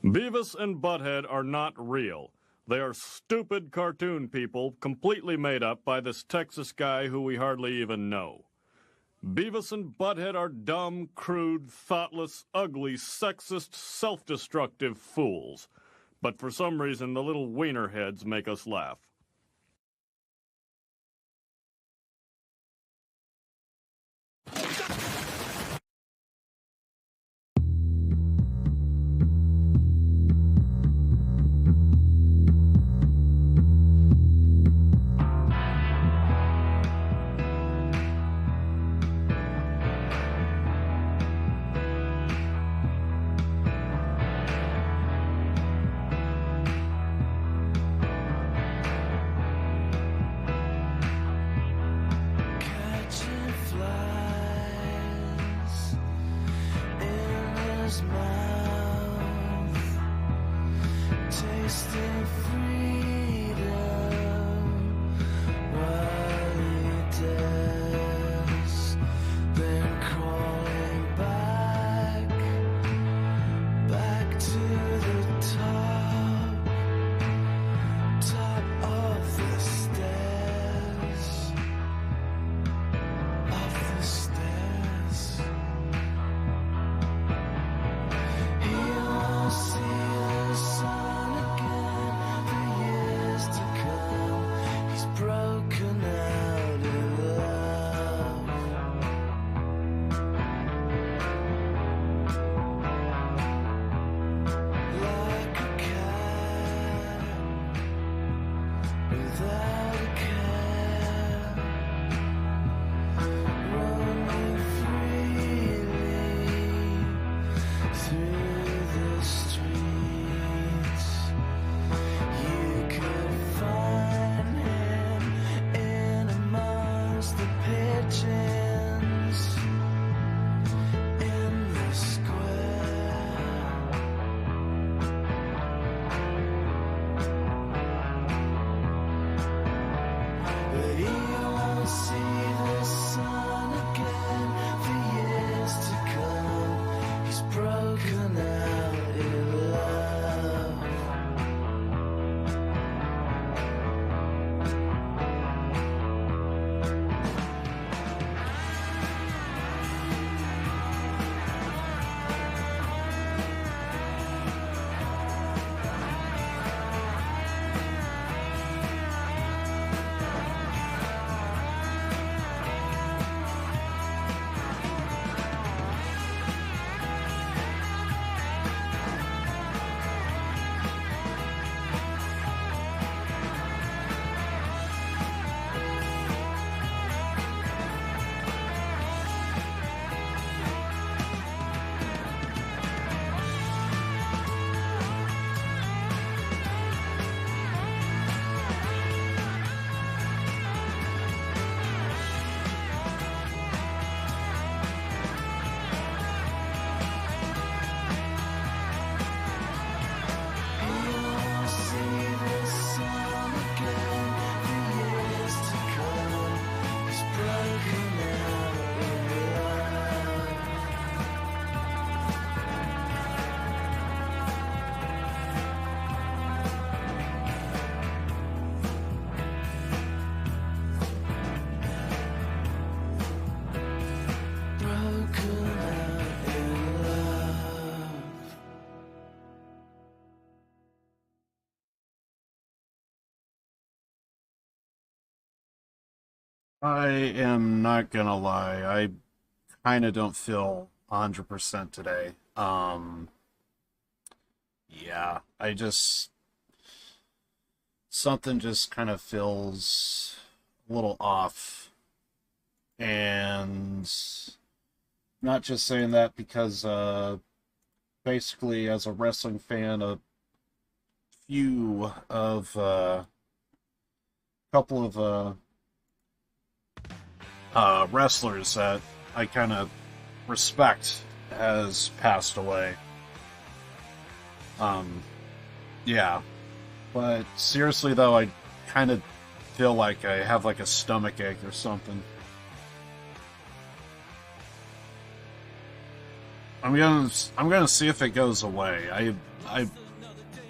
Beavis and Butthead are not real. They are stupid cartoon people completely made up by this Texas guy who we hardly even know. Beavis and Butthead are dumb, crude, thoughtless, ugly, sexist, self-destructive fools. But for some reason, the little wiener heads make us laugh. I am not gonna lie. I kind of don't feel 100% today. Yeah, something just kind of feels a little off. And not just saying that because, basically, as a wrestling fan, a few of, couple of, wrestlers that I kind of respect has passed away. Yeah. But seriously though, I kind of feel like I have like a stomach ache or something. I'm gonna see if it goes away.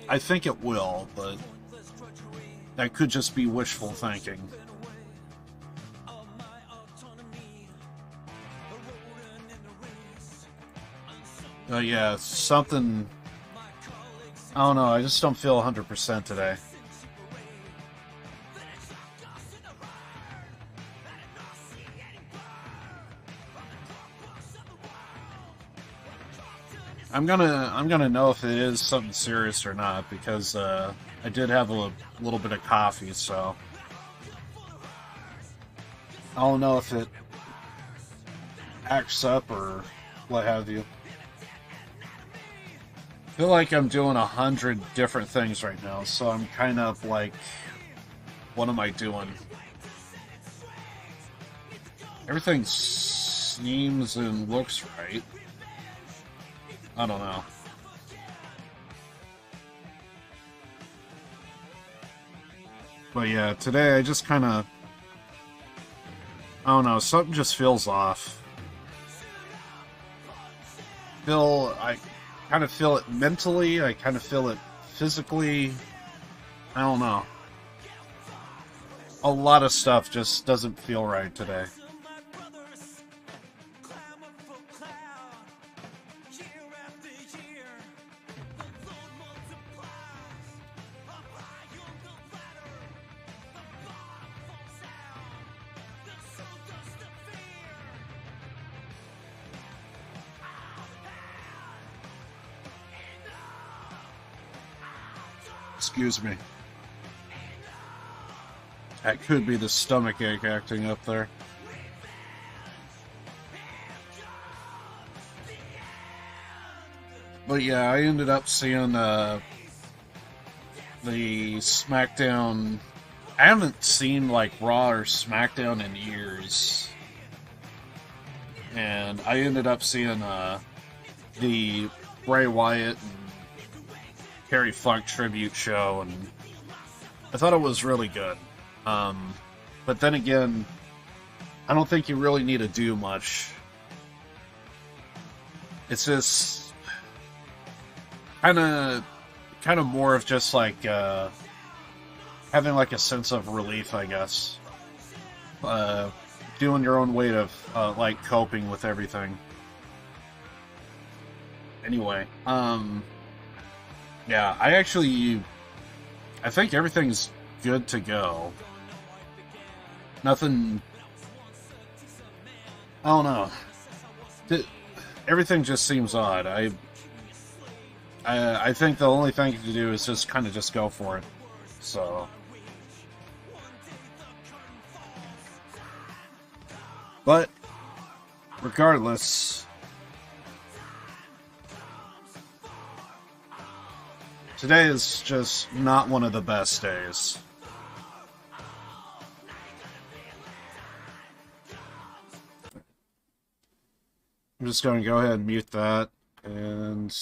I think it will, but that could just be wishful thinking. Yeah, something... I don't know, I just don't feel 100% today. I'm gonna know if it is something serious or not, because I did have a little bit of coffee, so I don't know if it acts up or what have you. I feel like I'm doing 100 different things right now, so I'm kind of like, what am I doing? Everything seems and looks right. I don't know. But yeah, today I just kind of... I don't know, something just feels off. I kind of feel it mentally, I kind of feel it physically. I don't know. A lot of stuff just doesn't feel right today. Excuse me. That could be the stomach ache acting up there. But yeah, I ended up seeing the SmackDown. I haven't seen like Raw or SmackDown in years. And I ended up seeing the Bray Wyatt and Terry Funk tribute show, and I thought it was really good. But then again, I don't think you really need to do much. It's just kind of more of just like having like a sense of relief, I guess. Doing your own way of like coping with everything. Anyway, yeah, I think everything's good to go. Nothing... I don't know. Everything just seems odd. I think the only thing to do is just kind of just go for it. So... But, regardless... Today is just not one of the best days. I'm just going to go ahead and mute that, and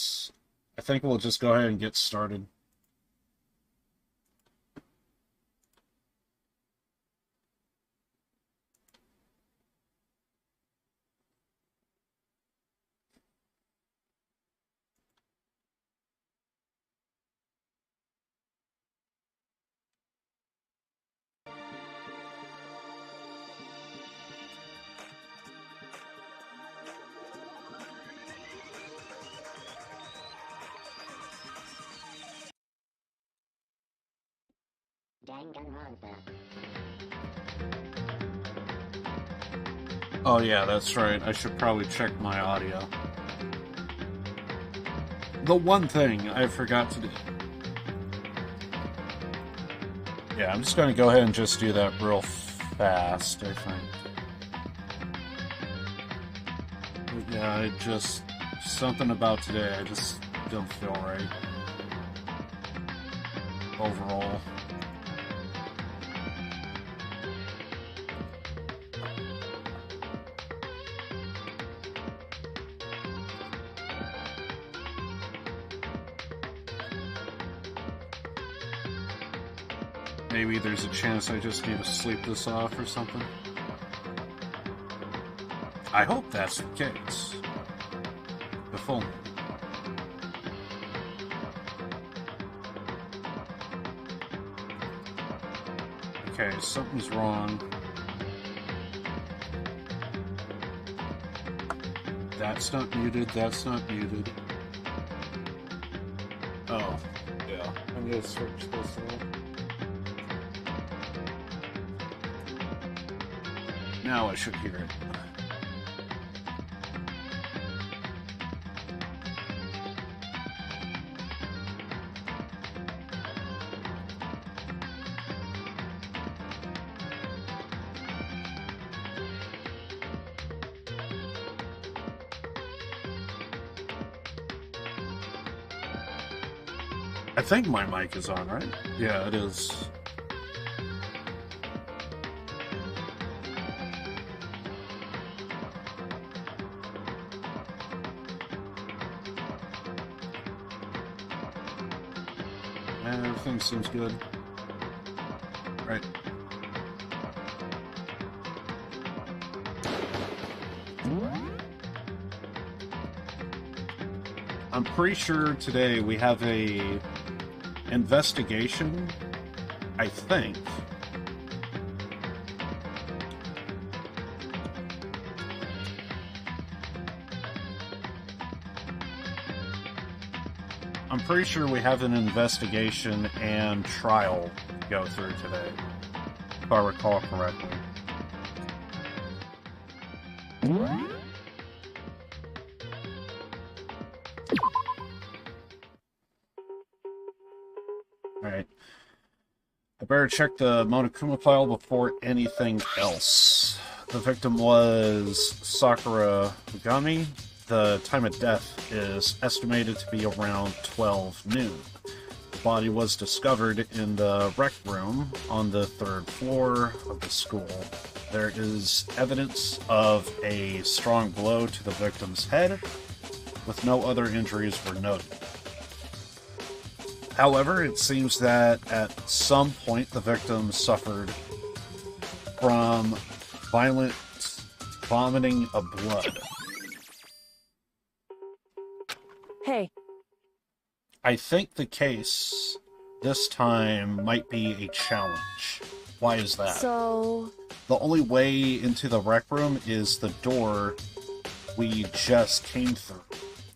I think we'll just go ahead and get started. Danganronpa. Oh yeah, that's right. I should probably check my audio. The one thing I forgot to do. Yeah, I'm just going to go ahead and just do that real fast, I think. But yeah, something about today, I just don't feel right. Overall. Maybe there's a chance I just need to sleep this off or something. I hope that's the case. the full. Okay, something's wrong. That's not muted, that's not muted. Oh, yeah. I'm gonna switch this one. Now I should hear it. I think my mic is on, right? Yeah, it is. Everything seems good. Right. I'm pretty sure today we have a investigation, I think. I'm pretty sure we have an investigation and trial to go through today, if I recall correctly. Alright. I better check the Monokuma file before anything else. The victim was Sakura Ogami. The time of death is estimated to be around 12 noon. The body was discovered in the rec room on the 3rd floor of the school. There is evidence of a strong blow to the victim's head, with no other injuries were noted. However, it seems that at some point the victim suffered from violent vomiting of blood. Hey. I think the case this time might be a challenge. Why is that? So... The only way into the rec room is the door we just came through.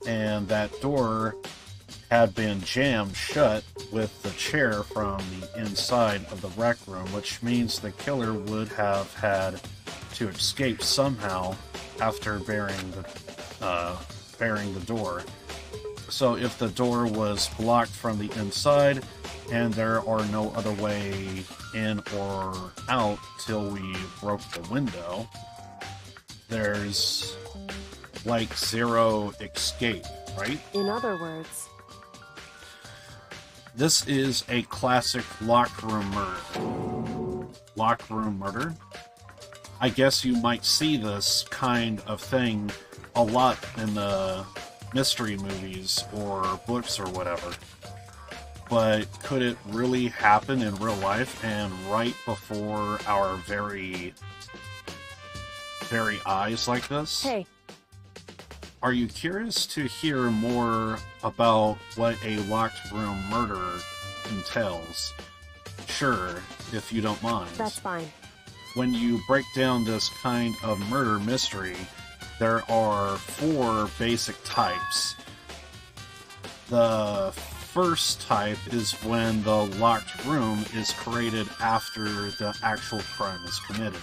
And that door had been jammed shut with the chair from the inside of the rec room, which means the killer would have had to escape somehow after burying the door. So if the door was blocked from the inside and there are no other way in or out till we broke the window, there's like zero escape, right? In other words... This is a classic locked room murder. Locked room murder? I guess you might see this kind of thing a lot in the mystery movies or books or whatever. But could it really happen in real life and right before our very eyes like this? Hey. Are you curious to hear more about what a locked room murder entails? Sure, if you don't mind. That's fine. When you break down this kind of murder mystery, there are 4 basic types. The first type is when the locked room is created after the actual crime is committed.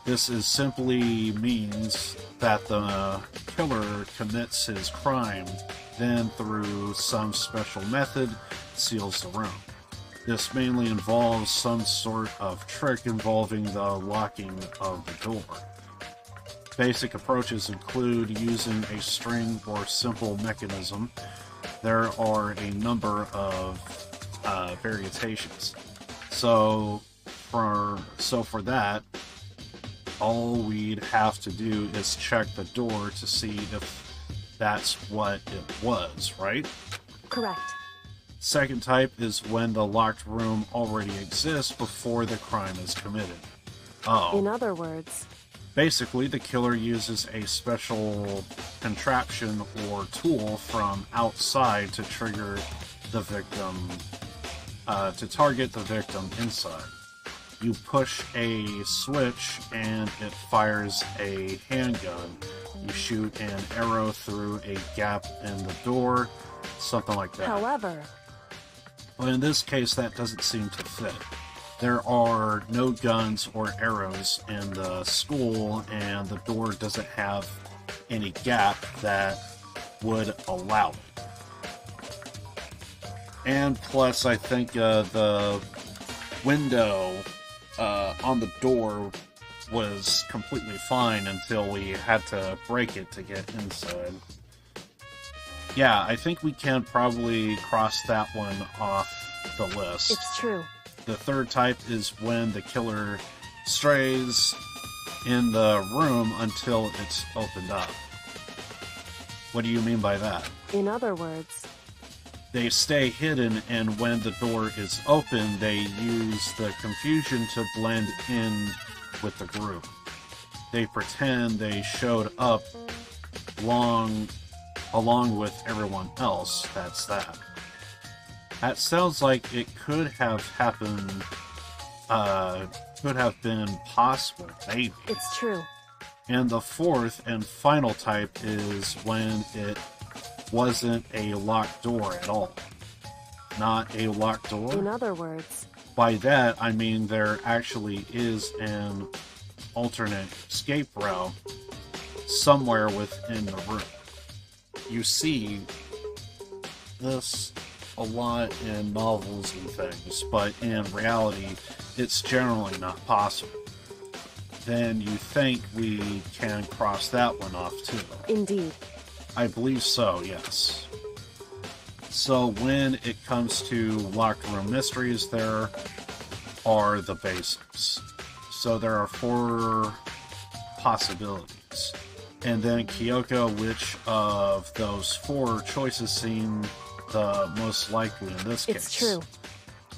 This is simply means that the killer commits his crime, then through some special method seals the room. This mainly involves some sort of trick involving the locking of the door. Basic approaches include using a string or simple mechanism. There are a number of variations. So for that, all we'd have to do is check the door to see if that's what it was, right? Correct. Second type is when the locked room already exists before the crime is committed. Oh. In other words... Basically, the killer uses a special contraption or tool from outside to trigger the victim, to target the victim inside. You push a switch and it fires a handgun. You shoot an arrow through a gap in the door, something like that. However, But in this case, that doesn't seem to fit. There are no guns or arrows in the school, and the door doesn't have any gap that would allow it. And plus, I think the window on the door was completely fine until we had to break it to get inside. Yeah, I think we can probably cross that one off the list. it's true. The third type is when the killer strays in the room until it's opened up. What do you mean by that? In other words, They stay hidden, and when the door is open, they use the confusion to blend in with the group. They pretend they showed up along with everyone else. That's that. That sounds like it could have happened, could have been possible, maybe. it's true. And the fourth and final type is when it wasn't a locked door at all. Not a locked door? In other words, By that, I mean there actually is an alternate escape route somewhere within the room. You see this a lot in novels and things, but in reality, it's generally not possible. Then you think we can cross that one off too. indeed. I believe so, yes. So when it comes to locked room mysteries, there are the basics. So there are 4 possibilities. And then Kyoko, which of those 4 choices seem the most likely in this case? It's true.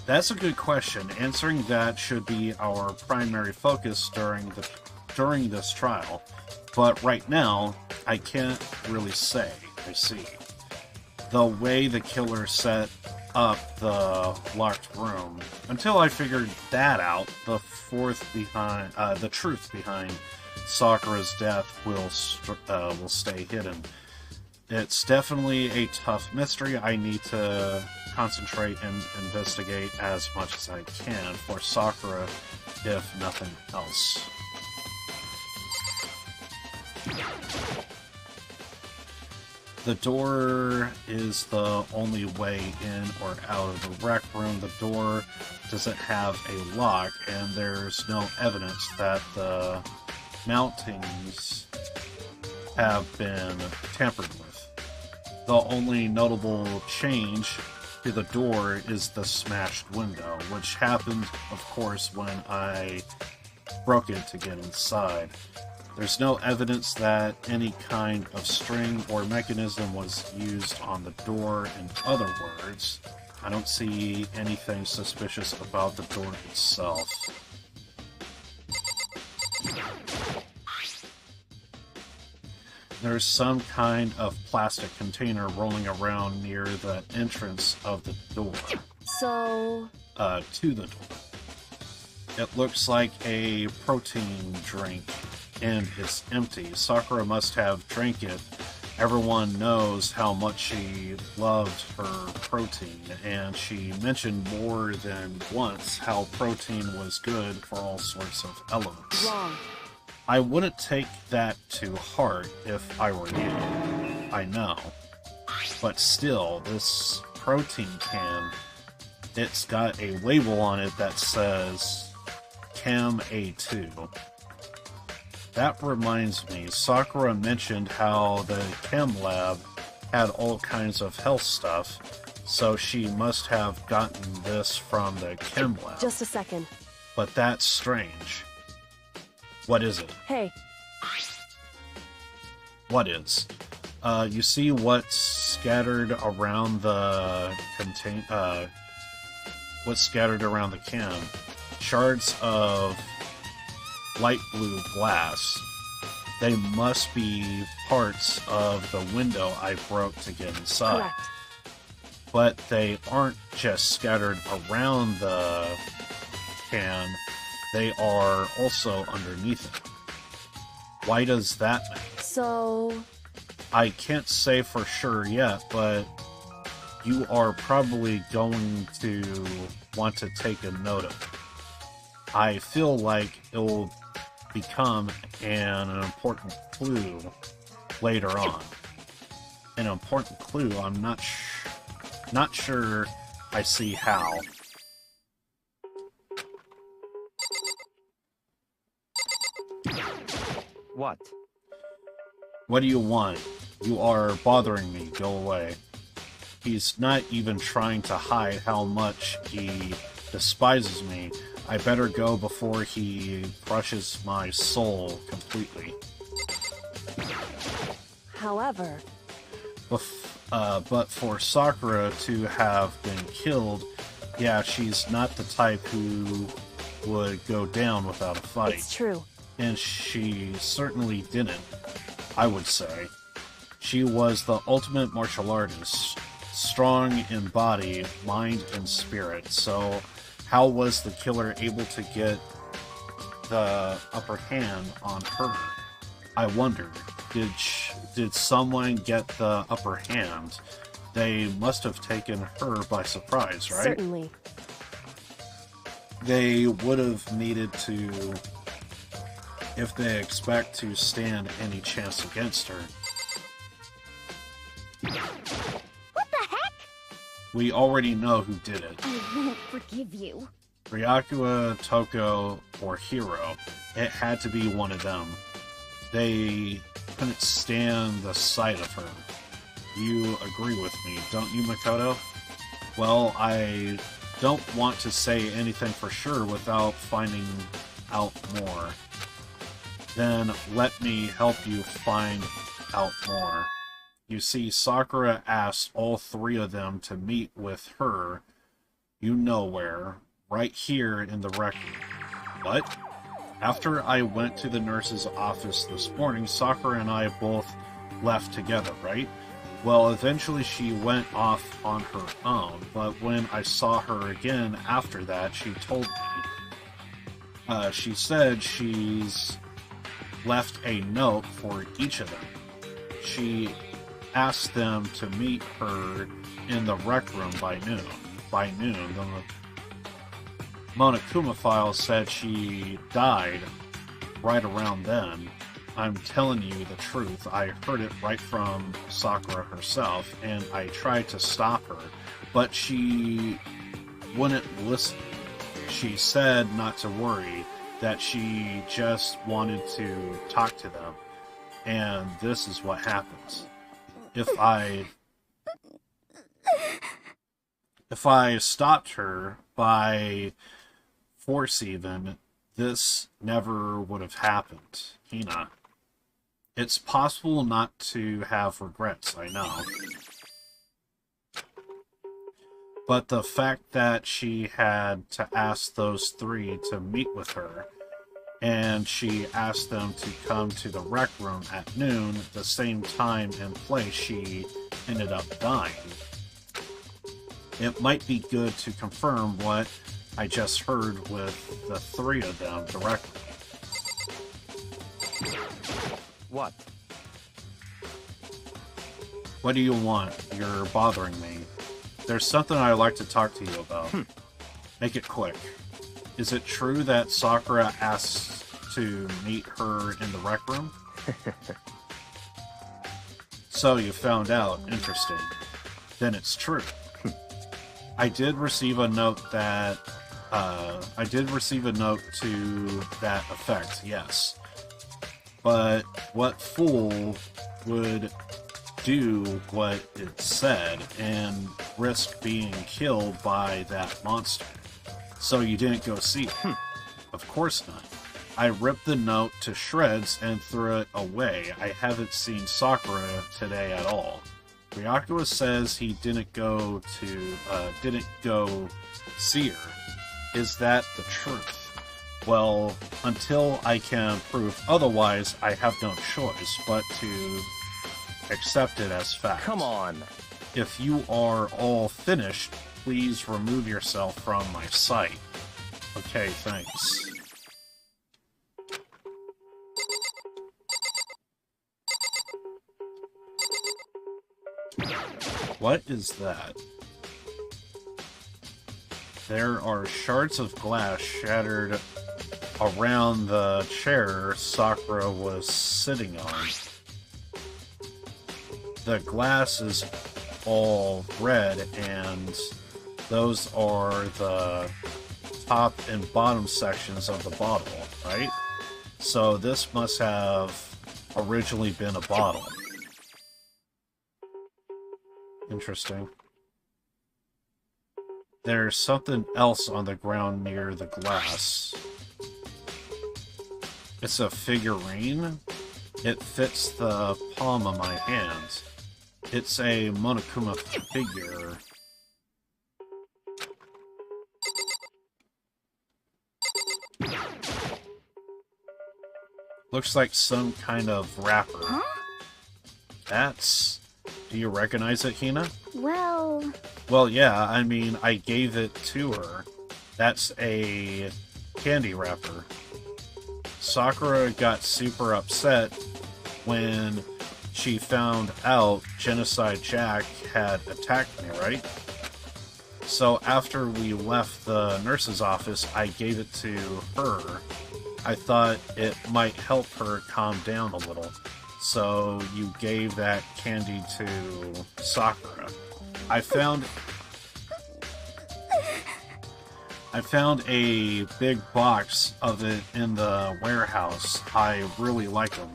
That's a good question. Answering that should be our primary focus during this trial. But right now, I can't really say. I see. The way the killer set up the locked room, until I figured that out, the truth behind Sakura's death will stay hidden. It's definitely a tough mystery. I need to concentrate and investigate as much as I can for Sakura, if nothing else. The door is the only way in or out of the rec room. The door doesn't have a lock, and there's no evidence that the mountings have been tampered with. The only notable change to the door is the smashed window, which happened, of course, when I broke it to get inside. There's no evidence that any kind of string or mechanism was used on the door. In other words, I don't see anything suspicious about the door itself. There's some kind of plastic container rolling around near the entrance of the door. So, To the door. It looks like a protein drink, and it's empty. Sakura must have drank it. Everyone knows how much she loved her protein, and she mentioned more than once how protein was good for all sorts of elements. wrong. I wouldn't take that to heart if I were you. I know. But still, this protein can, it's got a label on it that says Chem A2. That reminds me, Sakura mentioned how the chem lab had all kinds of health stuff, so she must have gotten this from the chem lab. Just a second. But that's strange. What is it? Hey, What is? You see what's scattered around the what's scattered around the chem? Shards of light blue glass. They must be parts of the window I broke to get inside. Correct. But they aren't just scattered around the can, they are also underneath it. Why does that matter? So, I can't say for sure yet, but you are probably going to want to take a note of it. I feel like it will become an important clue later on. An important clue, I'm not sure I see how. What? What do you want? You are bothering me. Go away. He's not even trying to hide how much he despises me. I better go before he crushes my soul completely. however, But for Sakura to have been killed, yeah, she's not the type who would go down without a fight. it's true. And she certainly didn't, I would say. She was the ultimate martial artist, strong in body, mind, and spirit. So how was the killer able to get the upper hand on her? I wonder, did someone get the upper hand? They must have taken her by surprise, right? Certainly. They would have needed to, if they expect to stand any chance against her. What the heck? We already know who did it. I won't forgive you. Ryakua, Toko, or Hiro. It had to be one of them. They couldn't stand the sight of her. You agree with me, don't you, Makoto? Well, I don't want to say anything for sure without finding out more. Then let me help you find out more. You see, Sakura asked all three of them to meet with her, you know where, right here in the record. What? After I went to the nurse's office this morning, Sakura and I both left together, right? Well, eventually she went off on her own, but when I saw her again after that, she told me. She said she's left a note for each of them. She asked them to meet her in the rec room by noon. By noon, the Monokuma file said she died right around then. I'm telling you the truth. I heard it right from Sakura herself, and I tried to stop her, but she wouldn't listen. She said not to worry, that she just wanted to talk to them, and this is what happens. If I stopped her by force even, this never would have happened. Hina. It's possible not to have regrets, I know. But the fact that she had to ask those three to meet with her, and she asked them to come to the rec room at noon, the same time and place she ended up dying. It might be good to confirm what I just heard with the three of them directly. What? What do you want? You're bothering me. There's something I'd like to talk to you about. Make it quick. Is it true that Sakura asked to meet her in the rec room? So you found out. Interesting. Then it's true. I did receive a note that to that effect, yes. But what fool would do what it said and risk being killed by that monster? So you didn't go see it? Of course not. I ripped the note to shreds and threw it away. I haven't seen Sakura today at all. Ryakua says he didn't go see her. Is that the truth? Well, until I can prove otherwise, I have no choice but to accept it as fact. Come on. If you are all finished, please remove yourself from my sight. Okay, thanks. What is that? There are shards of glass shattered around the chair Sakura was sitting on. The glass is all red, and those are the top and bottom sections of the bottle, right? So this must have originally been a bottle. Interesting. There's something else on the ground near the glass. It's a figurine. It fits the palm of my hand. It's a Monokuma figure. Looks like some kind of wrapper. Huh? That's... Do you recognize it, Hina? Well... Well, yeah, I mean, I gave it to her. That's a candy wrapper. Sakura got super upset when she found out Genocide Jack had attacked me, right? So after we left the nurse's office, I gave it to her. I thought it might help her calm down a little. So you gave that candy to Sakura. I found a big box of it in the warehouse. I really like them.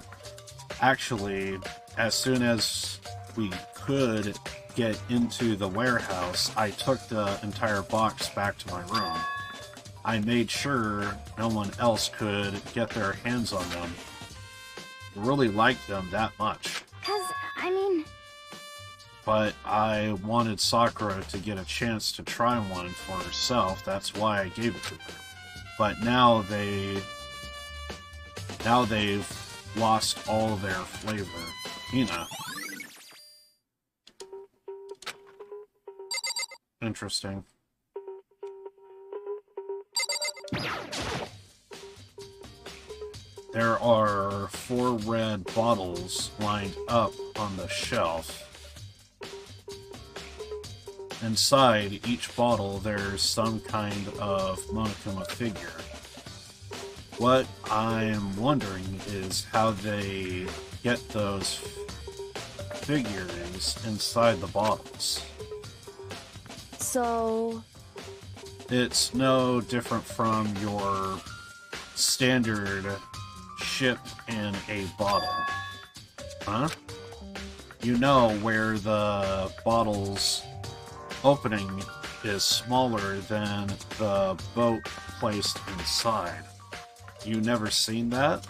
Actually, as soon as we could get into the warehouse, I took the entire box back to my room. I made sure no one else could get their hands on them. I really liked them that much. 'Cause, I mean... But I wanted Sakura to get a chance to try one for herself. That's why I gave it to her. But now they've lost all their flavor. Hina. Interesting. There are 4 red bottles lined up on the shelf. Inside each bottle, there's some kind of Monokuma figure. What I'm wondering is how they get those figures inside the bottles. So... It's no different from your standard ship in a bottle. Huh? You know where the bottle's opening is smaller than the boat placed inside. You never seen that?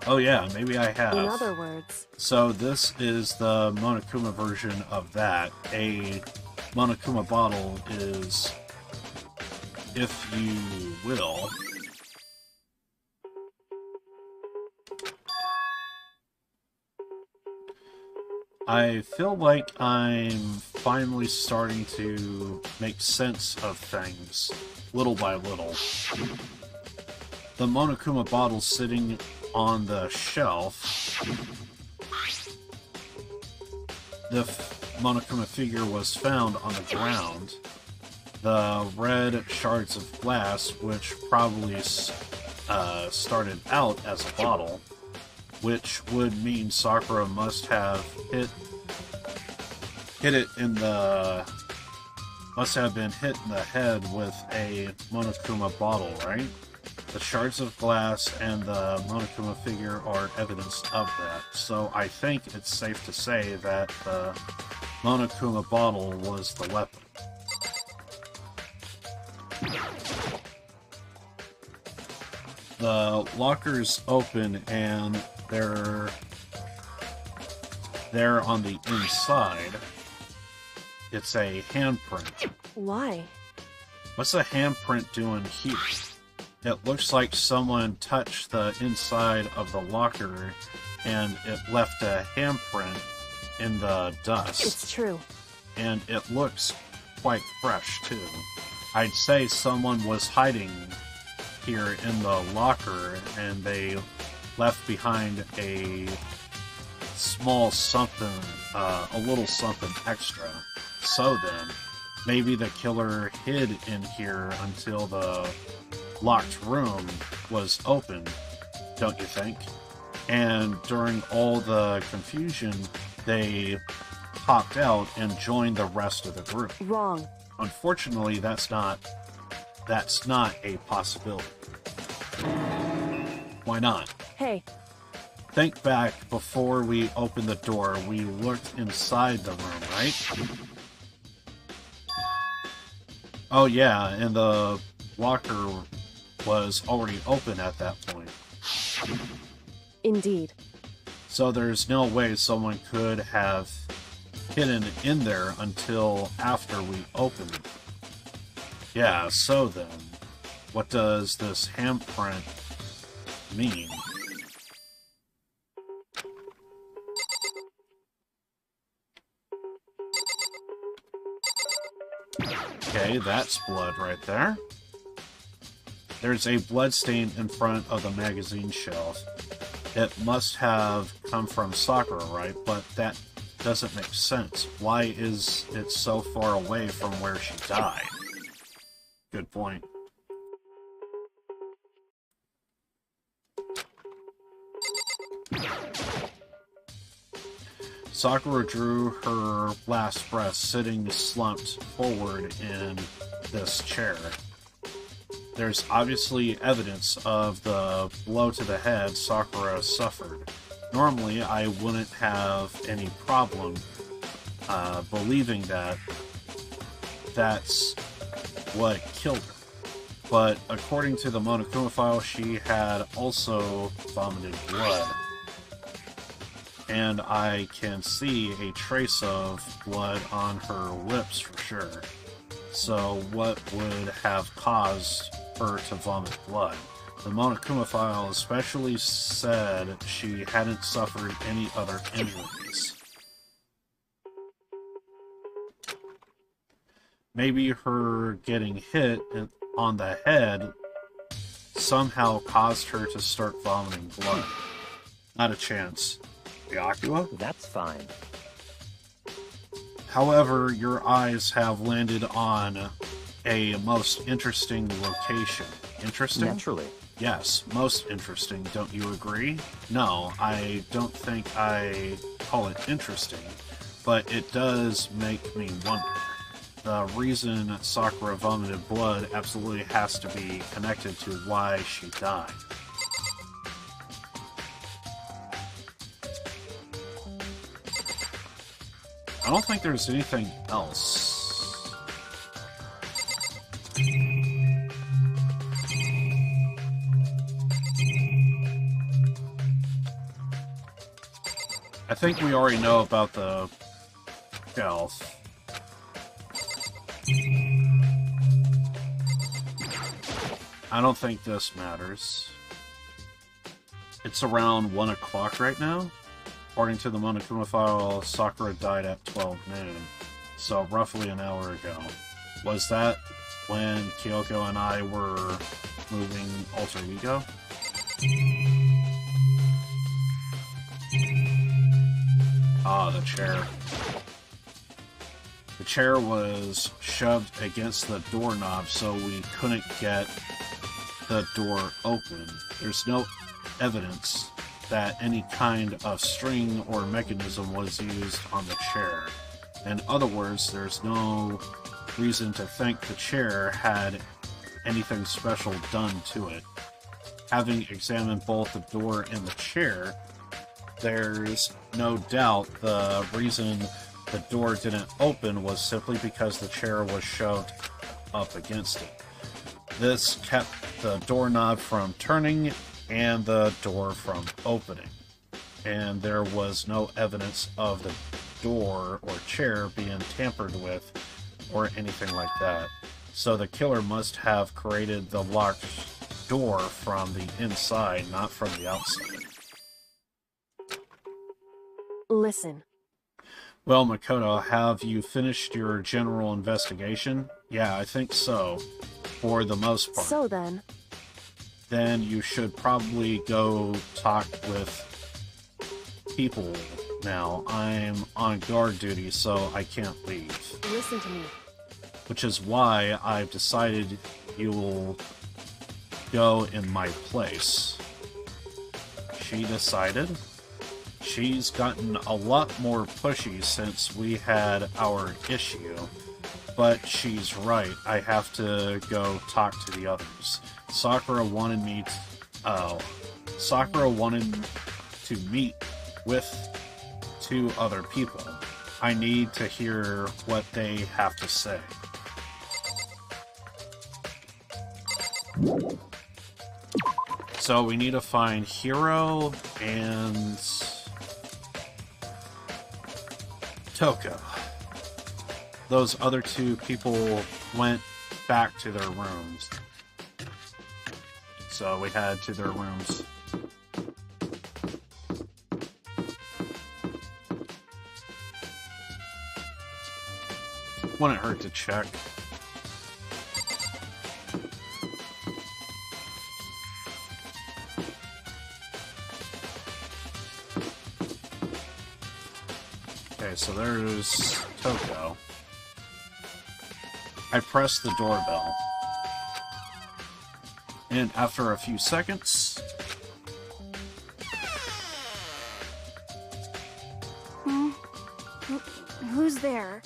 Oh yeah, maybe I have. In other words... So this is the Monokuma version of that. A Monokuma bottle is, if you will, I feel like I'm finally starting to make sense of things, little by little. The Monokuma bottle sitting on the shelf. The Monokuma figure was found on the ground. The red shards of glass, which probably started out as a bottle, which would mean Sakura must have been hit in the head with a Monokuma bottle, right? The shards of glass and the Monokuma figure are evidence of that. So I think it's safe to say that the Monokuma bottle was the weapon. The locker's open and they're on the inside. It's a handprint. Why? What's a handprint doing here? It looks like someone touched the inside of the locker and it left a handprint in the dust. It's true. And it looks quite fresh, too. I'd say someone was hiding here in the locker and they left behind a small something, a little something extra. So then, maybe the killer hid in here until the locked room was open, don't you think? And during all the confusion, they popped out and joined the rest of the group. Wrong. Unfortunately, that's not a possibility. Why not? Hey, Think back before we opened the door, we looked inside the room, right? Oh yeah, and the locker was already open at that point. indeed. So there's no way someone could have hidden in there until after we opened it. Yeah, so then, what does this handprint mean? Okay, that's blood right there. There's a blood stain in front of the magazine shelf. It must have come from Sakura, right? But that doesn't make sense. Why is it so far away from where she died? Good point. Sakura drew her last breath sitting slumped forward in this chair. There's obviously evidence of the blow to the head Sakura suffered. Normally, I wouldn't have any problem believing that that's what killed her. But according to the Monokuma file, she had also vomited blood. And I can see a trace of blood on her lips for sure. So what would have caused her to vomit blood? The Monokuma file especially said she hadn't suffered any other injuries. Maybe her getting hit on the head somehow caused her to start vomiting blood. Not a chance. Byakuya? That's fine. However, your eyes have landed on a most interesting location. Interesting? Naturally. Yes, most interesting. Don't you agree? No, I don't think I call it interesting, but it does make me wonder. The reason Sakura vomited blood absolutely has to be connected to why she died. I don't think there's anything else. I think we already know about the shelf. I don't think this matters. It's around 1 o'clock right now. According to the Monokuma file, Sakura died at 12 noon, so roughly an hour ago. Was that when Kyoko and I were moving Alter Ego? Ah, the chair. The chair was shoved against the doorknob so we couldn't get the door open. There's no evidence that any kind of string or mechanism was used on the chair. In other words, there's no reason to think the chair had anything special done to it. Having examined both the door and the chair, there's no doubt the reason the door didn't open was simply because the chair was shoved up against it. This kept the doorknob from turning and the door from opening. And there was no evidence of the door or chair being tampered with or anything like that. So the killer must have created the locked door from the inside, not from the outside. Listen. Well, Makoto, have you finished your general investigation? Yeah, I think so. For the most part. So then. Then you should probably go talk with people now. I'm on guard duty, so I can't leave. Listen to me. Which is why I've decided you'll go in my place. She decided? She's gotten a lot more pushy since we had our issue. But she's right, I have to go talk to the others. Sakura wanted to meet with 2 other people. I need to hear what they have to say. So we need to find Hiro and Toko. Those other 2 people went back to their rooms. So we head to their rooms. Wouldn't hurt to check. Okay, so there's Toko. I press the doorbell. And after a few seconds... Who's there?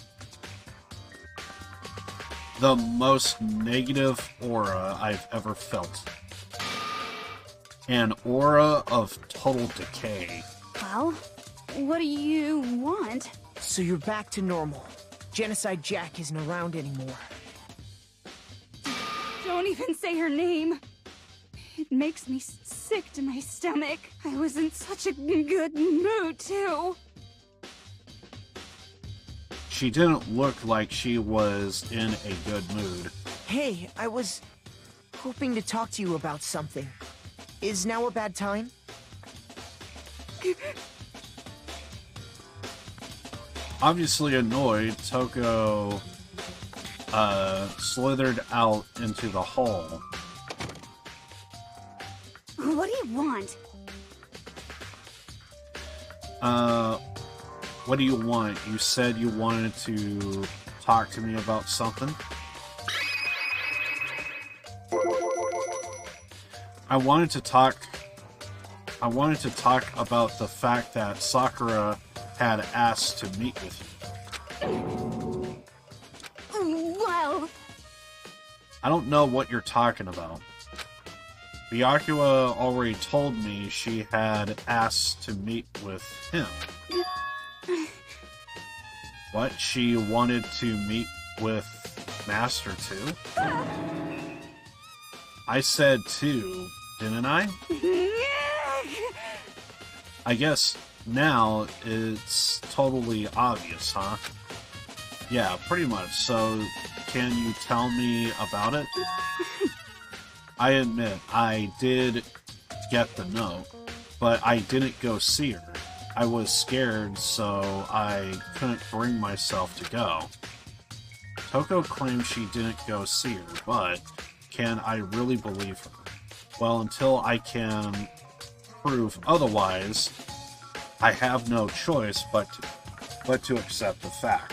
The most negative aura I've ever felt. An aura of total decay. Well, what do you want? So you're back to normal. Genocide Jack isn't around anymore. Don't even say her name. It makes me sick to my stomach. I was in such a good mood, too. She didn't look like she was in a good mood. Hey, I was hoping to talk to you about something. Is now a bad time? Obviously annoyed, Toko slithered out into the hall. What do you want? What do you want? You said you wanted to talk to me about something? I wanted to talk about the fact that Sakura had asked to meet with you. Well... I don't know what you're talking about. Byakuya already told me she had asked to meet with him. What? She wanted to meet with Master 2? I said 2, didn't I? I guess now it's totally obvious, huh? Yeah, pretty much. So, can you tell me about it? I admit, I did get the note, but I didn't go see her. I was scared, so I couldn't bring myself to go. Toko claims she didn't go see her, but can I really believe her? Well, until I can prove otherwise, I have no choice but to accept the fact.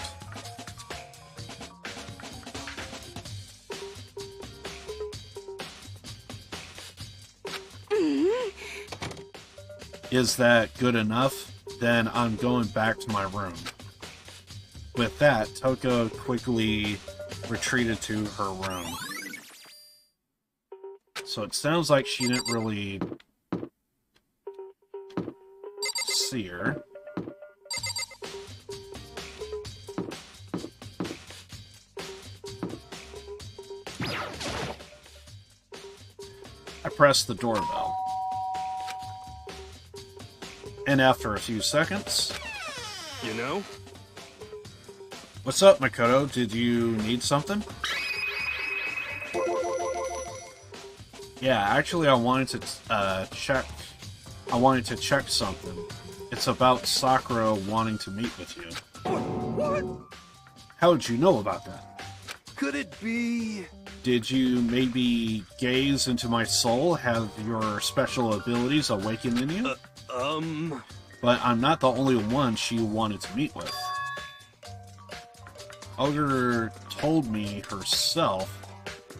Is that good enough? Then I'm going back to my room. With that, Toko quickly retreated to her room. So it sounds like she didn't really see her. I pressed the doorbell. And after a few seconds... You know? What's up, Makoto? Did you need something? Yeah, actually, I wanted to check. I wanted to check something. It's about Sakura wanting to meet with you. What? How did you know about that? Could it be? Did you maybe gaze into my soul? Have your special abilities awakened in you? But I'm not the only one she wanted to meet with. Ogre told me herself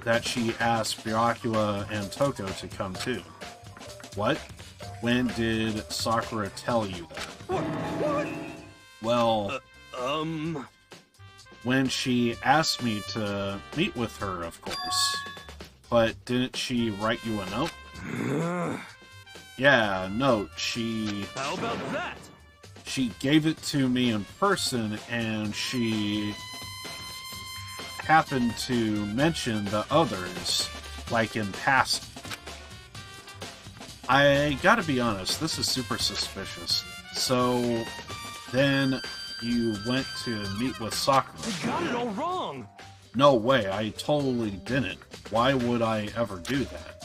that she asked Byakuya and Toko to come too. What? When did Sakura tell you that? What? Well, when she asked me to meet with her, of course. But didn't she write you a note? Yeah, note. How about that? She gave it to me in person, and she happened to mention the others, like in passing. I gotta be honest, this is super suspicious. So, then you went to meet with Sakura. You got it all wrong. No way, I totally didn't. Why would I ever do that?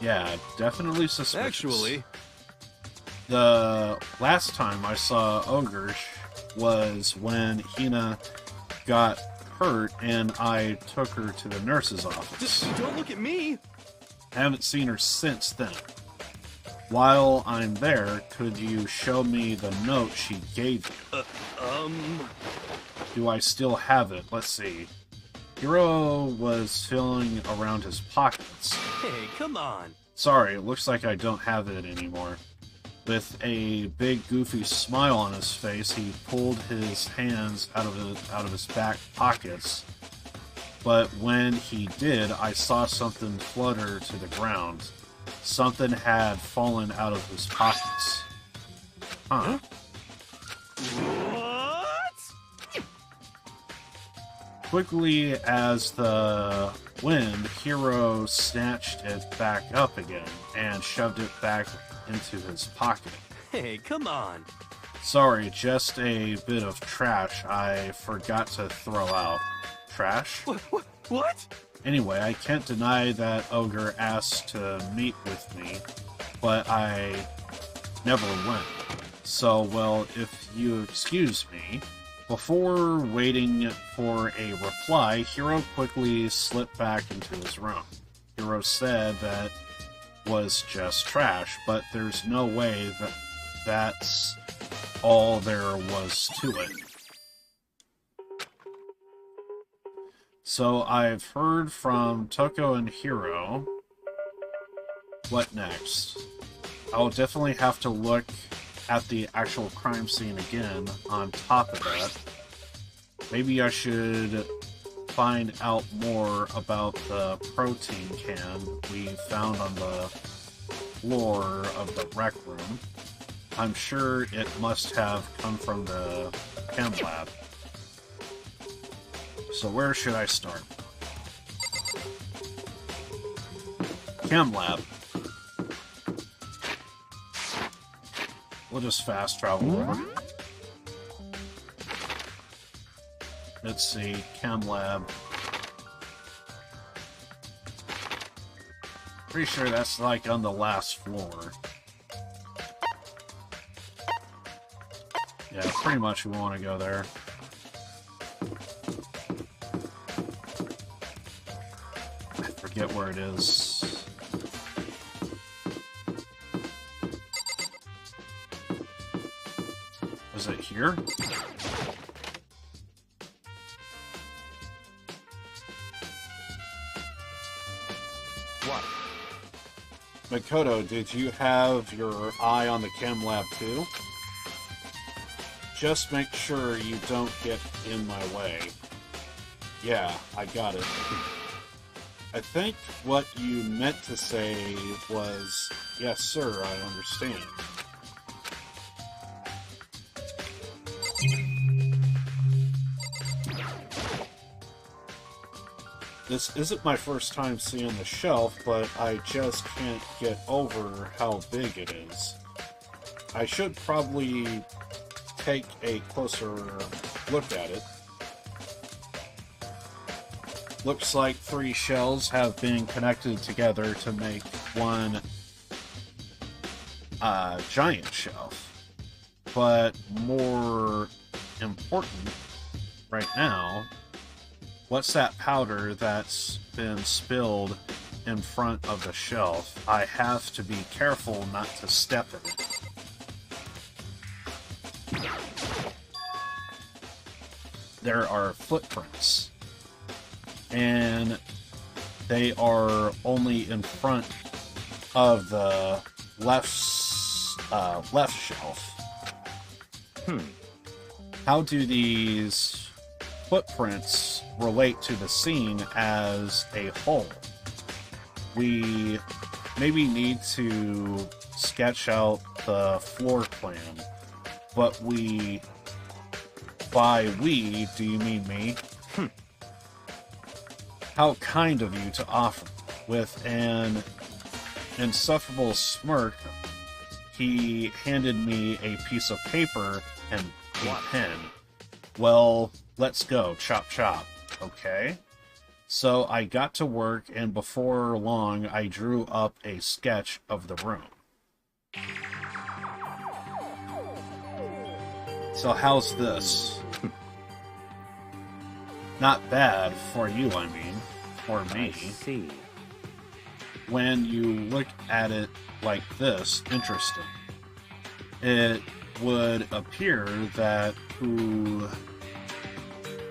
Yeah, definitely suspicious. Actually, the last time I saw Ogre was when Hina got hurt and I took her to the nurse's office. just don't look at me. Haven't seen her since then. While I'm there, could you show me the note she gave you? Do I still have it? Let's see. Hiro was feeling around his pockets. Hey, come on. Sorry, it looks like I don't have it anymore. With a big goofy smile on his face, he pulled his hands out of his back pockets. But when he did, I saw something flutter to the ground. Something had fallen out of his pockets. Huh. What? Quickly as the wind, Hiro snatched it back up again and shoved it back into his pocket. Hey, come on. Sorry, just a bit of trash I forgot to throw out. Trash? What? Anyway, I can't deny that Ogre asked to meet with me, but I never went. So, well, if you excuse me, before waiting for a reply, Hiro quickly slipped back into his room. Hiro said that was just trash, but there's no way that that's all there was to it. So I've heard from Toko and Hiro. What next? I'll definitely have to look at the actual crime scene again on top of that. Maybe I should find out more about the protein can we found on the floor of the rec room. I'm sure it must have come from the chem lab. So where should I start? Chem lab. We'll just fast travel over. Let's see, chem lab. Pretty sure that's like on the last floor. Yeah, pretty much we want to go there. I forget where it is. Was it here? What? Makoto, did you have your eye on the chem lab too? Just make sure you don't get in my way. Yeah, I got it. I think what you meant to say was, yes sir, I understand. This isn't my first time seeing the shelf, but I just can't get over how big it is. I should probably take a closer look at it. Looks like 3 shelves have been connected together to make one giant shelf. But more important right now, what's that powder that's been spilled in front of the shelf? I have to be careful not to step in it. There are footprints, and they are only in front of the left shelf. How do these footprints relate to the scene as a whole? We maybe need to sketch out the floor plan, but by we, do you mean me? How kind of you to offer. With an insufferable smirk, he handed me a piece of paper and a pen. Well, let's go. Chop chop. Okay. So I got to work, and before long, I drew up a sketch of the room. So how's this? Not bad for you, I mean. For me. I see. When you look at it like this, interesting. It would appear that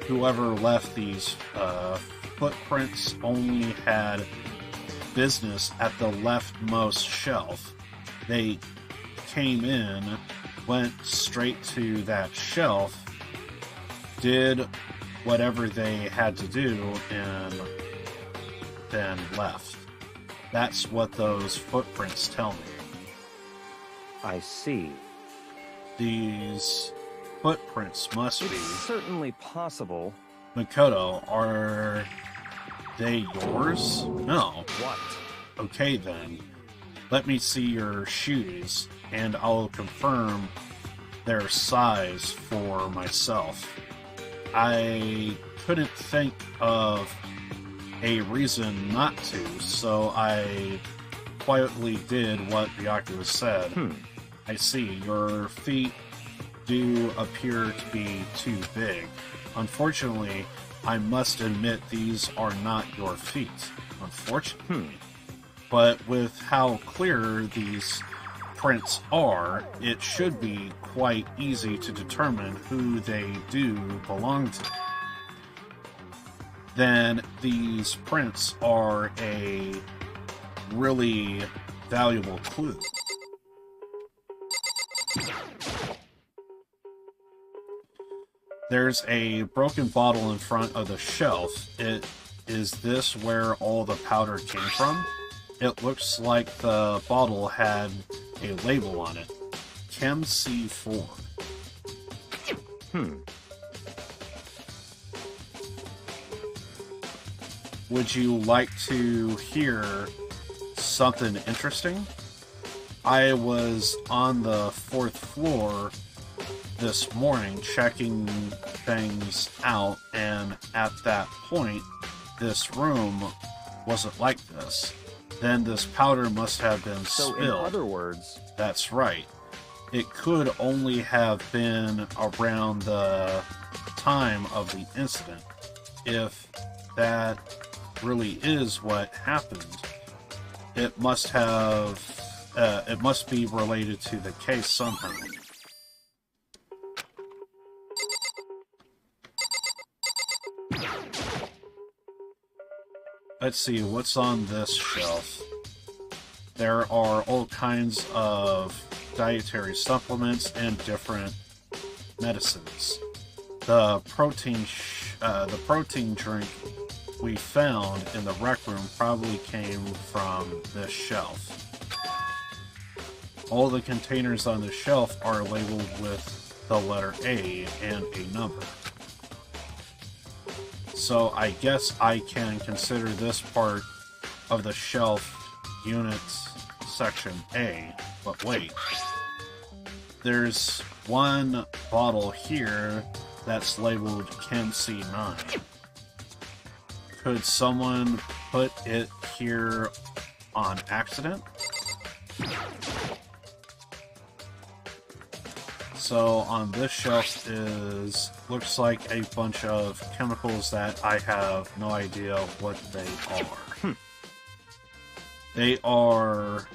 whoever left these footprints only had business at the leftmost shelf. They came in, went straight to that shelf, did whatever they had to do, and then left. That's what those footprints tell me. I see. These footprints must be... It's certainly possible. Makoto, are they yours? No. What? Okay then. Let me see your shoes, and I'll confirm their size for myself. I couldn't think of a reason not to, so I quietly did what Byakuya said. I see, your feet do appear to be too big. Unfortunately, I must admit these are not your feet. Unfortunately. But with how clear these prints are, it should be quite easy to determine who they do belong to. Then these prints are a really valuable clue. There's a broken bottle in front of the shelf. Is this where all the powder came from? It looks like the bottle had a label on it. Chem C4. Would you like to hear something interesting? I was on the 4th floor this morning checking things out, and at that point, this room wasn't like this. Then this powder must have been spilled. So in other words... That's right. It could only have been around the time of the incident. If that really is what happened, it must be related to the case somehow. Let's see, what's on this shelf? There are all kinds of dietary supplements and different medicines. The protein drink we found in the rec room probably came from this shelf. All the containers on the shelf are labeled with the letter A and a number. So I guess I can consider this part of the shelf unit section A, but wait. There's one bottle here that's labeled Chem C9. Could someone put it here on accident? So on this shelf looks like a bunch of chemicals that I have no idea what they are. They are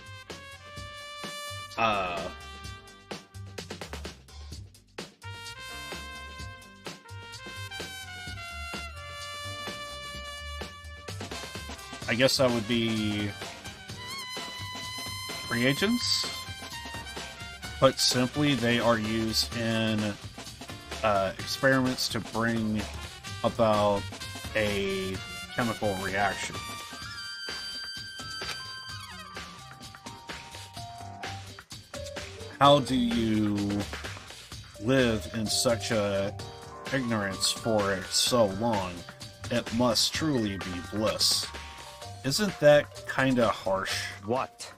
I guess that would be reagents. Put simply, they are used in experiments to bring about a chemical reaction. How do you live in such a ignorance for so long? It must truly be bliss. Isn't that kinda harsh? What?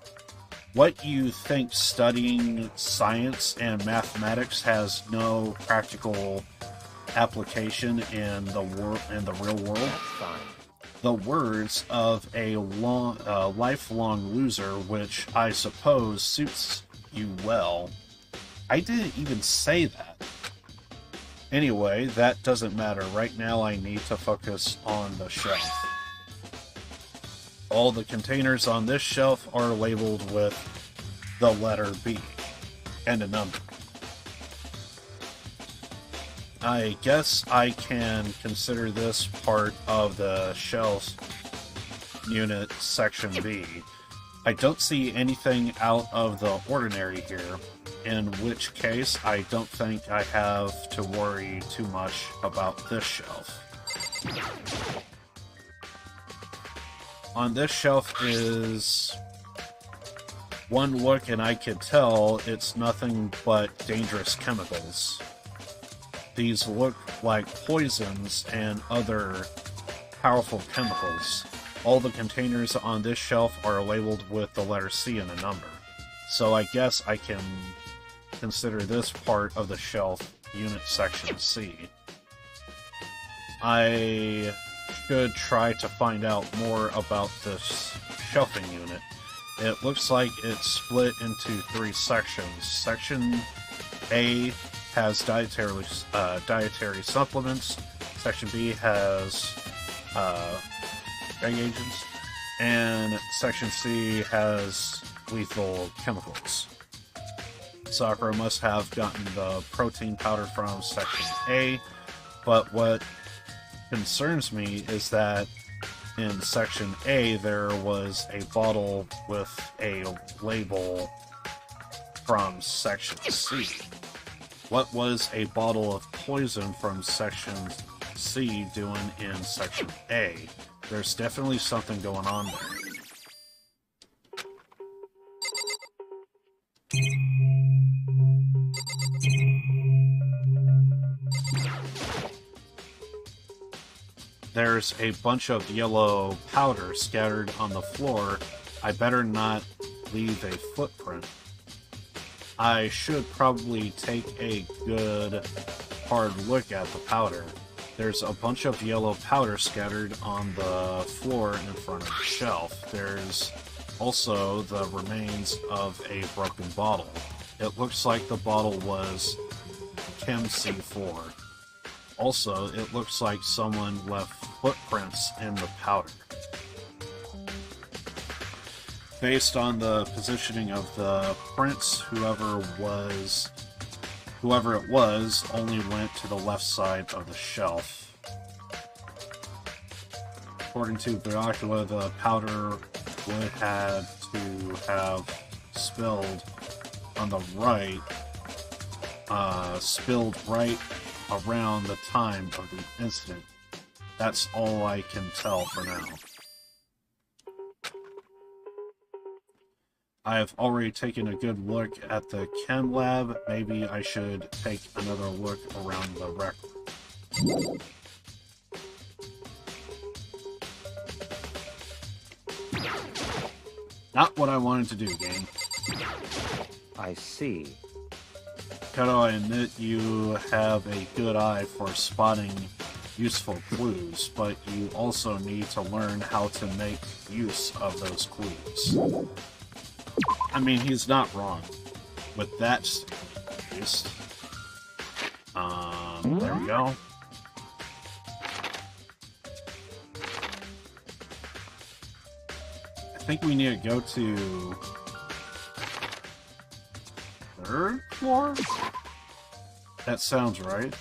What you think studying science and mathematics has no practical application in the real world? That's fine. The words of a lifelong loser, which I suppose suits you well. I didn't even say that. Anyway, that doesn't matter. Right now I need to focus on the shelf. All the containers on this shelf are labeled with the letter B and a number. I guess I can consider this part of the shelf unit section B. I don't see anything out of the ordinary here, in which case I don't think I have to worry too much about this shelf. On this shelf is one look and I could tell it's nothing but dangerous chemicals. These look like poisons and other powerful chemicals. All the containers on this shelf are labeled with the letter C and a number. So I guess I can consider this part of the shelf unit section C. I should try to find out more about this shelving unit. It looks like it's split into 3 sections. Section A has dietary supplements. Section B has reagents, and Section C has lethal chemicals. Sakura must have gotten the protein powder from Section A, but what concerns me is that in Section A there was a bottle with a label from Section C. What was a bottle of poison from Section C doing in Section A? There's definitely something going on there. There's a bunch of yellow powder scattered on the floor. I better not leave a footprint. I should probably take a good hard look at the powder. There's a bunch of yellow powder scattered on the floor in front of the shelf. There's also the remains of a broken bottle. It looks like the bottle was Chem C4. Also, it looks like someone left footprints in the powder. Based on the positioning of the prints, whoever it was only went to the left side of the shelf. According to Binocular, the powder would have to have spilled on the right, spilled right around the time of the incident. That's all I can tell for now. I have already taken a good look at the chem lab. Maybe I should take another look around the rec room. Not what I wanted to do, game. I see. Kato, I admit you have a good eye for spotting useful clues, but you also need to learn how to make use of those clues. I mean, he's not wrong with that at least. There we go. I think we need to go to third floor? That sounds right.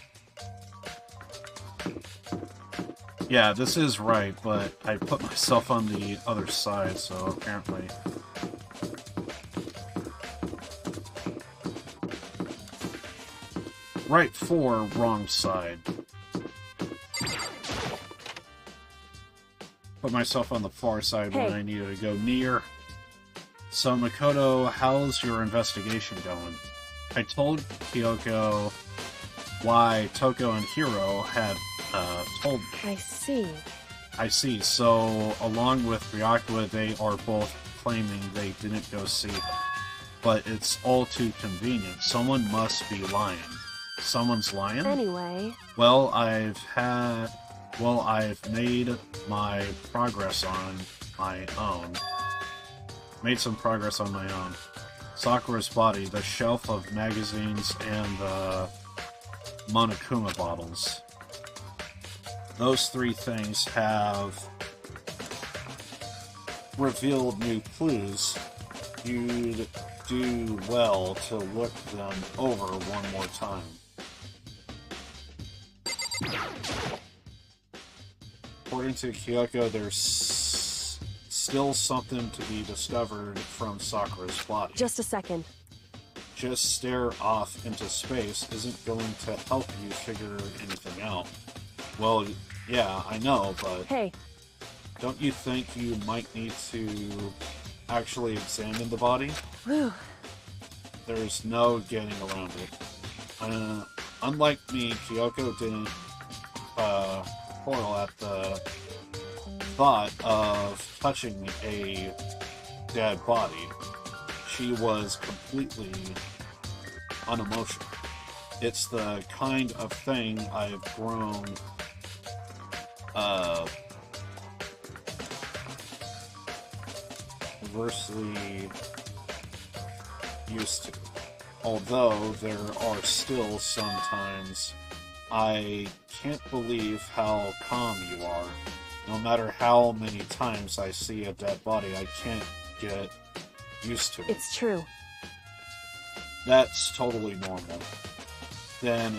Yeah, this is right, but I put myself on the other side, so apparently... Right 4, wrong side. Put myself on the far side when I needed to go near. So, Makoto, how's your investigation going? I told Kyoko why Toko and Hiro had told me. I see. I see. So, along with Ryakua, they are both claiming they didn't go see her. But it's all too convenient. Someone must be lying. Someone's lying? Anyway. Well, I've made my progress on my own. Made some progress on my own. Sakura's body, the shelf of magazines, and the Monokuma bottles. Those three things have revealed new clues. You'd do well to look them over one more time. According to Kyoko, there's still something to be discovered from Sakura's body. Just a second. Just stare off into space isn't going to help you figure anything out. Well, yeah, I know, but... Hey. Don't you think you might need to actually examine the body? Whew. There's no getting around it. Unlike me, Kyoko didn't recoil at the thought of touching a dead body. She was completely unemotional. It's the kind of thing I've grown inversely used to. Although there are still sometimes I can't believe how calm you are. No matter how many times I see a dead body, I can't get used to it. It's true. That's totally normal. Then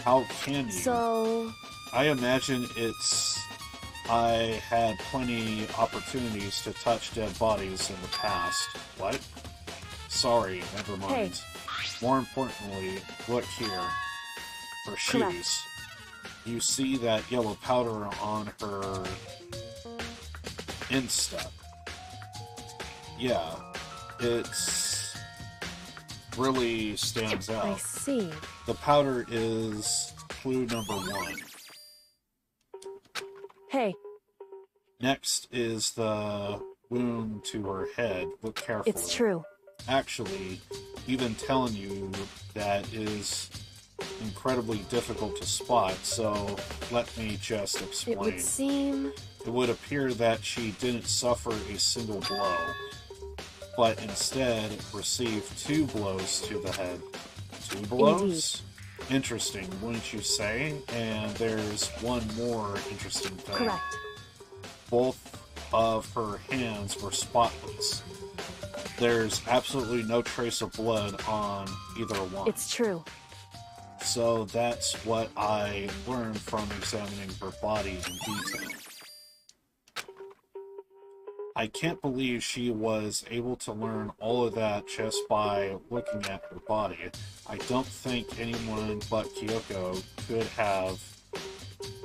how can you? So... I imagine I had plenty opportunities to touch dead bodies in the past. What? Sorry, never mind. Hey. More importantly, look here. Her shoes. Correct. You see that yellow powder on her instep. Yeah, it's really stands out. I see. The powder is clue number 1. Hey. Next is the wound to her head. Look carefully. It's true. Actually, even telling you that is incredibly difficult to spot, so let me just explain. It would seem... It would appear that she didn't suffer a single blow, but instead received 2 blows to the head. 2 blows? Indeed. Interesting, wouldn't you say? And there's one more interesting thing. Correct. Both of her hands were spotless. There's absolutely no trace of blood on either one. It's true. So that's what I learned from examining her body in detail. I can't believe she was able to learn all of that just by looking at her body. I don't think anyone but Kyoko could have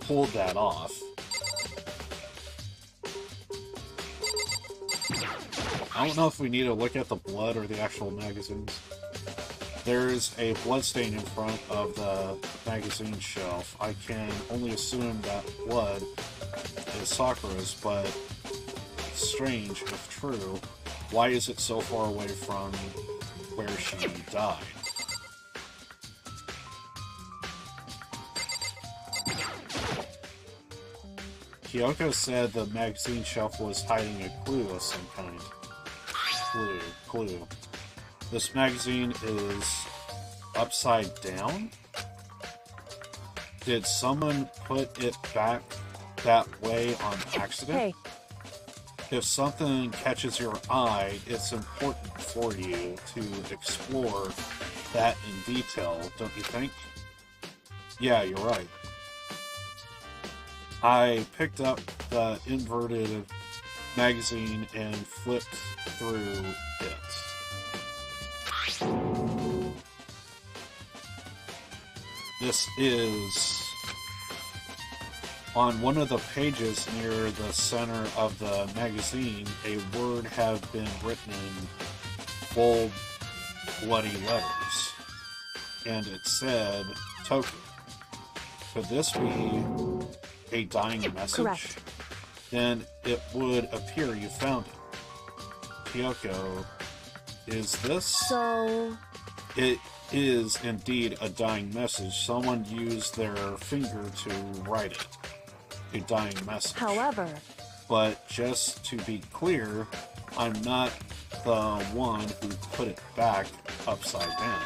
pulled that off. I don't know if we need to look at the blood or the actual magazines. There's a bloodstain in front of the magazine shelf. I can only assume that blood is Sakura's, but strange if true. Why is it so far away from where she died? Kyoko said the magazine shelf was hiding a clue of some kind. Clue. This magazine is upside down? Did someone put it back that way on accident? Hey, If something catches your eye, it's important for you to explore that in detail, don't you think? Yeah, you're right. I picked up the inverted magazine and flipped through it. This is on one of the pages near the center of the magazine. A word had been written in bold, bloody letters, and it said "token." Could this be a dying message? correct. Then it would appear you found it. Kyoko, is this? So, It is indeed a dying message. Someone used their finger to write it. A dying message. however, But just to be clear, I'm not the one who put it back upside down.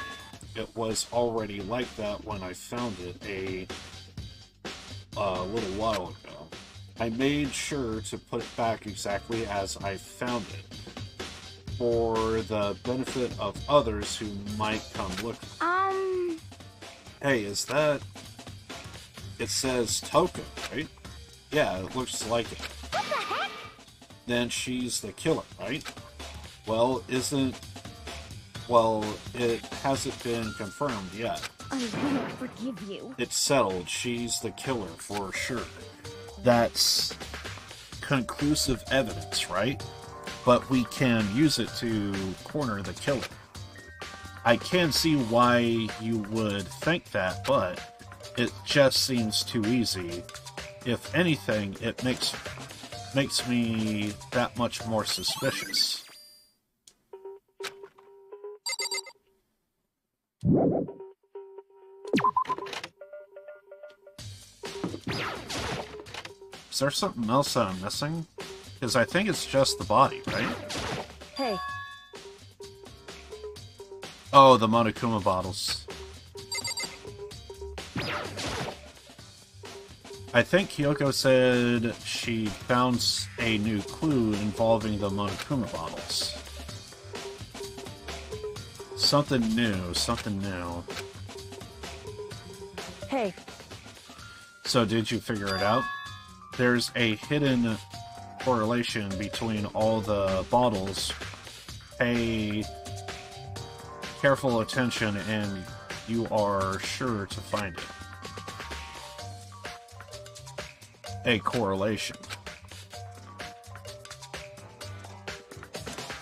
It was already like that when I found it a little while ago. I made sure to put it back exactly as I found it, for the benefit of others who might come looking. Hey, is that... It says token, right? Yeah, it looks like it. What the heck? Then she's the killer, right? Well, it hasn't been confirmed yet. I won't forgive you. It's settled. She's the killer for sure. That's conclusive evidence, right? But we can use it to corner the killer. I can see why you would think that, but it just seems too easy. If anything, it makes me that much more suspicious. Is there something else that I'm missing? Because I think it's just the body, right? hey, Oh, the Monokuma bottles. I think Kyoko said she found a new clue involving the Monokuma bottles. Something new, something new. hey, So did you figure it out? There's a hidden correlation between all the bottles. Pay careful attention and you are sure to find it. A correlation.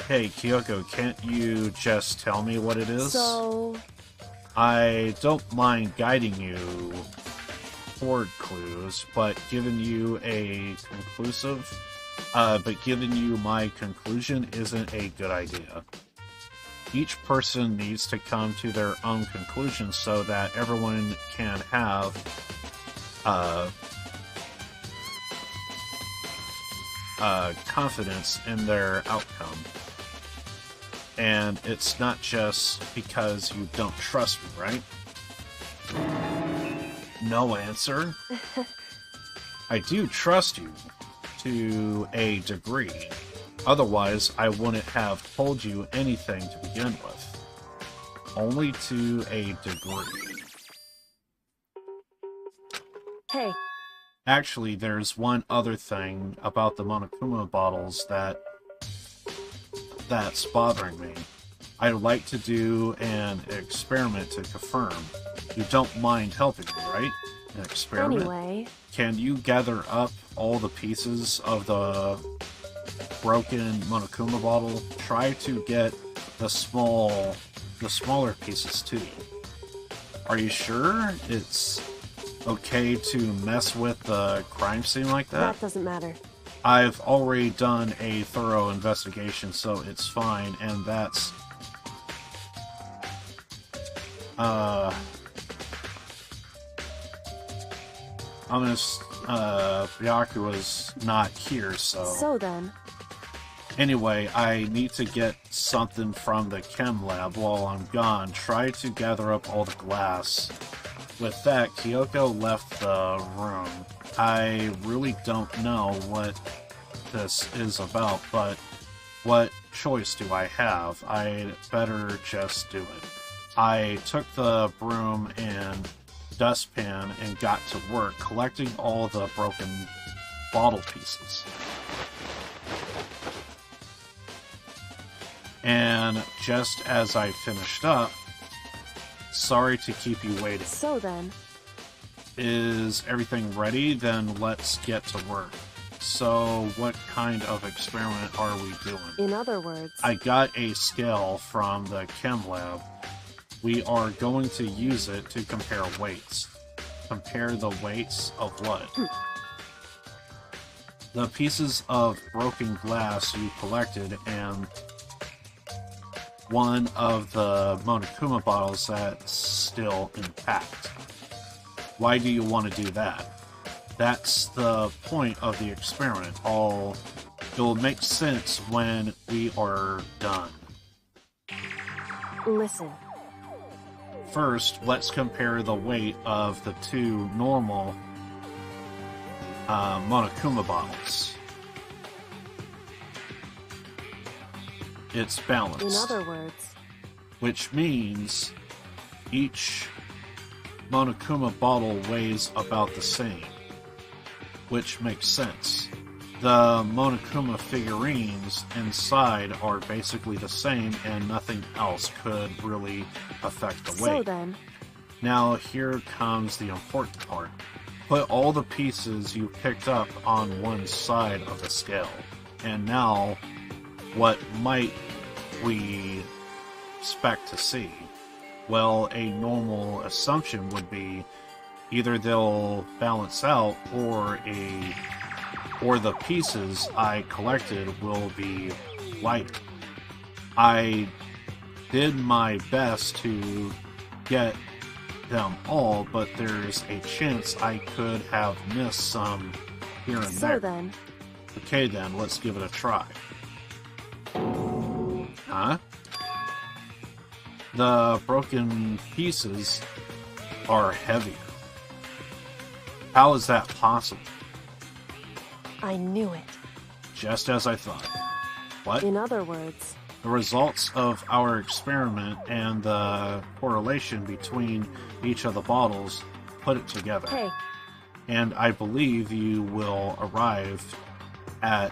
Hey, Kyoko, can't you just tell me what it is? so, I don't mind guiding you toward clues, but giving you my conclusion isn't a good idea. Each person needs to come to their own conclusion so that everyone can have confidence in their outcome. And it's not just because you don't trust me, right? No answer? I do trust you to a degree. Otherwise, I wouldn't have told you anything to begin with. Only to a degree. hey, Actually, there's one other thing about the Monokuma bottles that's bothering me. I'd like to do an experiment to confirm. You don't mind helping me, right? An experiment? anyway, Can you gather up all the pieces of the broken Monokuma bottle? Try to get the smaller pieces too. Are you sure it's okay to mess with the crime scene like that? that doesn't matter. I've already done a thorough investigation, so it's fine, and that's... Honest, Byakuya's not here, So then, Anyway, I need to get something from the chem lab while I'm gone. Try to gather up all the glass. With that, Kyoko left the room. I really don't know what this is about, but what choice do I have? I'd better just do it. I took the broom and dustpan and got to work collecting all the broken bottle pieces. And just as I finished up, sorry to keep you waiting. so then, Is everything ready? Then let's get to work. So, what kind of experiment are we doing? in other words, I got a scale from the chem lab. We are going to use it to compare weights. Compare the weights of what? The pieces of broken glass you collected and one of the Monokuma bottles that's still intact. Why do you want to do that? That's the point of the experiment. It'll make sense when we are done. listen. First, let's compare the weight of the two normal Monokuma bottles. It's balanced. In other words, Which means each Monokuma bottle weighs about the same, which makes sense. The Monokuma figurines inside are basically the same and nothing else could really affect the weight. so then, Now here comes the important part. Put all the pieces you picked up on one side of the scale. And now, what might we expect to see? Well, a normal assumption would be either they'll balance out or the pieces I collected will be lighter. I did my best to get them all, but there's a chance I could have missed some here and so there. then, Okay then, let's give it a try. Huh? The broken pieces are heavier. How is that possible? I knew it. Just as I thought. What? In other words, The results of our experiment and the correlation between each of the bottles put it together. hey, And I believe you will arrive at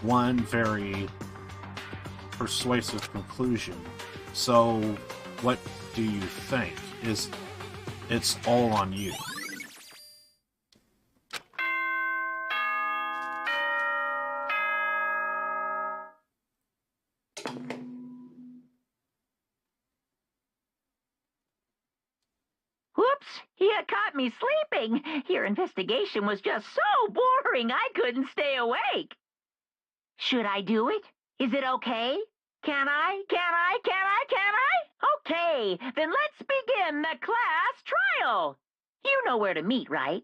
one very persuasive conclusion. So, what do you think? It's all on you. Whoops! You caught me sleeping. Your investigation was just so boring I couldn't stay awake. Should I do it? Is it okay? Can I? Okay, then let's begin the class trial. You know where to meet, right?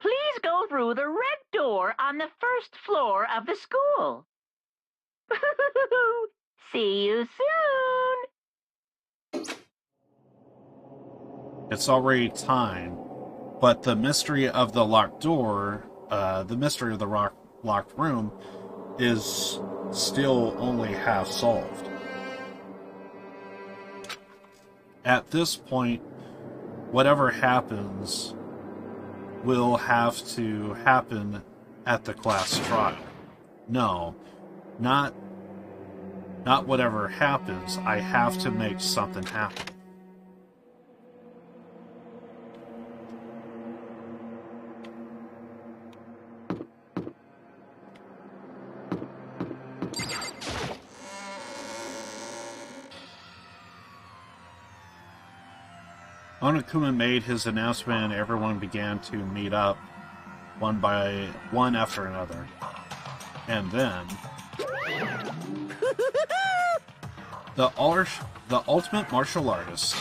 Please go through the red door on the first floor of the school. See you soon. It's already time, but the mystery of the locked door, the mystery of the locked room, is still only half solved. At this point, whatever happens will have to happen at the class trial. No, not whatever happens. I have to make something happen. Onokuma made his announcement and everyone began to meet up, one by one after another. And then... the ultimate martial artist.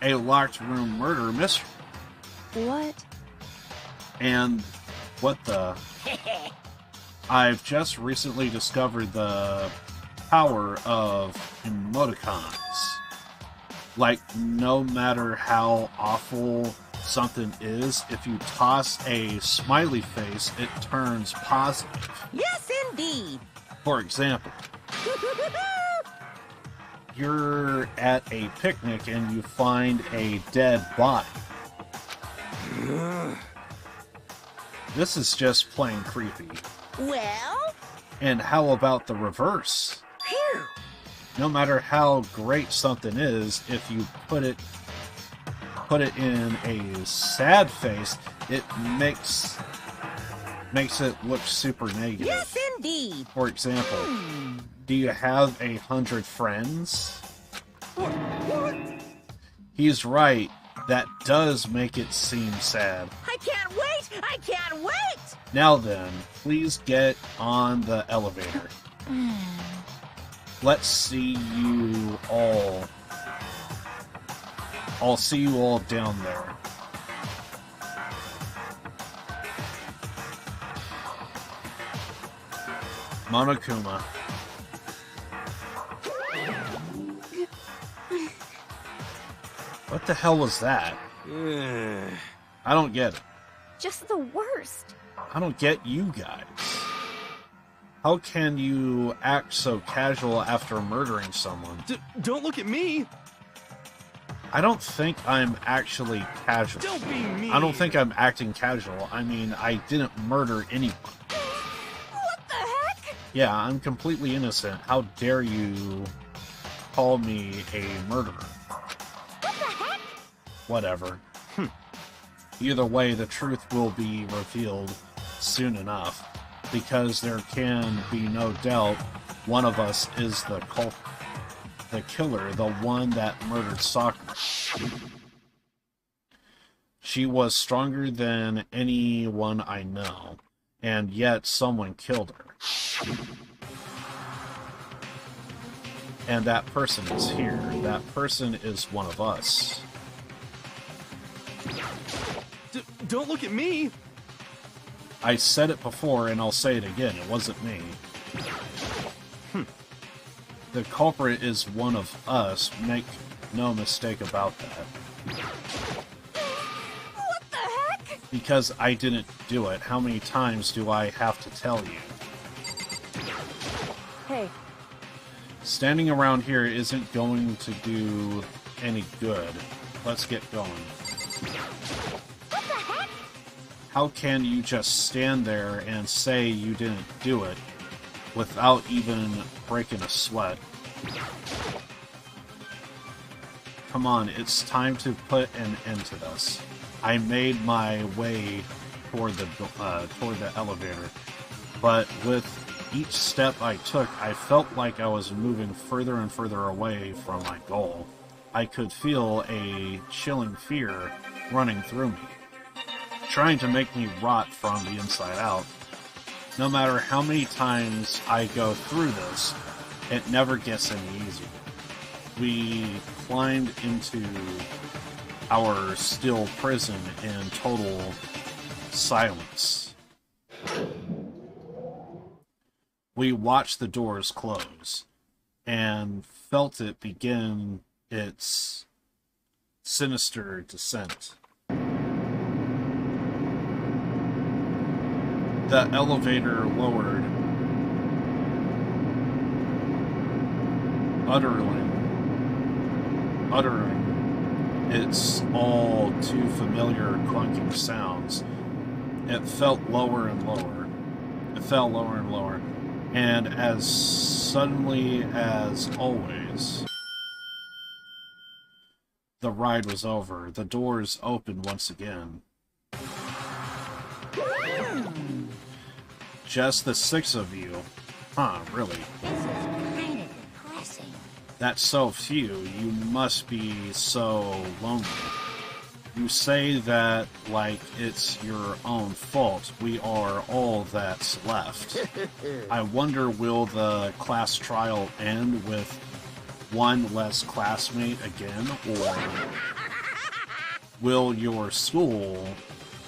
A locked room murder mystery. what? And what the... I've just recently discovered the power of emoticons. Like, no matter how awful something is, if you toss a smiley face, it turns positive. Yes, indeed. For example, you're at a picnic and you find a dead body. This is just plain creepy. Well? And how about the reverse? Phew. No matter how great something is, if you put it in a sad face, it makes it look super negative. Yes, indeed. For example, do you have 100 friends? What? He's right. That does make it seem sad. I can't wait! I can't wait! Now then, please get on the elevator. Let's see you all. I'll see you all down there. Monokuma. What the hell was that? I don't get it. Just the worst. I don't get you guys. How can you act so casual after murdering someone? Don't look at me! I don't think I'm actually casual. Don't be mean! I don't think I'm acting casual. I mean, I didn't murder anyone. What the heck? Yeah, I'm completely innocent. How dare you call me a murderer? What the heck? Whatever. Either way, the truth will be revealed soon enough, because there can be no doubt one of us is the killer, the one that murdered Sakura. She was stronger than anyone I know, and yet someone killed her. And that person is here. That person is one of us. Don't look at me! I said it before, and I'll say it again. It wasn't me. The culprit is one of us. Make no mistake about that. What the heck? Because I didn't do it. How many times do I have to tell you? Hey, Standing around here isn't going to do any good. Let's get going. What the heck? How can you just stand there and say you didn't do it without even breaking a sweat? Come on, it's time to put an end to this. I made my way toward the elevator, but with each step I took, I felt like I was moving further and further away from my goal. I could feel a chilling fear running through me, trying to make me rot from the inside out. No matter how many times I go through this, it never gets any easier. We climbed into our still prison in total silence. We watched the doors close and felt it begin its sinister descent. The elevator lowered, uttering its all too familiar clunking sounds. It felt lower and lower. It fell lower and lower. And as suddenly as always, the ride was over. The doors opened once again. Just the 6 of you. Huh, really? This is kind of depressing. That's so few. You must be so lonely. You say that like it's your own fault. We are all that's left. I wonder, will the class trial end with one less classmate again, or will your school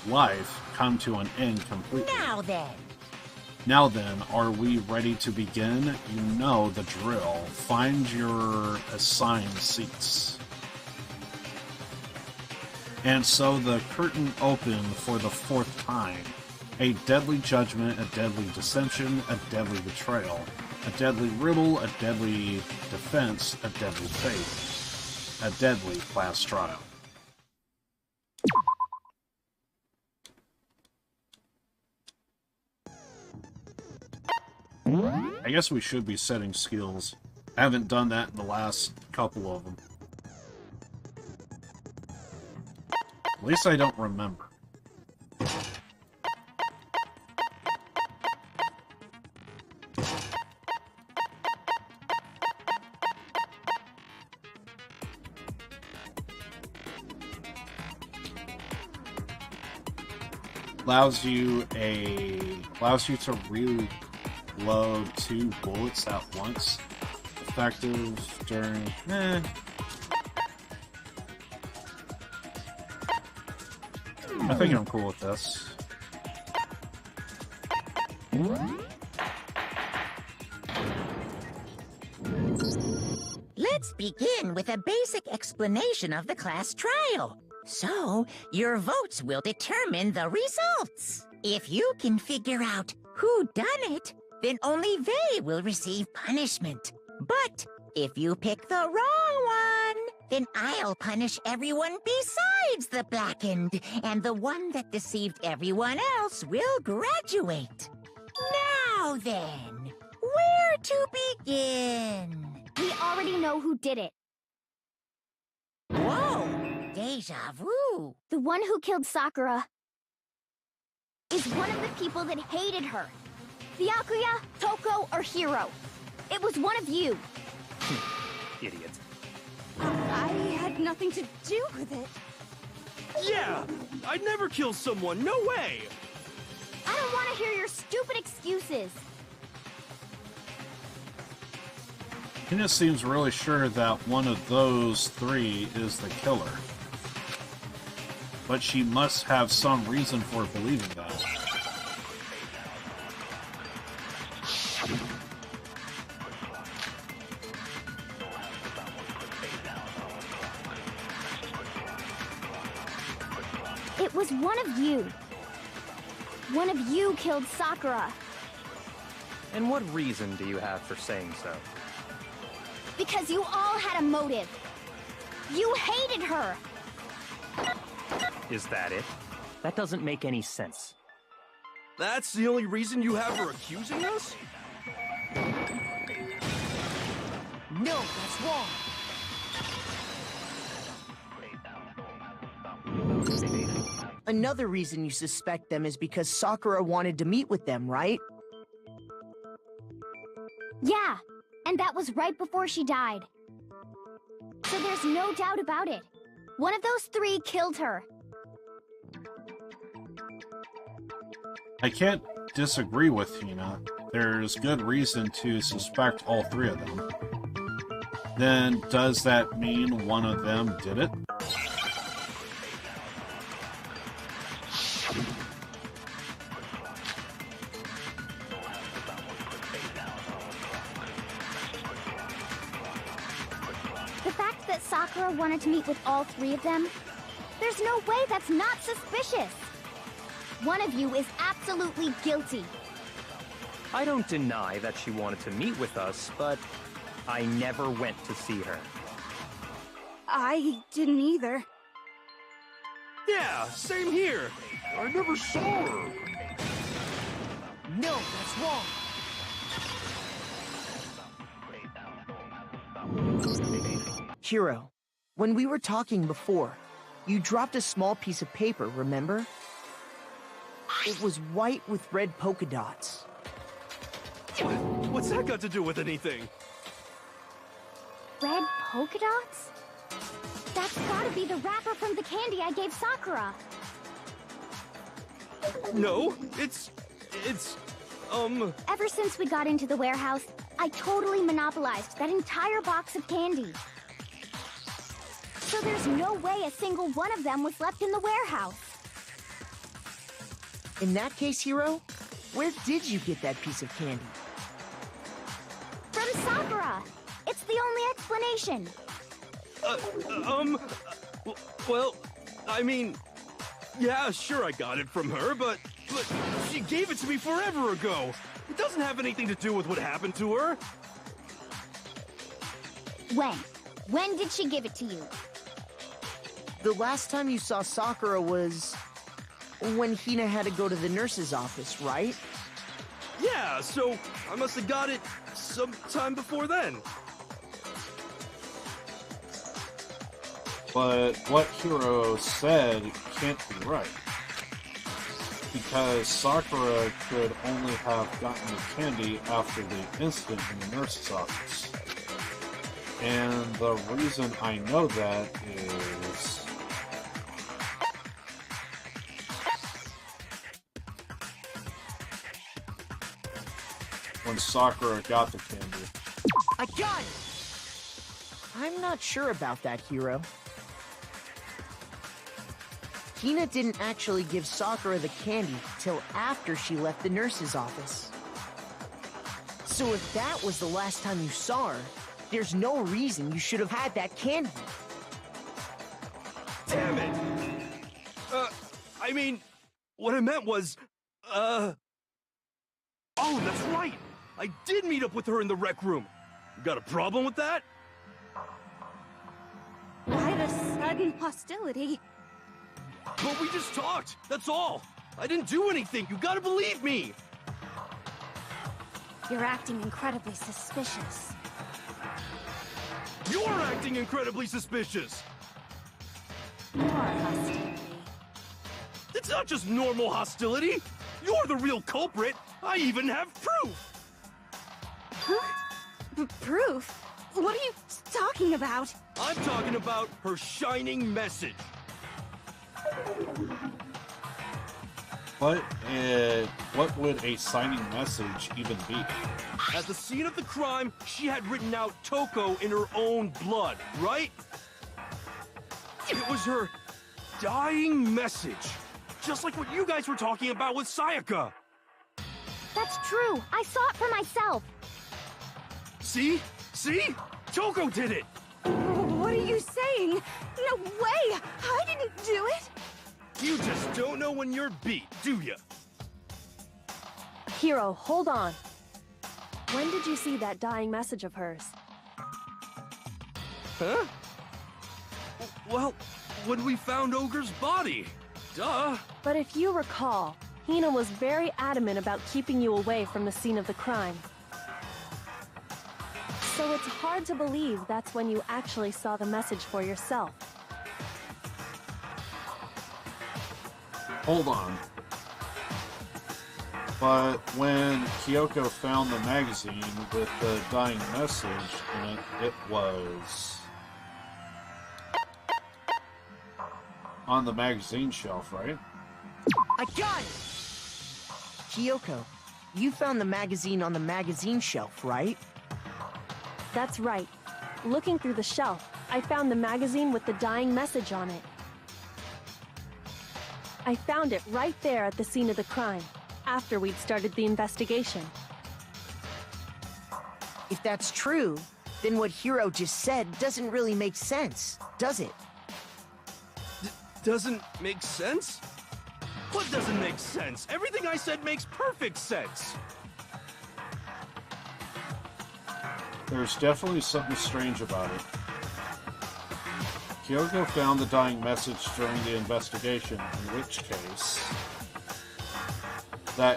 life come to an end completely. Now Now then, are we ready to begin? You know the drill. Find your assigned seats. And so the curtain opened for the fourth time. A deadly judgment, a deadly dissension, a deadly betrayal. A deadly riddle, a deadly defense, a deadly fate. A deadly class trial. I guess we should be setting skills. I haven't done that in the last couple of them. At least I don't remember. Allows you to reload 2 bullets at once. Effective during I think I'm cool with this. let's begin with a basic explanation of the class trial. So, your votes will determine the results. If you can figure out who done it, then only they will receive punishment. But if you pick the wrong one, then I'll punish everyone besides the blackened, and the one that deceived everyone else will graduate. Now then, where to begin? We already know who did it. Whoa! Deja vu. The one who killed Sakura is one of the people that hated her. Byakuya, Toko, or Hiro. It was one of you. Idiot. I had nothing to do with it. Yeah! I'd never kill someone, no way! I don't want to hear your stupid excuses. Hina seems really sure that one of those 3 is the killer. But she must have some reason for believing that. It was one of you. One of you killed Sakura. And what reason do you have for saying so? Because you all had a motive. You hated her. Is that it? That doesn't make any sense. That's the only reason you have for accusing us? No, that's wrong. Another reason you suspect them is because Sakura wanted to meet with them, right? Yeah, and that was right before she died. So there's no doubt about it. One of those 3 killed her. I can't disagree with Hina. There's good reason to suspect all 3 of them. Then, does that mean one of them did it? The fact that Sakura wanted to meet with all 3 of them, there's no way that's not suspicious. One of you is absolutely guilty. I don't deny that she wanted to meet with us, but I never went to see her. I didn't either. Yeah, same here. I never saw her. No, that's wrong. Hiro, when we were talking before, you dropped a small piece of paper, remember? It was white with red polka dots. What's that got to do with anything? Red polka dots? That's gotta be the wrapper from the candy I gave Sakura. No, it's... Ever since we got into the warehouse, I totally monopolized that entire box of candy. So there's no way a single one of them was left in the warehouse. In that case, Hiro, where did you get that piece of candy? From Sakura! It's the only explanation. Well, I mean, yeah, sure I got it from her, but she gave it to me forever ago. It doesn't have anything to do with what happened to her. When? When did she give it to you? The last time you saw Sakura was when Hina had to go to the nurse's office, right? Yeah, so I must have got it sometime before then. But what Hiro said can't be right. Because Sakura could only have gotten the candy after the incident in the nurse's office. And the reason I know that is... when Sakura got the candy. I got it! I'm not sure about that, Hiro. Hina didn't actually give Sakura the candy till after she left the nurse's office. So if that was the last time you saw her, there's no reason you should have had that candy. Damn it! I mean, what I meant was, oh, that's right! I did meet up with her in the rec room. You got a problem with that? Why the sudden hostility? But we just talked, that's all. I didn't do anything, you gotta believe me! You're acting incredibly suspicious. You're acting incredibly suspicious! More hostility. It's not just normal hostility! You're the real culprit! I even have proof! Huh? Proof? What are you talking about? I'm talking about her shining message. What would a signing message even be? At the scene of the crime, she had written out Toko in her own blood, right? It was her dying message. Just like what you guys were talking about with Sayaka. That's true. I saw it for myself. See? See? Toko did it! What are you saying? No way! I didn't do it! You just don't know when you're beat, do ya? Hiro, hold on. When did you see that dying message of hers? Huh? Well, when we found Ogre's body. Duh. But if you recall, Hina was very adamant about keeping you away from the scene of the crime. So it's hard to believe that's when you actually saw the message for yourself. Hold on. But when Kyoko found the magazine with the dying message in it, it was on the magazine shelf, right? I got it! Kyoko, you found the magazine on the magazine shelf, right? That's right. Looking through the shelf, I found the magazine with the dying message on it. I found it right there at the scene of the crime, after we'd started the investigation. If that's true, then what Hiro just said doesn't really make sense, does it? Doesn't make sense? What doesn't make sense? Everything I said makes perfect sense! There's definitely something strange about it. Kyoko found the dying message during the investigation, in which case that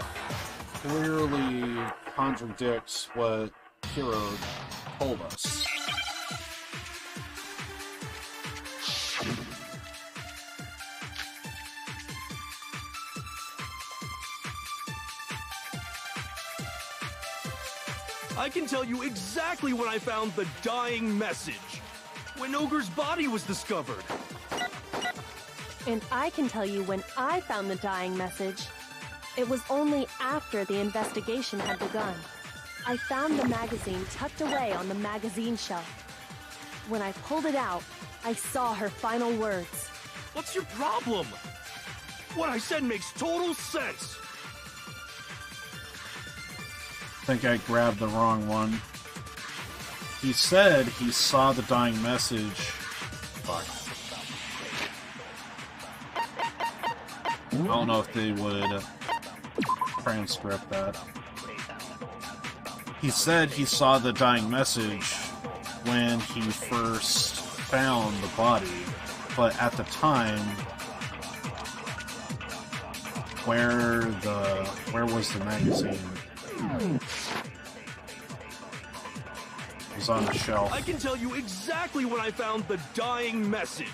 clearly contradicts what Hiro told us. I can tell you exactly when I found the dying message. When Ogre's body was discovered. And I can tell you when I found the dying message. It was only after the investigation had begun. I found the magazine tucked away on the magazine shelf. When I pulled it out, I saw her final words. What's your problem? What I said makes total sense. I think I grabbed the wrong one. He said he saw the dying message. Fuck. I don't know if they would transcript that. He said he saw the dying message when he first found the body, but at the time, where was the magazine? It was on the shelf. I can tell you exactly when I found the dying message.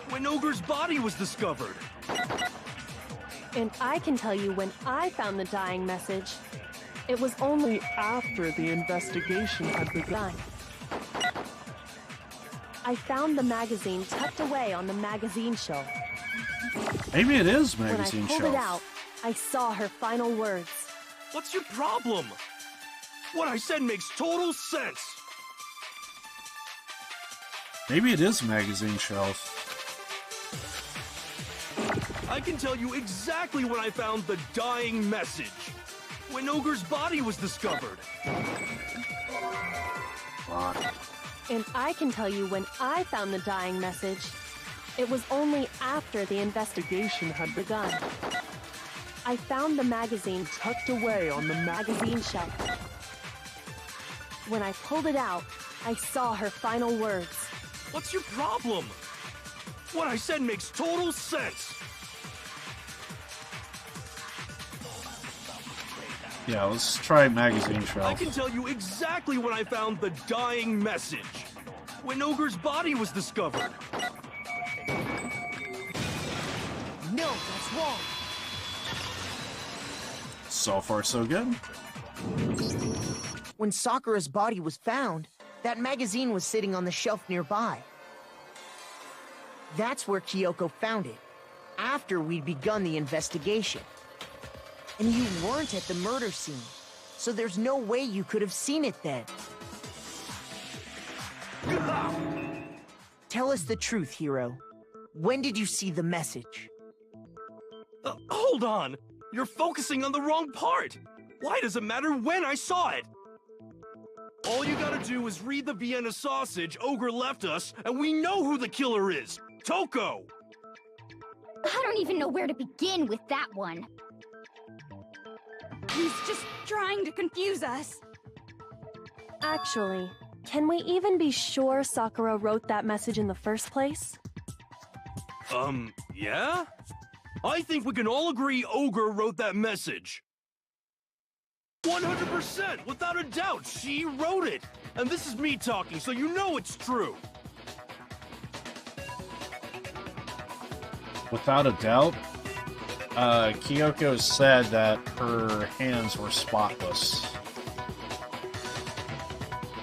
When Ogre's body was discovered. And I can tell you when I found the dying message. It was only after the investigation had begun. I found the magazine tucked away on the magazine shelf. Maybe it is magazine shelf. When I pulled it out, shelf. I saw her final words. What's your problem? What I said makes total sense. Maybe it is magazine shelf. I can tell you exactly when I found the dying message. When Ogre's body was discovered. And I can tell you when I found the dying message. It was only after the investigation had begun. I found the magazine tucked away on the magazine shelf. When I pulled it out, I saw her final words. What's your problem? What I said makes total sense. Yeah, let's try magazine shelf. I can tell you exactly when I found the dying message. When Ogre's body was discovered. No, that's wrong. So far, so good. When Sakura's body was found, that magazine was sitting on the shelf nearby. That's where Kyoko found it, after we'd begun the investigation. And you weren't at the murder scene, so there's no way you could have seen it then. Tell us the truth, Hiro. When did you see the message? Hold on! You're focusing on the wrong part! Why does it matter when I saw it? All you gotta do is read the Vienna sausage Ogre left us, and we know who the killer is! Toko! I don't even know where to begin with that one. He's just trying to confuse us. Actually, can we even be sure Sakura wrote that message in the first place? Yeah? I think we can all agree Ogre wrote that message. 100%, without a doubt, she wrote it. And this is me talking, so you know it's true. Without a doubt, Kyoko said that her hands were spotless.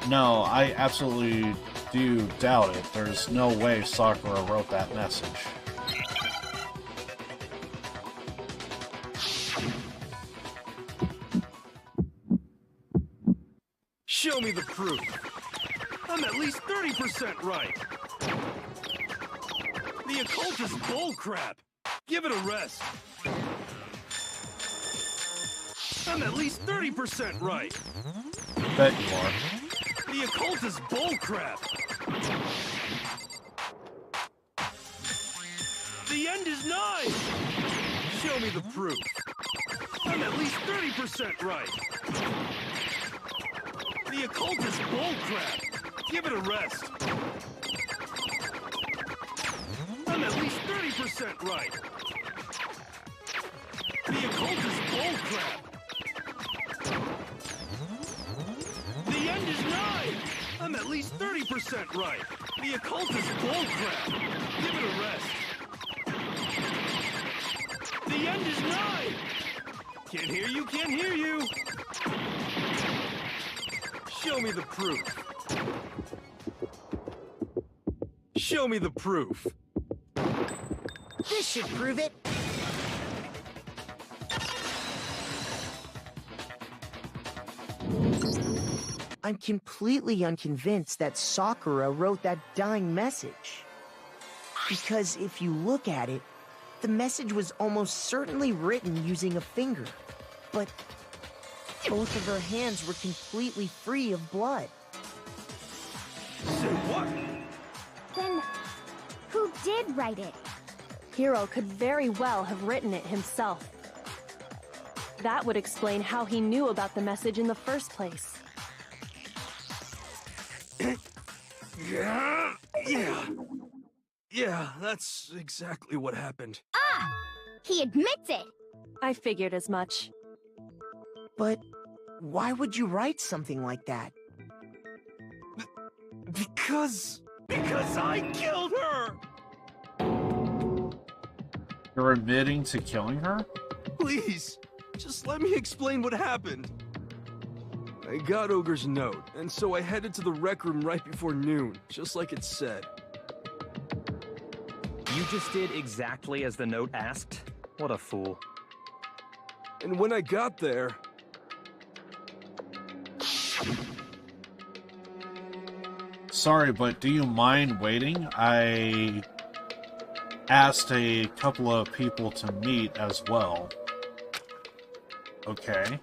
No, I absolutely do doubt it. There's no way Sakura wrote that message. Show me the proof. I'm at least 30% right. The occult is bullcrap. Give it a rest. I'm at least 30% right. I bet you are. The occult is bullcrap. The end is nigh. Show me the proof. I'm at least 30% right. The occult is bullcrap. Give it a rest. I'm at least 30% right. The occult is bullcrap. The end is nigh. I'm at least 30% right. The occult is bullcrap. Give it a rest. The end is nigh. Can't hear you, can't hear you. Show me the proof. Show me the proof. This should prove it. I'm completely unconvinced that Sakura wrote that dying message. Because if you look at it, the message was almost certainly written using a finger, but both of her hands were completely free of blood. Say what? Then, who did write it? Hiro could very well have written it himself. That would explain how he knew about the message in the first place. Yeah, that's exactly what happened. Ah! He admits it! I figured as much. But why would you write something like that? Because I killed her! You're admitting to killing her? Please, just let me explain what happened. I got Ogre's note, and so I headed to the rec room right before noon, just like it said. You just did exactly as the note asked? What a fool. And when I got there... Sorry, but do you mind waiting? I asked a couple of people to meet as well. Okay.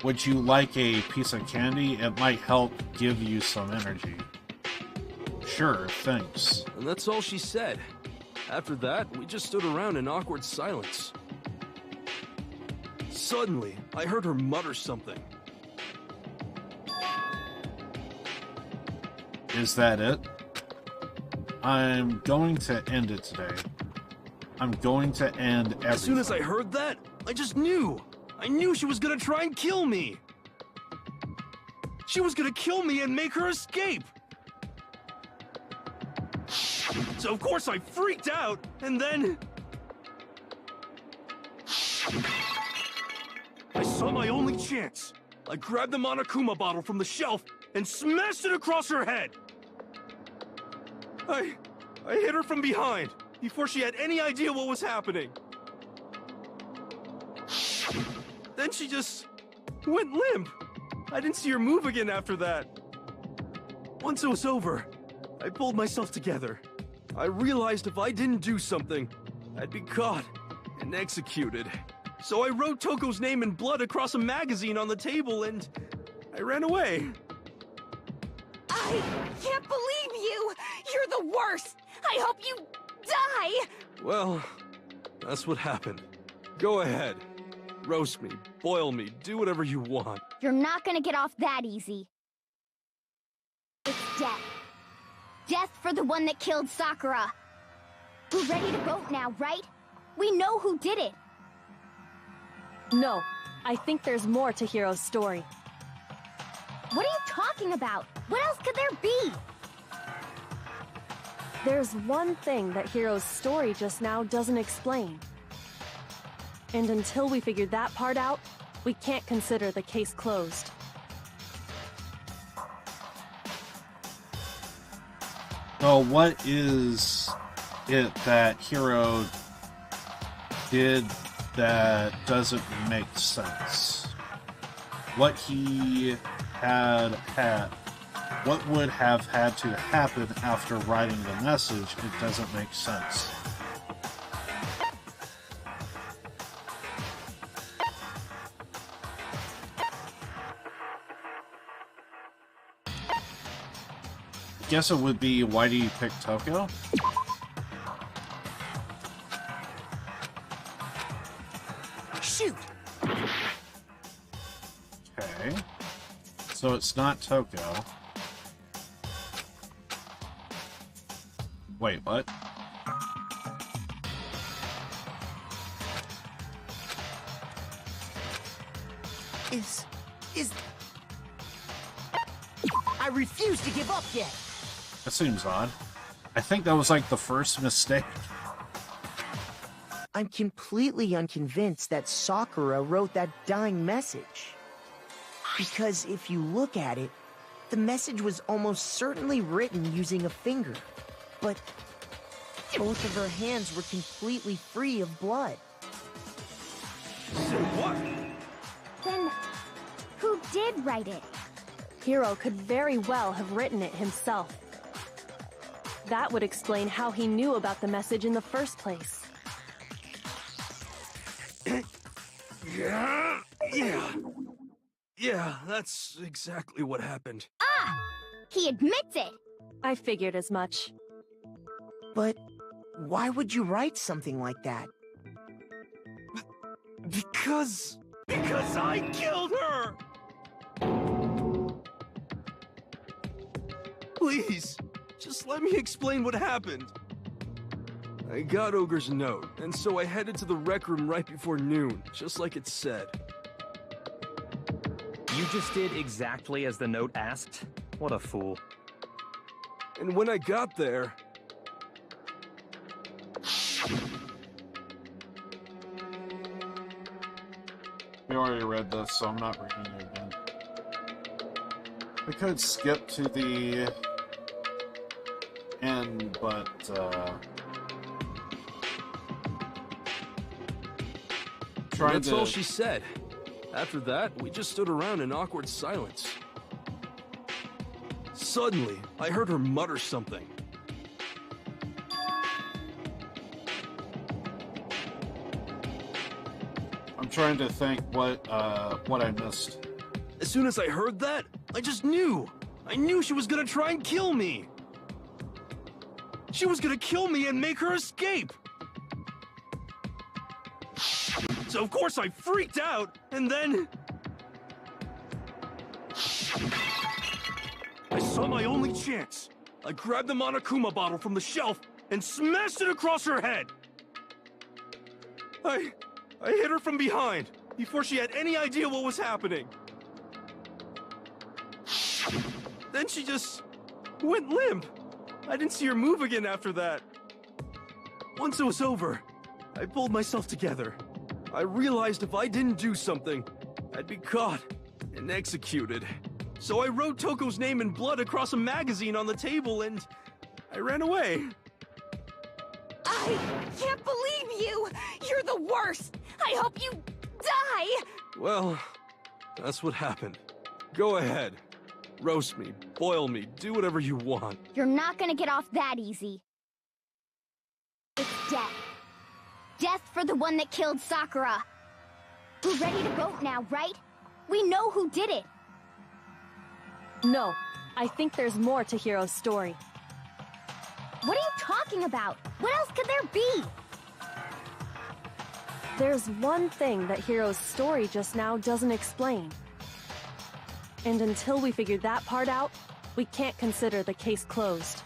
Would you like a piece of candy? It might help give you some energy. Sure, thanks. And that's all she said. After that, we just stood around in awkward silence. Suddenly, I heard her mutter something. Is that it? I'm going to end it today. I'm going to end everything. As soon as I heard that, I just knew. I knew she was gonna try and kill me. She was gonna kill me and make her escape. So of course I freaked out, and then... I saw my only chance. I grabbed the Monokuma bottle from the shelf and smashed it across her head. I hit her from behind, before she had any idea what was happening. Then she just went limp. I didn't see her move again after that. Once it was over, I pulled myself together. I realized if I didn't do something, I'd be caught and executed. So I wrote Toko's name in blood across a magazine on the table and I ran away. I can't believe you! You're the worst! I hope you die! Well, that's what happened. Go ahead. Roast me, boil me, do whatever you want. You're not gonna get off that easy. It's death. Death for the one that killed Sakura. We're ready to vote now, right? We know who did it. No, I think there's more to Hiro's story. What are you talking about? What else could there be? There's one thing that Hiro's story just now doesn't explain. And until we figure that part out, we can't consider the case closed. So what is it that Hiro did that doesn't make sense? What he what would have had to happen after writing the message, it doesn't make sense. Guess it would be, why do you pick Toko? Shoot! Okay. So it's not Toko. Wait, what? Is... I refuse to give up yet! That seems odd. I think that was like the first mistake. I'm completely unconvinced that Sakura wrote that dying message. Because if you look at it, the message was almost certainly written using a finger. But both of her hands were completely free of blood. Say what? Then, who did write it? Hiro could very well have written it himself. That would explain how he knew about the message in the first place. Yeah, that's exactly what happened. Ah! He admits it! I figured as much. But why would you write something like that? Because I killed her! Please, just let me explain what happened. I got Ogre's note, and so I headed to the rec room right before noon, just like it said. You just did exactly as the note asked? What a fool. And when I got there... We already read this, so I'm not reading it again. We could skip to the end, but, That's all she said. After that, we just stood around in awkward silence. Suddenly, I heard her mutter something. I'm trying to think what I missed. As soon as I heard that, I just knew. I knew she was gonna try and kill me. She was gonna kill me and make her escape. So of course I freaked out, and then... I saw my only chance. I grabbed the Monokuma bottle from the shelf and smashed it across her head. I hit her from behind, before she had any idea what was happening. Then she just went limp. I didn't see her move again after that. Once it was over, I pulled myself together. I realized if I didn't do something, I'd be caught and executed. So I wrote Toko's name in blood across a magazine on the table and I ran away. I can't believe you! You're the worst! I hope you die! Well, that's what happened. Go ahead. Roast me, boil me, do whatever you want. You're not gonna get off that easy. It's death. Death for the one that killed Sakura. We're ready to vote now, right? We know who did it. No, I think there's more to Hiro's story. What are you talking about? What else could there be? There's one thing that Hiro's story just now doesn't explain. And until we figure that part out, we can't consider the case closed.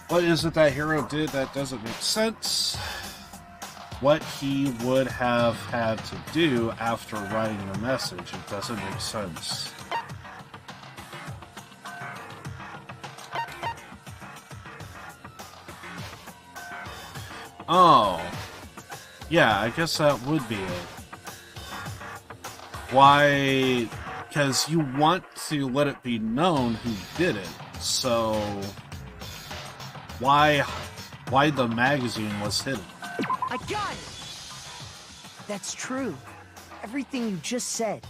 What is it that Hiro did that doesn't make sense? What he would have had to do after writing the message, it doesn't make sense. Oh. Yeah, I guess that would be it. Why? Because you want to let it be known who did it, so... Why the magazine was hidden? I got it! That's true. Everything you just said.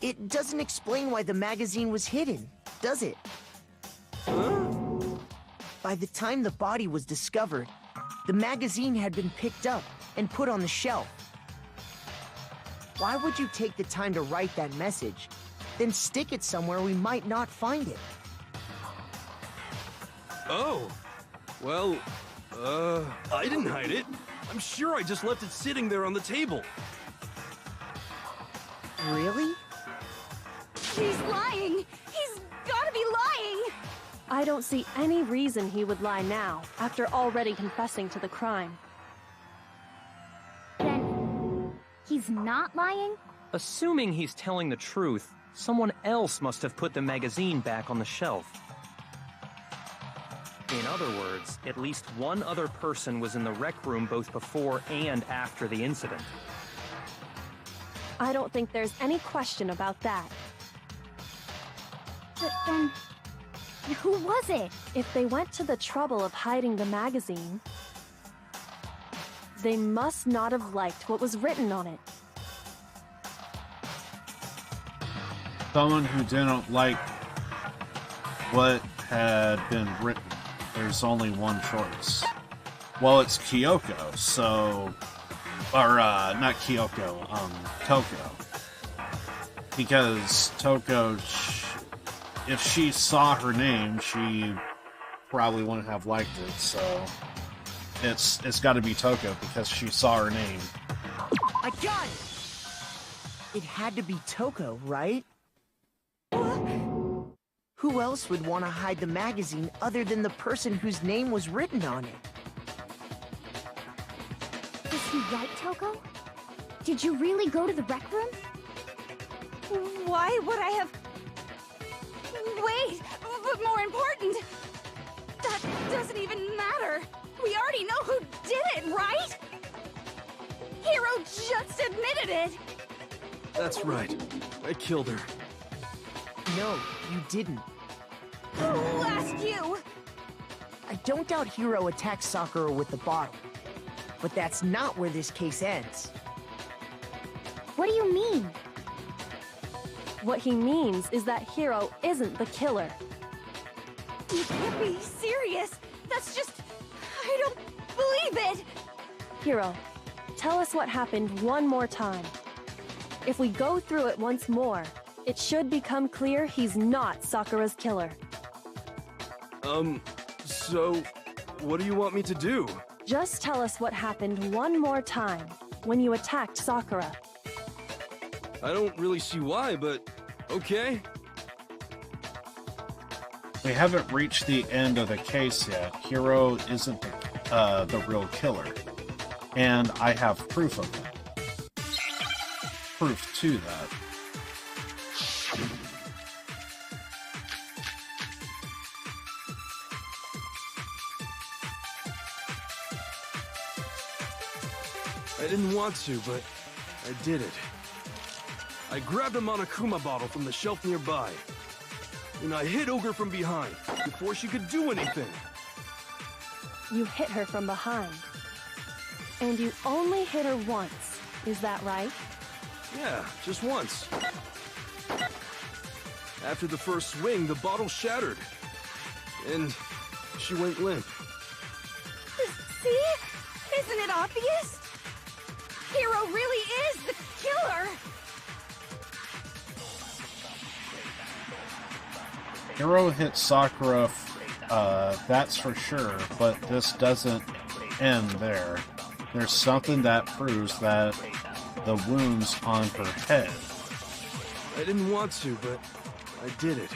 It doesn't explain why the magazine was hidden, does it? By the time the body was discovered, the magazine had been picked up and put on the shelf. Why would you take the time to write that message, then stick it somewhere we might not find it? Oh. Well, I didn't hide it. I'm sure I just left it sitting there on the table. Really? He's lying! He's gotta be lying! I don't see any reason he would lie now, after already confessing to the crime. Then, he's not lying? Assuming he's telling the truth, someone else must have put the magazine back on the shelf. In other words, at least one other person was in the rec room both before and after the incident. I don't think there's any question about that. But then, who was it? If they went to the trouble of hiding the magazine, they must not have liked what was written on it. Someone who didn't like what had been written. There's only one choice. Well, it's Kyoko, so... Or, not Kyoko, Toko. Because Toko, if she saw her name, she probably wouldn't have liked it, so... It's gotta be Toko, because she saw her name. I got it! It had to be Toko, right? Who else would want to hide the magazine other than the person whose name was written on it? Is he right, Toko? Did you really go to the rec room? Why would I have... Wait, but more important, that doesn't even matter. We already know who did it, right? Hiro just admitted it. That's right. I killed her. No, you didn't. Who asked you? I don't doubt Hiro attacked Sakura with the bottle. But that's not where this case ends. What do you mean? What he means is that Hiro isn't the killer. You can't be serious. That's just... I don't believe it. Hiro, tell us what happened one more time. If we go through it once more, it should become clear he's not Sakura's killer. So... what do you want me to do? Just tell us what happened one more time when you attacked Sakura. I don't really see why, but... okay. We haven't reached the end of the case yet. Hiro isn't the real killer. And I have proof of it. Proof to that. I didn't want to, but I did it. I grabbed a Monokuma bottle from the shelf nearby, and I hit Ogre from behind before she could do anything. You hit her from behind. And you only hit her once, is that right? Yeah, just once. After the first swing, the bottle shattered, and she went limp. See? Isn't it obvious? Hiro really is the killer! Hiro hit Sakura, that's for sure, but this doesn't end there. There's something that proves that the wounds on her head. I didn't want to, but I did it.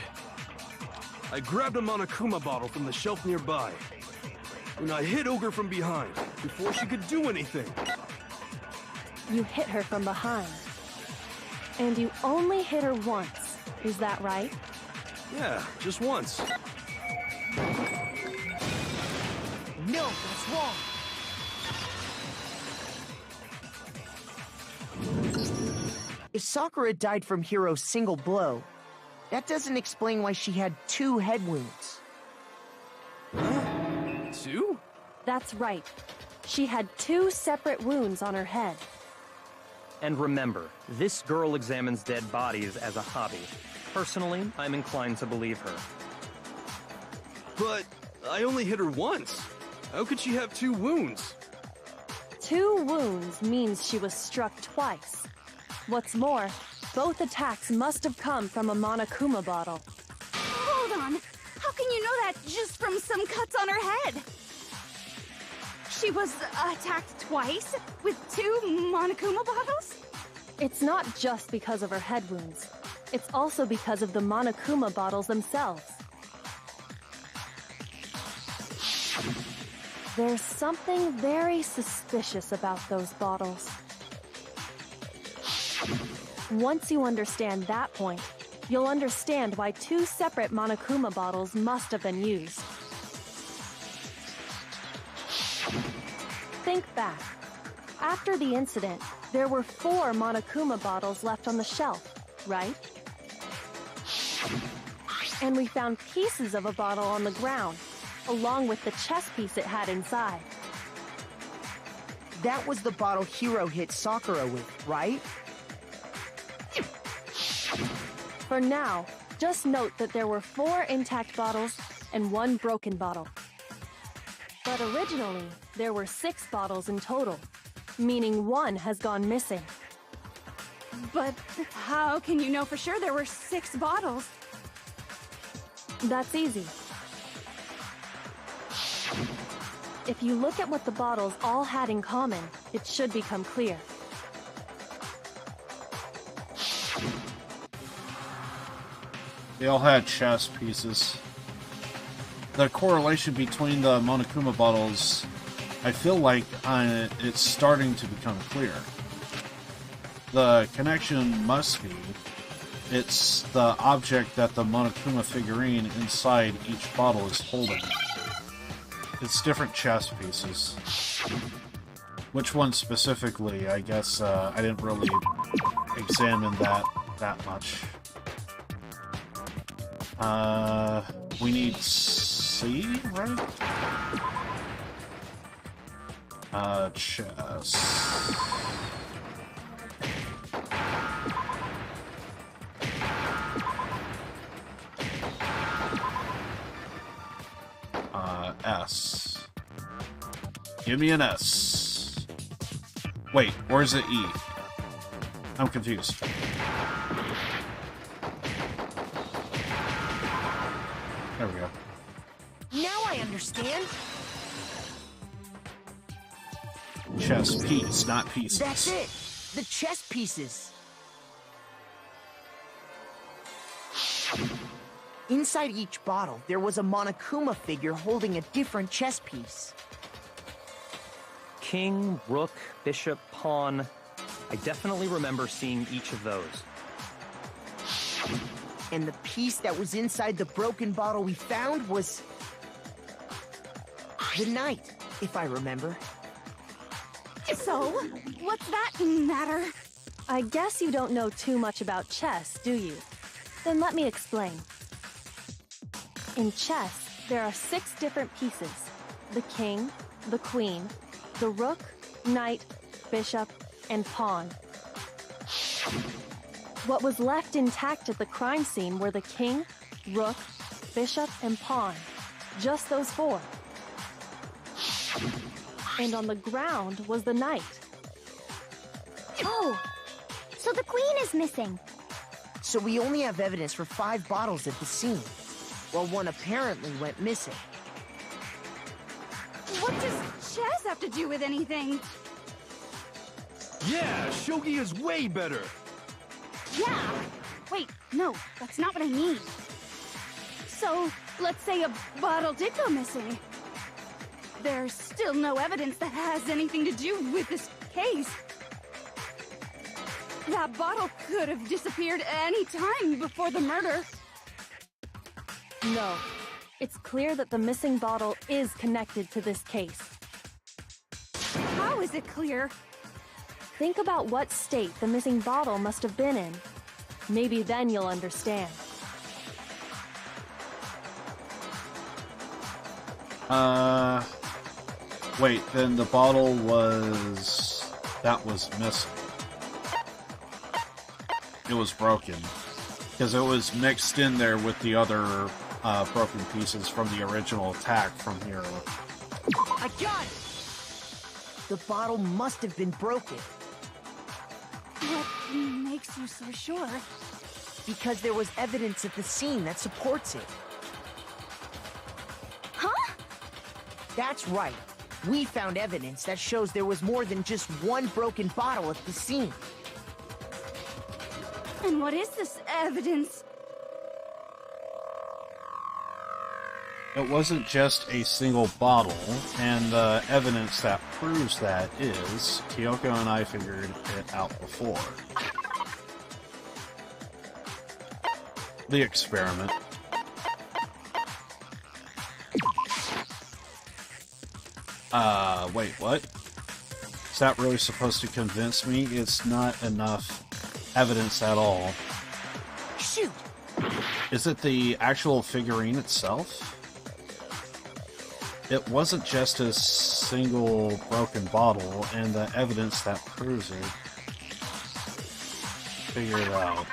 I grabbed a Monokuma bottle from the shelf nearby, and I hit Ogre from behind before she could do anything. You hit her from behind. And you only hit her once, is that right? Yeah, just once. No, that's wrong. If Sakura died from Hiro's single blow, that doesn't explain why she had 2 head wounds. Huh? 2? That's right. She had 2 separate wounds on her head. And remember, this girl examines dead bodies as a hobby. Personally, I'm inclined to believe her. But I only hit her once. How could she have 2 wounds? 2 wounds means she was struck twice. What's more, both attacks must have come from a Monokuma bottle. Hold on. How can you know that just from some cuts on her head? She was attacked twice with 2 Monokuma bottles? It's not just because of her head wounds. It's also because of the Monokuma bottles themselves. There's something very suspicious about those bottles. Once you understand that point, you'll understand why 2 separate Monokuma bottles must have been used. Think back. After the incident, there were 4 Monokuma bottles left on the shelf, right? And we found pieces of a bottle on the ground, along with the chess piece it had inside. That was the bottle Hiro hit Sakura with, right? For now, just note that there were 4 intact bottles and 1 broken bottle. But originally, there were 6 bottles in total, meaning 1 has gone missing. But how can you know for sure there were 6 bottles? That's easy. If you look at what the bottles all had in common, it should become clear. They all had chess pieces. The correlation between the Monokuma bottles, I feel like it's starting to become clear. The connection must be, it's the object that the Monokuma figurine inside each bottle is holding. It's different chess pieces. Which one specifically, I guess I didn't really examine that much. We need C, right? Chess. S. Give me an S. Wait, where's the E? I'm confused. There we go. Now I understand. Chess piece, not pieces. That's it. The chess pieces. Inside each bottle, there was a Monokuma figure holding a different chess piece. King, rook, bishop, pawn. I definitely remember seeing each of those. And the piece that was inside the broken bottle we found was the knight, if I remember. So, what's that matter? I guess you don't know too much about chess, do you? Then let me explain. In chess, there are 6 different pieces. The king, the queen, the rook, knight, bishop, and pawn. What was left intact at the crime scene were the king, rook, bishop, and pawn. Just those 4. And on the ground was the knight. Oh, so the queen is missing. So we only have evidence for 5 bottles at the scene, while 1 apparently went missing. What does chess have to do with anything? Yeah, shogi is way better. Yeah. Wait, no, that's not what I mean. So, let's say a bottle did go missing. There's still no evidence that has anything to do with this case. That bottle could have disappeared any time before the murder. No. It's clear that the missing bottle is connected to this case. How is it clear? Think about what state the missing bottle must have been in. Maybe then you'll understand. Wait, then the bottle was... that was missing. It was broken. Because it was mixed in there with the other broken pieces from the original attack from here. I got it! The bottle must have been broken. What makes you so sure? Because there was evidence at the scene that supports it. Huh? That's right. We found evidence that shows there was more than just 1 broken bottle at the scene. And what is this evidence? It wasn't just a single bottle, and the evidence that proves that is, Kyoko and I figured it out before. The experiment. Wait, what? Is that really supposed to convince me? It's not enough evidence at all. Shoot! Is it the actual figurine itself? It wasn't just a single broken bottle, and the evidence that proves it. Figure it out.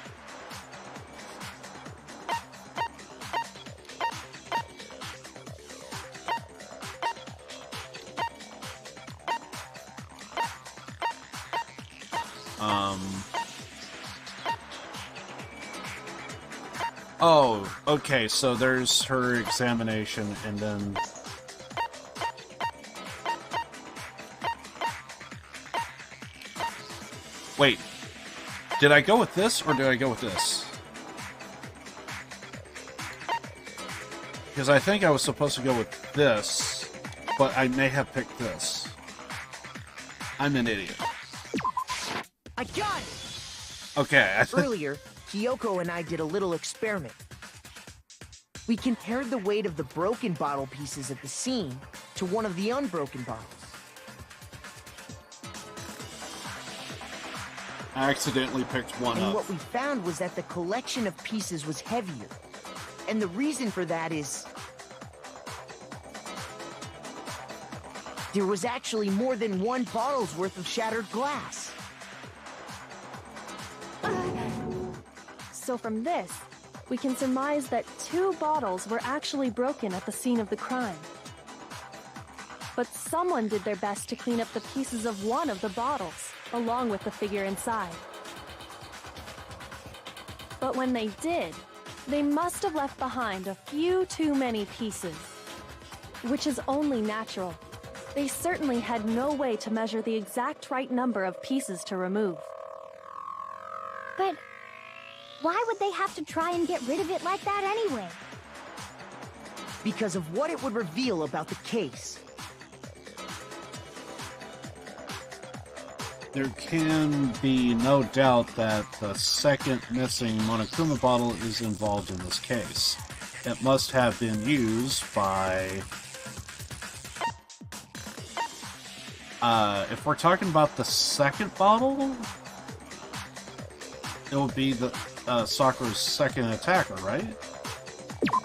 Oh, okay, so there's her examination, and then... Wait, did I go with this, or did I go with this? Because I think I was supposed to go with this, but I may have picked this. I'm an idiot. I got it! Okay, Earlier, Kyoko and I did a little experiment. We compared the weight of the broken bottle pieces at the scene to one of the unbroken bottles. I accidentally picked one And up. what we found was that the collection of pieces was heavier. And the reason for that is... there was actually more than one bottle's worth of shattered glass. So from this, we can surmise that 2 bottles were actually broken at the scene of the crime. But someone did their best to clean up the pieces of one of the bottles, along with the figure inside. But when they did, they must have left behind a few too many pieces. Which is only natural. They certainly had no way to measure the exact right number of pieces to remove. But why would they have to try and get rid of it like that anyway? Because of what it would reveal about the case. There can be no doubt that the second missing Monokuma bottle is involved in this case. It must have been used by... if we're talking about the second bottle, it will be the Sakura's second attacker, right?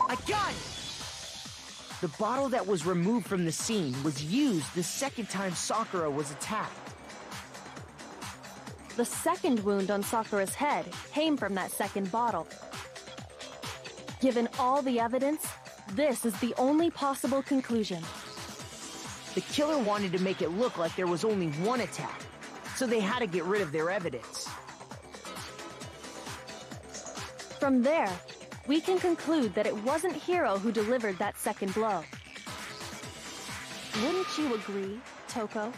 I got it! The bottle that was removed from the scene was used the second time Sakura was attacked. The second wound on Sakura's head came from that second bottle. Given all the evidence, this is the only possible conclusion. The killer wanted to make it look like there was only one attack, so they had to get rid of their evidence. From there, we can conclude that it wasn't Hiro who delivered that second blow. Wouldn't you agree, Toko?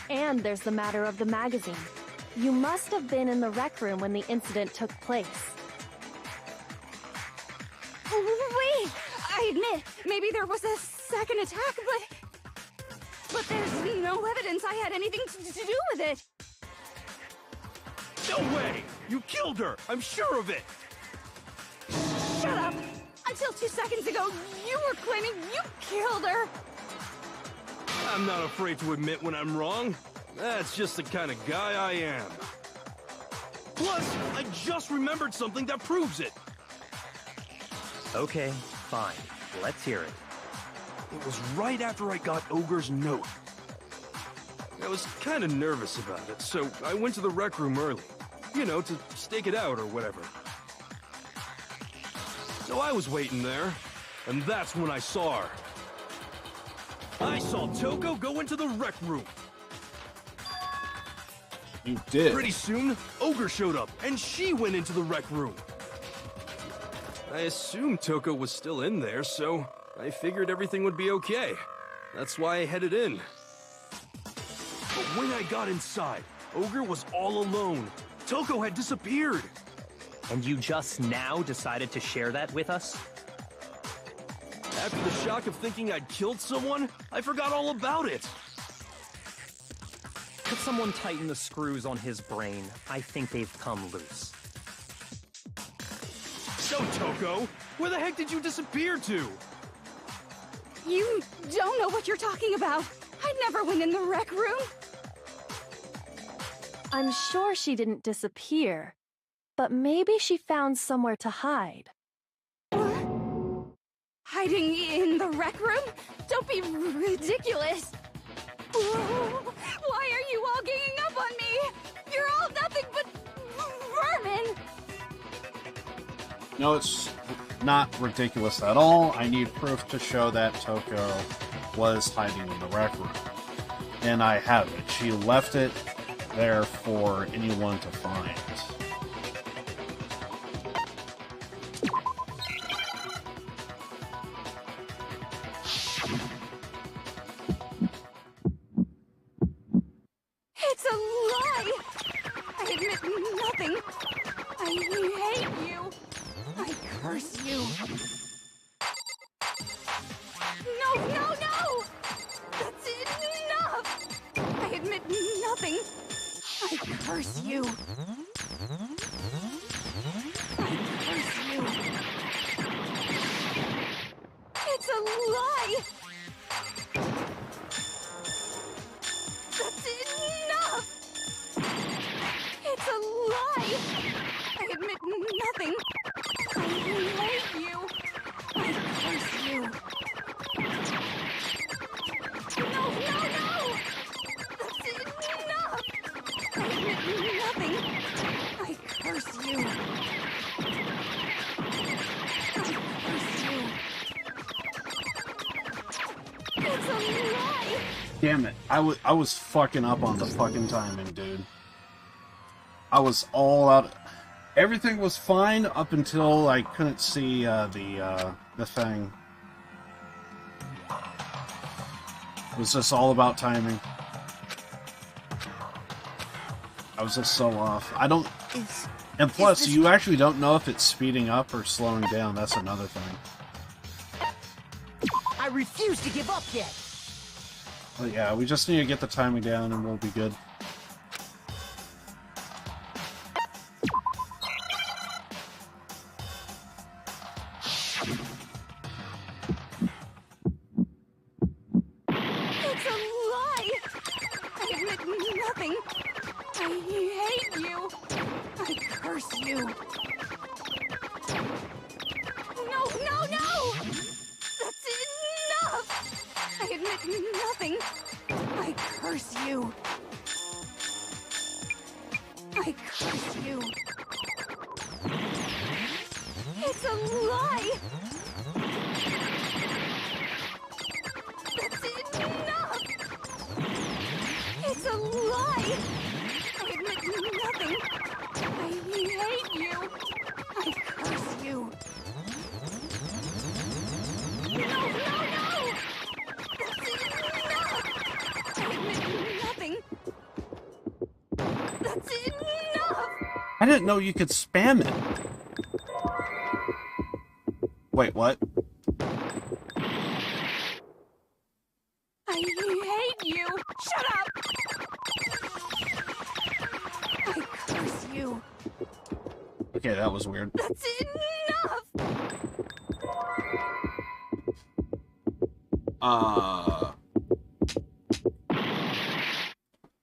And there's the matter of the magazine. You must have been in the rec room when the incident took place. Wait! I admit, maybe there was a second attack, but there's no evidence I had anything to do with it. No way! You killed her! I'm sure of it! Shut up! Until 2 seconds ago, you were claiming you killed her! I'm not afraid to admit when I'm wrong. That's just the kind of guy I am. Plus, I just remembered something that proves it. Okay, fine. Let's hear it. It was right after I got Ogre's note. I was kind of nervous about it, so I went to the rec room early. You know, to stake it out or whatever. So I was waiting there, and that's when I saw her. I saw Toko go into the rec room. You did. Pretty soon, Ogre showed up, and she went into the rec room. I assumed Toko was still in there, so I figured everything would be okay. That's why I headed in. But when I got inside, Ogre was all alone. Toko had disappeared. And you just now decided to share that with us? After the shock of thinking I'd killed someone, I forgot all about it. Could someone tighten the screws on his brain? I think they've come loose. So, Toko, where the heck did you disappear to? You don't know what you're talking about. I never went in the rec room. I'm sure she didn't disappear, but maybe she found somewhere to hide. Hiding in the rec room? Don't be ridiculous. Why are you all ganging up on me? You're all nothing but vermin. No, it's not ridiculous at all. I need proof to show that Toko was hiding in the rec room. And I have it. She left it there for anyone to find. curse you. No, no, no! That's enough! I admit nothing. I curse you. I curse you. It's a lie! That's enough! It's a lie! I admit nothing. I hate you. I curse you. No, no, no! That's enough! I admit nothing. I curse you. I curse you. It's a lie! Damn it. I was fucking up on the fucking timing, dude. I was all out. Everything was fine up until I couldn't see the thing. It was just all about timing. I was just so off. I don't... And plus, you actually don't know if it's speeding up or slowing down. That's another thing. I refuse to give up yet. But yeah, we just need to get the timing down and we'll be good. It's a lie! I admit nothing. I hate you. I curse you. No, no, no! That's enough! I admit nothing. I curse you. I curse you. It's a lie! That's enough! It's a lie! I admit nothing. I hate you. I curse you. No, no, no! That's enough! I admit nothing. That's enough! I didn't know you could spam it. Wait, what? I hate you! Shut up! I curse you. Okay, that was weird. That's enough!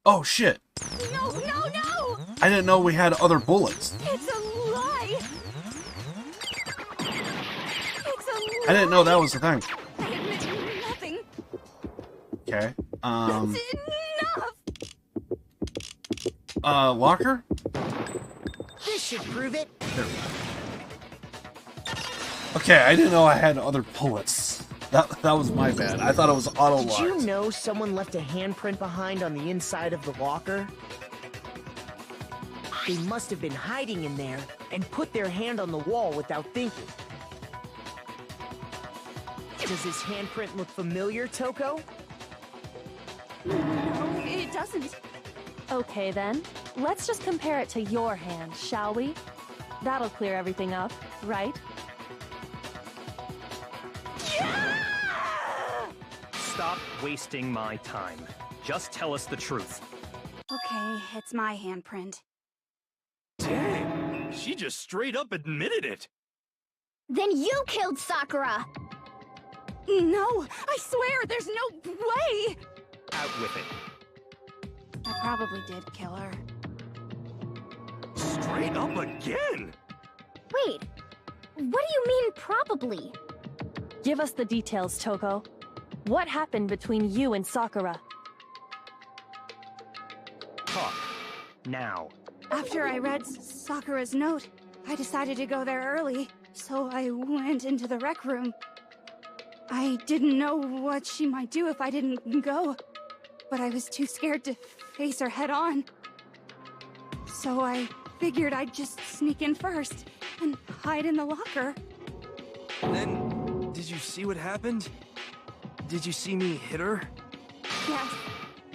Oh, shit. No, no, no! I didn't know we had other bullets. It's a lie! It's a lie! I didn't know that was the thing. I admit nothing. Okay. That's enough! Locker? This should prove it. There we go. Okay, I didn't know I had other bullets. That was my bad. I thought it was auto-locked. Did you know someone left a handprint behind on the inside of the locker? They must have been hiding in there and put their hand on the wall without thinking. Does his handprint look familiar, Toko? No, it doesn't. Okay then, let's just compare it to your hand, shall we? That'll clear everything up, right? Stop wasting my time. Just tell us the truth. Okay, it's my handprint. Dang, she just straight up admitted it. Then you killed Sakura! No, I swear, there's no way! Out with it. I probably did kill her. Straight up again? Wait, what do you mean probably? Give us the details, Toko. What happened between you and Sakura? Talk. Now. After I read Sakura's note, I decided to go there early, so I went into the rec room. I didn't know what she might do if I didn't go, but I was too scared to face her head on. So I figured I'd just sneak in first and hide in the locker. Then, did you see what happened? Did you see me hit her? Yes,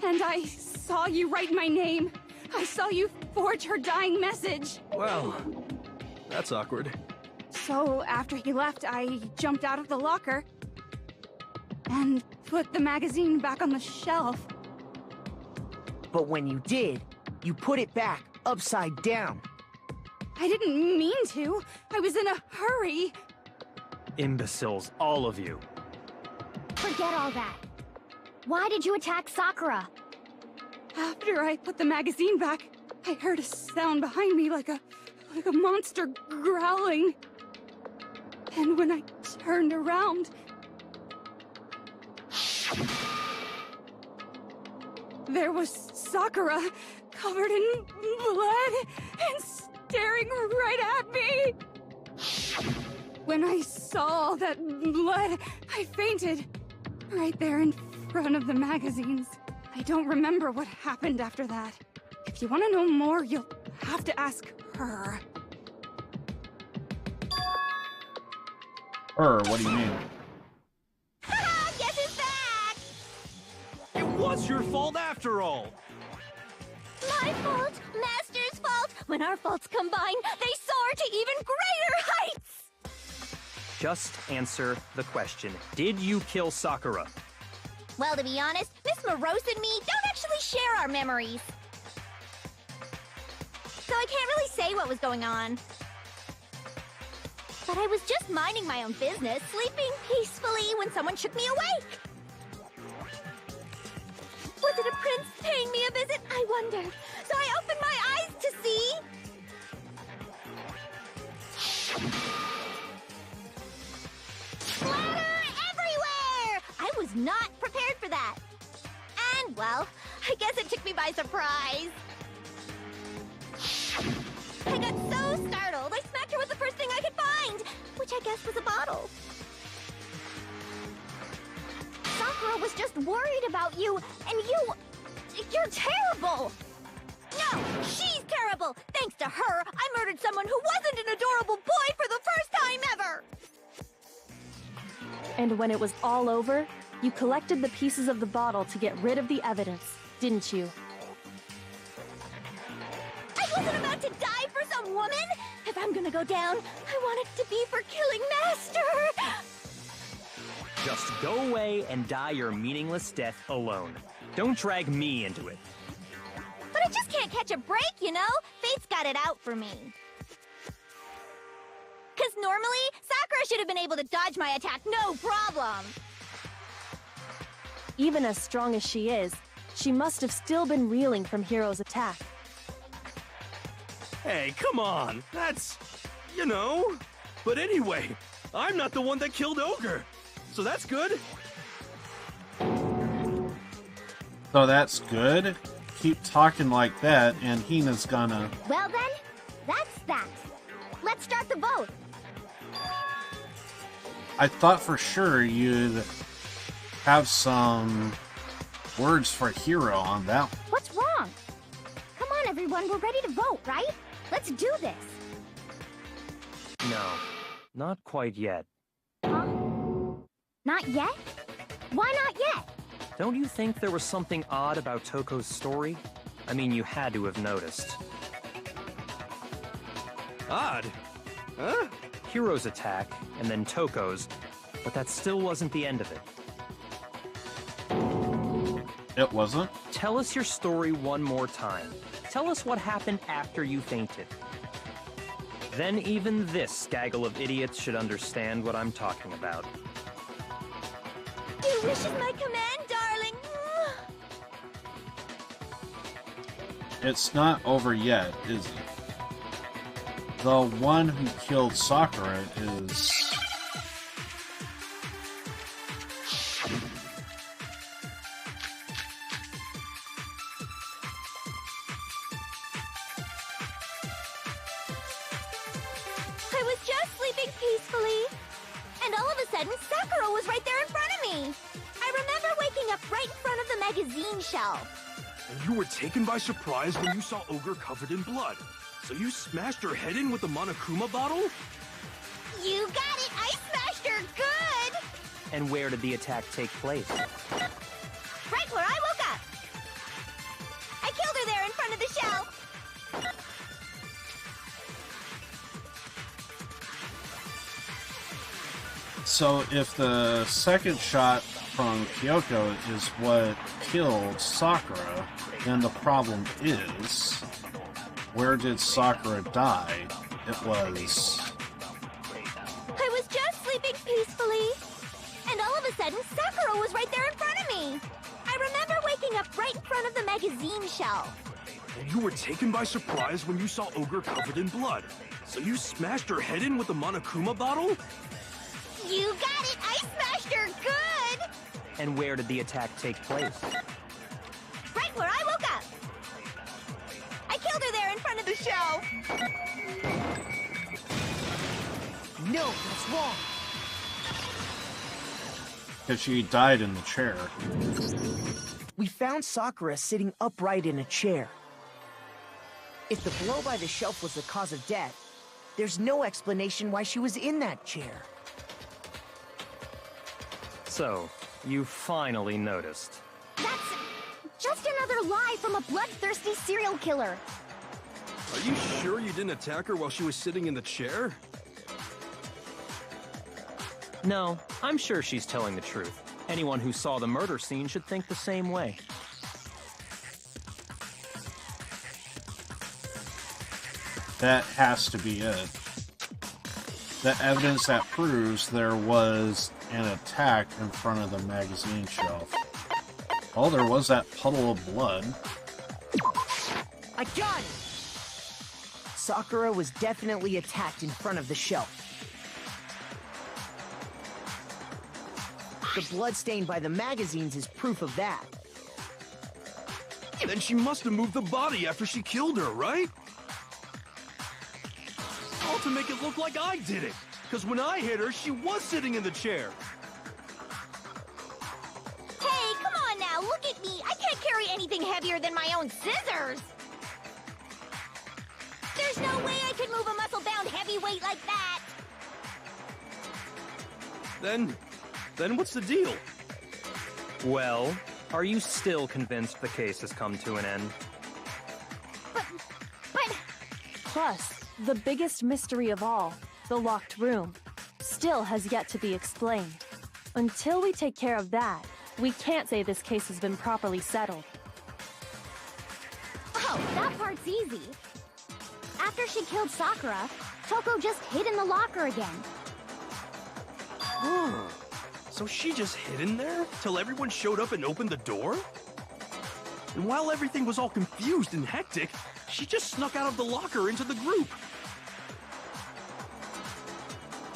and I saw you write my name. I saw you forge her dying message. Well, that's awkward. So after he left, I jumped out of the locker and put the magazine back on the shelf. But when you did, you put it back upside down. I didn't mean to. I was in a hurry. Imbeciles, all of you. Forget all that. Why did you attack Sakura? After I put the magazine back, I heard a sound behind me like a monster growling. And when I turned around, there was Sakura, covered in blood and staring right at me. When I saw that blood, I fainted right there in front of the magazines. I don't remember what happened after that. If you want to know more, you'll have to ask her. Her? What do you mean? Guess who's back? It was your fault after all. My fault, Master's fault. When our faults combine, they soar to even greater heights. Just answer the question. Did you kill Sakura? Well, to be honest, Miss Morose and me don't actually share our memories. So I can't really say what was going on. But I was just minding my own business, sleeping peacefully when someone shook me awake. Was it a prince paying me a visit? I wondered. So I opened my eyes to see... Splatter everywhere! I was not prepared for that. And, well, I guess it took me by surprise. I got so startled, I smacked her with the first thing I could find, which I guess was a bottle. Sakura was just worried about you, and you're terrible! No, she's terrible! Thanks to her, I murdered someone who wasn't an adorable boy for the first time ever! And when it was all over, you collected the pieces of the bottle to get rid of the evidence, didn't you? I wasn't about to die for some woman! If I'm gonna go down, I want it to be for killing Master! Just go away and die your meaningless death alone. Don't drag me into it. But I just can't catch a break, you know? Fate's got it out for me. 'Cause normally, Sakura should have been able to dodge my attack no problem. Even as strong as she is, she must have still been reeling from Hiro's attack. Hey, come on. That's, you know. But anyway, I'm not the one that killed Ogre. So that's good. So that's good? Keep talking like that, and Hina's gonna... Well then, that's that. Let's start the vote. I thought for sure you'd have some words for Hiro on that. What's wrong? Come on, everyone, we're ready to vote, right? Let's do this. No, not quite yet. Huh? Not yet? Why not yet? Don't you think there was something odd about Toko's story? I mean, you had to have noticed. Odd? Huh? Hiro's attack, and then Toko's, but that still wasn't the end of it. It wasn't? Tell us your story one more time. Tell us what happened after you fainted. Then even this gaggle of idiots should understand what I'm talking about. Your wish is my command, darling. It's not over yet, is it? The one who killed Sakura is... I was just sleeping peacefully. And all of a sudden, Sakura was right there in front of me. I remember waking up right in front of the magazine shelf. And you were taken by surprise when you saw Ogre covered in blood. So you smashed her head in with the Monokuma bottle? You got it! I smashed her good! And where did the attack take place? Right where I woke up. I killed her there in front of the shelf. So if the second shot from Kyoko is what killed Sakura, then the problem is, where did Sakura die? It was... I was just sleeping peacefully, and all of a sudden Sakura was right there in front of me. I remember waking up right in front of the magazine shelf. And you were taken by surprise when you saw Ogre covered in blood. So you smashed her head in with the Monokuma bottle? You got it! I smashed her good! And where did the attack take place? Right where I woke up! I killed her there in front of the shelf! No, that's wrong. Because she died in the chair. We found Sakura sitting upright in a chair. If the blow by the shelf was the cause of death, there's no explanation why she was in that chair. So, you finally noticed. That's just another lie from a bloodthirsty serial killer. Are you sure you didn't attack her while she was sitting in the chair? No, I'm sure she's telling the truth. Anyone who saw the murder scene should think the same way. That has to be it. The evidence that proves there was an attack in front of the magazine shelf. Oh, there was that puddle of blood. I got it! Sakura was definitely attacked in front of the shelf. The blood stain by the magazines is proof of that. Then she must have moved the body after she killed her, right? All to make it look like I did it. Because when I hit her, she was sitting in the chair. Hey, come on now, look at me! I can't carry anything heavier than my own scissors! There's no way I could move a muscle-bound heavyweight like that! Then what's the deal? Well, are you still convinced the case has come to an end? But... Plus, the biggest mystery of all, the locked room, still has yet to be explained. Until we take care of that, we can't say this case has been properly settled. Oh, that part's easy. After she killed Sakura, Toko just hid in the locker again. So she just hid in there till everyone showed up and opened the door? And while everything was all confused and hectic, she just snuck out of the locker into the group.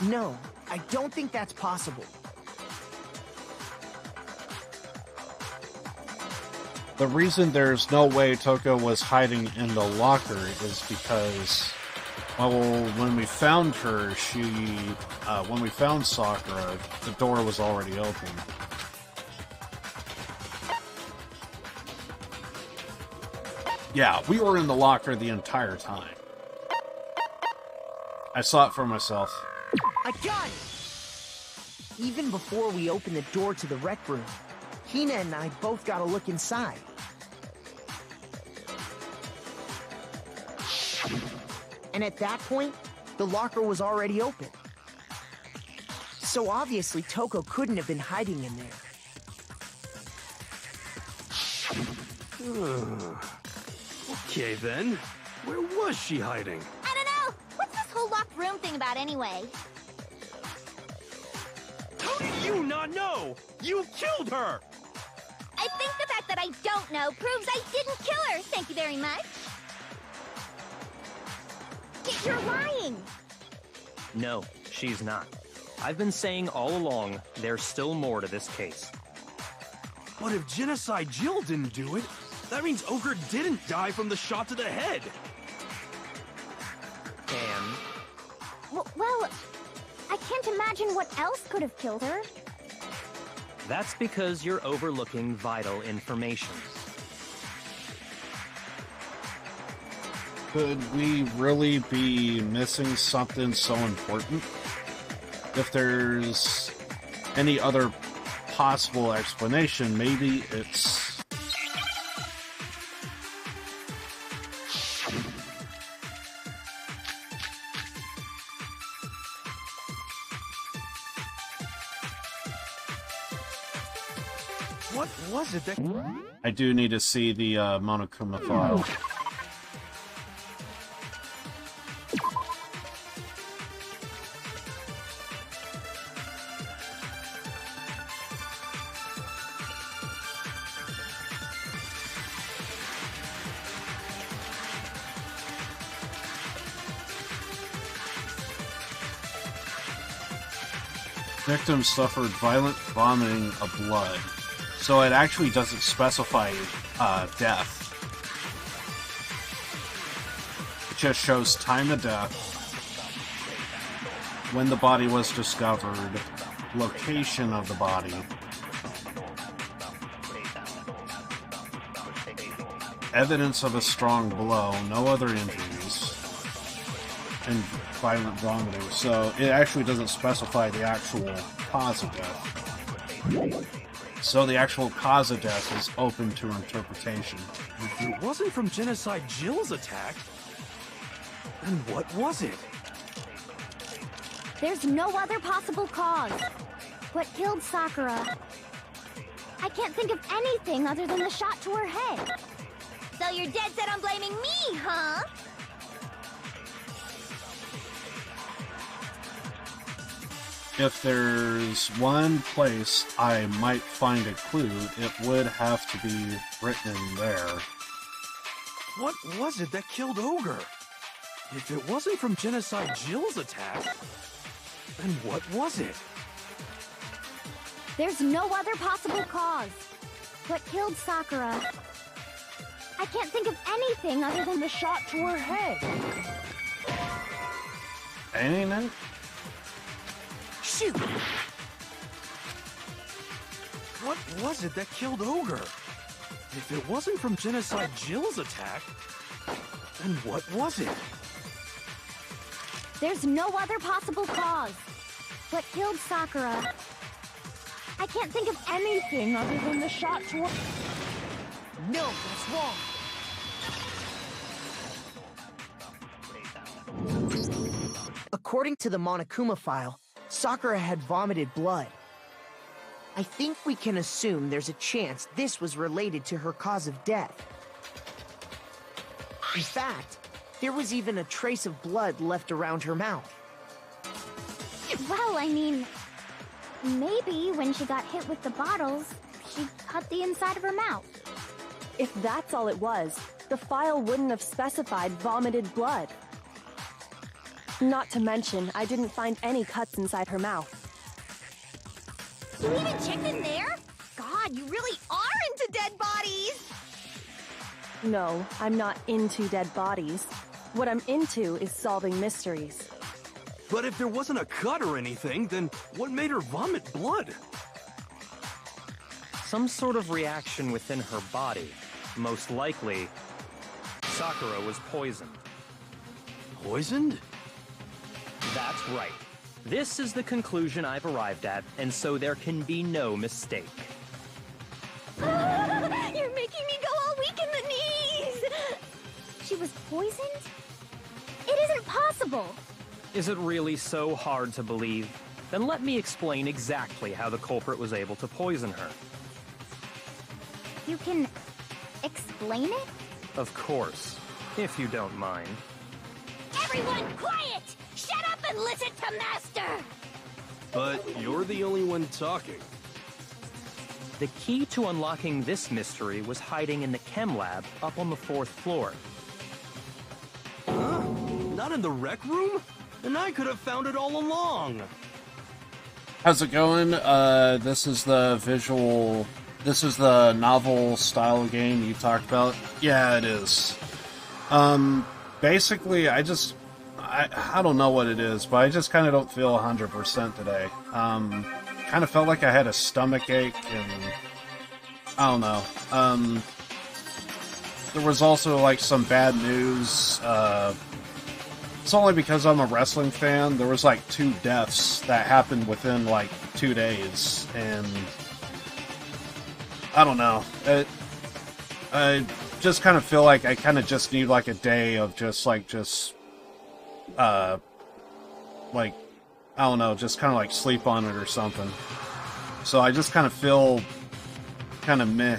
No, I don't think that's possible. The reason there's no way Toko was hiding in the locker is because, well, when we found her, when we found Sakura, the door was already open. Yeah, we were in the locker the entire time. I saw it for myself. I got it! Even before we opened the door to the rec room, Hina and I both got a look inside. And at that point, the locker was already open. So obviously Toko couldn't have been hiding in there. Okay then, where was she hiding? I don't know! What's this whole locked room thing about anyway? How do you not know? You killed her! I think the fact that I don't know proves I didn't kill her, thank you very much. You're lying! No, she's not. I've been saying all along, there's still more to this case. But if Genocide Jill didn't do it, that means Ogre didn't die from the shot to the head. And? Well, I can't imagine what else could have killed her. That's because you're overlooking vital information. Could we really be missing something so important? If there's any other possible explanation, maybe it's... What was it that... I do need to see the Monokuma file. Victim suffered violent vomiting of blood. So it actually doesn't specify death. It just shows time of death, when the body was discovered, location of the body, evidence of a strong blow, no other injuries, and violent vomiting. So it actually doesn't specify the actual cause of death. So the actual cause of death is open to interpretation. If it wasn't from Genocide Jill's attack, then what was it? There's no other possible cause. What killed Sakura? I can't think of anything other than the shot to her head. So you're dead set on blaming me, huh? If there's one place I might find a clue, it would have to be written in there. What was it that killed Ogre? If it wasn't from Genocide Jill's attack, then what was it? There's no other possible cause. What killed Sakura? I can't think of anything other than the shot to her head. Anything? Shoot! What was it that killed Ogre? If it wasn't from Genocide Jill's attack, then what was it? There's no other possible cause. What killed Sakura? I can't think of anything other than the shot to her... No, that's wrong. According to the Monokuma file, Sakura had vomited blood. I think we can assume there's a chance this was related to her cause of death. In fact, there was even a trace of blood left around her mouth. Well, I mean... maybe when she got hit with the bottles, she cut the inside of her mouth. If that's all it was, the file wouldn't have specified vomited blood. Not to mention, I didn't find any cuts inside her mouth. You even checked in there? God, you really are into dead bodies! No, I'm not into dead bodies. What I'm into is solving mysteries. But if there wasn't a cut or anything, then what made her vomit blood? Some sort of reaction within her body. Most likely, Sakura was poisoned. Poisoned? That's right. This is the conclusion I've arrived at, and so there can be no mistake. You're making me go all weak in the knees! She was poisoned? It isn't possible! Is it really so hard to believe? Then let me explain exactly how the culprit was able to poison her. You can... explain it? Of course, if you don't mind. Everyone quiet! Shut up and listen to Master! But you're the only one talking. The key to unlocking this mystery was hiding in the chem lab up on the 4th floor. Huh? Not in the rec room? And I could have found it all along. How's it going? This is the visual... This is the novel style game you talked about? Yeah, it is. Basically, I don't know what it is, but I just kind of don't feel 100% today. Kind of felt like I had a stomach ache, and I don't know. There was also, like, some bad news. It's only because I'm a wrestling fan. There was, like, 2 deaths that happened within, like, 2 days, and I don't know. I just kind of feel like I kind of just need, like, a day of just, like, I don't know, just kind of, like, sleep on it or something. So I just kind of feel kind of meh.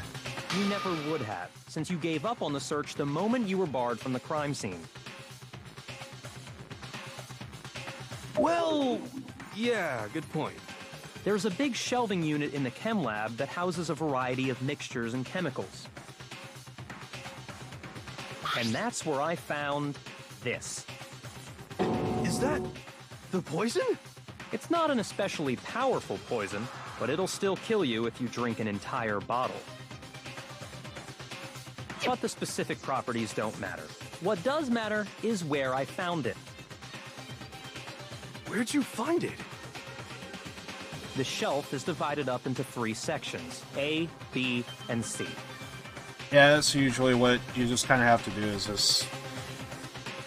You never would have, since you gave up on the search the moment you were barred from the crime scene. Well, yeah, good point. There's a big shelving unit in the chem lab that houses a variety of mixtures and chemicals. And that's where I found this. Is that the poison? It's not an especially powerful poison, but it'll still kill you if you drink an entire bottle. But the specific properties don't matter. What does matter is where I found it. Where'd you find it? The shelf is divided up into 3 sections, A, B, and C. Yeah, that's usually what you just kind of have to do, is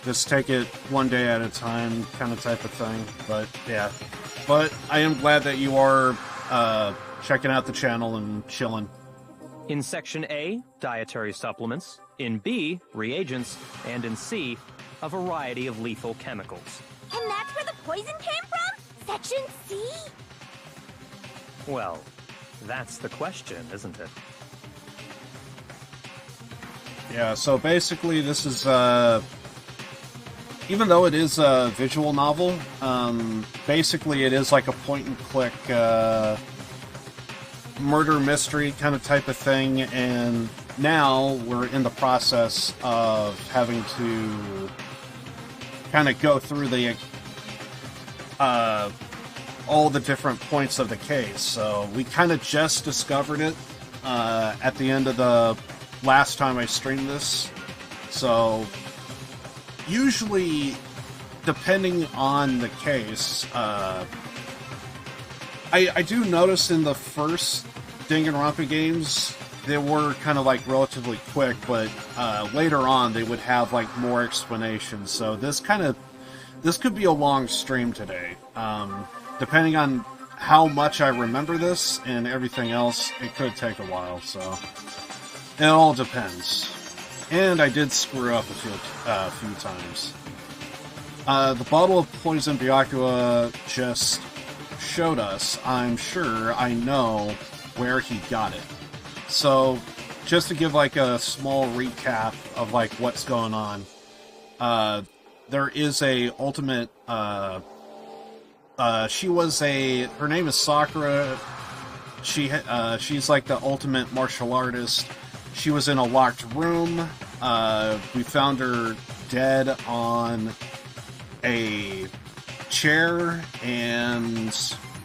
just take it one day at a time kind of type of thing. But yeah, but I am glad that you are checking out the channel and chilling. In Section A, dietary supplements. In B, reagents. And in C, a variety of lethal chemicals. And that's where the poison came from? Section C? Well, that's the question, isn't it? Yeah, so basically this is, even though it is a visual novel, basically it is like a point-and-click murder mystery kind of type of thing, and now we're in the process of having to kind of go through the all the different points of the case. So we kind of just discovered it at the end of the last time I streamed this. So usually, depending on the case, I do notice in the first Danganronpa games, they were kind of like relatively quick, but later on they would have like more explanations. So this could be a long stream today. Depending on how much I remember this and everything else, it could take a while, so it all depends. And I did screw up a few times. The bottle of poison Byakuya just showed us. I'm sure I know where he got it. So, just to give like a small recap of like what's going on, there is a ultimate, her name is Sakura. She's like the ultimate martial artist. She was in a locked room. We found her dead on a chair, and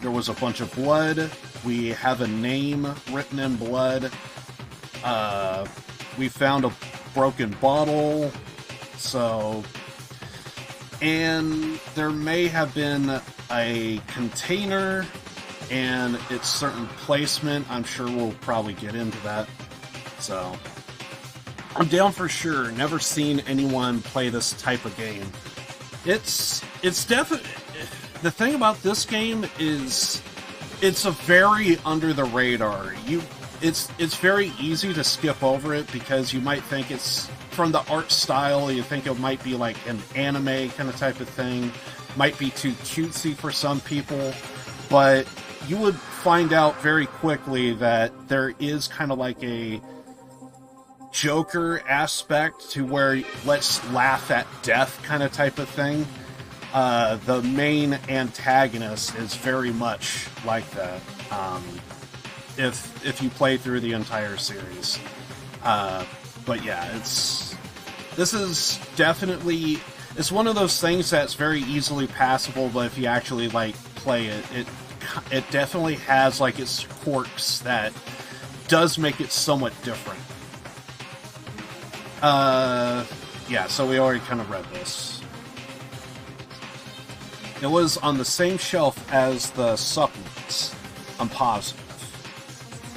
there was a bunch of blood. We have a name written in blood. We found a broken bottle. So, and there may have been a container and its certain placement. I'm sure we'll probably get into that. So, I'm down for sure. Never seen anyone play this type of game. It's definitely, the thing about this game is it's a very under the radar. It's very easy to skip over it because you might think it's from the art style. You think it might be like an anime kind of type of thing. Might be too cutesy for some people, but you would find out very quickly that there is kind of like a Joker aspect to where let's laugh at death kind of type of thing. The main antagonist is very much like that. If you play through the entire series, but yeah, this is definitely, it's one of those things that's very easily passable. But if you actually like play it, it definitely has like its quirks that does make it somewhat different. Yeah, so we already kind of read this. It was on the same shelf as the supplements. I'm positive.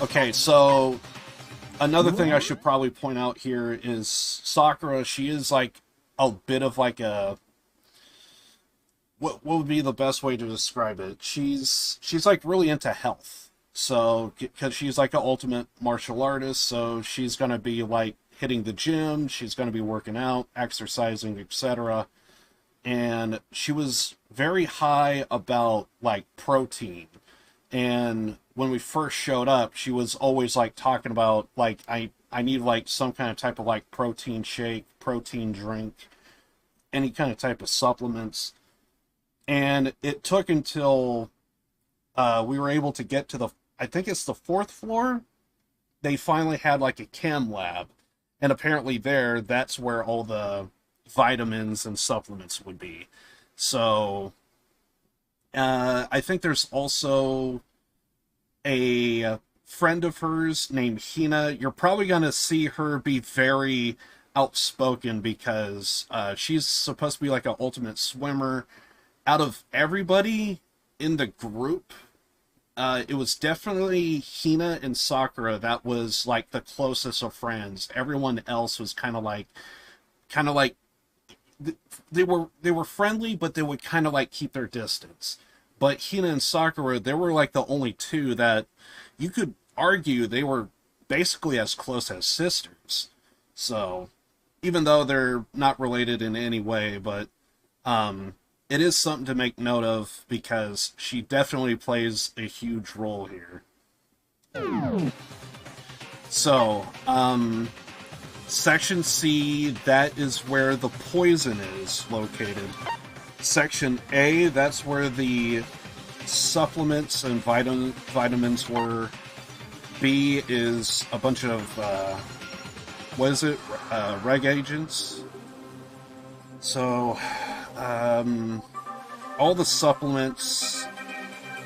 Okay, so another thing I should probably point out here is Sakura. She is like a bit of like a, what would be the best way to describe it? She's like really into health. So, because she's like an ultimate martial artist, so she's gonna be like hitting the gym, she's going to be working out, exercising, etc. And she was very high about like protein And when we first showed up, she was always like talking about like I need like some kind of type of like protein shake, protein drink, any kind of type of supplements. And it took until we were able to get to I think it's the 4th floor. They finally had like a chem lab, and apparently that's where all the vitamins and supplements would be. So I think there's also a friend of hers named Hina. You're probably going to see her be very outspoken because she's supposed to be like an ultimate swimmer. Out of everybody in the group, it was definitely Hina and Sakura that was like the closest of friends. Everyone else was kind of like they were friendly, but they would kind of like keep their distance. But Hina and Sakura, they were like the only two that you could argue they were basically as close as sisters. So even though they're not related in any way, but it is something to make note of because she definitely plays a huge role here. So, Section C, that is where the poison is located. Section A, that's where the supplements and vitamins were. B is a bunch of, what is it? Reg agents. So, all the supplements,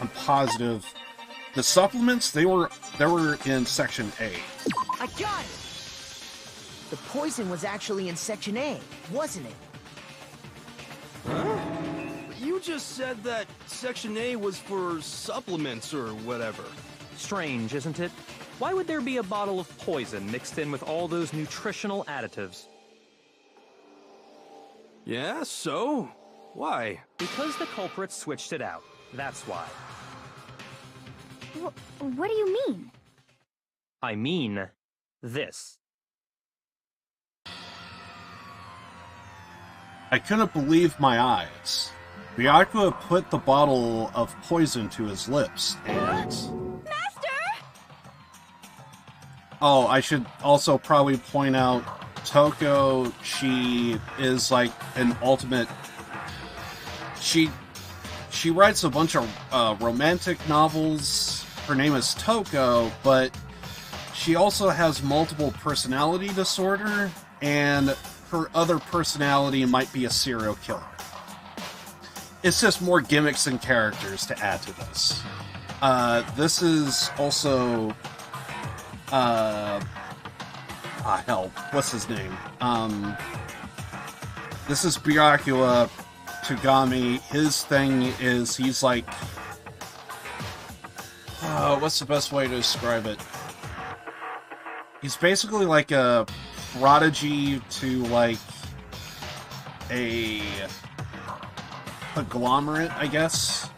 I'm positive. The supplements, they were in Section A. I got it! The poison was actually in Section A, wasn't it? Huh? You just said that Section A was for supplements or whatever. Strange, isn't it? Why would there be a bottle of poison mixed in with all those nutritional additives? Yeah, so? Why? Because the culprits switched it out. That's why. What do you mean? I mean this. I couldn't believe my eyes. Byakuya put the bottle of poison to his lips, and... Master! Oh, I should also probably point out, Toko, she is like an ultimate... She writes a bunch of romantic novels. Her name is Toko, but she also has multiple personality disorder, and her other personality might be a serial killer. It's just more gimmicks and characters to add to this. This is also... hell, what's his name? This is Byakuya Togami. His thing is, he's like... what's the best way to describe it? He's basically like a prodigy to like a conglomerate, I guess.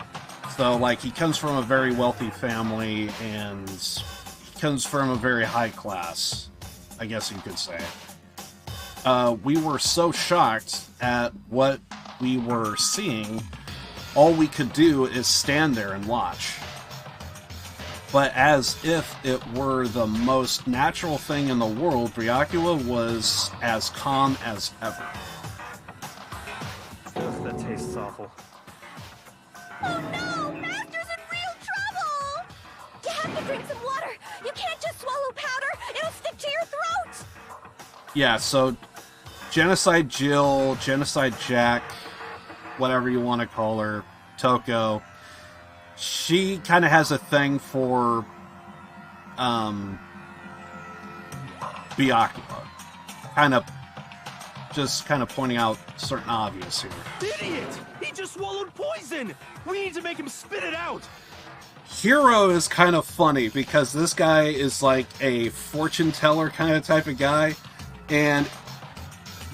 So like he comes from a very wealthy family and he comes from a very high class, I guess you could say. We were so shocked at what we were seeing, all we could do is stand there and watch. But as if it were the most natural thing in the world, Byakuya was as calm as ever. That tastes awful. Oh no! Master's in real trouble! You have to drink some water! You can't just swallow powder! It'll stick to your throat! Yeah, so Genocide Jill, Genocide Jack, whatever you want to call her, Toko, she kind of has a thing for Byakuya. Kind of pointing out certain obvious here. Idiot! He just swallowed poison! We need to make him spit it out! Hero is kind of funny because this guy is like a fortune teller kind of type of guy. And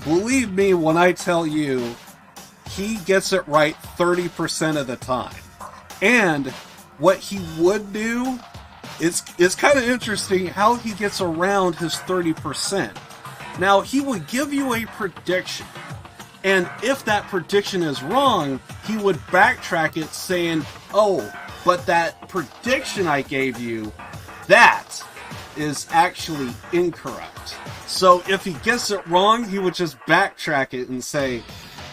believe me when I tell you, he gets it right 30% of the time. And what he would do, it's kind of interesting how he gets around his 30%. Now, he would give you a prediction, and if that prediction is wrong, he would backtrack it saying, oh, But that prediction I gave you, that is actually incorrect. So if he gets it wrong, he would just backtrack it and say,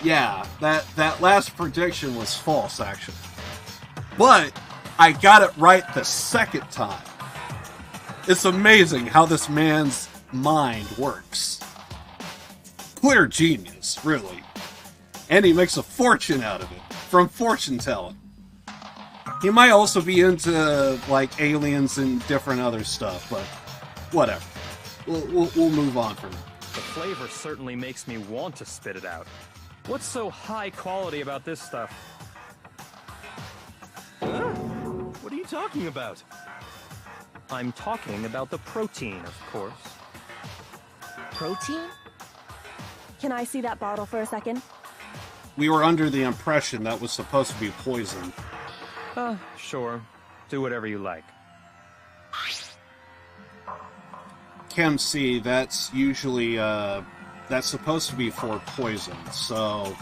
yeah, that last prediction was false, actually. But I got it right the second time. It's amazing how this man's mind works. Clear genius, really. And he makes a fortune out of it from fortune telling. He might also be into, like, aliens and different other stuff, but whatever. We'll move on from it. The flavor certainly makes me want to spit it out. What's so high quality about this stuff? Huh? What are you talking about? I'm talking about the protein, of course. Protein? Can I see that bottle for a second? We were under the impression that was supposed to be poison. Sure. Do whatever you like. Chem C, that's usually, that's supposed to be for poison, so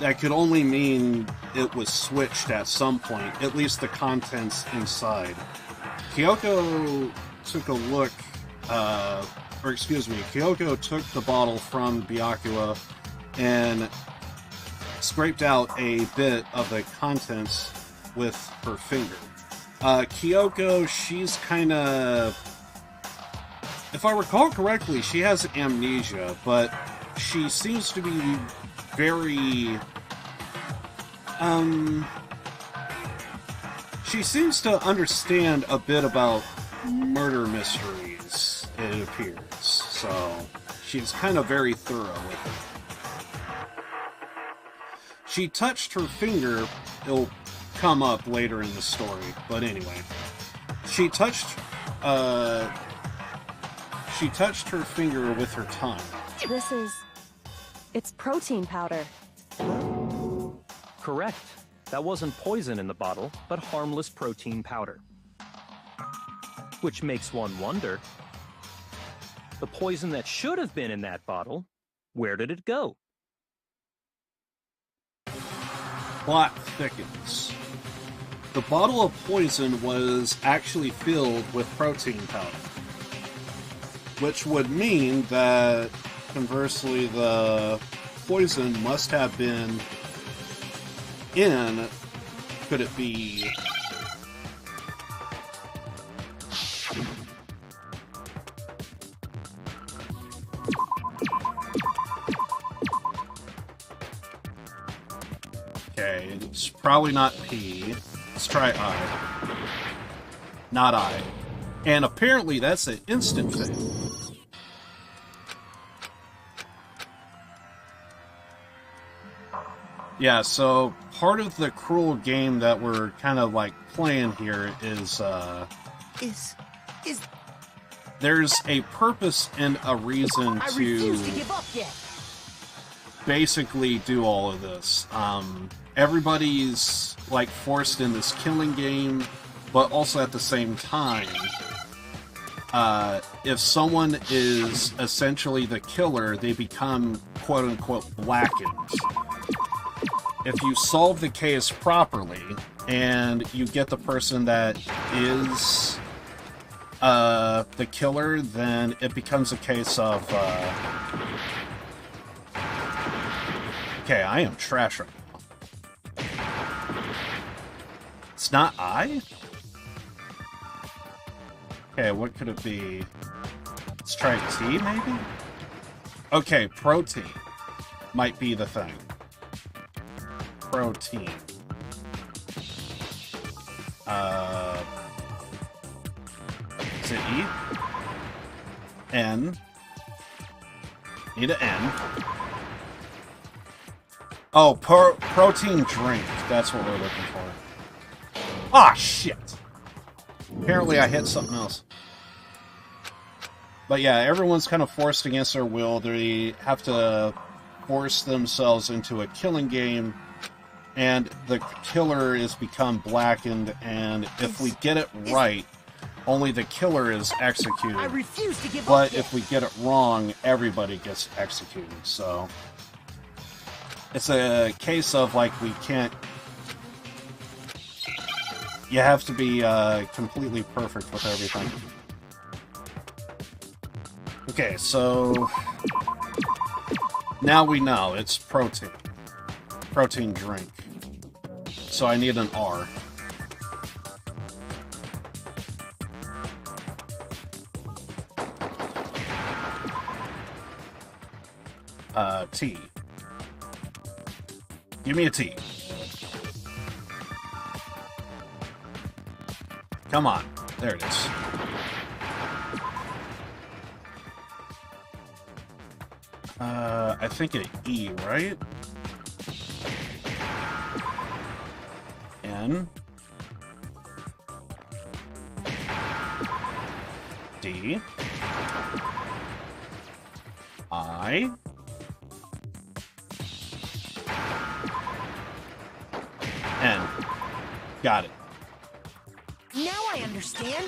that could only mean it was switched at some point, at least the contents inside. Kyoko took a look, Kyoko took the bottle from Byakuya and scraped out a bit of the contents with her finger. Kyoko, she's kind of... If I recall correctly, she has amnesia, but she seems to be very... She seems to understand a bit about murder mysteries, it appears. So, she's kind of very thorough with it. She touched her finger, it'll come up later in the story, but anyway. She touched her finger with her tongue. It's protein powder. Correct. That wasn't poison in the bottle, but harmless protein powder. Which makes one wonder, the poison that should have been in that bottle, where did it go? Plot thickens. The bottle of poison was actually filled with protein powder. Which would mean that, conversely, the poison must have been in... Could it be... Okay, it's probably not P. Let's try I. Not I. And apparently that's an instant fail. Yeah, so part of the cruel game that we're kind of like playing here is there's a purpose and a reason I refuse to give up yet. Basically do all of this. Everybody's like forced in this killing game, but also at the same time, if someone is essentially the killer, they become quote-unquote blackened. If you solve the case properly, and you get the person that is the killer, then it becomes a case of... Okay, I am trash right now. It's not I? Okay, what could it be? Let's try T, maybe? Okay, protein might be the thing. Protein. Is it E? N. Need an N. Oh, protein drink. That's what we're looking for. Ah, shit! Apparently I hit something else. But yeah, everyone's kind of forced against their will. They have to force themselves into a killing game, and the killer is become blackened, and if we get it right, only the killer is executed. I refuse to give but up if we get it wrong, everybody gets executed, so... It's a case of, like, we can't... You have to be completely perfect with everything. Okay, so now we know it's protein. Protein drink. So I need an R. T. Give me a T. Come on. There it is. I think an E, right? N. D. I. N. Got it. Now I understand.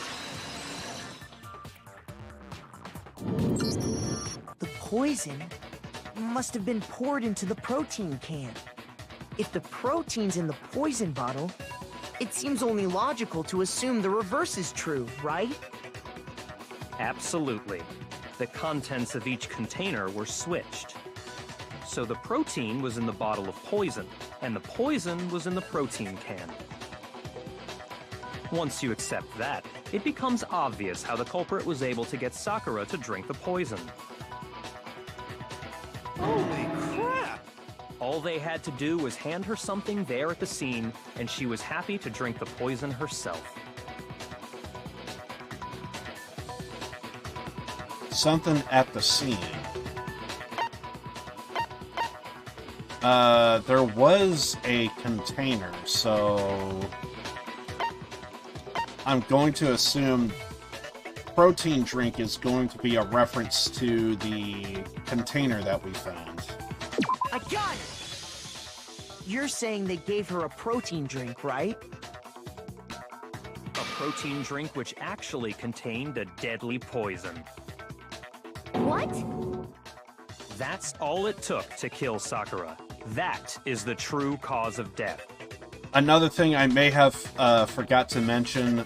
The poison must have been poured into the protein can. If the protein's in the poison bottle, it seems only logical to assume the reverse is true, right? Absolutely. The contents of each container were switched. So the protein was in the bottle of poison, and the poison was in the protein can. Once you accept that, it becomes obvious how the culprit was able to get Sakura to drink the poison. Holy crap! All they had to do was hand her something there at the scene, and she was happy to drink the poison herself. Something at the scene. There was a container, so I'm going to assume protein drink is going to be a reference to the container that we found. I got it! You're saying they gave her a protein drink, right? A protein drink which actually contained a deadly poison. What? That's all it took to kill Sakura. That is the true cause of death. Another thing I may have forgot to mention,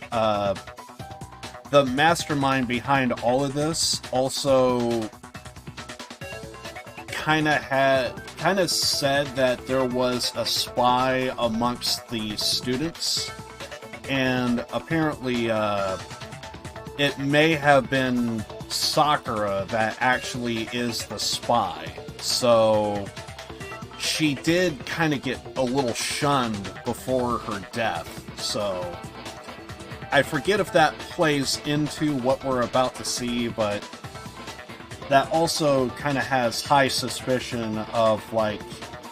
the mastermind behind all of this also kind of said that there was a spy amongst the students, and apparently it may have been Sakura that actually is the spy. So she did kind of get a little shunned before her death. So I forget if that plays into what we're about to see, but that also kind of has high suspicion of, like,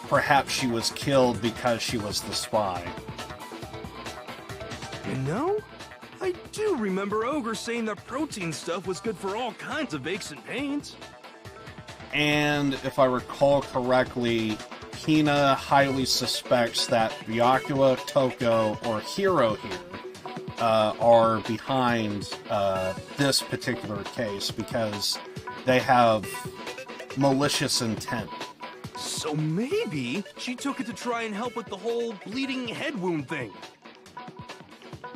perhaps she was killed because she was the spy. You know, I do remember Ogre saying that protein stuff was good for all kinds of aches and pains. And if I recall correctly, Hina highly suspects that Byakuya, Toko, or Hiro here are behind this particular case because they have malicious intent. So maybe she took it to try and help with the whole bleeding head wound thing.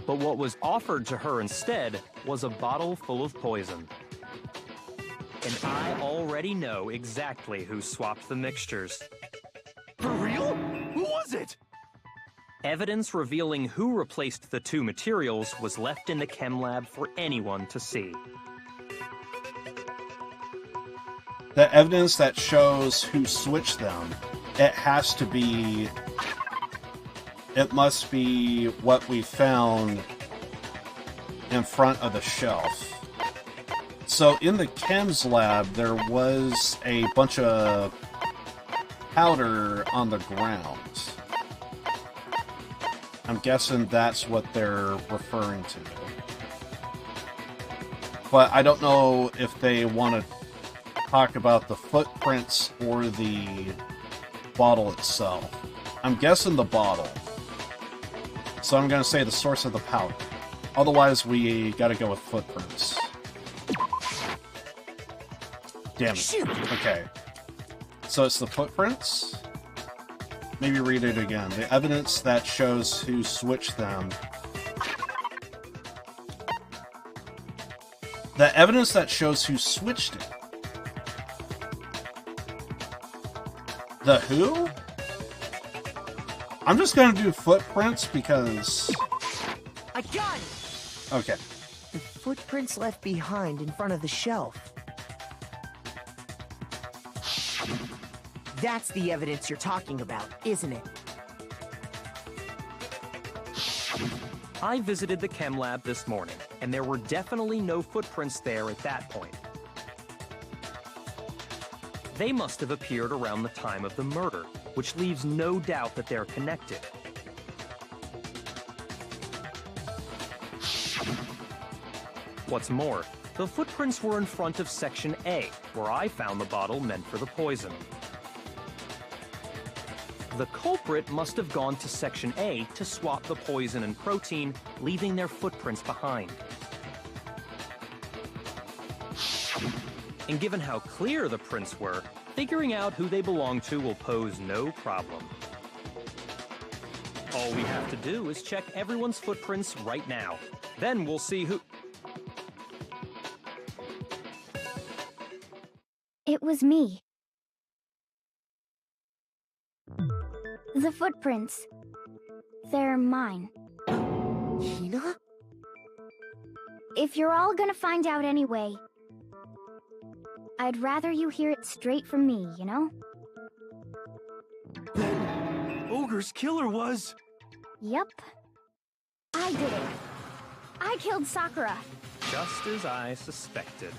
But what was offered to her instead was a bottle full of poison. And I already know exactly who swapped the mixtures. For real? Who was it? Evidence revealing who replaced the two materials was left in the chem lab for anyone to see. The evidence that shows who switched them, it must be what we found in front of the shelf. So in the chems lab, there was a bunch of powder on the ground. I'm guessing that's what they're referring to. But I don't know if they want to talk about the footprints or the bottle itself. I'm guessing the bottle. So I'm going to say the source of the powder. Otherwise, we got to go with footprints. Damn it. Okay. So it's the footprints? Maybe read it again. The evidence that shows who switched them The evidence that shows who switched it. The who? I'm just gonna do footprints because... I got it! Okay. The footprints left behind in front of the shelf. That's the evidence you're talking about, isn't it? I visited the chem lab this morning, and there were definitely no footprints there at that point. They must have appeared around the time of the murder, which leaves no doubt that they're connected. What's more, the footprints were in front of Section A, where I found the bottle meant for the poison. The culprit must have gone to Section A to swap the poison and protein, leaving their footprints behind. And given how clear the prints were, figuring out who they belong to will pose no problem. All we have to do is check everyone's footprints right now. Then we'll see who... It was me. The footprints. They're mine. Hina? If you're all gonna find out anyway, I'd rather you hear it straight from me, you know? Ogre's killer was... Yep. I did it. I killed Sakura. Just as I suspected.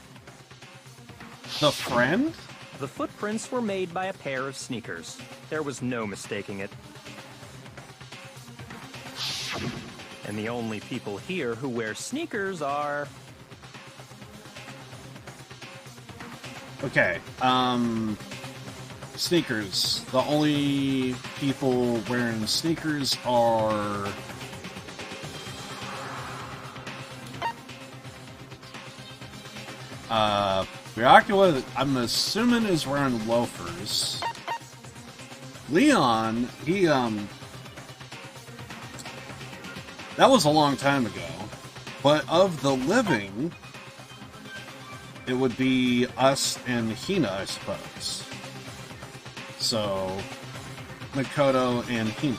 The friend? The footprints were made by a pair of sneakers. There was no mistaking it. And the only people here who wear sneakers are... Okay, sneakers. The only people wearing sneakers are... Ryakula, I'm assuming, is wearing loafers. Leon, he, that was a long time ago. But of the living, it would be us and Hina, I suppose. So, Makoto and Hina.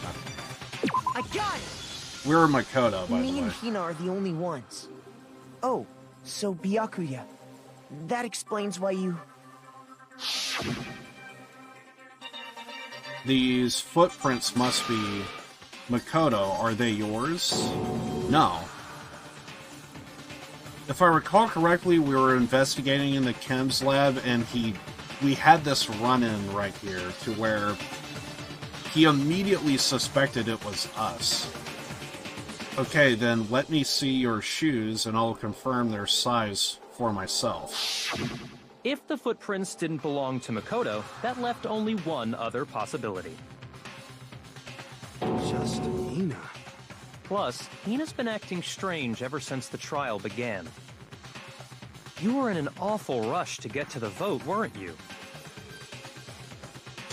I got it! We're Makoto, by the Me way. and Hina are the only ones. Oh, so Byakuya. That explains why you... These footprints must be Makoto. Are they yours? No. If I recall correctly, we were investigating in the chems lab, and we had this run-in right here to where he immediately suspected it was us. Okay, then let me see your shoes, and I'll confirm their size for myself. If the footprints didn't belong to Makoto, that left only one other possibility. Just Hina. Plus, Hina's been acting strange ever since the trial began. You were in an awful rush to get to the vote, weren't you?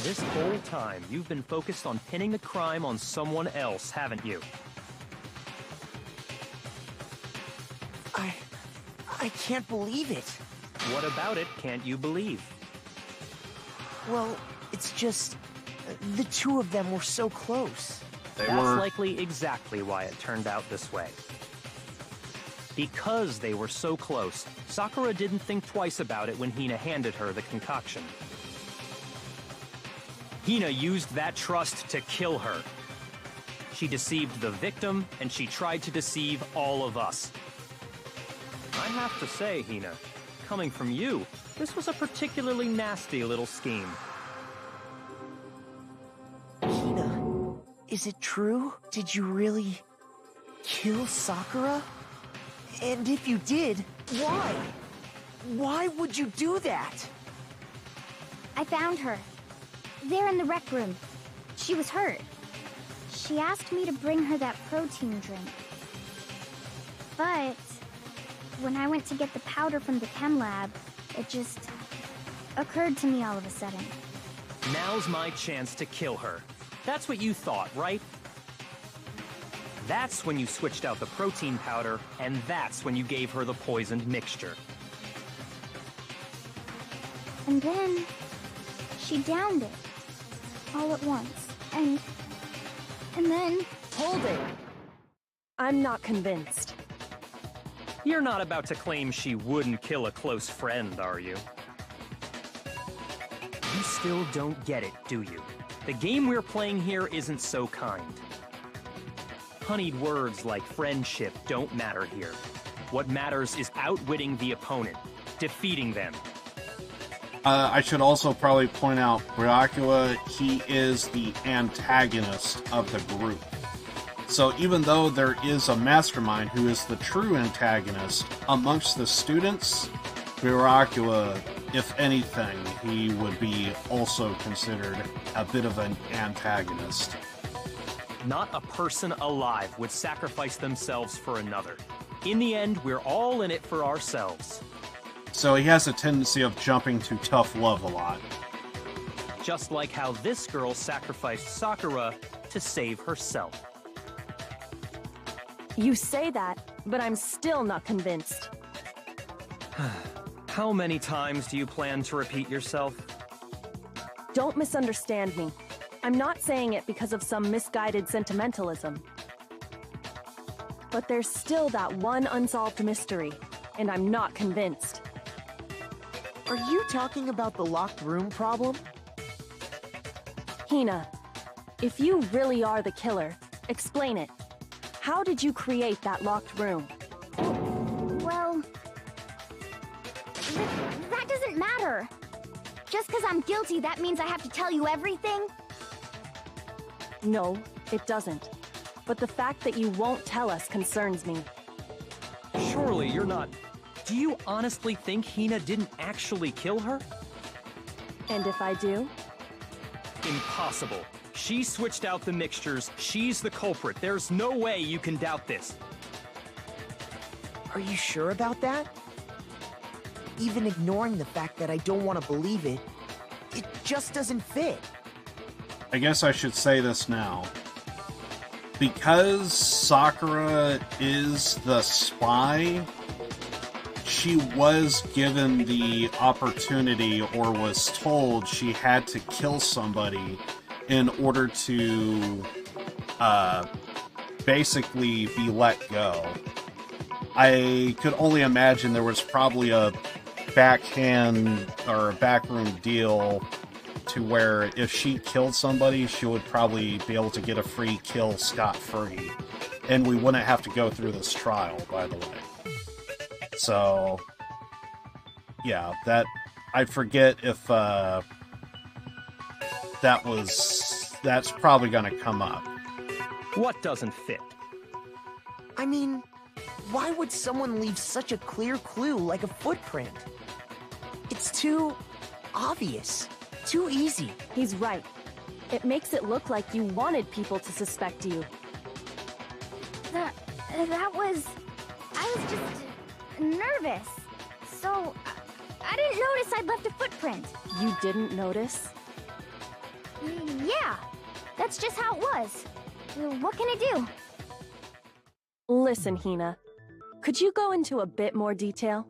This whole time, you've been focused on pinning the crime on someone else, haven't you? I can't believe it. What about it can't you believe? Well, it's just... the two of them were so close. That's likely exactly why it turned out this way. Because they were so close, Sakura didn't think twice about it when Hina handed her the concoction. Hina used that trust to kill her. She deceived the victim, and she tried to deceive all of us. I have to say, Hina, coming from you, this was a particularly nasty little scheme. Hina, is it true? Did you really kill Sakura? And if you did, why? Why would you do that? I found her. There in the rec room. She was hurt. She asked me to bring her that protein drink. But when I went to get the powder from the chem lab, it just occurred to me all of a sudden. Now's my chance to kill her. That's what you thought, right? That's when you switched out the protein powder, and that's when you gave her the poisoned mixture. And then she downed it all at once. And then... Hold it! I'm not convinced. You're not about to claim she wouldn't kill a close friend, are you? You still don't get it, do you? The game we're playing here isn't so kind. Honeyed words like friendship don't matter here. What matters is outwitting the opponent, defeating them. I should also probably point out, Ryakua, he is the antagonist of the group. So even though there is a mastermind who is the true antagonist, amongst the students, Ryakua, if anything, he would be also considered a bit of an antagonist. Not a person alive would sacrifice themselves for another. In the end, we're all in it for ourselves. So he has a tendency of jumping to tough love a lot. Just like how this girl sacrificed Sakura to save herself. You say that, but I'm still not convinced. How many times do you plan to repeat yourself? Don't misunderstand me. I'm not saying it because of some misguided sentimentalism. But there's still that one unsolved mystery, and I'm not convinced. Are you talking about the locked room problem? Hina, if you really are the killer, explain it. How did you create that locked room? Well... that doesn't matter. Just because I'm guilty, that means I have to tell you everything? No, it doesn't. But the fact that you won't tell us concerns me. Surely you're not... Do you honestly think Hina didn't actually kill her? And if I do? Impossible. She switched out the mixtures. She's the culprit. There's no way you can doubt this. Are you sure about that? Even ignoring the fact that I don't want to believe it, it just doesn't fit. I guess I should say this now. Because Sakura is the spy, she was given the opportunity, or was told she had to kill somebody in order to basically be let go. I could only imagine there was probably a backhand or a backroom deal to where if she killed somebody, she would probably be able to get a free kill scot-free. And we wouldn't have to go through this trial, by the way. So, yeah, that... I forget if, that's probably gonna come up. What doesn't fit? I mean, why would someone leave such a clear clue like a footprint? It's too... obvious. Too easy. He's right. It makes it look like you wanted people to suspect you. That was... I was just... nervous. So... I didn't notice I'd left a footprint. You didn't notice? Yeah. That's just how it was. What can I do? Listen, Hina. Could you go into a bit more detail?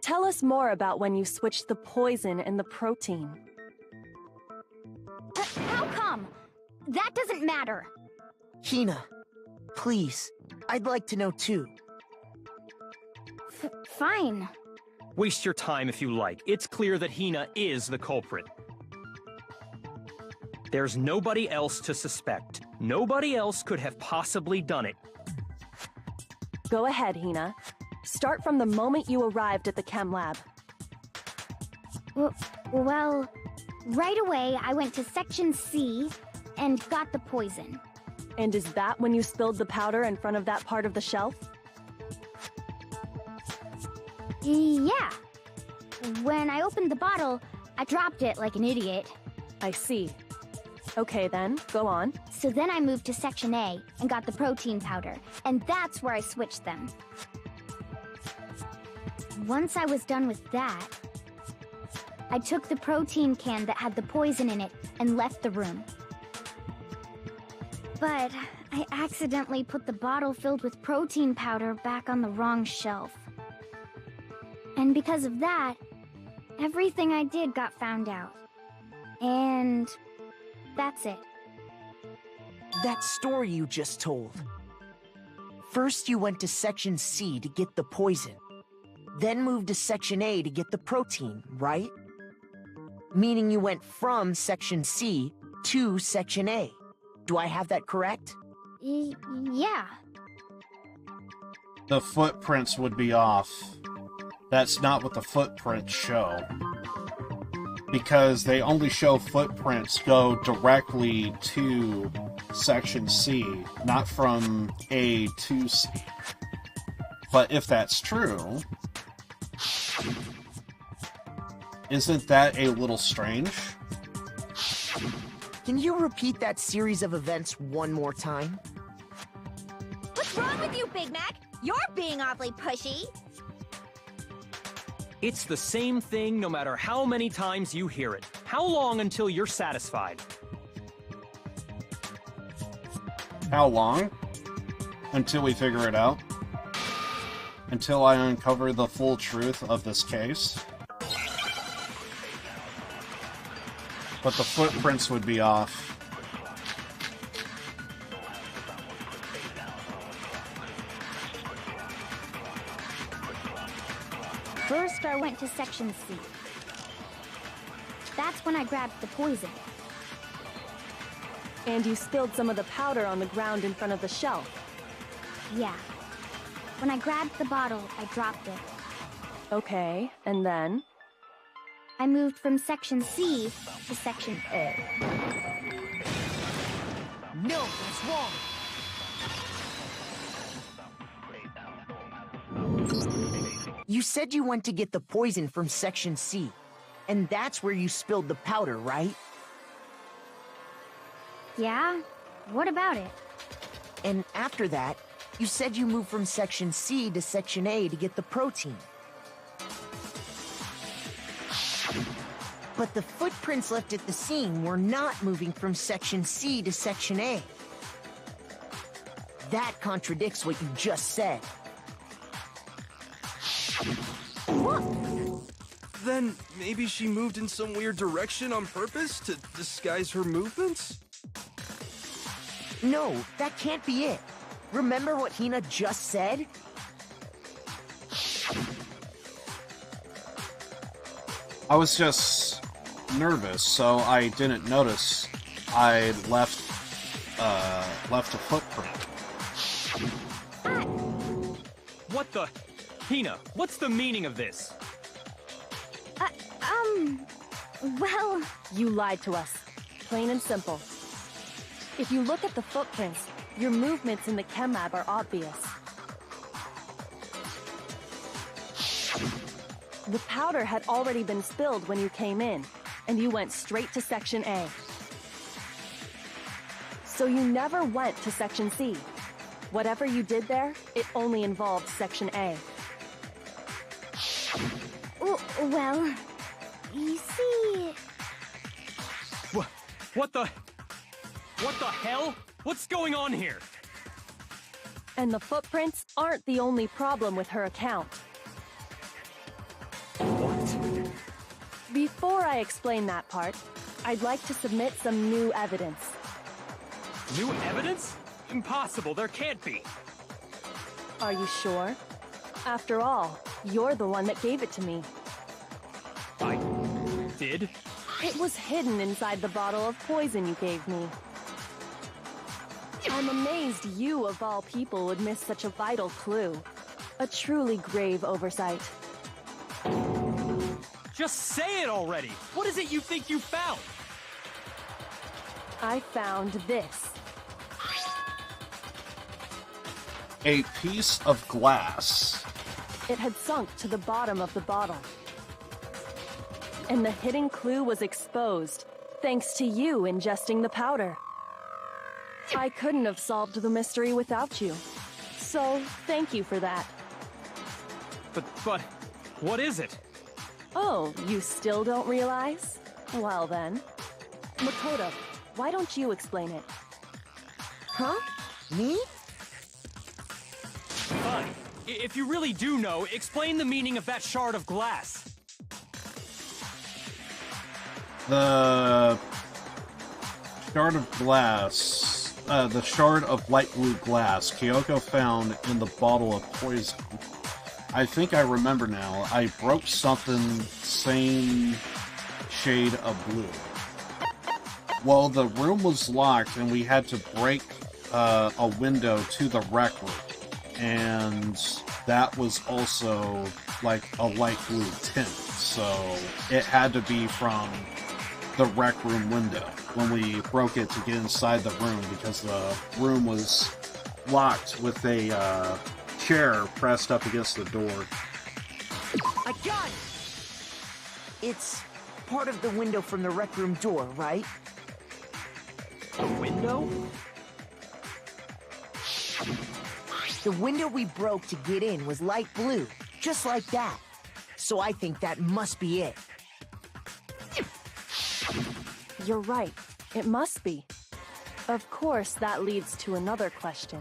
Tell us more about when you switched the poison and the protein. How come? That doesn't matter. Hina, please. I'd like to know too. Fine. Waste your time if you like. It's clear that Hina is the culprit. There's nobody else to suspect. Nobody else could have possibly done it. Go ahead, Hina. Start from the moment you arrived at the chem lab. Well, right away I went to Section C and got the poison. And is that when you spilled the powder in front of that part of the shelf? Yeah. When I opened the bottle, I dropped it like an idiot. I see. Okay then, go on. So then I moved to Section A and got the protein powder, and that's where I switched them. Once I was done with that, I took the protein can that had the poison in it and left the room. But I accidentally put the bottle filled with protein powder back on the wrong shelf. And because of that, everything I did got found out. And that's it. That story you just told. First, you went to Section C to get the poison. Then moved to Section A to get the protein, right? Meaning you went from Section C to Section A. Do I have that correct? Yeah. The footprints would be off. That's not what the footprints show. Because they only show footprints go directly to Section C, not from A to C. But if that's true, isn't that a little strange? Can you repeat that series of events one more time? What's wrong with you, Big Mac? You're being awfully pushy. It's the same thing no matter how many times you hear it. How long until you're satisfied? How long? Until we figure it out? Until I uncover the full truth of this case? But the footprints would be off. First, I went to Section C. That's when I grabbed the poison. And you spilled some of the powder on the ground in front of the shelf. Yeah. When I grabbed the bottle, I dropped it. Okay, and then? I moved from Section C to Section A. No, that's wrong. You said you went to get the poison from Section C, and that's where you spilled the powder, right? Yeah? What about it? And after that, you said you moved from Section C to Section A to get the protein. But the footprints left at the scene were not moving from Section C to Section A. That contradicts what you just said. Then maybe she moved in some weird direction on purpose to disguise her movements? No, that can't be it. Remember what Hina just said? I was just nervous, so I didn't notice I left a footprint. What the? Hina, what's the meaning of this? Well... You lied to us. Plain and simple. If you look at the footprints, your movements in the chem lab are obvious. The powder had already been spilled when you came in, and you went straight to Section A. So you never went to Section C. Whatever you did there, it only involved Section A. Well... You see... What the hell? What's going on here? And the footprints aren't the only problem with her account. What? Before I explain that part, I'd like to submit some new evidence. New evidence? Impossible, there can't be. Are you sure? After all, you're the one that gave it to me. I did? It was hidden inside the bottle of poison you gave me. I'm amazed you, of all people, would miss such a vital clue. A truly grave oversight. Just say it already! What is it you think you found? I found this. A piece of glass. It had sunk to the bottom of the bottle. And the hidden clue was exposed, thanks to you ingesting the powder. I couldn't have solved the mystery without you. So, thank you for that. But, what is it? Oh, you still don't realize? Well then. Makoto, why don't you explain it? Huh? Me? Fine. If you really do know, explain the meaning of that shard of glass. The shard of glass, the shard of light blue glass Kyoko found in the bottle of poison. I think I remember now. I broke something same shade of blue. Well, the room was locked and we had to break a window to the rec room. And that was also like a light blue tint. So it had to be from the rec room window when we broke it to get inside the room, because the room was locked with a chair pressed up against the door. I got it! It's part of the window from the rec room door, right? A window? The window we broke to get in was light blue, just like that. So I think that must be it. You're right. It must be. Of course, that leads to another question.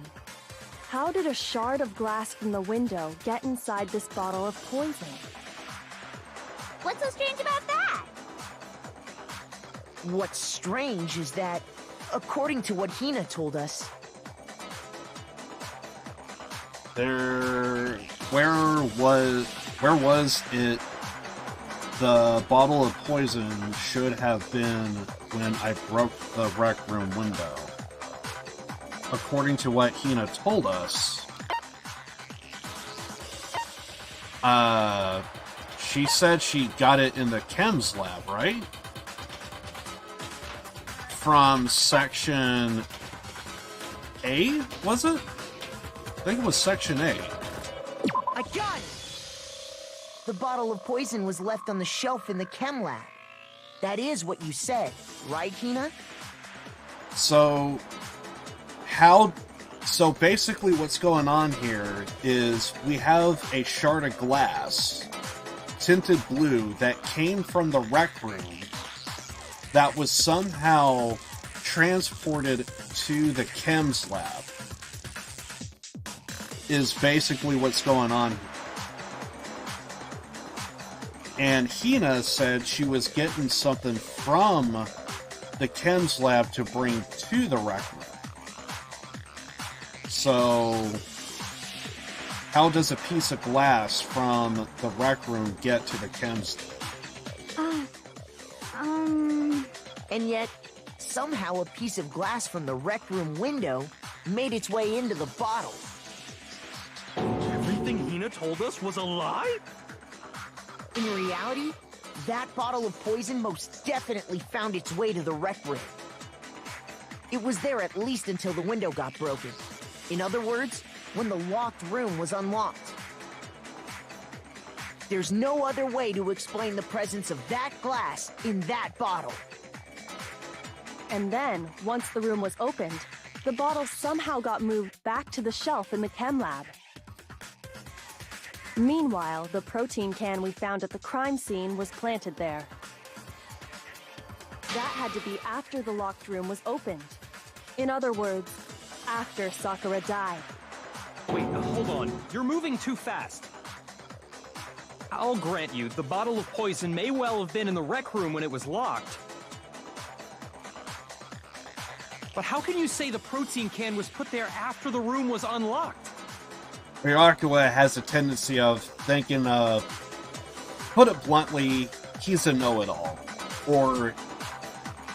How did a shard of glass from the window get inside this bottle of poison? What's so strange about that? What's strange is that, according to what Hina told us, where was it? The bottle of poison should have been when I broke the rec room window. According to what Hina told us, she said she got it in the chems lab, right? From section A, was it? I think it was section A. I got it! The bottle of poison was left on the shelf in the chem lab. That is what you said, right, Hina? So basically what's going on here is we have a shard of glass, tinted blue, that came from the rec room that was somehow transported to the chems lab. Is basically what's going on here. And Hina said she was getting something from the chems lab to bring to the rec room. So, how does a piece of glass from the rec room get to the chems lab? And yet, somehow a piece of glass from the rec room window made its way into the bottle. Everything Hina told us was a lie? In reality, that bottle of poison most definitely found its way to the rec room. It was there at least until the window got broken. In other words, when the locked room was unlocked. There's no other way to explain the presence of that glass in that bottle. And then, once the room was opened, the bottle somehow got moved back to the shelf in the chem lab. Meanwhile, the protein can we found at the crime scene was planted there. That had to be after the locked room was opened. In other words, after Sakura died. Wait, hold on. You're moving too fast. I'll grant you, the bottle of poison may well have been in the rec room when it was locked. But how can you say the protein can was put there after the room was unlocked? Ryakua has a tendency of thinking, put it bluntly, he's a know-it-all. Or,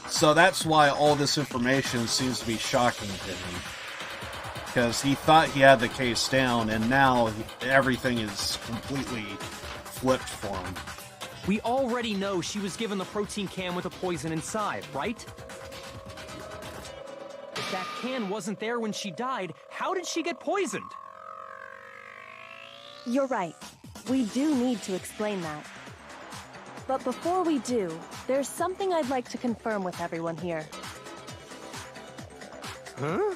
so that's why all this information seems to be shocking to him. Because he thought he had the case down, and now everything is completely flipped for him. We already know she was given the protein can with the poison inside, right? If that can wasn't there when she died, how did she get poisoned? You're right. We do need to explain that. But before we do, there's something I'd like to confirm with everyone here. Huh?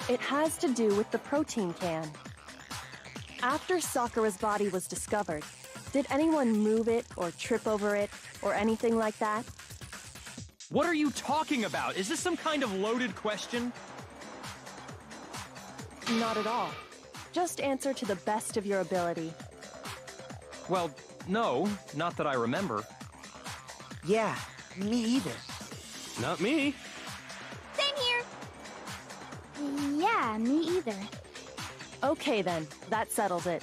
It has to do with the protein can. After Sakura's body was discovered, did anyone move it or trip over it or anything like that? What are you talking about? Is this some kind of loaded question? Not at all. Just answer to the best of your ability. Well, no, not that I remember. Yeah, me either. Not me. Same here. Yeah, me either. Okay then, that settles it.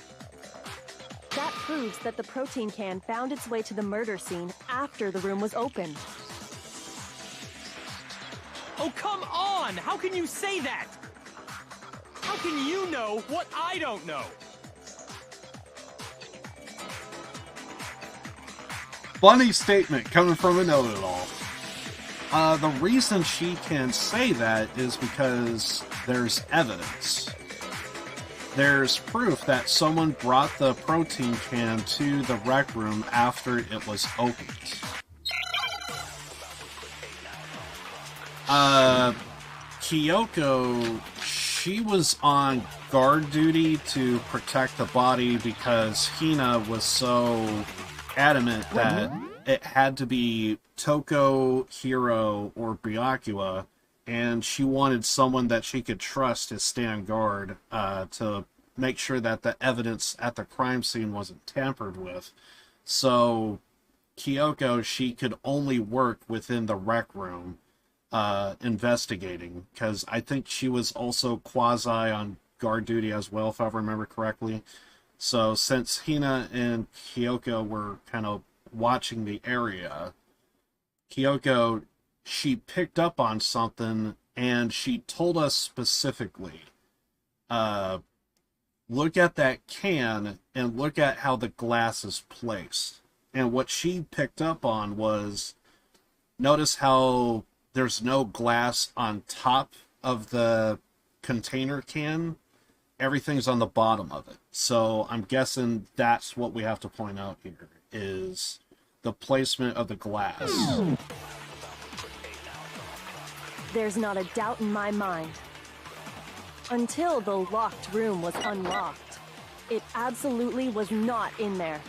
That proves that the protein can found its way to the murder scene after the room was opened. Oh, come on! How can you say that? How can you know what I don't know? Funny statement coming from a know-it-all. The reason she can say that is because there's evidence. There's proof that someone brought the protein can to the rec room after it was opened. Kyoko, she was on guard duty to protect the body because Hina was so adamant that it had to be Toko, Hiro, or Byakuya, and she wanted someone that she could trust to stand guard to make sure that the evidence at the crime scene wasn't tampered with. So Kyoko, she could only work within the rec room investigating, because I think she was also quasi on guard duty as well, if I remember correctly. So since Hina and Kyoko were kind of watching the area, Kyoko, she picked up on something, and she told us specifically, look at that can, and look at how the glass is placed. And what she picked up on was, notice how there's no glass on top of the container can. Everything's on the bottom of it. So I'm guessing that's what we have to point out here, is the placement of the glass. There's not a doubt in my mind. Until the locked room was unlocked, it absolutely was not in there.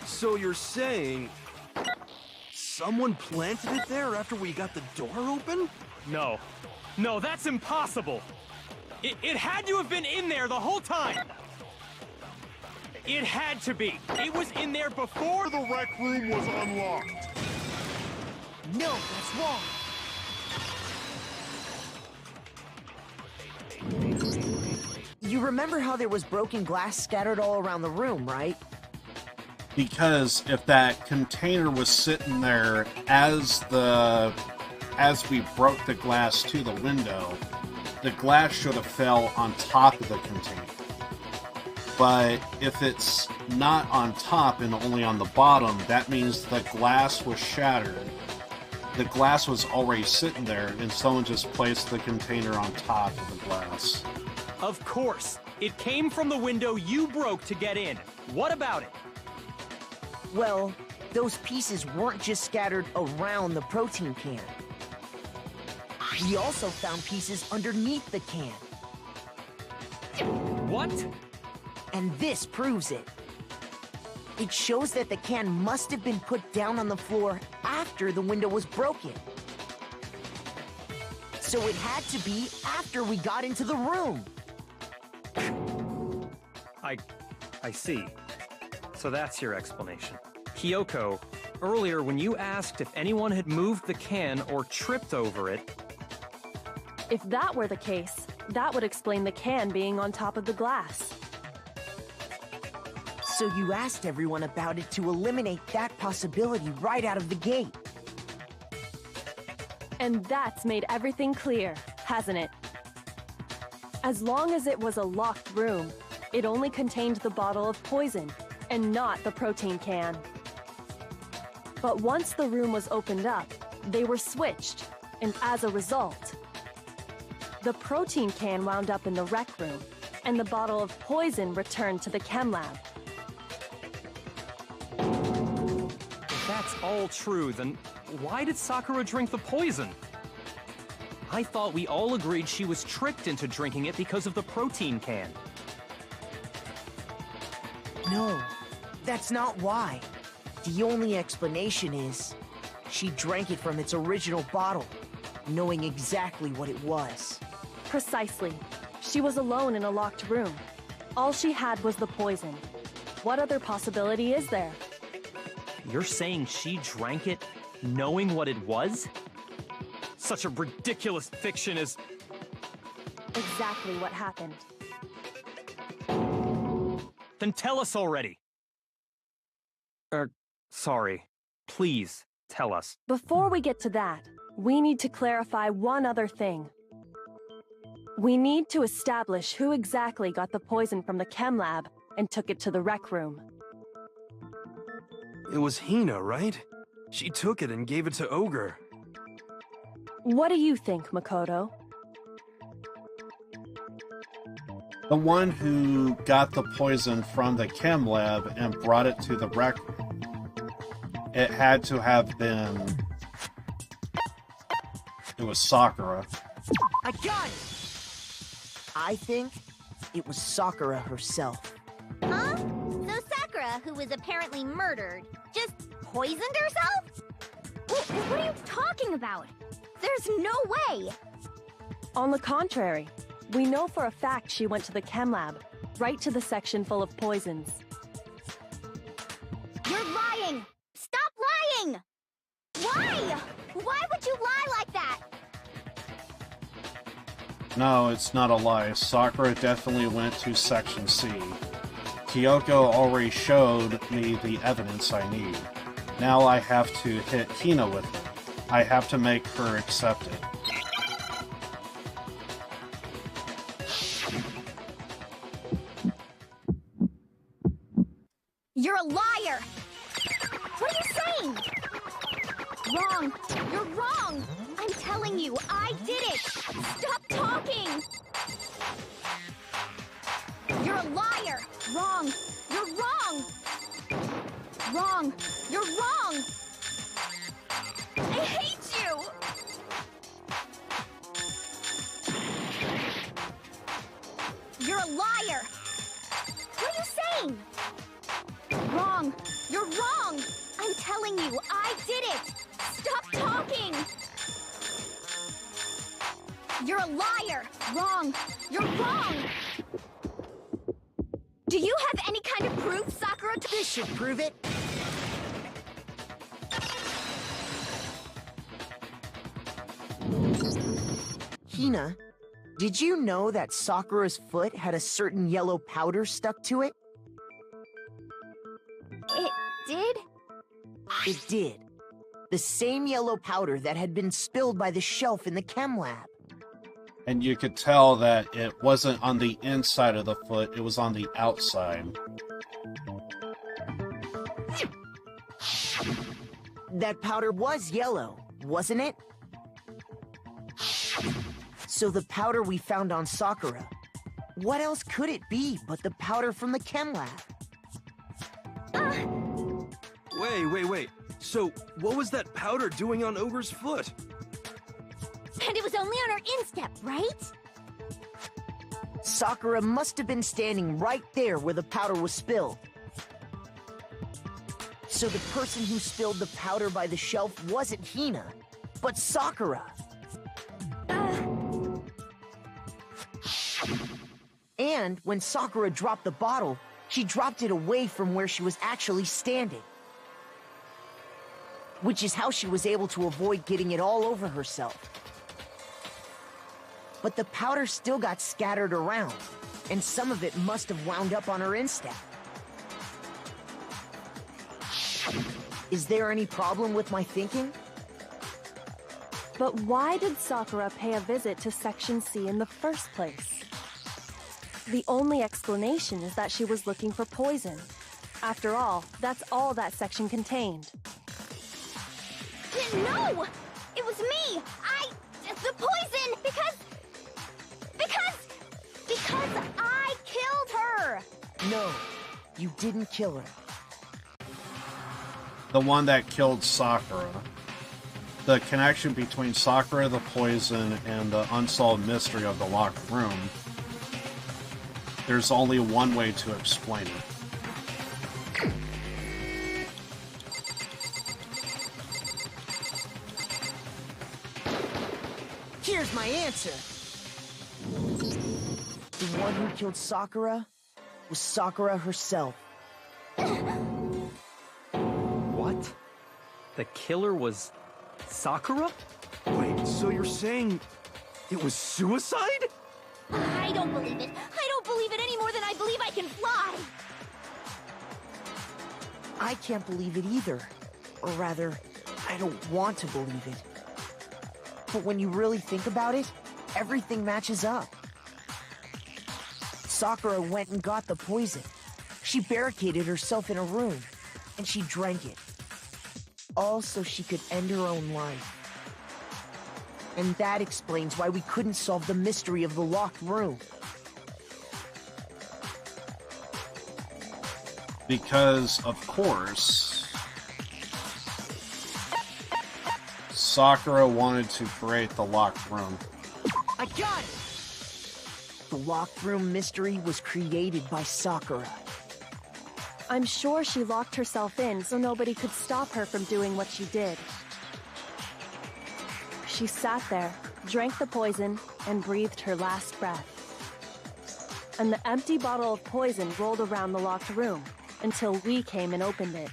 So you're saying someone planted it there after we got the door open? No. No, that's impossible! It had to have been in there the whole time! It had to be! It was in there before the rec room was unlocked! No, that's wrong. You remember how there was broken glass scattered all around the room, right? Because if that container was sitting there as we broke the glass to the window, the glass should have fell on top of the container. But if it's not on top and only on the bottom, that means the glass was shattered. The glass was already sitting there, and someone just placed the container on top of the glass. Of course! It came from the window you broke to get in. What about it? Well, those pieces weren't just scattered around the protein can. We also found pieces underneath the can. What? And this proves it. It shows that the can must have been put down on the floor after the window was broken. So it had to be after we got into the room. I see. So that's your explanation. Kyoko, earlier when you asked if anyone had moved the can or tripped over it... If that were the case, that would explain the can being on top of the glass. So you asked everyone about it to eliminate that possibility right out of the gate. And that's made everything clear, hasn't it? As long as it was a locked room, it only contained the bottle of poison, and not the protein can. But once the room was opened up, they were switched, and as a result, the protein can wound up in the rec room, and the bottle of poison returned to the chem lab. If that's all true, then why did Sakura drink the poison? I thought we all agreed she was tricked into drinking it because of the protein can. No, that's not why. The only explanation is she drank it from its original bottle, knowing exactly what it was. Precisely. She was alone in a locked room. All she had was the poison. What other possibility is there? You're saying she drank it knowing what it was? Such a ridiculous fiction is... Exactly what happened. Then tell us already! Sorry. Please, tell us. Before we get to that, we need to clarify one other thing. We need to establish who exactly got the poison from the chem lab and took it to the rec room. It was Hina, right? She took it and gave it to Ogre. What do you think, Makoto? The one who got the poison from the chem lab and brought it to the rec room. It had to have been... It was Sakura. I got it! I think it was Sakura herself. Huh? So Sakura, who was apparently murdered, just poisoned herself? What are you talking about? There's no way! On the contrary, we know for a fact she went to the chem lab, right to the section full of poisons. You're lying! Stop lying! Why? Why would you lie like that? No, it's not a lie. Sakura definitely went to Section C. Kyoko already showed me the evidence I need. Now I have to hit Hina with it. I have to make her accept it. You're a liar! What are you saying? Wrong! You're wrong! I'm telling you, I did it! Stop talking! You're a liar! Wrong! You're wrong! Wrong! You're wrong! I hate you! You're a liar! What are you saying? Wrong! You're wrong! I'm telling you, I did it! Stop talking! You're a liar! Wrong! You're wrong! Do you have any kind of proof, Sakura? This should prove it. Hina, did you know that Sakura's foot had a certain yellow powder stuck to it? It did? It did. The same yellow powder that had been spilled by the shelf in the chem lab. And you could tell that it wasn't on the inside of the foot, it was on the outside. That powder was yellow, wasn't it? So the powder we found on Sakura, what else could it be but the powder from the chem lab? Wait. So, what was that powder doing on Ogre's foot? And it was only on her instep, right? Sakura must have been standing right there where the powder was spilled. So the person who spilled the powder by the shelf wasn't Hina, but Sakura. And when Sakura dropped the bottle, she dropped it away from where she was actually standing. Which is how she was able to avoid getting it all over herself. But the powder still got scattered around, and some of it must have wound up on her instep. Is there any problem with my thinking? But why did Sakura pay a visit to Section C in the first place? The only explanation is that she was looking for poison. After all, that's all that section contained. No! It was me! The poison! Because I killed her! No, you didn't kill her. The one that killed Sakura. The connection between Sakura, the poison, and the unsolved mystery of the locked room. There's only one way to explain it. Here's my answer. the one who killed Sakura was Sakura herself. What? The killer was Sakura? Wait, so you're saying it was suicide? I don't believe it. I don't believe it any more than I believe I can fly. I can't believe it either. Or rather, I don't want to believe it. But when you really think about it, everything matches up. Sakura went and got the poison. She barricaded herself in a room, and she drank it. All so she could end her own life. And that explains why we couldn't solve the mystery of the locked room. Because, of course, Sakura wanted to create the locked room. I got it! The locked room mystery was created by Sakura. I'm sure she locked herself in so nobody could stop her from doing what she did. She sat there, drank the poison, and breathed her last breath. And the empty bottle of poison rolled around the locked room until we came and opened it.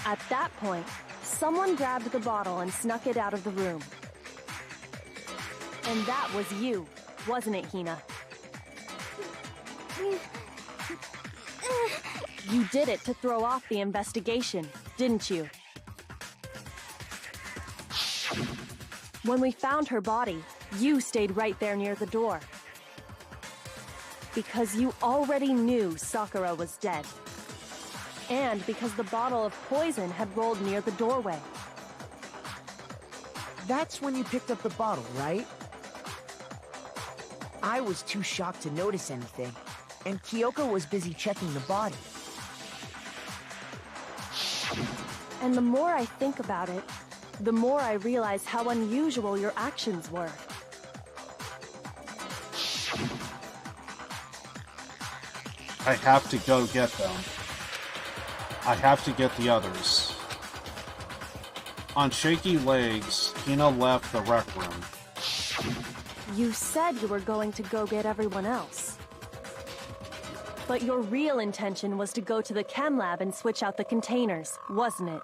At that point, someone grabbed the bottle and snuck it out of the room. And that was you, wasn't it, Hina? You did it to throw off the investigation, didn't you? When we found her body, you stayed right there near the door. Because you already knew Sakura was dead. And because the bottle of poison had rolled near the doorway. That's when you picked up the bottle, right? I was too shocked to notice anything, and Kyoko was busy checking the body. And the more I think about it, the more I realize how unusual your actions were. I have to go get them. I have to get the others. On shaky legs, Hina left the rec room. You said you were going to go get everyone else. But your real intention was to go to the chem lab and switch out the containers, wasn't it?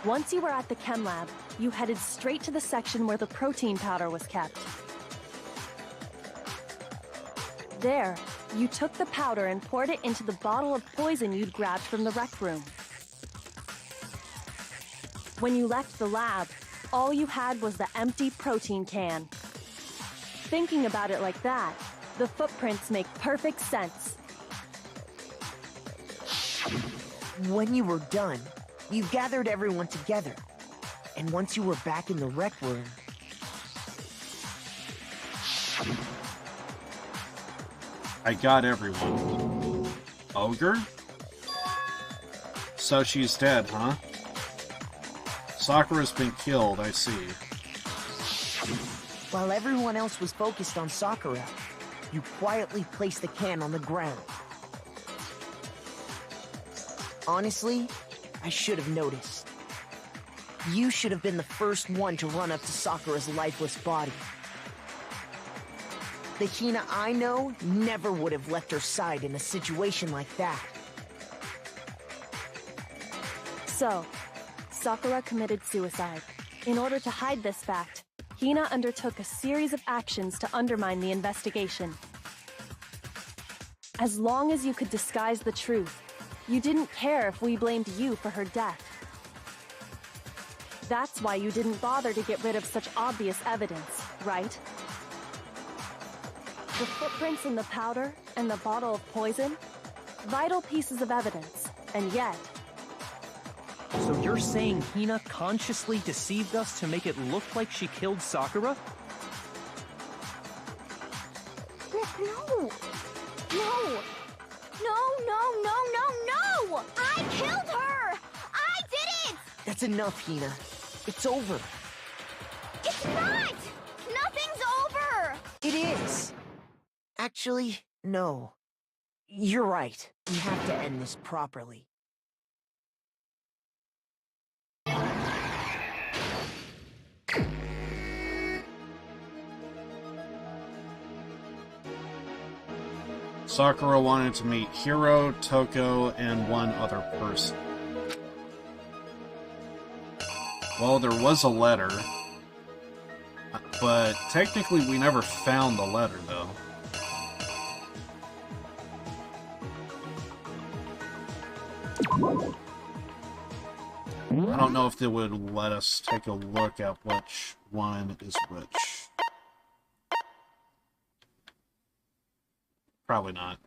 Once you were at the chem lab, you headed straight to the section where the protein powder was kept. There, you took the powder and poured it into the bottle of poison you'd grabbed from the rec room. When you left the lab, all you had was the empty protein can. Thinking about it like that, the footprints make perfect sense. When you were done, you gathered everyone together. And once you were back in the rec room... I got everyone. Ogre? So she's dead, huh? Sakura's been killed, I see. While everyone else was focused on Sakura, you quietly placed the can on the ground. Honestly, I should have noticed. You should have been the first one to run up to Sakura's lifeless body. The Hina I know never would have left her side in a situation like that. So, Sakura committed suicide. In order to hide this fact, Hina undertook a series of actions to undermine the investigation. As long as you could disguise the truth, you didn't care if we blamed you for her death. That's why you didn't bother to get rid of such obvious evidence, right? The footprints in the powder and the bottle of poison? Vital pieces of evidence, and yet... So you're saying Hina consciously deceived us to make it look like she killed Sakura? No! No! No! I killed her! I did it! That's enough, Hina. It's over. It's not! Nothing's over! It is! Actually, no. You're right. We have to end this properly. Sakura wanted to meet Hiro, Toko, and one other person. Well, there was a letter, but technically we never found the letter, though. I don't know if they would let us take a look at which one is which. Probably not.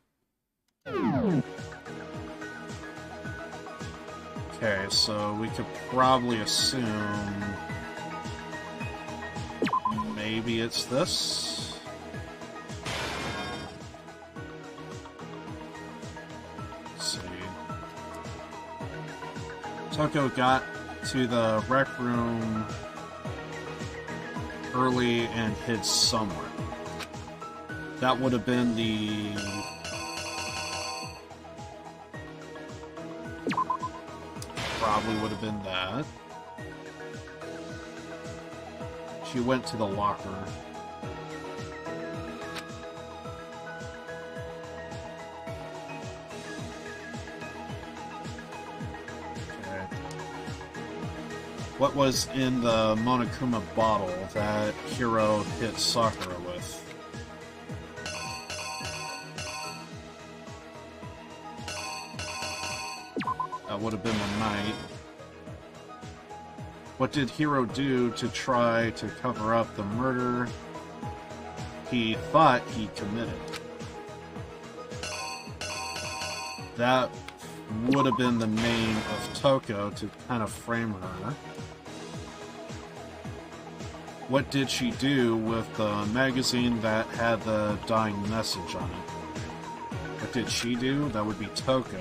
Okay, so we could probably assume maybe it's this. Let's see. Toko got to the rec room early and hid somewhere. That would have been the... Probably would have been that. She went to the locker. Okay. What was in the Monokuma bottle that Hiro hit Sakura with? That would have been the night. What did Hiro do to try to cover up the murder he thought he committed? That would have been the name of Toko to kind of frame her. What did she do with the magazine that had the dying message on it? What did she do? That would be Toko.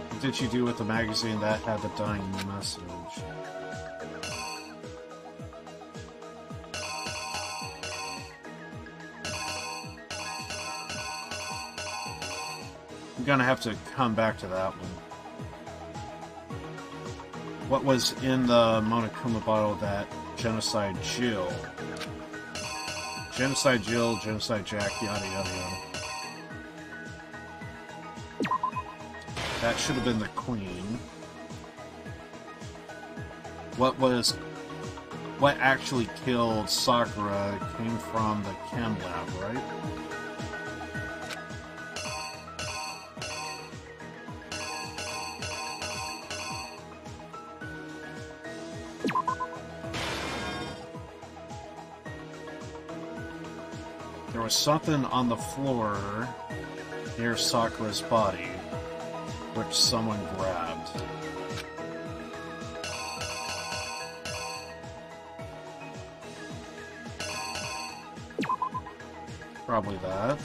What did she do with the magazine that had the dying message? I'm gonna have to come back to that one. What was in the Monokuma bottle that Genocide Jill? Genocide Jill, Genocide Jack, yada yada yada. That should have been the Queen. What actually killed Sakura came from the chem lab, right? There was something on the floor near Sakura's body, which someone grabbed. Probably that.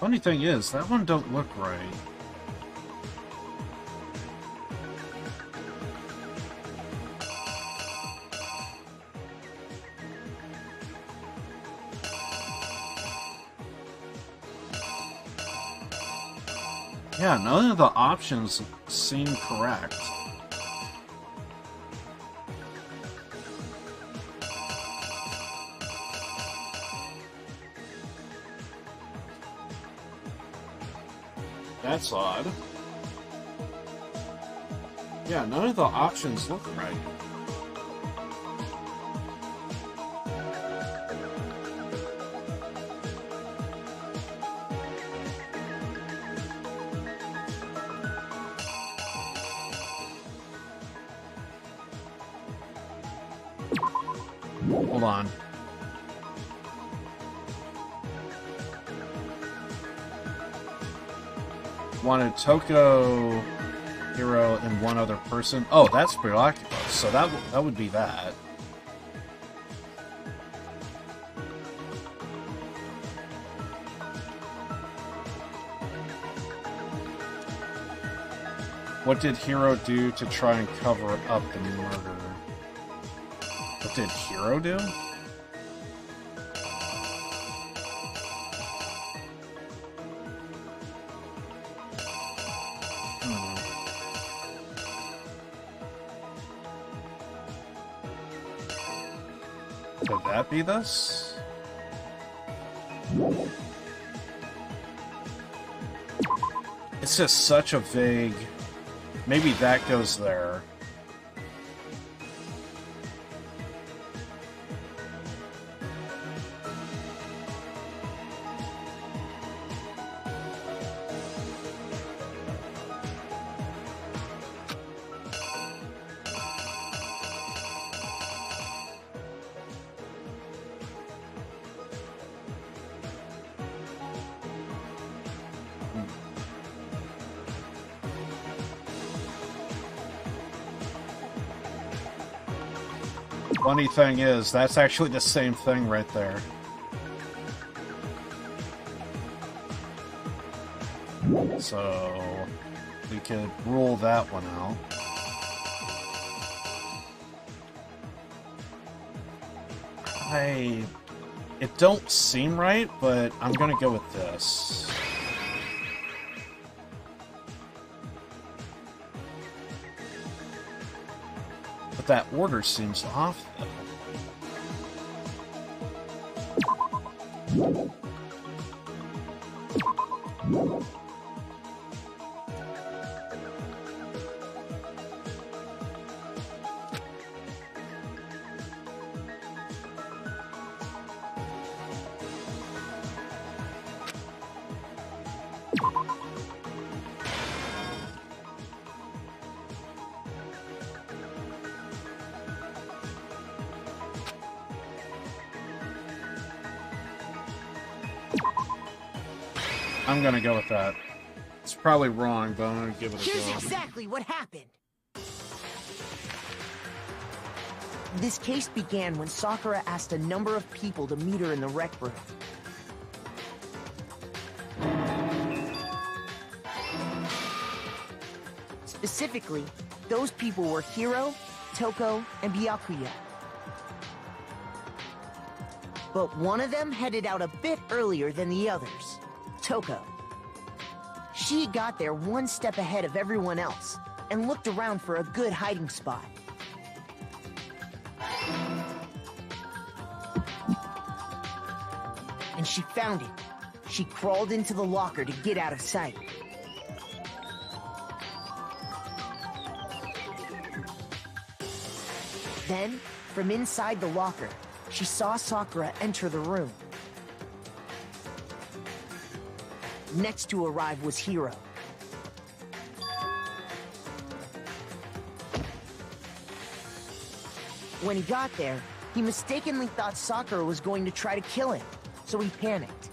Funny thing is, that one don't look right. Yeah, none of the options seem correct. That's odd. Yeah, none of the options look right. Hold on. Wanted Toko, Hiro, and one other person. Oh, that's preoccupied. So that would be that. What did Hiro do to try and cover up the murder? What did Hiro do? Could that be this? It's just such a vague... Maybe that goes there. Funny thing is, that's actually the same thing right there. So, we could rule that one out. It don't seem right, but I'm gonna go with this. But that order seems off, though. I'm gonna go with that. It's probably wrong, but I'm gonna give it a go. Here's exactly what happened. This case began when Sakura asked a number of people to meet her in the rec room. Specifically, those people were Hiro, Toko, and Byakuya. But one of them headed out a bit earlier than the others. Toko. She got there one step ahead of everyone else and looked around for a good hiding spot. And she found it. She crawled into the locker to get out of sight. Then, from inside the locker, she saw Sakura enter the room. Next to arrive was Hiro. When he got there, he mistakenly thought Sakura was going to try to kill him, so he panicked.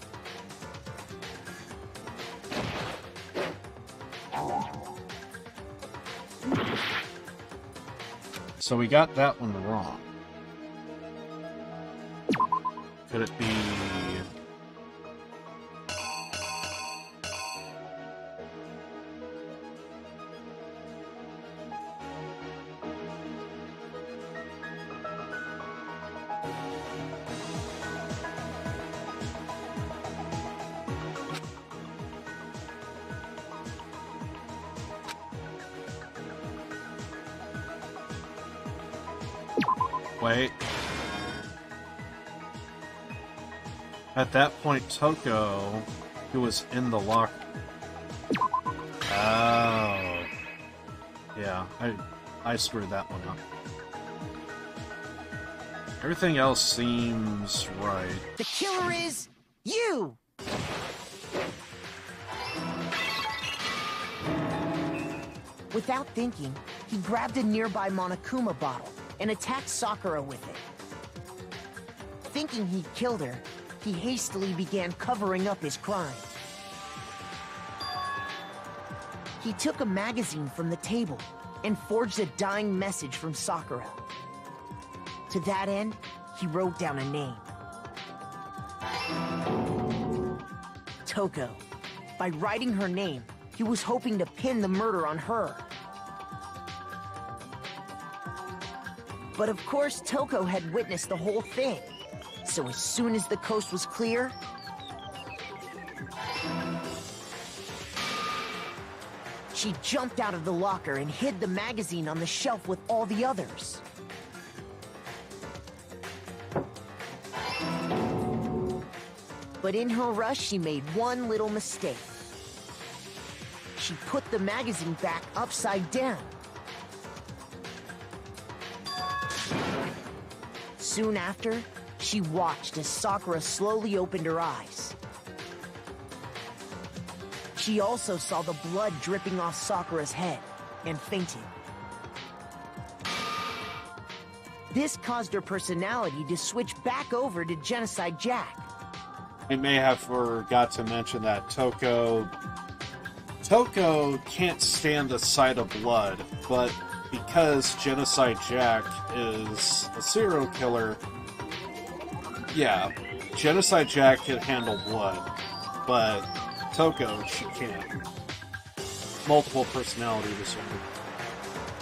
So we got that one wrong. Could it be... Wait. At that point, Toko, who was in the locker... Oh. Yeah, I screwed that one up. Everything else seems right. The killer is... you! Without thinking, he grabbed a nearby Monokuma bottle and attacked Sakura with it. Thinking he'd killed her, he hastily began covering up his crime. He took a magazine from the table and forged a dying message from Sakura. To that end, he wrote down a name. Toko. By writing her name, he was hoping to pin the murder on her. But of course, Toko had witnessed the whole thing. So as soon as the coast was clear, she jumped out of the locker and hid the magazine on the shelf with all the others. But in her rush, she made one little mistake. She put the magazine back upside down. Soon after, she watched as Sakura slowly opened her eyes. She also saw the blood dripping off Sakura's head and fainted. This caused her personality to switch back over to Genocide Jack. I may have forgot to mention that Toko can't stand the sight of blood, but because Genocide Jack is a serial killer, yeah, Genocide Jack can handle blood, but Toko, she can't. Multiple personality disorder.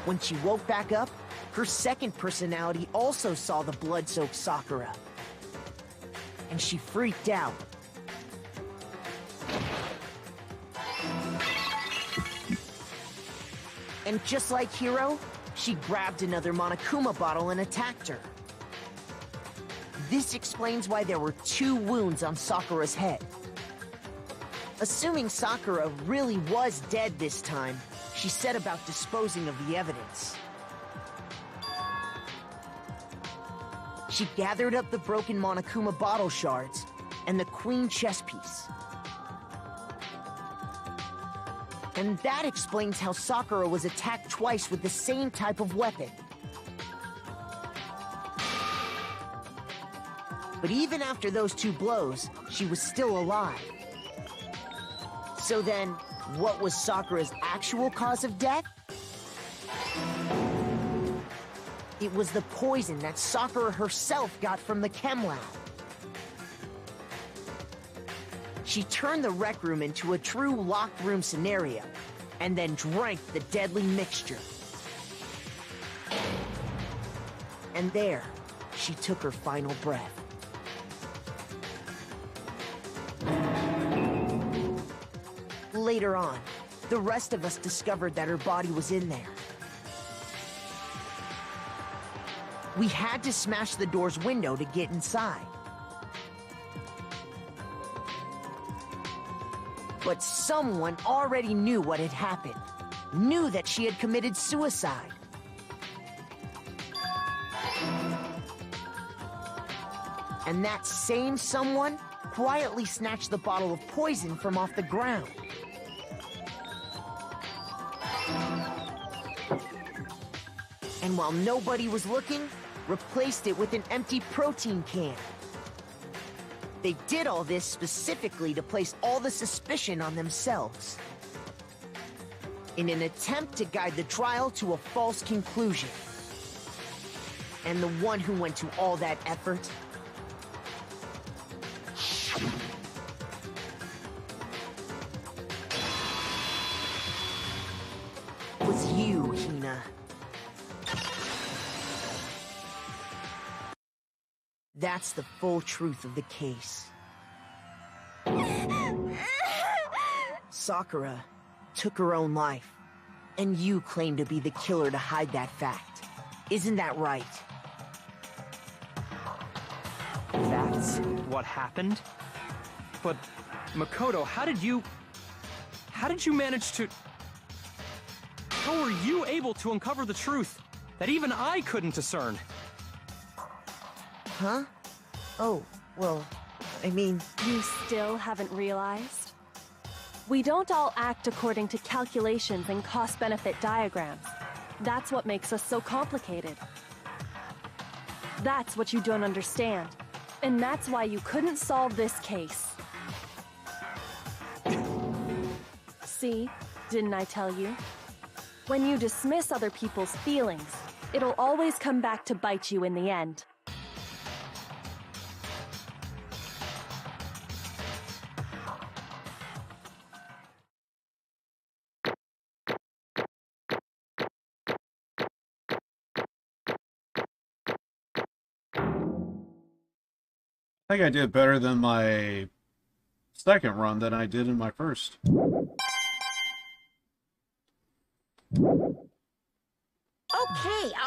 When she woke back up, her second personality also saw the blood-soaked Sakura. And she freaked out. And just like Hiro, she grabbed another Monokuma bottle and attacked her. This explains why there were 2 wounds on Sakura's head. Assuming Sakura really was dead this time, she set about disposing of the evidence. She gathered up the broken Monokuma bottle shards and the queen chess piece. And that explains how Sakura was attacked twice with the same type of weapon. But even after those 2 blows, she was still alive. So then, what was Sakura's actual cause of death? It was the poison that Sakura herself got from the chem lab. She turned the rec room into a true locked room scenario, and then drank the deadly mixture. And there, she took her final breath. Later on, the rest of us discovered that her body was in there. We had to smash the door's window to get inside. But someone already knew what had happened, knew that she had committed suicide. And that same someone quietly snatched the bottle of poison from off the ground. And while nobody was looking, replaced it with an empty protein can. They did all this specifically to place all the suspicion on themselves, in an attempt to guide the trial to a false conclusion. And the one who went to all that effort was you, Hina. That's the full truth of the case. Sakura took her own life, and you claim to be the killer to hide that fact. Isn't that right? That's what happened? But, Makoto, how did you manage to... How were you able to uncover the truth that even I couldn't discern? Huh? Oh, well, I mean... You still haven't realized? We don't all act according to calculations and cost-benefit diagrams. That's what makes us so complicated. That's what you don't understand. And that's why you couldn't solve this case. See? Didn't I tell you? When you dismiss other people's feelings, it'll always come back to bite you in the end. I think I did better than my second run than I did in my first.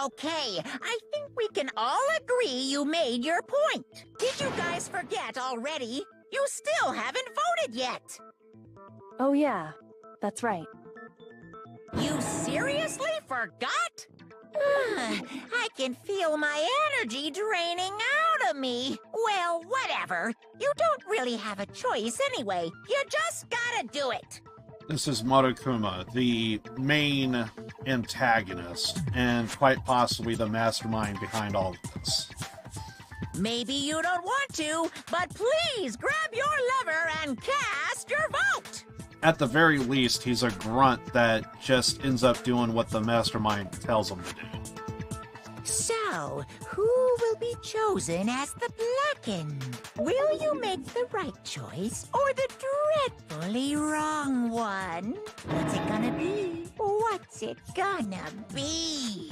Okay. I think we can all agree you made your point. Did you guys forget already? You still haven't voted yet. Oh yeah, that's right. You seriously forgot? I can feel my energy draining out of me. Well, whatever. You don't really have a choice anyway. You just gotta do it. This is Monokuma, the main antagonist, and quite possibly the mastermind behind all of this. Maybe you don't want to, but please grab your lever and cast your vote! At the very least, he's a grunt that just ends up doing what the mastermind tells him to do. So, who will be chosen as the Blackened? Will you make the right choice or the dreadfully wrong one? What's it gonna be? What's it gonna be?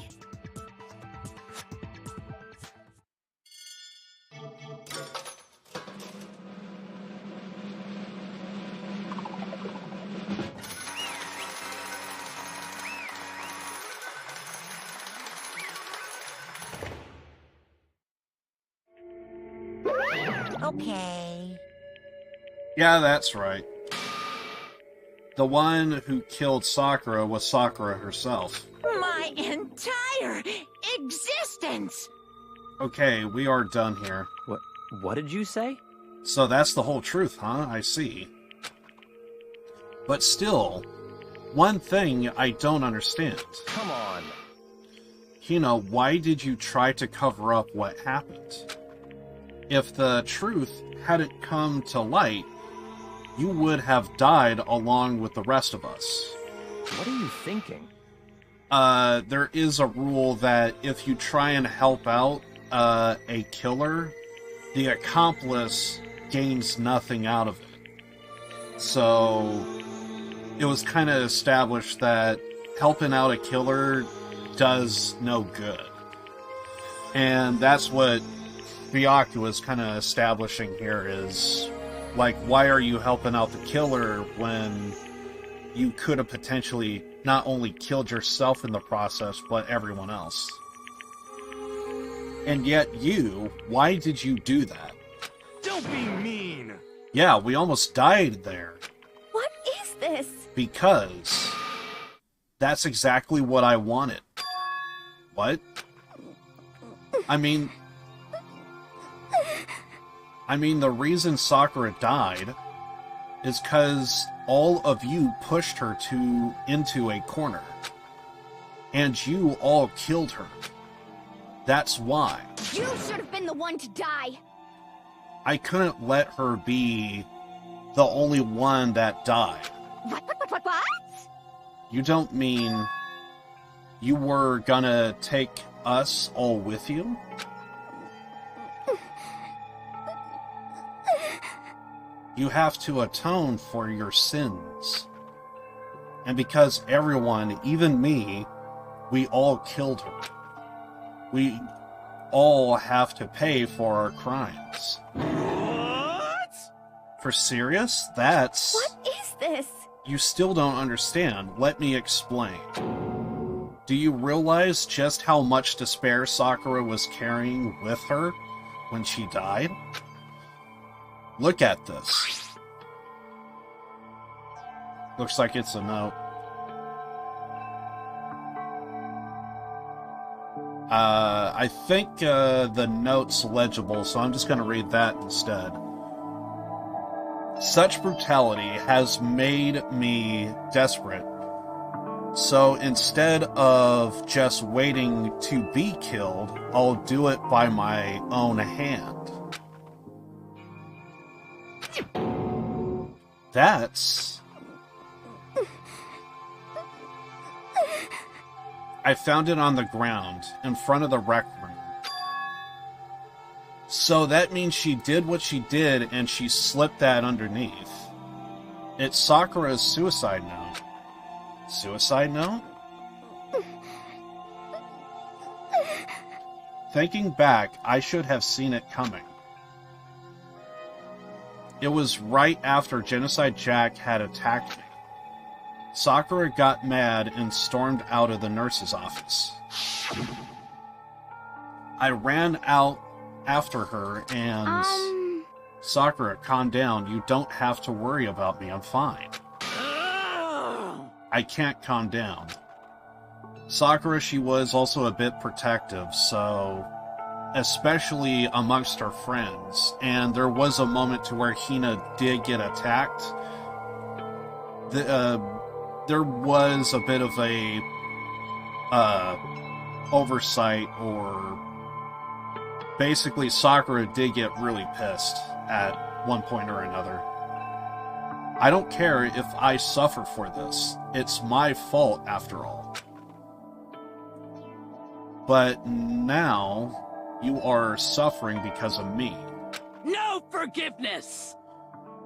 Okay. Yeah, that's right. The one who killed Sakura was Sakura herself. My entire existence! Okay, we are done here. What did you say? So that's the whole truth, huh? I see. But still, one thing I don't understand. Come on. Hina, why did you try to cover up what happened? If the truth hadn't come to light, you would have died along with the rest of us. What are you thinking? There is a rule that if you try and help out a killer, the accomplice gains nothing out of it. So it was kind of established that helping out a killer does no good. And that's what Byaku is kind of establishing here is, like, why are you helping out the killer when you could have potentially not only killed yourself in the process, but everyone else? And yet why did you do that? Don't be mean! Yeah, we almost died there. What is this? Because that's exactly what I wanted. What? I mean, the reason Sakura died is because all of you pushed her into a corner. And you all killed her. That's why. You should have been the one to die. I couldn't let her be the only one that died. What? You don't mean you were gonna take us all with you? You have to atone for your sins. And because everyone, even me, we all killed her. We all have to pay for our crimes. What? For serious? That's... What is this? You still don't understand. Let me explain. Do you realize just how much despair Sakura was carrying with her when she died? Look at this. Looks like it's a note. I think the note's legible, so I'm just going to read that instead. Such brutality has made me desperate So instead of just waiting to be killed, I'll do it by my own hand. That's... I found it on the ground in front of the rec room. So that means she did what she did and she slipped that underneath. It's Sakura's suicide note. Suicide note? Thinking back, I should have seen it coming. It was right after Genocide Jack had attacked me. Sakura got mad and stormed out of the nurse's office. I ran out after her and... Sakura, calm down. You don't have to worry about me. I'm fine. I can't calm down. Sakura, she was also a bit protective, so... especially amongst her friends. And there was a moment to where Hina did get attacked. There was a bit of a oversight, or basically Sakura did get really pissed at one point or another. I don't care if I suffer for this. It's my fault after all. But now you are suffering because of me. No forgiveness!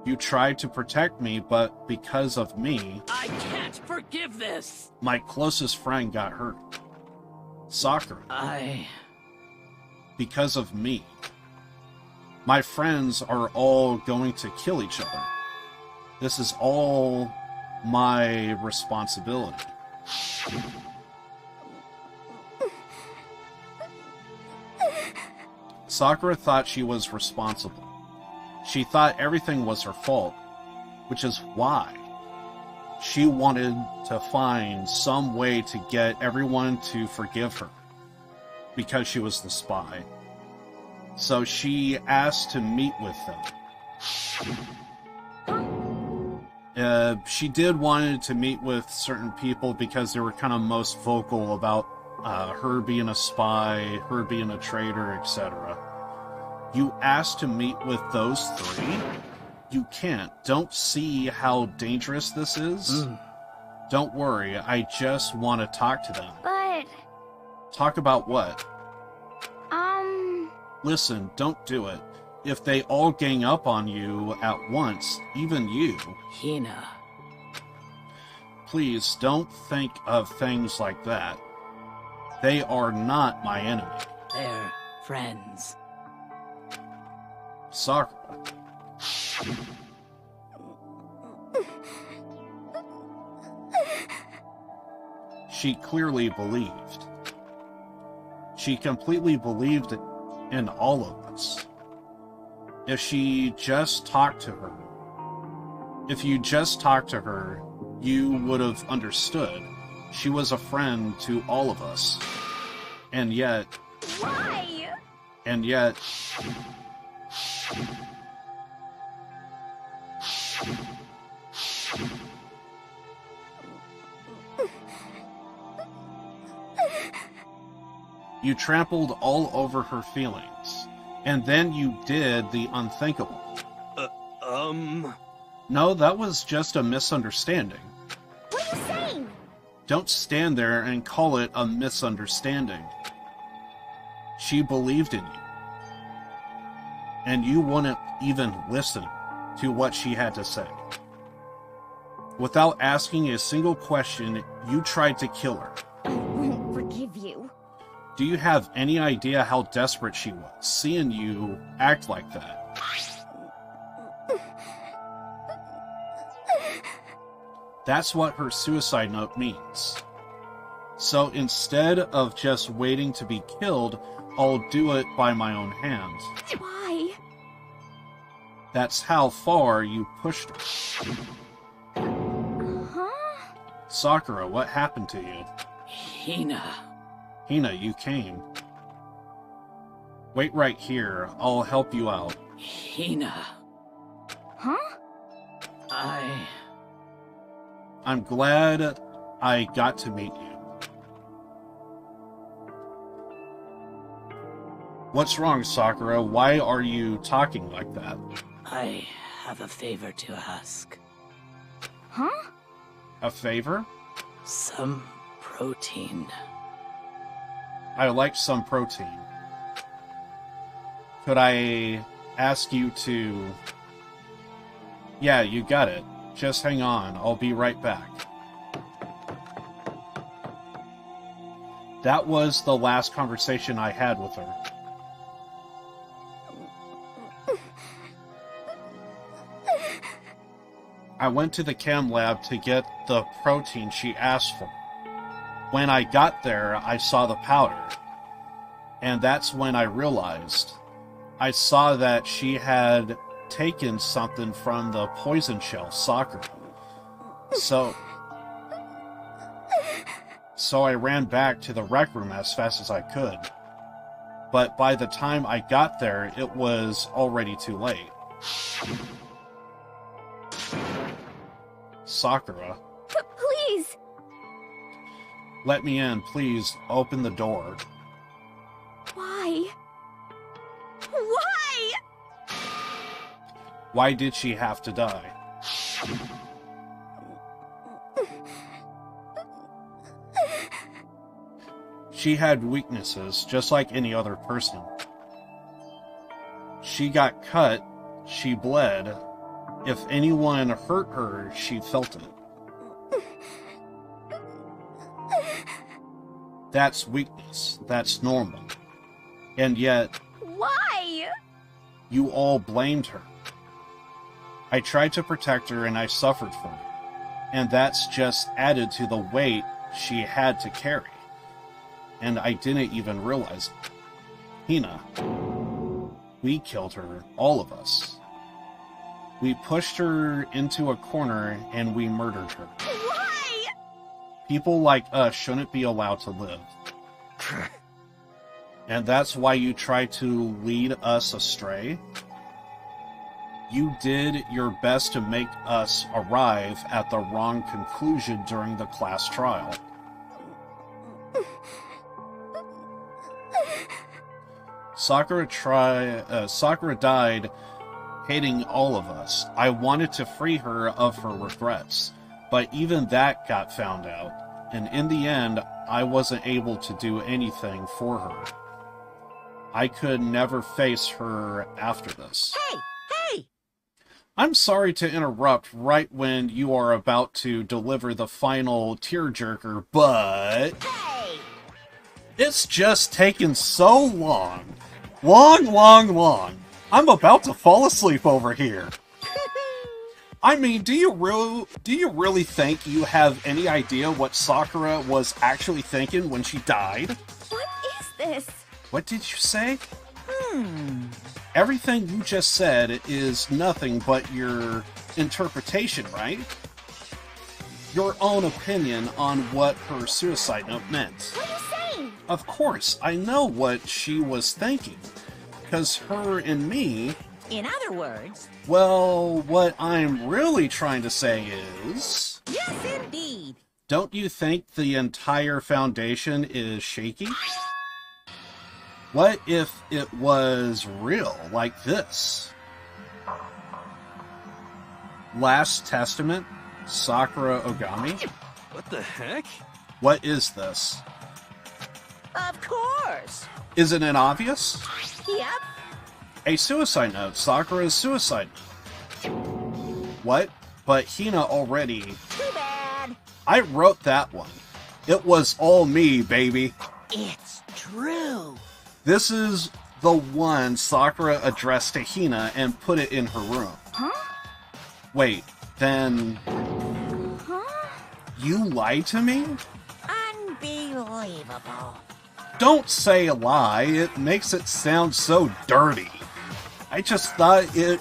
You tried to protect me, but because of me... I can't forgive this! My closest friend got hurt. Sakura. Because of me. My friends are all going to kill each other. This is all my responsibility. Sakura thought she was responsible. She thought everything was her fault, which is why she wanted to find some way to get everyone to forgive her, because she was the spy. So she asked to meet with them. She did wanted to meet with certain people because they were kind of most vocal about her being a spy, her being a traitor, etc. You asked to meet with those three? You can't. Don't see how dangerous this is? Don't worry, I just want to talk to them. But... Talk about what? Listen, don't do it. If they all gang up on you at once, even you... Hina. Please, don't think of things like that. They are not my enemy. They're friends. Sakura. She clearly believed. She completely believed in all of us. If she just talked to her, if you just talked to her, you would have understood. She was a friend to all of us. And yet... Why? And yet... You trampled all over her feelings. And then you did the unthinkable. No, that was just a misunderstanding. What are you saying? Don't stand there and call it a misunderstanding. She believed in you. And you wouldn't even listen to what she had to say. Without asking a single question, you tried to kill her. I won't forgive you. Do you have any idea how desperate she was, seeing you act like that? That's what her suicide note means. So instead of just waiting to be killed, I'll do it by my own hand. Why? That's how far you pushed her. Huh? Sakura, what happened to you? Hina. Hina, you came. Wait right here. I'll help you out. Hina. Huh? I'm glad I got to meet you. What's wrong, Sakura? Why are you talking like that? I have a favor to ask. Huh? A favor? Some protein. I like some protein. Could I ask you to... Yeah, you got it. Just hang on. I'll be right back. That was the last conversation I had with her. I went to the chem lab to get the protein she asked for. When I got there, I saw the powder. And that's when I realized. I saw that she had taken something from the poison shell, Sakura. So I ran back to the rec room as fast as I could. But by the time I got there, it was already too late. Sakura. Please! Let me in, please. Open the door. Why? Why? Why did she have to die? She had weaknesses, just like any other person. She got cut, she bled. If anyone hurt her, she felt it. That's weakness. That's normal. And yet... Why? You all blamed her. I tried to protect her and I suffered for it. And that's just added to the weight she had to carry. And I didn't even realize it. Hina. We killed her, all of us. We pushed her into a corner and we murdered her. Why? People like us shouldn't be allowed to live. And that's why you try to lead us astray? You did your best to make us arrive at the wrong conclusion during the class trial. Sakura died hating all of us. I wanted to free her of her regrets, but even that got found out, and in the end, I wasn't able to do anything for her. I could never face her after this. Hey! I'm sorry to interrupt right when you are about to deliver the final tearjerker, but... Hey! It's just taken so long. Long. I'm about to fall asleep over here. I mean, do you really think you have any idea what Sakura was actually thinking when she died? What is this? What did you say? Everything you just said is nothing but your interpretation, right? Your own opinion on what her suicide note meant. What are you saying? Of course, I know what she was thinking. Because her and me... In other words... Well, what I'm really trying to say is... Yes, indeed. Don't you think the entire foundation is shaky? What if it was real, like this? Last Testament, Sakura Ogami? What the heck? What is this? Of course. Isn't it obvious? Yep. A suicide note, Sakura's suicide note. What? But Hina already... Too bad. I wrote that one. It was all me, baby. It's true. This is the one Sakura addressed to Hina and put it in her room. Huh? Wait, then... Huh? You lied to me? Unbelievable. Don't say a lie. It makes it sound so dirty. I just thought it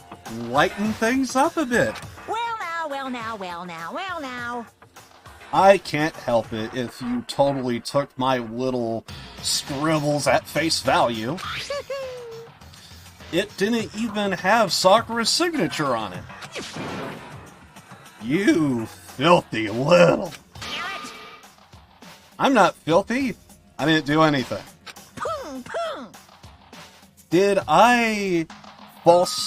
lightened things up a bit. Well now. I can't help it if you totally took my little scribbles at face value. It didn't even have Sakura's signature on it. You filthy little... I'm not filthy. I didn't do anything. Boom, boom. Did I falsely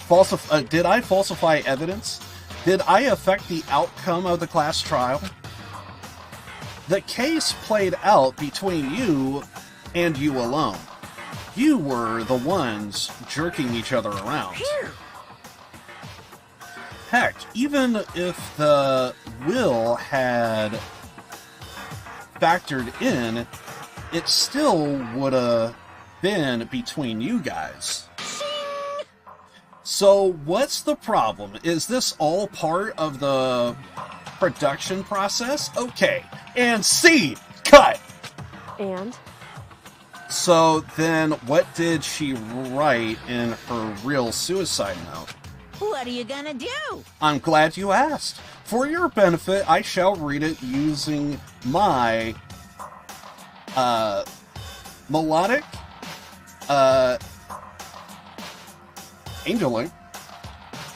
falsify evidence? Did I affect the outcome of the class trial? The case played out between you and you alone. You were the ones jerking each other around. Heck, even if the will had factored in, it still would have been between you guys. So what's the problem? Is this all part of the production process? Okay, and C, cut! And? So then what did she write in her real suicide note? What are you gonna do? I'm glad you asked. For your benefit, I shall read it using my melodic, angelic,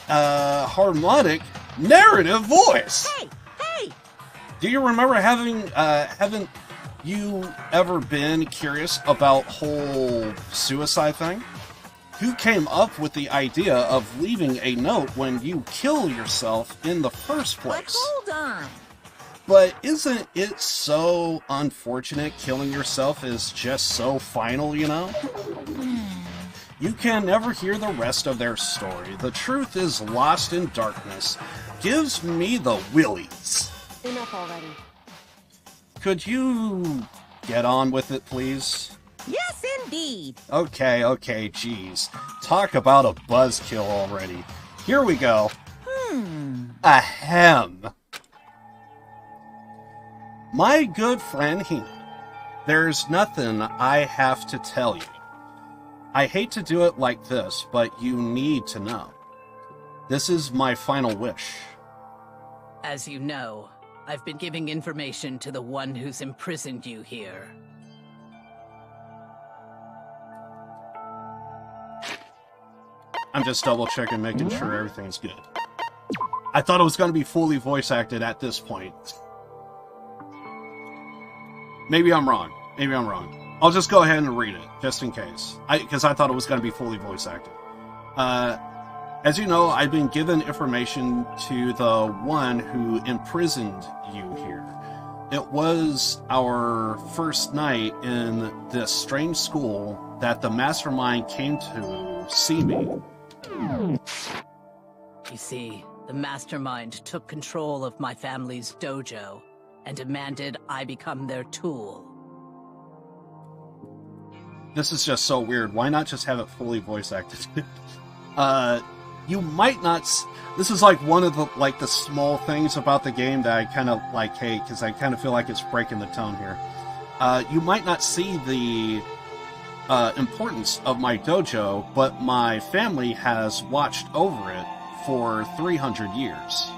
harmonic, narrative voice. Hey, hey! Do you remember haven't you ever been curious about whole suicide thing? Who came up with the idea of leaving a note when you kill yourself in the first place? But hold on. But isn't it so unfortunate killing yourself is just so final, you know? You can never hear the rest of their story. The truth is lost in darkness. Gives me the willies. Enough already. Could you get on with it, please? Yes, indeed. Okay, geez. Talk about a buzzkill already. Here we go. Ahem. My good friend Hina, there's nothing I have to tell you. I hate to do it like this, but you need to know. This is my final wish. As you know, I've been giving information to the one who's imprisoned you here. I'm just double checking, making sure everything's good. I thought it was going to be fully voice acted at this point. Maybe I'm wrong. I'll just go ahead and read it, just in case. Because I thought it was going to be fully voice acted. As you know, I've been given information to the one who imprisoned you here. It was our first night in this strange school that the mastermind came to see me. You see, the mastermind took control of my family's dojo and demanded I become their tool. This is just so weird. Why not just have it fully voice acted? You might not... This is like one of the small things about the game that I kind of hate, because I kind of feel like it's breaking the tone here. You might not see the importance of my dojo, but my family has watched over it for 300 years.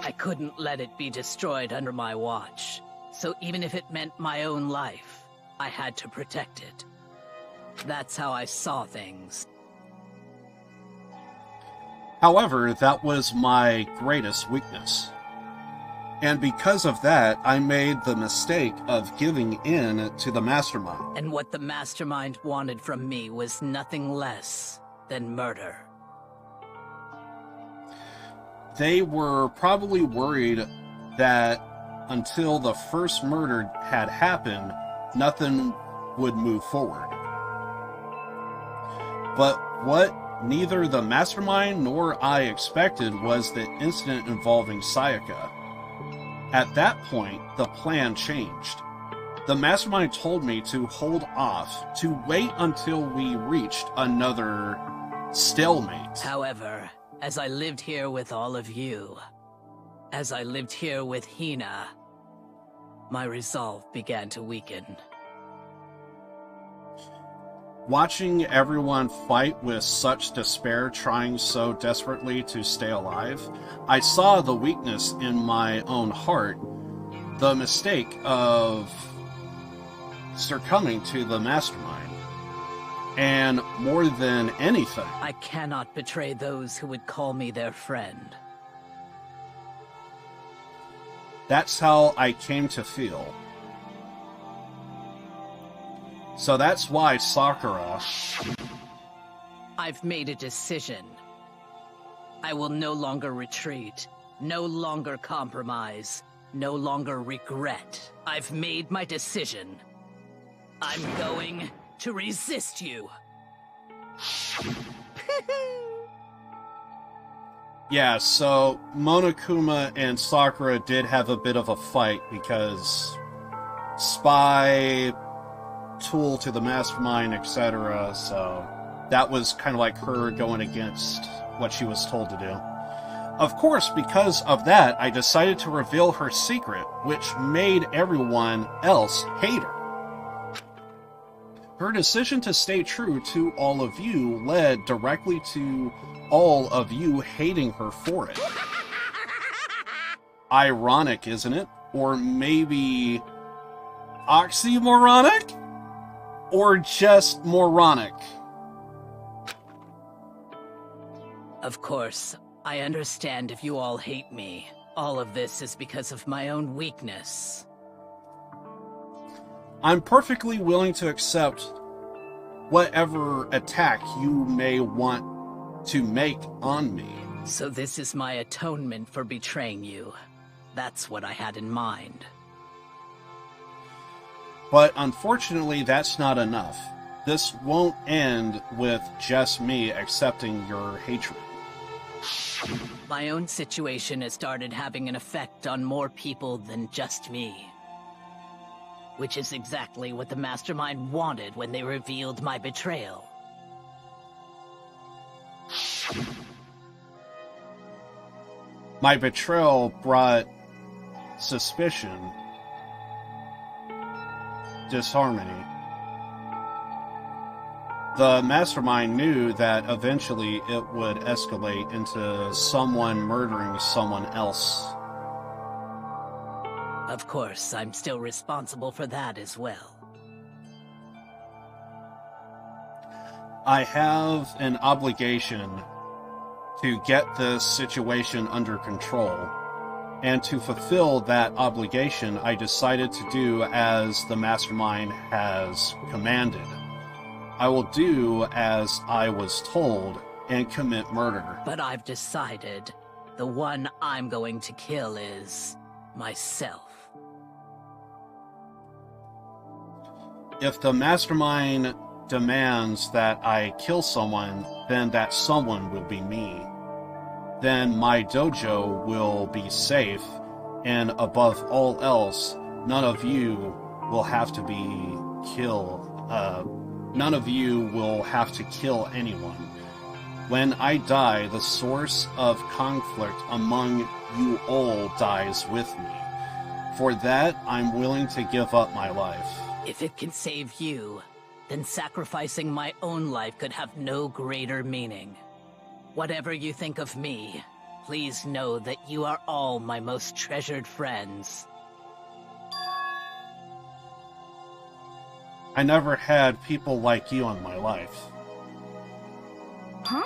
I couldn't let it be destroyed under my watch, so even if it meant my own life, I had to protect it. That's how I saw things. However, that was my greatest weakness. And because of that, I made the mistake of giving in to the mastermind. And what the mastermind wanted from me was nothing less than murder. They were probably worried that until the first murder had happened, nothing would move forward. But what neither the mastermind nor I expected was the incident involving Sayaka. At that point, the plan changed. The mastermind told me to hold off, to wait until we reached another stalemate. However, as I lived here with all of you, as I lived here with Hina, my resolve began to weaken. Watching everyone fight with such despair, trying so desperately to stay alive, I saw the weakness in my own heart, the mistake of succumbing to the mastermind. And more than anything, I cannot betray those who would call me their friend. That's how I came to feel. So that's why Sakura... I've made a decision. I will no longer retreat, no longer compromise, no longer regret. I've made my decision. I'm going to resist you. Yeah, so Monokuma and Sakura did have a bit of a fight because spy, tool to the mastermind, etc. So that was kind of like her going against what she was told to do. Of course, because of that, I decided to reveal her secret, which made everyone else hate her. Her decision to stay true to all of you led directly to all of you hating her for it. Ironic, isn't it? Or maybe oxymoronic? Or just moronic? Of course, I understand if you all hate me. All of this is because of my own weakness. I'm perfectly willing to accept whatever attack you may want to make on me. So this is my atonement for betraying you. That's what I had in mind. But unfortunately, that's not enough. This won't end with just me accepting your hatred. My own situation has started having an effect on more people than just me. Which is exactly what the Mastermind wanted when they revealed my betrayal. My betrayal brought suspicion, disharmony. The Mastermind knew that eventually it would escalate into someone murdering someone else. Of course, I'm still responsible for that as well. I have an obligation to get this situation under control, and to fulfill that obligation, I decided to do as the Mastermind has commanded. I will do as I was told and commit murder. But I've decided the one I'm going to kill is myself. If the Mastermind demands that I kill someone, then that someone will be me. Then my dojo will be safe, and above all else, none of you will have to be killed. None of you will have to kill anyone. When I die, the source of conflict among you all dies with me. For that, I'm willing to give up my life. If it can save you, then sacrificing my own life could have no greater meaning. Whatever you think of me, please know that you are all my most treasured friends. I never had people like you in my life. Huh?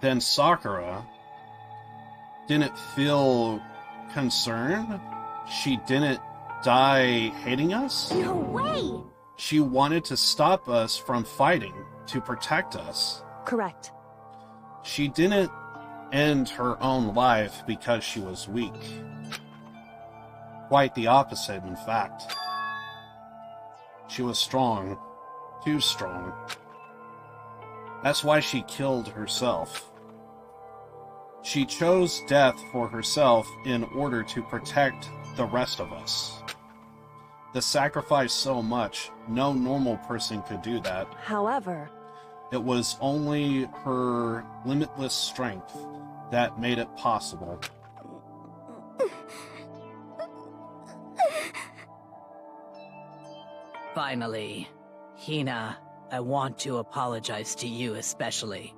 Then Sakura didn't feel concerned. She didn't die hating us. No way! She wanted to stop us from fighting, to protect us. Correct. She didn't end her own life because she was weak. Quite the opposite, in fact. She was strong. Too strong. That's why she killed herself. She chose death for herself in order to protect the rest of us. The sacrifice so much, no normal person could do that. However, it was only her limitless strength that made it possible. Finally, Hina, I want to apologize to you especially.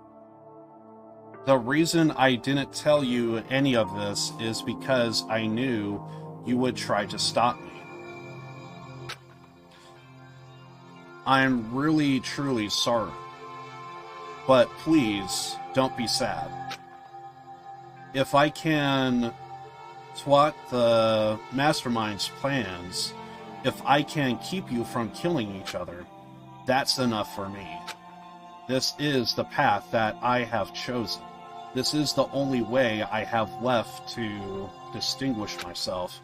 The reason I didn't tell you any of this is because I knew you would try to stop me. I'm really, truly sorry. But please, don't be sad. If I can thwart the mastermind's plans, if I can keep you from killing each other, that's enough for me. This is the path that I have chosen. This is the only way I have left to distinguish myself,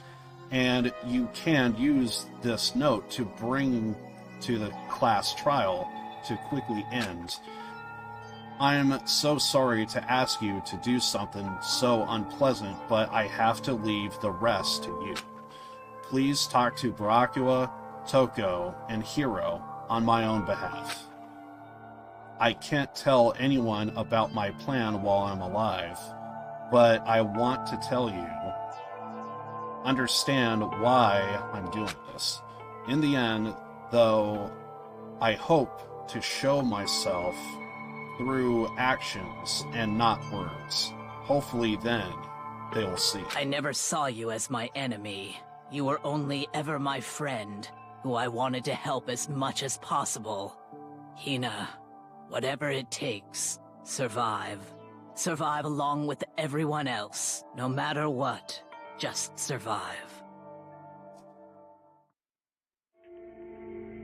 and you can use this note to bring to the class trial to quickly end. I'm so sorry to ask you to do something so unpleasant, but I have to leave the rest to you. Please talk to Barakuwa, Toko, and Hiro on my own behalf. I can't tell anyone about my plan while I'm alive, but I want to tell you, understand why I'm doing this. In the end, though, I hope to show myself through actions and not words. Hopefully then, they will see. I never saw you as my enemy. You were only ever my friend, who I wanted to help as much as possible. Hina, whatever it takes, survive. Survive along with everyone else. No matter what, just survive.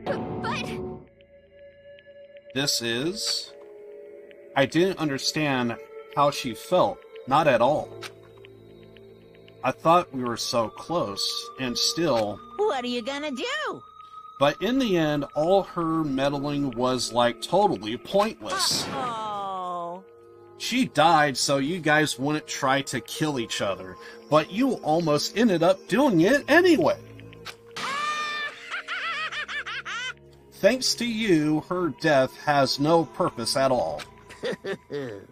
But... This is... I didn't understand how she felt. Not at all. I thought we were so close, and still... What are you gonna do? But in the end, all her meddling was, like, totally pointless. Oh. She died so you guys wouldn't try to kill each other, but you almost ended up doing it anyway. Thanks to you, her death has no purpose at all.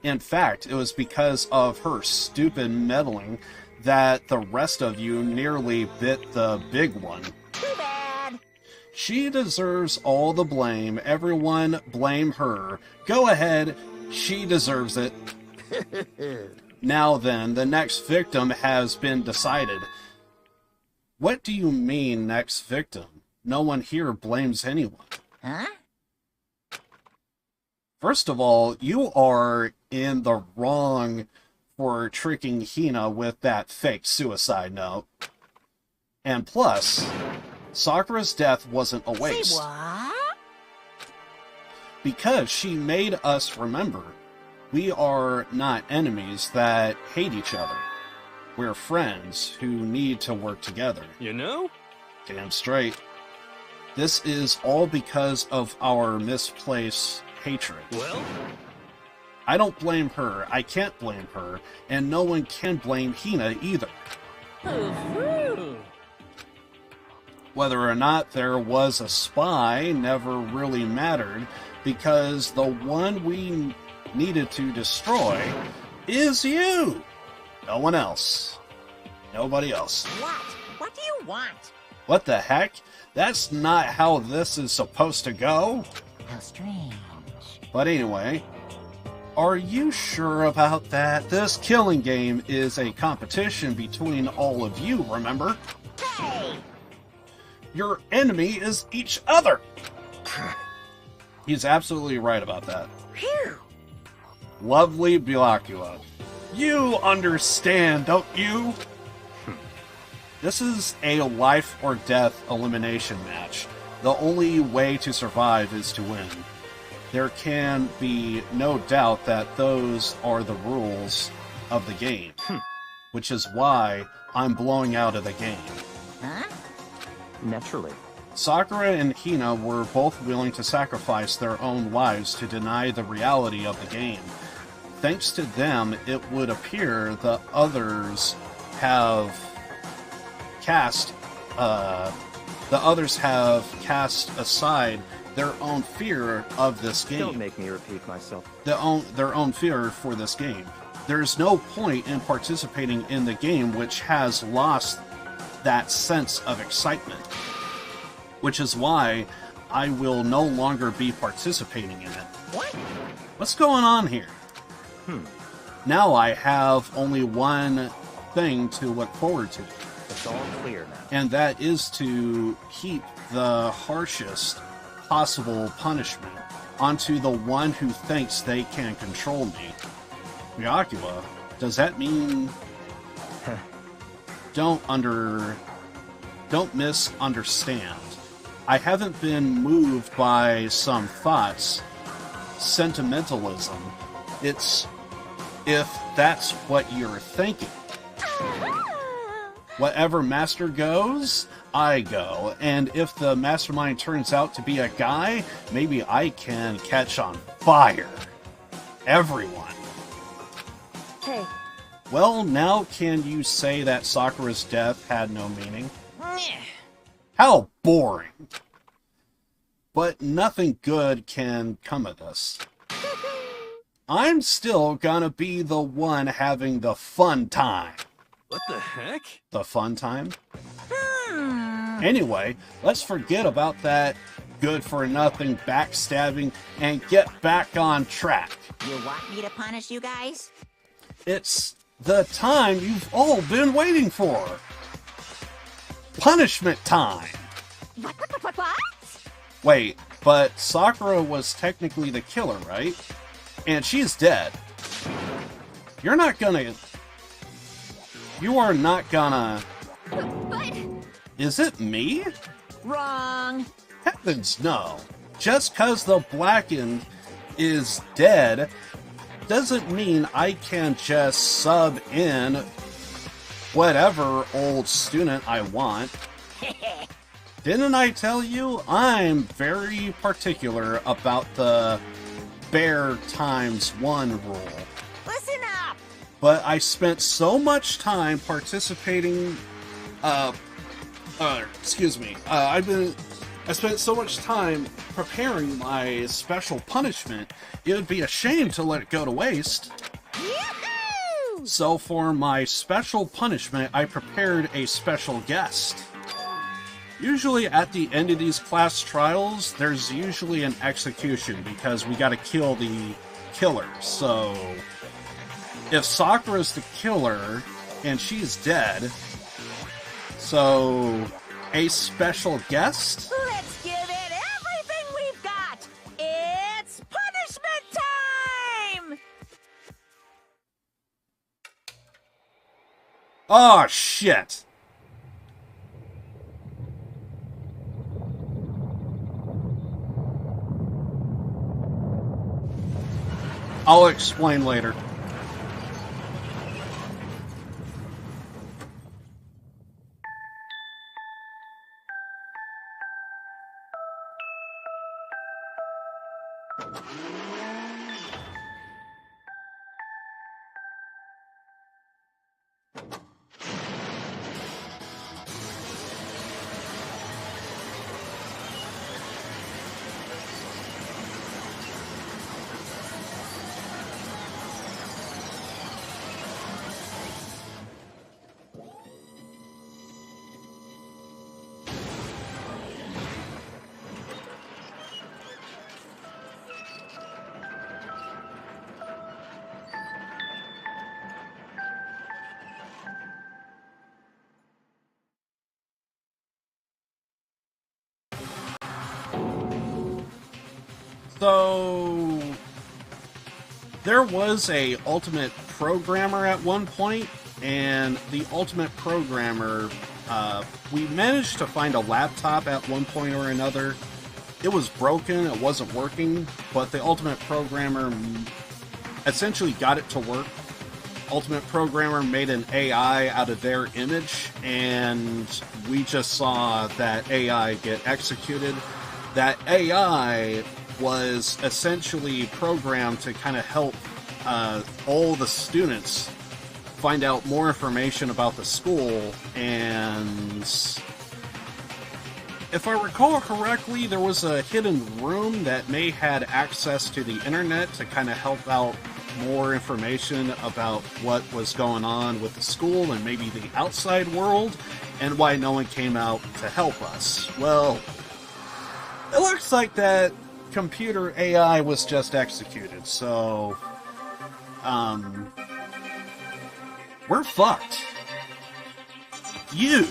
In fact, it was because of her stupid meddling that the rest of you nearly bit the big one. Too bad. She deserves all the blame. Everyone blame her. Go ahead, she deserves it. Now then, the next victim has been decided. What do you mean, next victim? No one here blames anyone. Huh? First of all, you are in the wrong for tricking Hina with that fake suicide note. And plus, Sakura's death wasn't a waste. Say what? Because she made us remember we are not enemies that hate each other. We're friends who need to work together. You know? Damn straight. This is all because of our misplaced hatred. Well? I don't blame her, I can't blame her, and no one can blame Hina either. Whether or not there was a spy never really mattered, because the one we needed to destroy is you! No one else. Nobody else. What? What do you want? What the heck? That's not how this is supposed to go. How strange. But anyway, are you sure about that? This killing game is a competition between all of you, remember? Hey! Your enemy is each other! He's absolutely right about that. Phew! Lovely Byakuya. You understand, don't you? This is a life or death elimination match. The only way to survive is to win. There can be no doubt that those are the rules of the game. Which is why I'm blowing out of the game. Huh? Naturally. Sakura and Hina were both willing to sacrifice their own lives to deny the reality of the game. Thanks to them, it would appear the others have cast aside their own fear of this game. Don't make me repeat myself. Their own fear for this game. There is no point in participating in the game which has lost that sense of excitement. Which is why I will no longer be participating in it. What? What's going on here? Now I have only one thing to look forward to. It's all clear now. And that is to heap the harshest possible punishment onto the one who thinks they can control me. Byakuya, does that mean... don't misunderstand. I haven't been moved by some thoughts, sentimentalism. It's if that's what you're thinking. Whatever master goes, I go. And if the mastermind turns out to be a guy, maybe I can catch on fire everyone. Hey. Well, now can you say that Sakura's death had no meaning? How boring. But nothing good can come of this. I'm still gonna be the one having the fun time. What the heck? The fun time? Anyway, let's forget about that good-for-nothing backstabbing and get back on track. You want me to punish you guys? It's the time you've all been waiting for. Punishment time. What? Wait, but Sakura was technically the killer, right? And she's dead. You are not gonna... But... Is it me? Wrong. Heavens no. Just cause the Blackened is dead doesn't mean I can just sub in whatever old student I want. Didn't I tell you? I'm very particular about the bear times 1 rule. Listen up! But I spent so much time participating, I spent so much time preparing my special punishment, it would be a shame to let it go to waste. Yoo-hoo! So for my special punishment, I prepared a special guest. Usually at the end of these class trials, there's usually an execution because we gotta kill the killer. So if Sakura's the killer and she's dead, so a special guest? Let's give it everything we've got! It's punishment time! Oh, shit! I'll explain later. So there was a ultimate programmer at one point, and the ultimate programmer, we managed to find a laptop at one point or another. It was broken, it wasn't working, but the ultimate programmer essentially got it to work. Ultimate programmer made an AI out of their image, and we just saw that AI get executed. That AI was essentially programmed to kind of help all the students find out more information about the school, and if I recall correctly, there was a hidden room that may had access to the internet to kind of help out more information about what was going on with the school and maybe the outside world, and why no one came out to help us. Well, it looks like that computer AI was just executed, so we're fucked. You.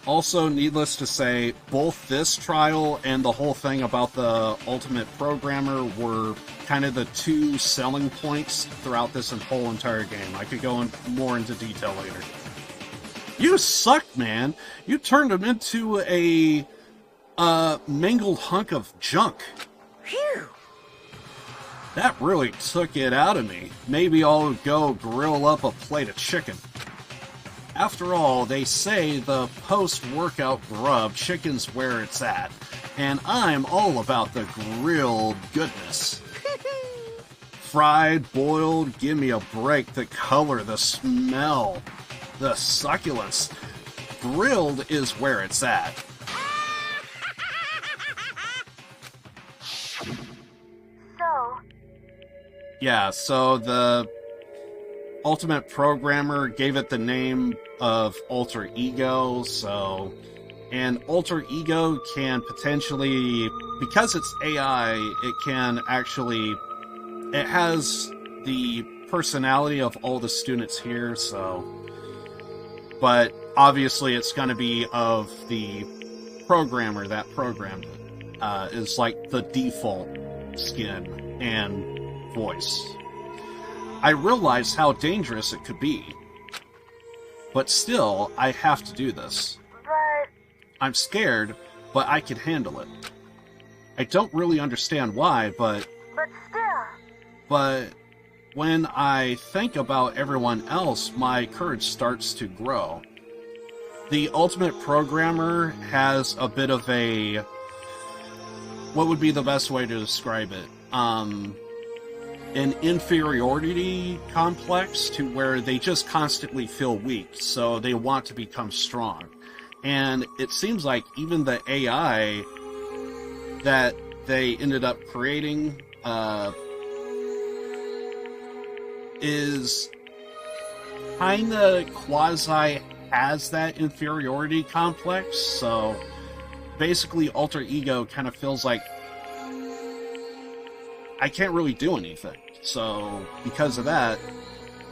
Oh Also, needless to say, both this trial and the whole thing about the Ultimate Programmer were kind of the two selling points throughout this whole entire game. I could go more into detail later. You suck, man! You turned him into a mangled hunk of junk. Phew! That really took it out of me. Maybe I'll go grill up a plate of chicken. After all, they say the post-workout grub, chicken's where it's at, and I'm all about the grilled goodness. Fried, boiled, give me a break. The color, the smell, the succulence. Grilled is where it's at. Yeah, so the Ultimate Programmer gave it the name of Alter Ego, and Alter Ego can potentially, because it's AI, it can actually, it has the personality of all the students here, but obviously it's going to be of the programmer that programmed it, is like the default skin and voice. I realize how dangerous it could be, but still, I have to do this. But... I'm scared, but I can handle it. I don't really understand why, but still... But when I think about everyone else, my courage starts to grow. The Ultimate Programmer has a bit of a... What would be the best way to describe it? An inferiority complex to where they just constantly feel weak, so they want to become strong. And it seems like even the AI that they ended up creating is kinda quasi has that inferiority complex, so basically Alter Ego kind of feels like I can't really do anything. So because of that,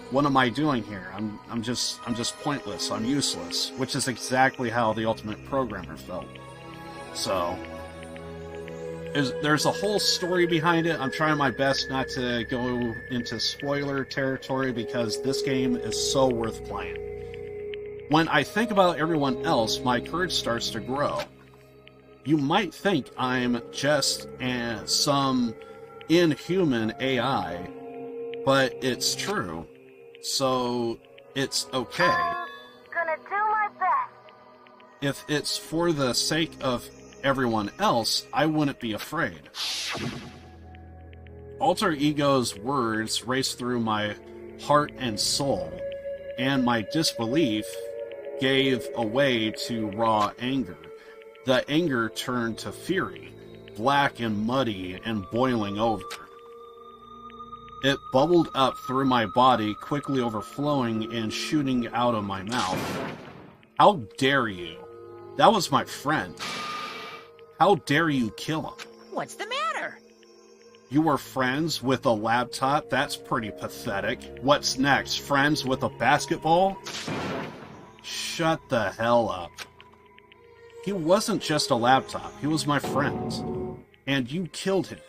what am I doing here? I'm just pointless. I'm useless, which is exactly how the Ultimate Programmer felt. So there's a whole story behind it. I'm trying my best not to go into spoiler territory because this game is so worth playing. When I think about everyone else, my courage starts to grow. You might think I'm just some inhuman AI, but it's true. So it's okay. I'm gonna do my best. If it's for the sake of everyone else, I wouldn't be afraid. Alter Ego's words raced through my heart and soul, and my disbelief gave way to raw anger. The anger turned to fury, black and muddy and boiling over. It bubbled up through my body, quickly overflowing and shooting out of my mouth. How dare you? That was my friend. How dare you kill him? What's the matter? You were friends with a laptop? That's pretty pathetic. What's next? Friends with a basketball? Shut the hell up. He wasn't just a laptop. He was my friend. And you killed him.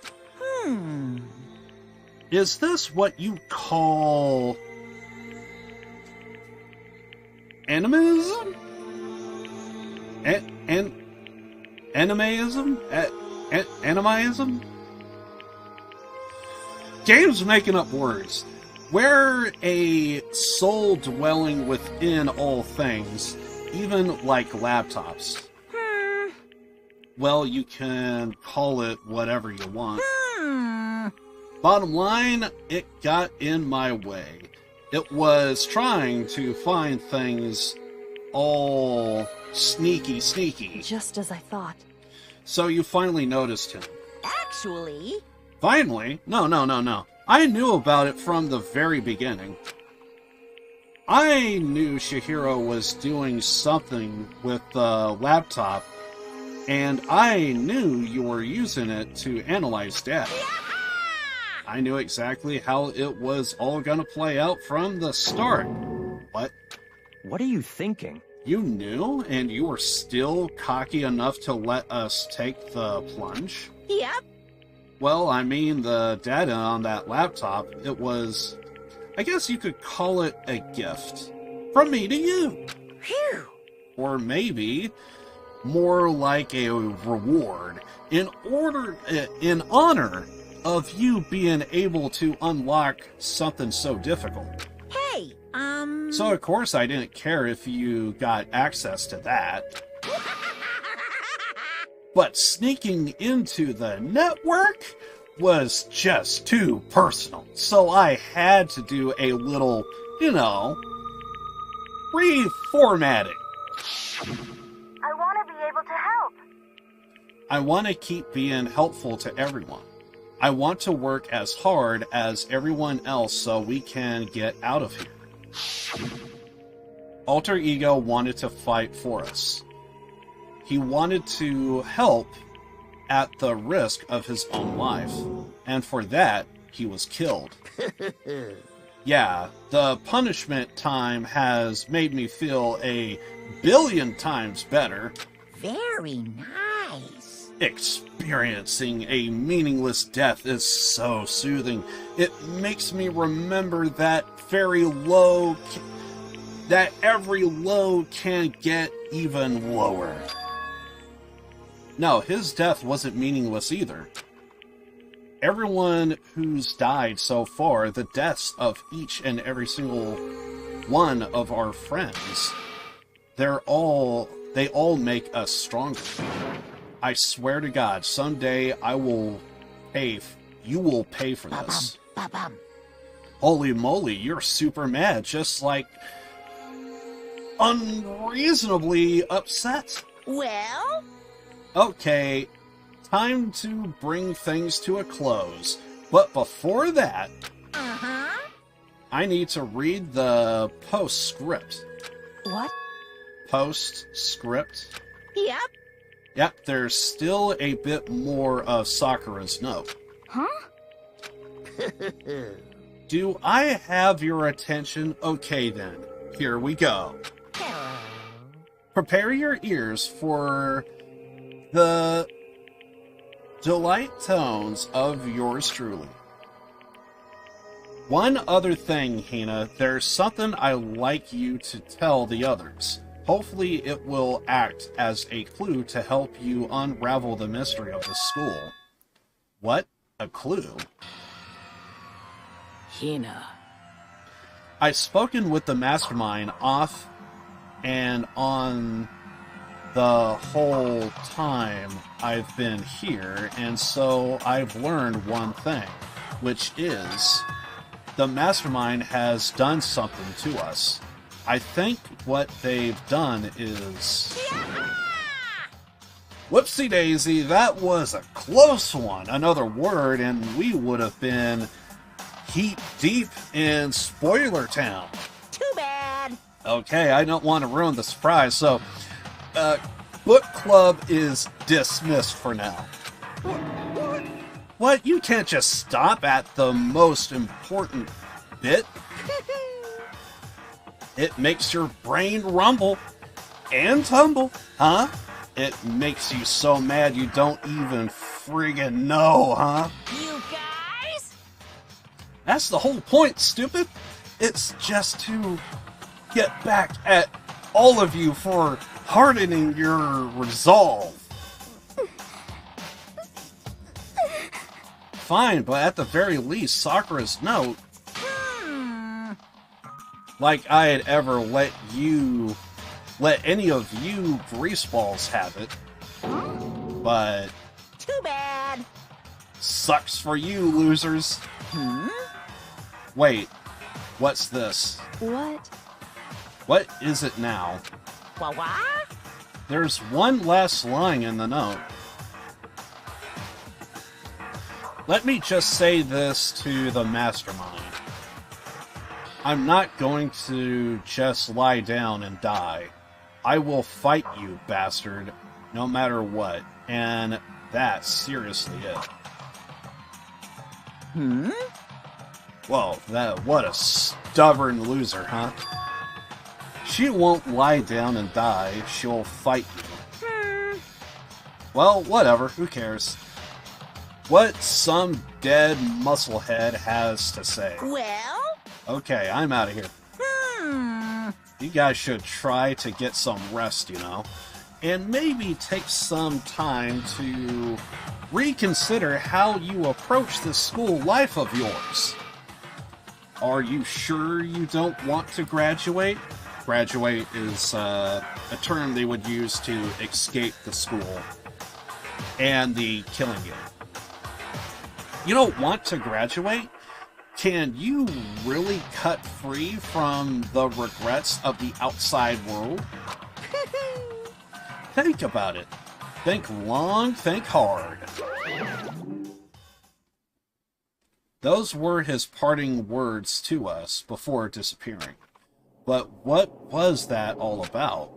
Is this what you call... animism? Animism? Animism? Game's making up words. We're a soul dwelling within all things, even like laptops. Well, you can call it whatever you want. Bottom line, it got in my way. It was trying to find things all sneaky. Just as I thought. So you finally noticed him. Actually... Finally? No. I knew about it from the very beginning. I knew Chihiro was doing something with the laptop, and I knew you were using it to analyze data. I knew exactly how it was all gonna play out from the start. What? What are you thinking? You knew, and you were still cocky enough to let us take the plunge? Yep. Well, I mean, the data on that laptop, it was... I guess you could call it a gift. From me to you. Phew. Or maybe more like a reward in honor of you being able to unlock something so difficult. Hey, So of course I didn't care if you got access to that. But sneaking into the network was just too personal. So I had to do a little, reformatting. I want to be able to help. I want to keep being helpful to everyone. I want to work as hard as everyone else so we can get out of here. Alter Ego wanted to fight for us. He wanted to help at the risk of his own life. And for that, he was killed. Yeah, the punishment time has made me feel 1,000,000,000 times better. Very nice. Experiencing a meaningless death is so soothing. It makes me remember that every low can get even lower. No, his death wasn't meaningless either. Everyone who's died so far, the deaths of each and every single one of our friends, they all make us stronger. I swear to God, someday you will pay for this. Holy moly, you're super mad, just like unreasonably upset. Well? Okay, time to bring things to a close. But before that, I need to read the postscript. What? Postscript? Yep. Yep, there's still a bit more of Sakura's note. Huh? Do I have your attention? Okay then, here we go. Prepare your ears for the delight tones of yours truly. One other thing, Hina, there's something I'd like you to tell the others. Hopefully it will act as a clue to help you unravel the mystery of the school. What? A clue? Hina. I've spoken with the mastermind off and on the whole time I've been here, and so I've learned one thing, which is the mastermind has done something to us. I think what they've done is... Whoopsie daisy, that was a close one. Another word and we would have been heat deep in Spoiler Town. Too bad. Okay, I don't want to ruin the surprise, so book club is dismissed for now. What? You can't just stop at the most important bit? It makes your brain rumble and tumble, huh? It makes you so mad you don't even friggin' know, huh? You guys? That's the whole point, stupid. It's just to get back at all of you for hardening your resolve. Fine, but at the very least, Sakura's note... Like I had ever let any of you greaseballs have it. But... Too bad. Sucks for you, losers. Wait, what's this? What? What is it now? What? There's one last line in the note. Let me just say this to the mastermind. I'm not going to just lie down and die. I will fight you, bastard, no matter what. And that's seriously it. Whoa, what a stubborn loser, huh? She won't lie down and die. She'll fight you. Well, whatever. Who cares? What some dead musclehead has to say. Well? Okay, I'm out of here. You guys should try to get some rest, you know? And maybe take some time to reconsider how you approach this school life of yours. Are you sure you don't want to graduate? Graduate is a term they would use to escape the school and the killing you. You don't want to graduate? Can you really cut free from the regrets of the outside world? Think about it. Think long, think hard. Those were his parting words to us before disappearing. But what was that all about?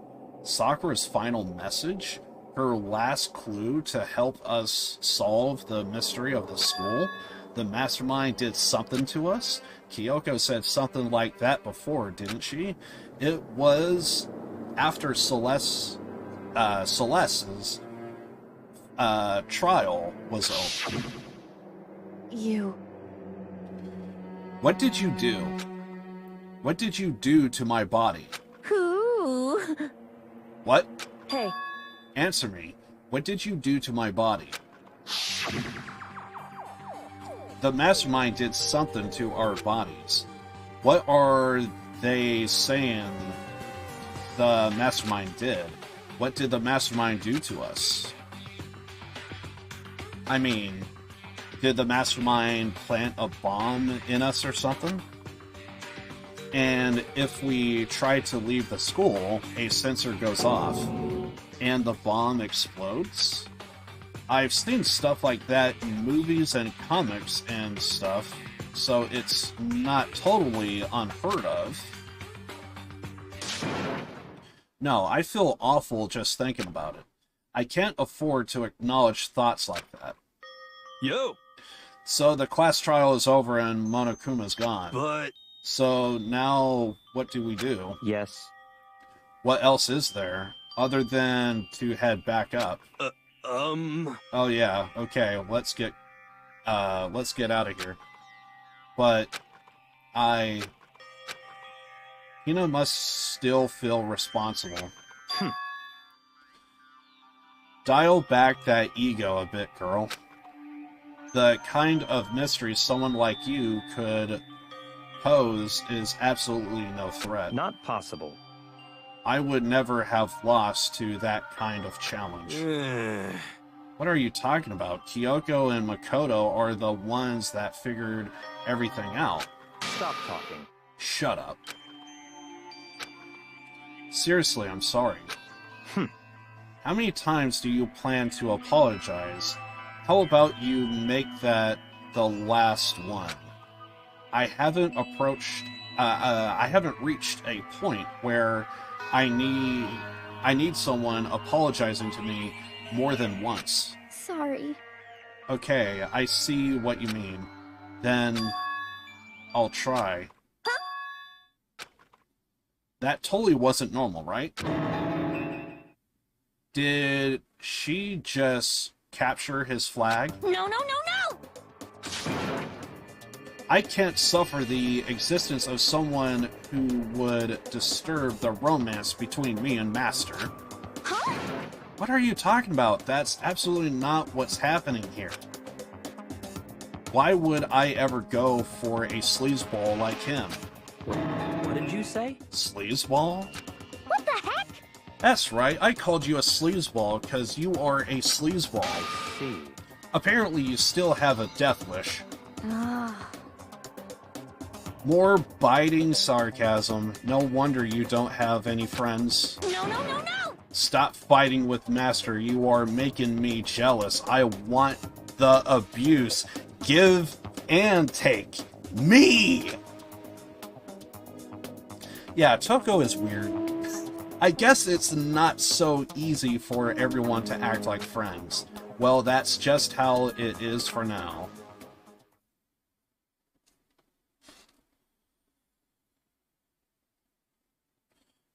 Sakura's final message? Her last clue to help us solve the mystery of the school? The mastermind did something to us? Kyoko said something like that before, didn't she? It was after Celeste's trial was over. You... What did you do? What did you do to my body? Who? What? Hey. Answer me. What did you do to my body? The mastermind did something to our bodies. What are they saying the mastermind did? What did the mastermind do to us? I mean, did the mastermind plant a bomb in us or something? And if we try to leave the school, a sensor goes off, and the bomb explodes? I've seen stuff like that in movies and comics and stuff, so it's not totally unheard of. No, I feel awful just thinking about it. I can't afford to acknowledge thoughts like that. Yo! So the class trial is over and Monokuma's gone. But... So now, what do we do? Yes. What else is there, other than to head back up? Oh yeah, okay, let's get out of here. But Hina must still feel responsible. Dial back that ego a bit, girl. The kind of mystery someone like you could pose is absolutely no threat. Not possible. I would never have lost to that kind of challenge. What are you talking about? Kyoko and Makoto are the ones that figured everything out. Stop talking. Shut up. Seriously, I'm sorry. How many times do you plan to apologize? How about you make that the last one? I haven't reached a point where I need someone apologizing to me more than once. Sorry. Okay, I see what you mean. Then I'll try. That totally wasn't normal, right? Did she just capture his flag? No! I can't suffer the existence of someone who would disturb the romance between me and Master. Huh? What are you talking about? That's absolutely not what's happening here. Why would I ever go for a sleazeball like him? What did you say? Sleazeball? What the heck? That's right, I called you a sleazeball because you are a sleazeball. I see. Apparently you still have a death wish. Ah. More biting sarcasm. No wonder you don't have any friends. No! Stop fighting with Master. You are making me jealous. I want the abuse. Give and take. Me! Yeah, Toko is weird. I guess it's not so easy for everyone to act like friends. Well, that's just how it is for now.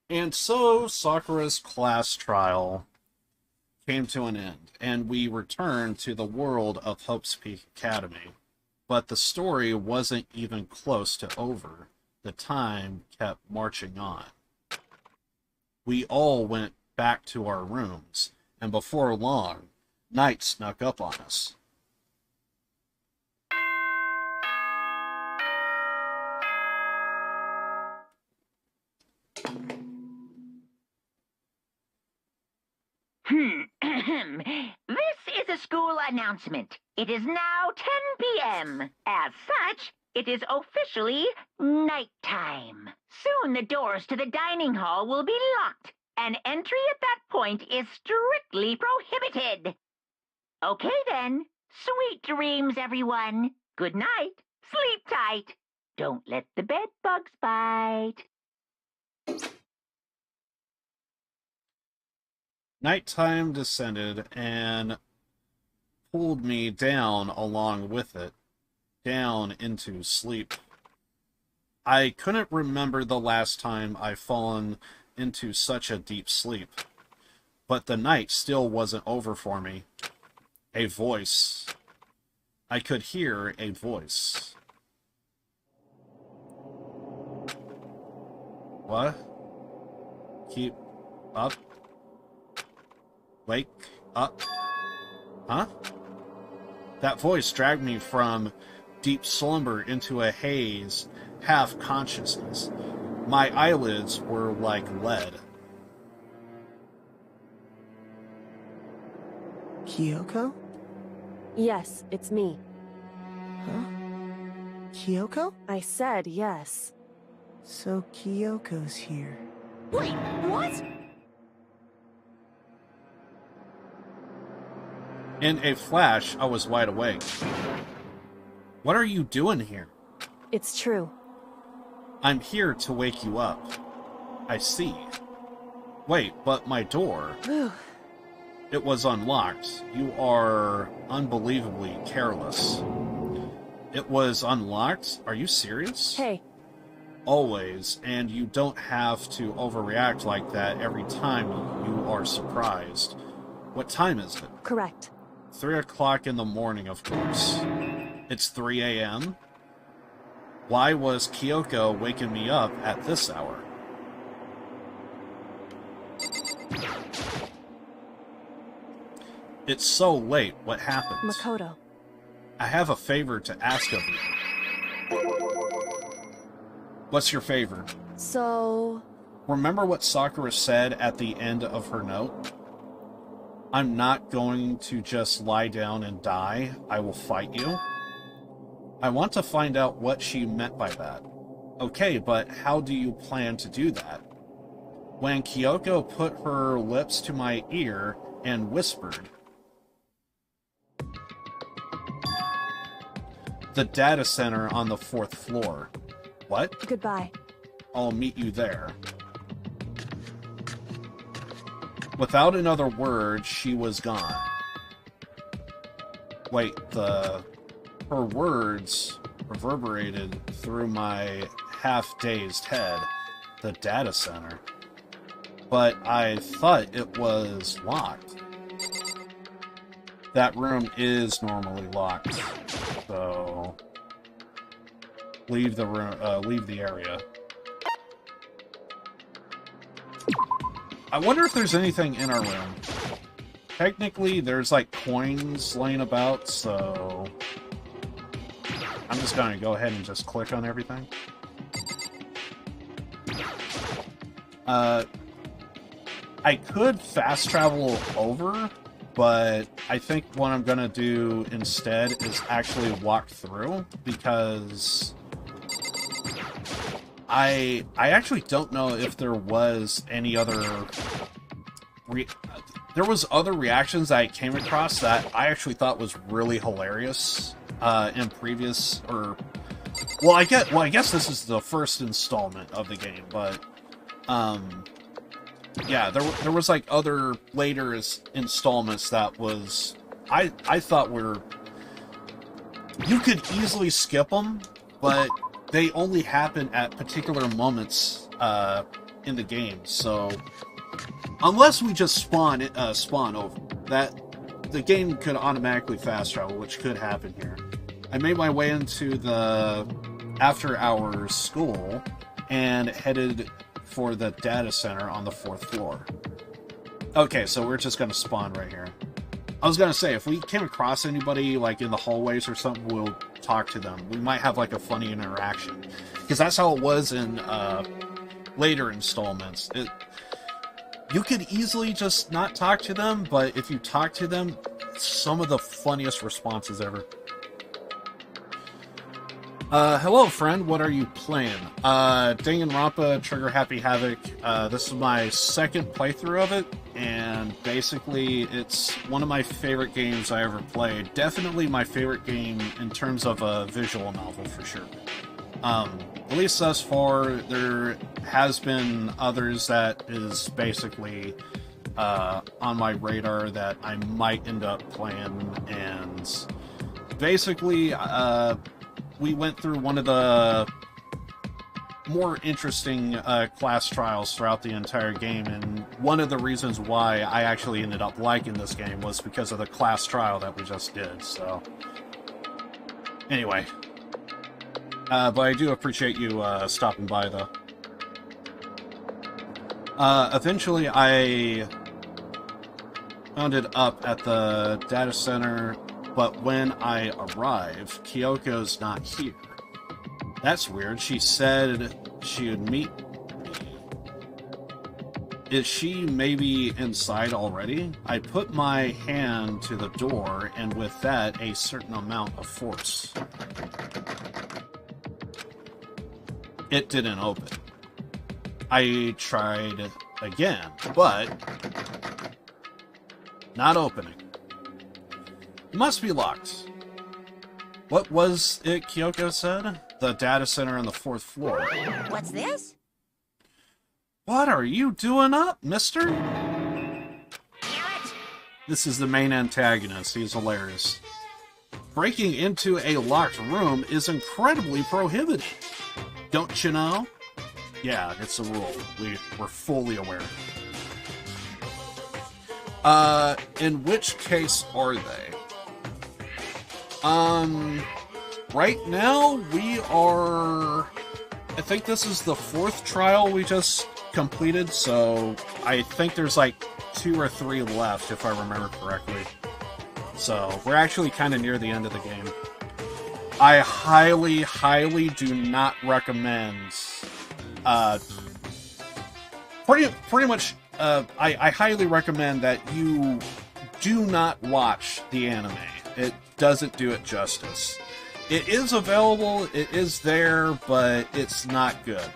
And so Sakura's class trial came to an end, and we returned to the world of Hope's Peak Academy. But the story wasn't even close to over. The time kept marching on. We all went back to our rooms, and before long, night snuck up on us. This is a school announcement. It is now 10 p.m. As such, it is officially nighttime. Soon the doors to the dining hall will be locked, and entry at that point is strictly prohibited. Okay then. Sweet dreams, everyone. Good night. Sleep tight. Don't let the bed bugs bite. Nighttime descended and pulled me down along with it, down into sleep. I couldn't remember the last time I'd fallen into such a deep sleep, but the night still wasn't over for me. A voice. I could hear a voice. What? Keep up? Wake up? Huh? That voice dragged me from deep slumber into a haze, half-consciousness. My eyelids were like lead. Kyoko? Yes, it's me. Huh? Kyoko? I said yes. So Kyoko's here. Wait, what? In a flash, I was wide awake. What are you doing here? It's true. I'm here to wake you up. I see. Wait, but my door... It was unlocked. You are unbelievably careless. It was unlocked? Are you serious? Hey. Always, and you don't have to overreact like that every time you are surprised. What time is it? Correct. 3 o'clock in the morning, of course. It's 3 a.m.? Why was Kyoko waking me up at this hour? It's so late. What happened? Makoto. I have a favor to ask of you. What's your favor? So... Remember what Sakura said at the end of her note? I'm not going to just lie down and die. I will fight you. I want to find out what she meant by that. Okay, but how do you plan to do that? When Kyoko put her lips to my ear and whispered, the data center on the 4th floor. What? Goodbye. I'll meet you there. Without another word, she was gone. Wait, her words reverberated through my half-dazed head. The data center. But I thought it was locked. That room is normally locked. So leave the room, leave the area. I wonder if there's anything in our room. Technically, there's like coins laying about, so I'm just gonna go ahead and just click on everything. I could fast travel over, but I think what I'm gonna do instead is actually walk through, because I actually don't know if there was any other... There was other reactions that I came across that I actually thought was really hilarious in previous, or... Well, I guess this is the first installment of the game, but... yeah, there was like other later installments that was... I thought were... You could easily skip them, but they only happen at particular moments in the game. So unless we just spawn over, that the game could automatically fast travel, which could happen here. I made my way into the after-hours school and headed for the data center on the 4th floor. Okay, so we're just gonna spawn right here. I was gonna say, if we came across anybody like in the hallways or something, we'll talk to them. We might have like a funny interaction, because that's how it was in later installments. You could easily just not talk to them, but if you talk to them, some of the funniest responses ever. Hello friend, what are you playing? Danganronpa, Trigger Happy Havoc. This is my second playthrough of it, and basically it's one of my favorite games I ever played. Definitely my favorite game in terms of a visual novel, for sure. At least thus far, there has been others that is basically on my radar that I might end up playing, and basically we went through one of the more interesting class trials throughout the entire game, and one of the reasons why I actually ended up liking this game was because of the class trial that we just did, so anyway. But I do appreciate you stopping by, though. Eventually I wound up at the data center, but when I arrive, Kyoko's not here. That's weird. She said she would meet me. Is she maybe inside already? I put my hand to the door, and with that, a certain amount of force. It didn't open. I tried again, but not opening. It must be locked. What was it Kyoko said? The data center on the 4th floor. What's this? What are you doing up, mister? This is the main antagonist. He's hilarious. Breaking into a locked room is incredibly prohibited. Don't you know? Yeah, it's a rule. We're fully aware. In which case are they? Right now we are... I think this is the 4th trial we just completed, so I think there's like 2 or 3 left, if I remember correctly. So, we're actually kind of near the end of the game. I highly, highly do not recommend, pretty much, I highly recommend that you do not watch the anime. It doesn't do it justice. It is available, it is there, but it's not good.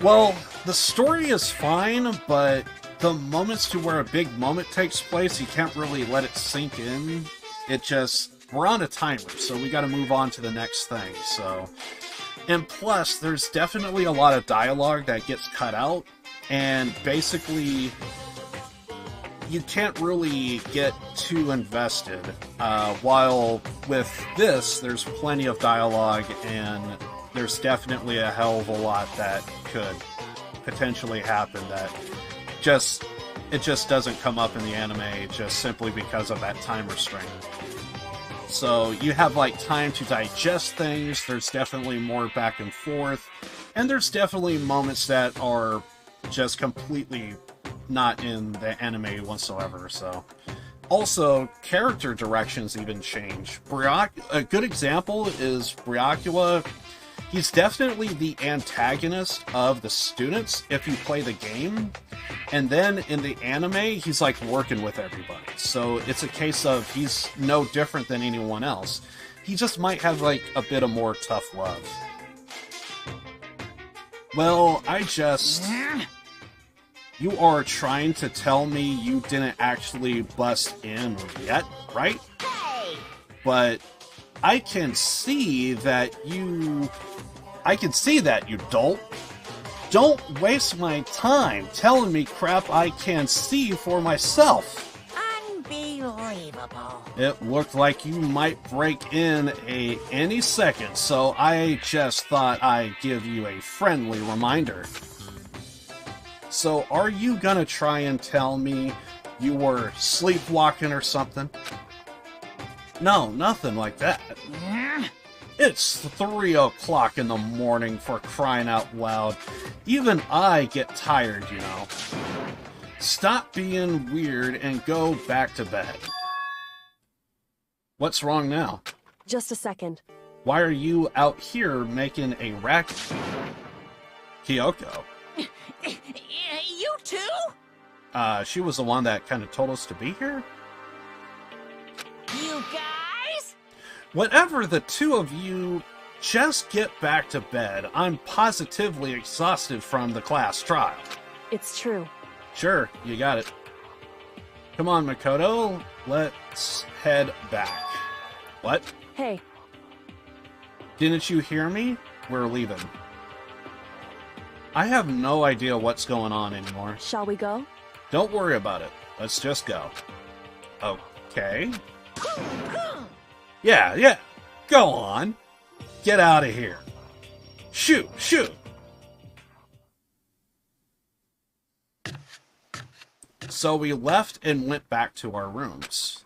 Well, the story is fine, but the moments to where a big moment takes place, you can't really let it sink in. We're on a timer, so we gotta move on to the next thing, so... And plus, there's definitely a lot of dialogue that gets cut out, and basically, you can't really get too invested. While with this, there's plenty of dialogue, and there's definitely a hell of a lot that could potentially happen that it just doesn't come up in the anime just simply because of that time restraint. So you have like time to digest things, there's definitely more back and forth, and there's definitely moments that are just completely not in the anime whatsoever, so. Also, character directions even change. A good example is Byakuya. He's definitely the antagonist of the students if you play the game, and then in the anime, he's like working with everybody. So it's a case of he's no different than anyone else. He just might have like a bit of more tough love. Well, you are trying to tell me you didn't actually bust in yet, right? Hey! But I can see that you dolt. Don't waste my time telling me crap I can see for myself. Unbelievable. unbelievable. It looked like you might break in any second, so I just thought I'd give you a friendly reminder. So, are you gonna try and tell me you were sleepwalking or something? No, nothing like that. It's 3 o'clock in the morning, for crying out loud. Even I get tired, you know. Stop being weird and go back to bed. What's wrong now? Just a second. Why are you out here making a racket? Kyoko. You too? She was the one that kind of told us to be here? You guys? Whatever the two of you, just get back to bed. I'm positively exhausted from the class trial. It's true. Sure, you got it. Come on, Makoto. Let's head back. What? Hey. Didn't you hear me? We're leaving. I have no idea what's going on anymore. Shall we go? Don't worry about it. Let's just go. Okay. Yeah. Go on. Get out of here. Shoot. So we left and went back to our rooms.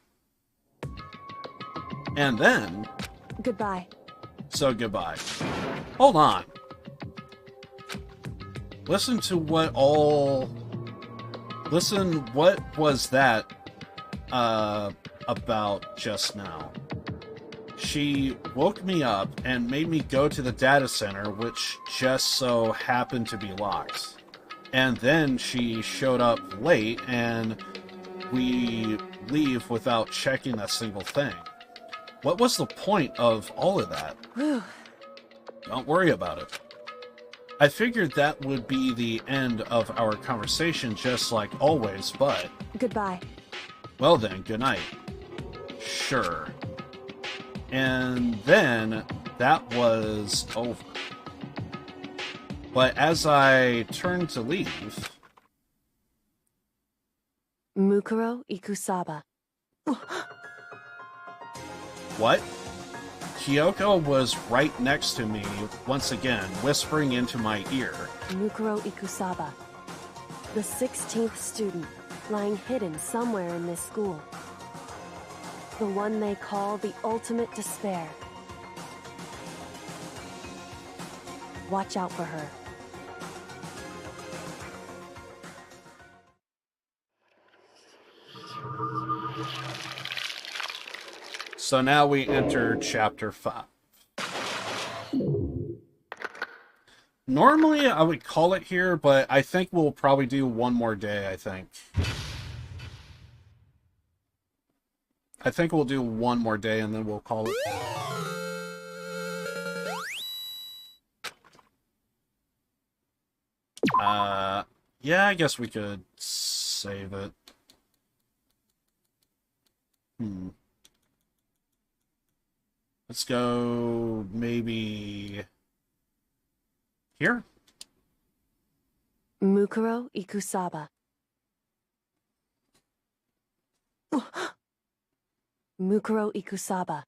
And then... Goodbye. So goodbye. Hold on. Listen, what was that about just now? She woke me up and made me go to the data center, which just so happened to be locked. And then she showed up late, and we leave without checking a single thing. What was the point of all of that? Don't worry about it. I figured that would be the end of our conversation, just like always, but... Goodbye. Well then, good night. Sure. And then, that was over. But as I turned to leave... Mukuro Ikusaba. What? Kyoko was right next to me, once again, whispering into my ear. Mukuro Ikusaba. The 16th student, lying hidden somewhere in this school. The one they call the ultimate despair. Watch out for her. So now we enter Chapter 5. Normally I would call it here, but I think we'll probably do one more day, I think. I think we'll do one more day and then we'll call it. Yeah, I guess we could save it. Let's go maybe here. Mukuro Ikusaba. Mukuro Ikusaba.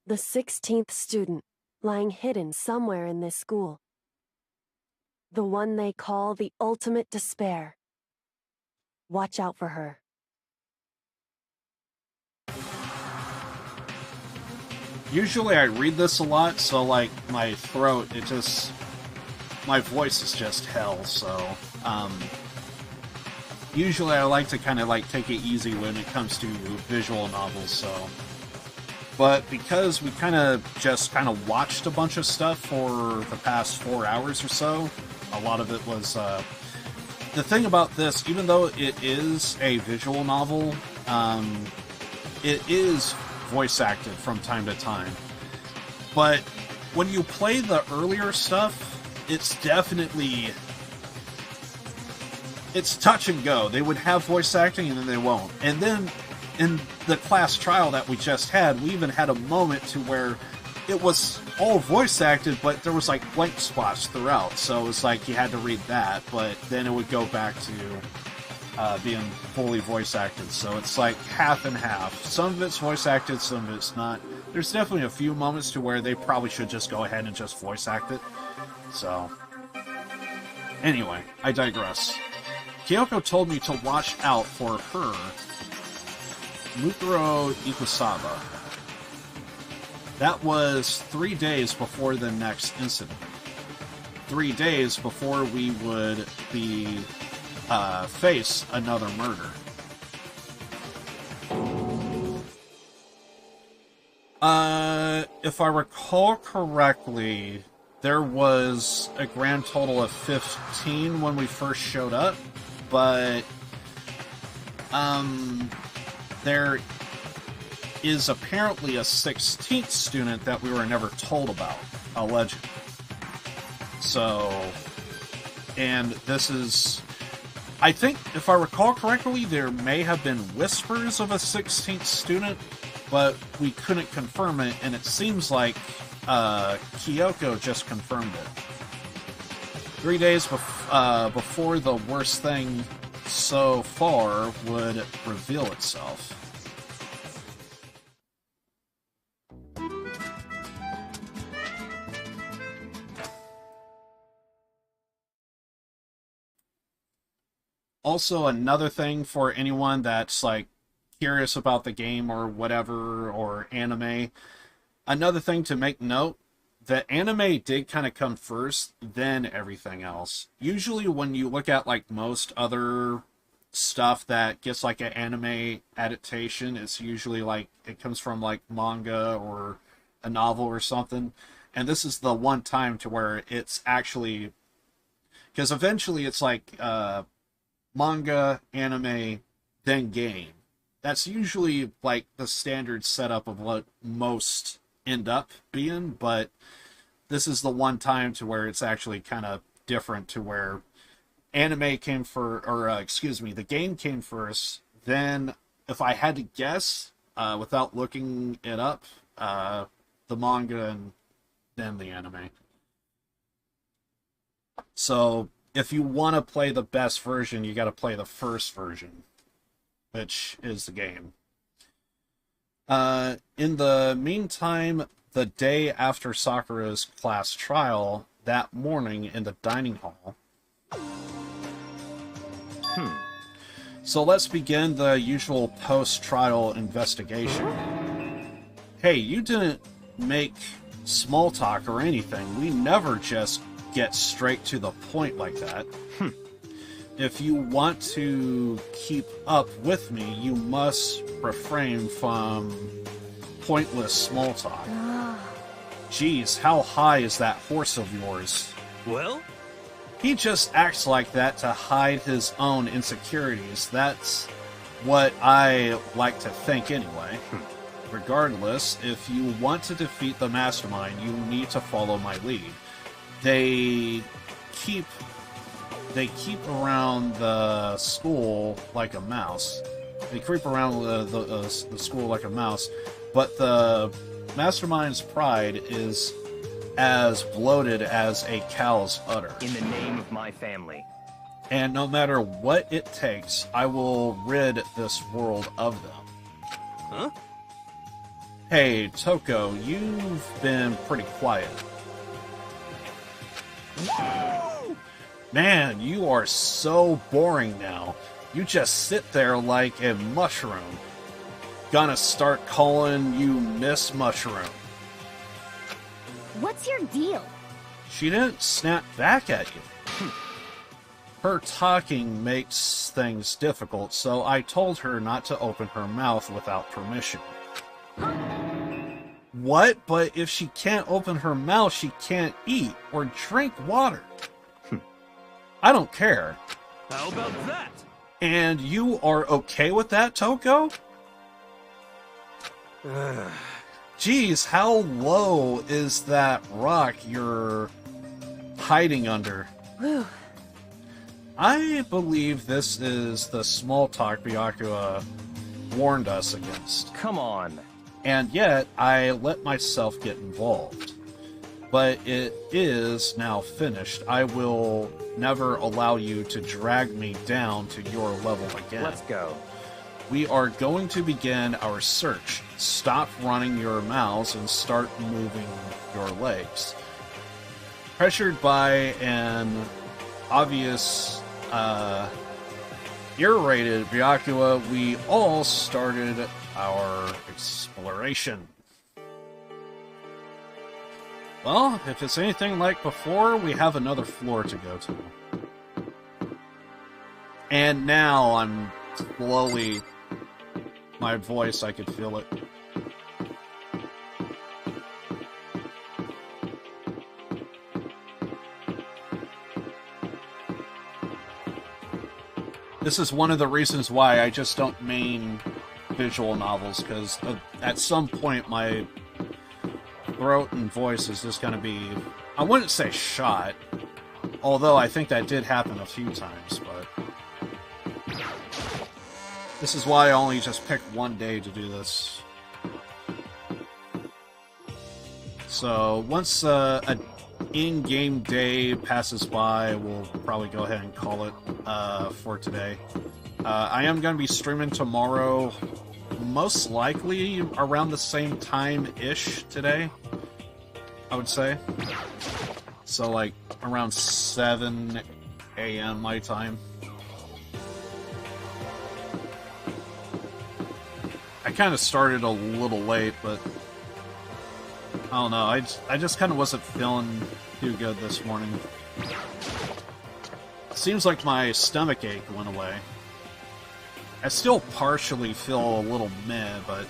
The 16th student, lying hidden somewhere in this school. The one they call the ultimate despair. Watch out for her. Usually I read this a lot, so like my throat, my voice is just hell, so usually I like to kind of like take it easy when it comes to visual novels, so. But because we kind of watched a bunch of stuff for the past 4 hours or so, a lot of it was, the thing about this, even though it is a visual novel, it is voice acted from time to time. But when you play the earlier stuff, it's definitely... it's touch and go. They would have voice acting and then they won't. And then in the class trial that we just had, we even had a moment to where it was all voice acted, but there was like blank spots throughout. So it was like you had to read that, but then it would go back to being fully voice acted, so it's like half and half. Some of it's voice acted, some of it's not. There's definitely a few moments to where they probably should just go ahead and just voice act it. So, anyway, I digress. Kyoko told me to watch out for her, Mukuro Ikusaba. That was 3 days before the next incident. 3 days before we would be face another murder. If I recall correctly, there was a grand total of 15 when we first showed up, but there is apparently a 16th student that we were never told about, allegedly. So, and this is, I think, if I recall correctly, there may have been whispers of a 16th student, but we couldn't confirm it, and it seems like Kyoko just confirmed it. 3 days before the worst thing so far would reveal itself. Also, another thing for anyone that's like curious about the game or whatever, or anime, another thing to make note, the anime did kind of come first, then everything else. Usually when you look at like most other stuff that gets like an anime adaptation, it's usually like it comes from like manga or a novel or something. And this is the one time to where it's actually, because eventually it's like manga, anime, then game. That's usually like the standard setup of what most end up being, but this is the one time to where it's actually kind of different, to where anime came the game came first, then, if I had to guess, without looking it up, the manga, and then the anime. So, if you want to play the best version, you got to play the first version, which is the game. In the meantime, the day after Sakura's class trial, that morning in the dining hall. So let's begin the usual post-trial investigation. Hey, you didn't make small talk or anything. We never just get straight to the point like that. If you want to keep up with me, you must refrain from pointless small talk. Geez, how high is that horse of yours? Well? He just acts like that to hide his own insecurities. That's what I like to think anyway. Regardless, if you want to defeat the mastermind, you need to follow my lead. They keep around the school like a mouse. They creep around the school like a mouse, but the mastermind's pride is as bloated as a cow's udder. In the name of my family. And no matter what it takes, I will rid this world of them. Huh? Hey, Toko, you've been pretty quiet. Man, you are so boring now. You just sit there like a mushroom. Gonna start calling you Miss Mushroom. What's your deal? She didn't snap back at you. Her talking makes things difficult, so I told her not to open her mouth without permission. What? But if she can't open her mouth, she can't eat or drink water. I don't care. How about that? And you are okay with that, Toko? Geez, how low is that rock you're hiding under? Whew. I believe this is the small talk Byakuya warned us against. Come on. And yet, I let myself get involved. But it is now finished. I will never allow you to drag me down to your level again. Let's go. We are going to begin our search. Stop running your mouths and start moving your legs. Pressured by an obvious, irritated Byakuya, we all started our exploration. Well, if it's anything like before, we have another floor to go to. And now I'm slowly... My voice, I could feel it. This is one of the reasons why I just don't main visual novels, because at some point my throat and voice is just going to be... I wouldn't say shot, although I think that did happen a few times, but... This is why I only just picked one day to do this. So, once an in-game day passes by, we'll probably go ahead and call it for today. I am going to be streaming tomorrow, most likely around the same time-ish today, I would say. So, like, around 7 a.m. my time. I kind of started a little late, but I don't know. I just kind of wasn't feeling too good this morning. Seems like my stomach ache went away. I still partially feel a little meh, but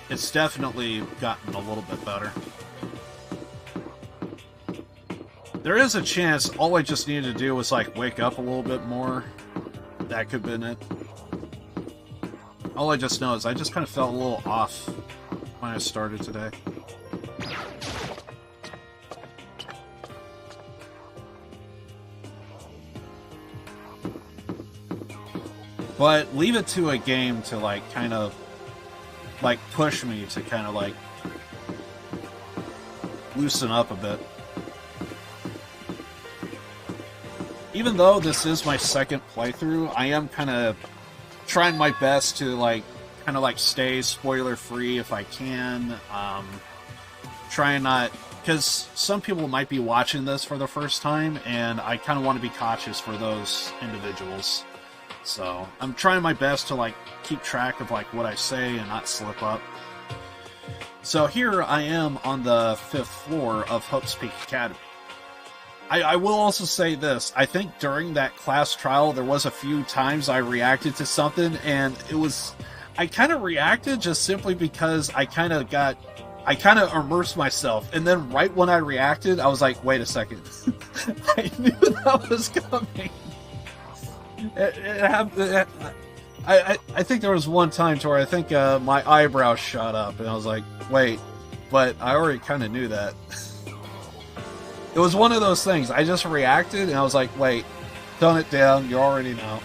it's definitely gotten a little bit better. There is a chance all I just needed to do was like wake up a little bit more. That could have been it. All I just know is I just kind of felt a little off when I started today. But leave it to a game to like kind of like push me to kind of like loosen up a bit. Even though this is my second playthrough, I am kind of trying my best to like kind of like stay spoiler free if I can. Try and not, because some people might be watching this for the first time, and I kind of want to be cautious for those individuals. So I'm trying my best to like keep track of like what I say and not slip up. So here I am on the 5th floor of Hope's Peak Academy. I will also say this. I think during that class trial, there was a few times I reacted to something, and it was... I kind of reacted just simply because I kind of immersed myself, and then right when I reacted, I was like, wait a second. I knew that was coming. It happened... I think there was one time to where I think my eyebrows shot up, and I was like, wait, but I already kind of knew that. It was one of those things. I just reacted, and I was like, wait, tone it down, you already know.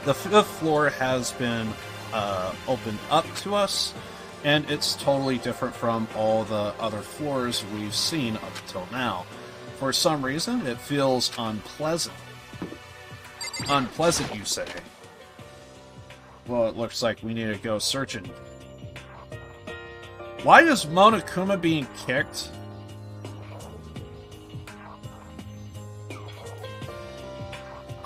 The 5th floor has been opened up to us, and it's totally different from all the other floors we've seen up until now. For some reason, it feels unpleasant. Unpleasant, you say? Well, it looks like we need to go searching. Why is Monokuma being kicked?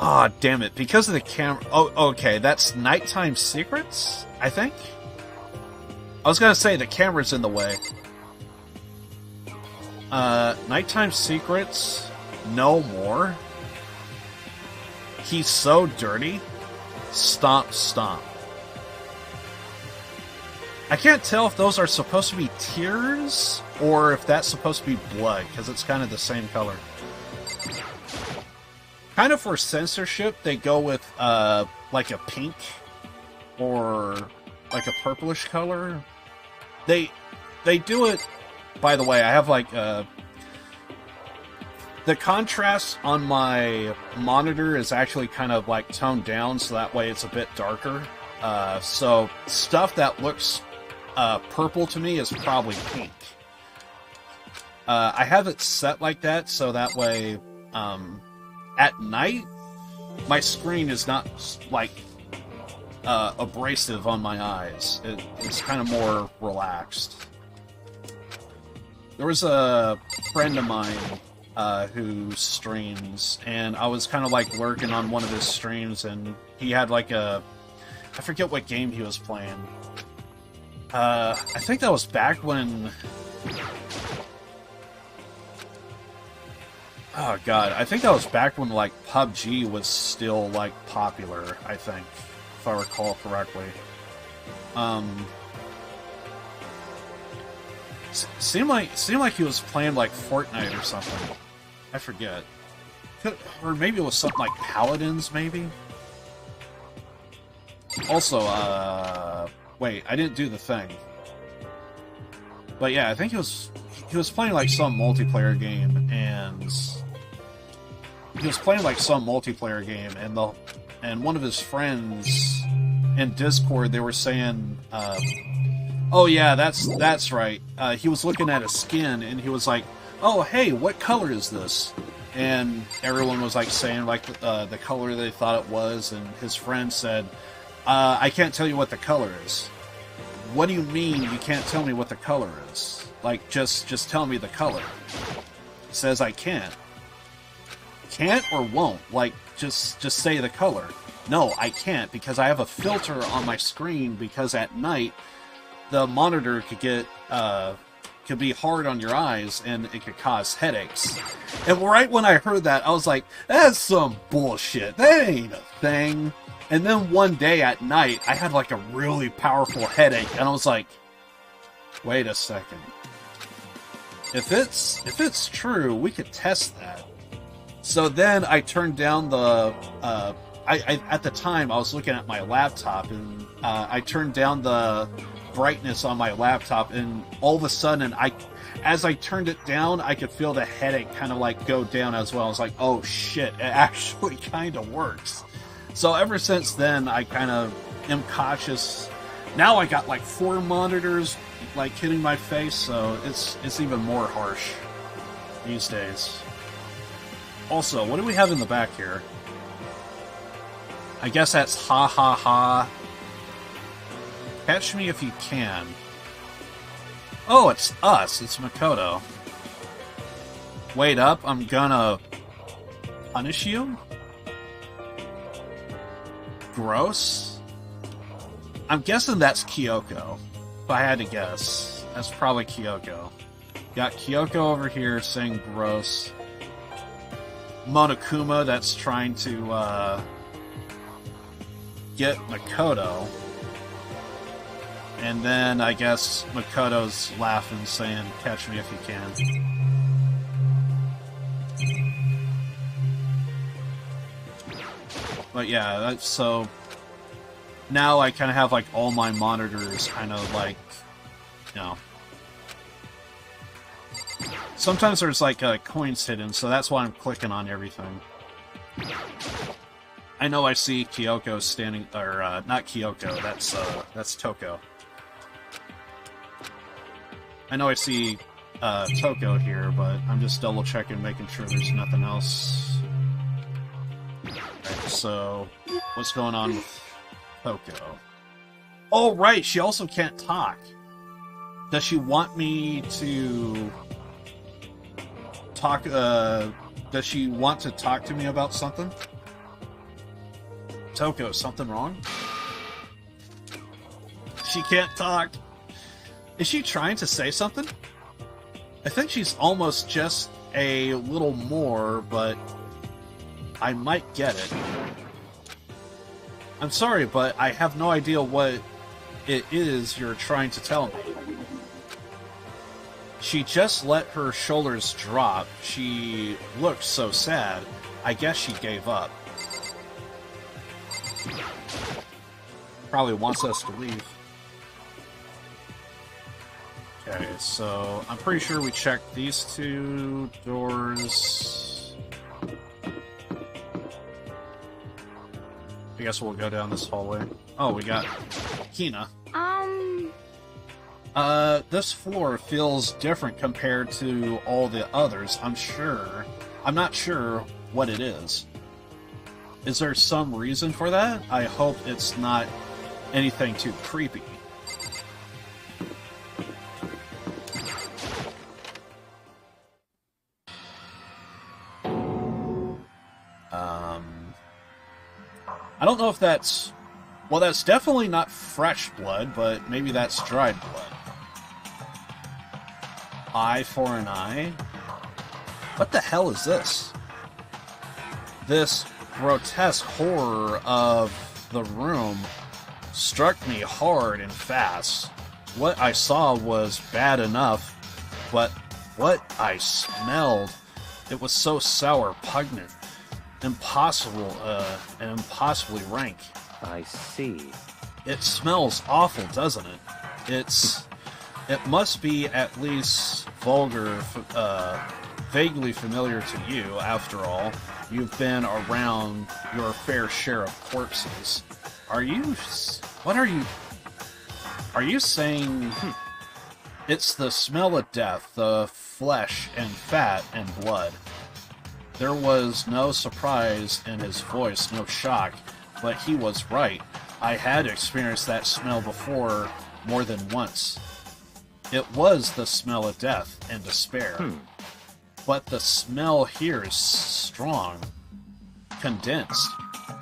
Ah, oh, damn it. Because of the camera... Oh, okay. That's Nighttime Secrets, I think? I was gonna say the camera's in the way. Nighttime Secrets... No more? He's so dirty? Stomp, stomp. I can't tell if those are supposed to be tears, or if that's supposed to be blood, because it's kind of the same color. Kind of for censorship, they go with, like a pink, or like a purplish color. They do it, by the way, I have like, the contrast on my monitor is actually kind of like toned down, so that way it's a bit darker. So stuff that looks, purple to me is probably pink. I have it set like that, so that way At night, my screen is not, like, abrasive on my eyes. It's kind of more relaxed. There was a friend of mine who streams, and I was kind of like lurking on one of his streams, and he had like I forget what game he was playing. I think that was back when... Oh god, I think that was back when like PUBG was still like popular, I think, if I recall correctly. Seemed like he was playing like Fortnite or something. I forget. Or maybe it was something like Paladins, maybe? Also, wait, I didn't do the thing. But yeah, I think he was playing like some multiplayer game, and and one of his friends in Discord, they were saying, oh yeah, that's right. He was looking at a skin, and he was like, oh hey, what color is this? And everyone was like saying like the color they thought it was, and his friend said, I can't tell you what the color is. What do you mean you can't tell me what the color is? Like, just tell me the color. He says I can't. Can't or won't? Like, just say the color. No, I can't, because I have a filter on my screen, because at night the monitor could be hard on your eyes, and it could cause headaches. And right when I heard that, I was like, that's some bullshit. That ain't a thing. And then one day at night, I had like a really powerful headache, and I was like, wait a second. If it's true, we could test that. So then I turned down the at the time I was looking at my laptop, and I turned down the brightness on my laptop, and all of a sudden as I turned it down, I could feel the headache kind of like go down as well. I was like, oh shit, it actually kind of works. So ever since then, I kind of am cautious. Now I got like 4 monitors like hitting my face, so it's even more harsh these days. Also, what do we have in the back here? I guess that's ha ha ha. Catch me if you can. Oh, it's us. It's Makoto. Wait up, I'm gonna punish you? Gross? I'm guessing that's Kyoko. If I had to guess, that's probably Kyoko. Got Kyoko over here saying gross. Monokuma that's trying to get Makoto. And then I guess Makoto's laughing, saying, catch me if you can. But yeah, so now I kind of have like all my monitors kind of like, you know. Sometimes there's like coins hidden, so that's why I'm clicking on everything. I know I see Kyoko standing, or not Kyoko, that's Toko. I know I see Toko here, but I'm just double checking, making sure there's nothing else. Right, so what's going on with Toko? Oh right, she also can't talk. Does she want me to talk? Does she want to talk to me about something? Toko, something wrong? She can't talk. Is she trying to say something? I think she's almost just a little more, but I might get it. I'm sorry, but I have no idea what it is you're trying to tell me. She just let her shoulders drop. She looked so sad. I guess she gave up. Probably wants us to leave. Okay, so I'm pretty sure we checked these 2 doors. I guess we'll go down this hallway. Oh, we got Hina. Um... This floor feels different compared to all the others, I'm sure. I'm not sure what it is. Is there some reason for that? I hope it's not anything too creepy. I don't know if that's... Well, that's definitely not fresh blood, but maybe that's dried blood. Eye for an eye? What the hell is this? This grotesque horror of the room struck me hard and fast. What I saw was bad enough, but what I smelled, it was so sour, pungent, impossible, and impossibly rank. I see. It smells awful, doesn't it? It must be at least vulgar, vaguely familiar to you. After all, you've been around your fair share of corpses. Are you saying it's the smell of death, the flesh and fat and blood? There was no surprise in his voice, no shock, but he was right. I had experienced that smell before more than once. It was the smell of death and despair. But the smell here is strong, condensed.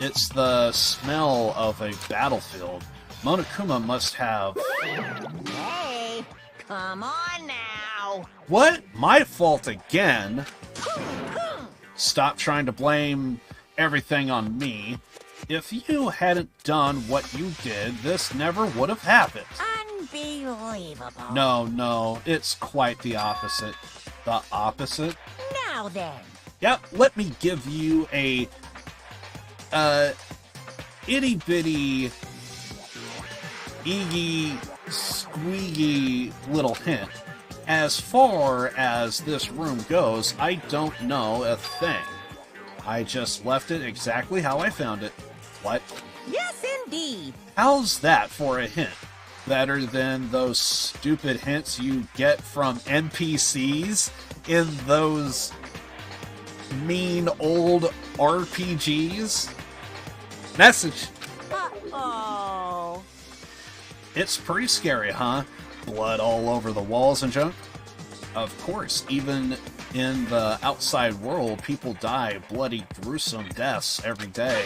It's the smell of a battlefield. Monokuma must have... Hey, come on now. What? My fault again? Stop trying to blame everything on me. If you hadn't done what you did, this never would have happened. Unbelievable. No, it's quite the opposite. The opposite? Now then. Yep, let me give you a itty-bitty, eeggy, squeaky little hint. As far as this room goes, I don't know a thing. I just left it exactly how I found it. What? Yes, indeed. How's that for a hint? Better than those stupid hints you get from NPCs in those mean old RPGs? Message. Uh-oh. It's pretty scary, huh? Blood all over the walls and junk? Of course, even in the outside world, people die bloody, gruesome deaths every day.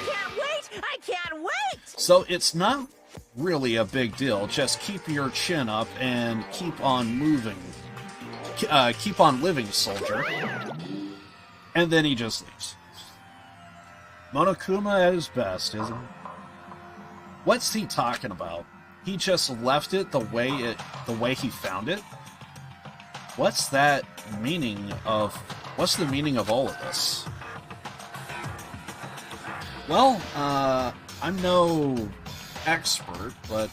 I can't wait! So it's not really a big deal. Just keep your chin up and keep on moving. Keep on living, soldier. And then he just leaves. Monokuma at his best, isn't he? What's he talking about? He just left it the way he found it? What's the meaning of all of this? Well, I'm no expert, but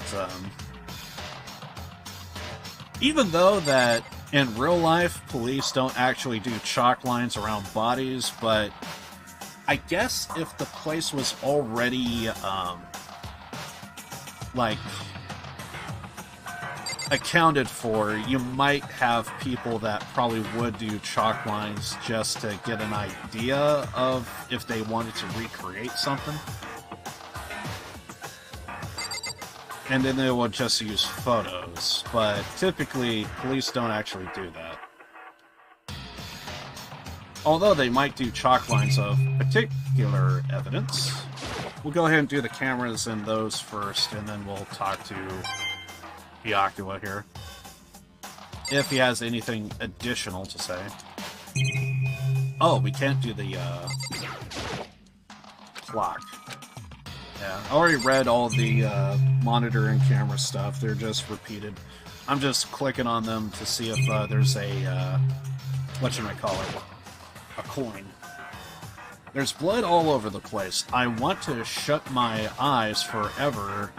even though that in real life police don't actually do chalk lines around bodies, but I guess if the place was already like accounted for, you might have people that probably would do chalk lines just to get an idea of if they wanted to recreate something. And then they will just use photos, but typically police don't actually do that. Although they might do chalk lines of particular evidence. We'll go ahead and do the cameras and those first, and then we'll talk to Byakuya here, if he has anything additional to say. Oh, we can't do the clock. Yeah, I already read all the monitor and camera stuff. They're just repeated. I'm just clicking on them to see if there's a whatchamacallit, a coin. There's blood all over the place. I want to shut my eyes forever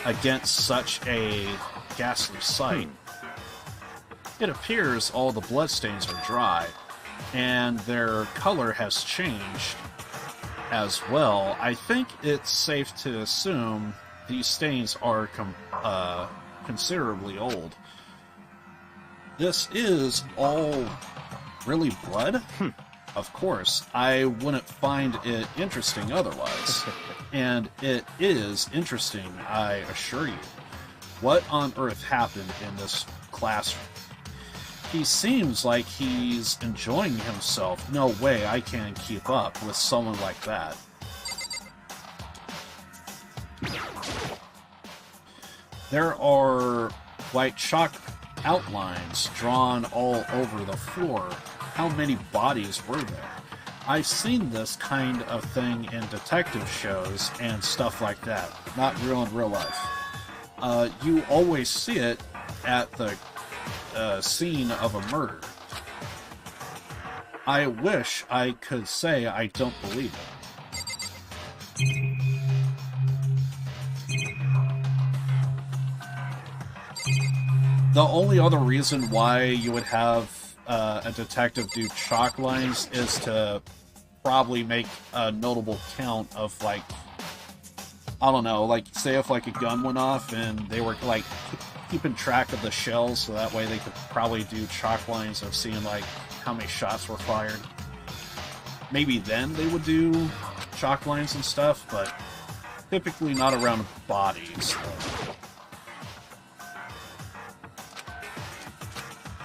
against such a ghastly sight. It appears all the bloodstains are dry, and their color has changed as well. I think it's safe to assume these stains are considerably old. This is all really blood? Of course, I wouldn't find it interesting otherwise. And it is interesting, I assure you. What on earth happened in this classroom? He seems like he's enjoying himself. No way I can keep up with someone like that. There are white chalk outlines drawn all over the floor. How many bodies were there? I've seen this kind of thing in detective shows and stuff like that. Not real in real life. You always see it at the scene of a murder. I wish I could say I don't believe it. The only other reason why you would have a detective do chalk lines is to probably make a notable count of, like, I don't know, like, say if, like, a gun went off and they were, like, keeping track of the shells, so that way they could probably do chalk lines of seeing, like, how many shots were fired. Maybe then they would do chalk lines and stuff, but typically not around bodies.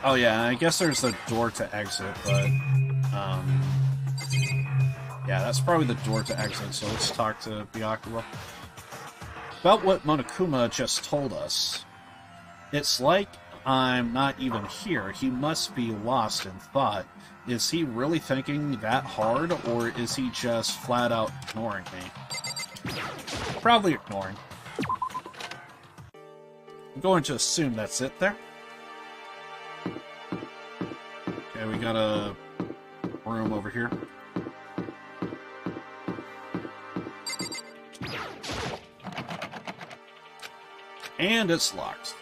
Oh yeah, I guess there's the door to exit, but, yeah, that's probably the door to exit, so let's talk to Byakuya. About what Monokuma just told us. It's like I'm not even here. He must be lost in thought. Is he really thinking that hard, or is he just flat out ignoring me? Probably ignoring. I'm going to assume that's it there. Okay, we got a room over here. And it's locked.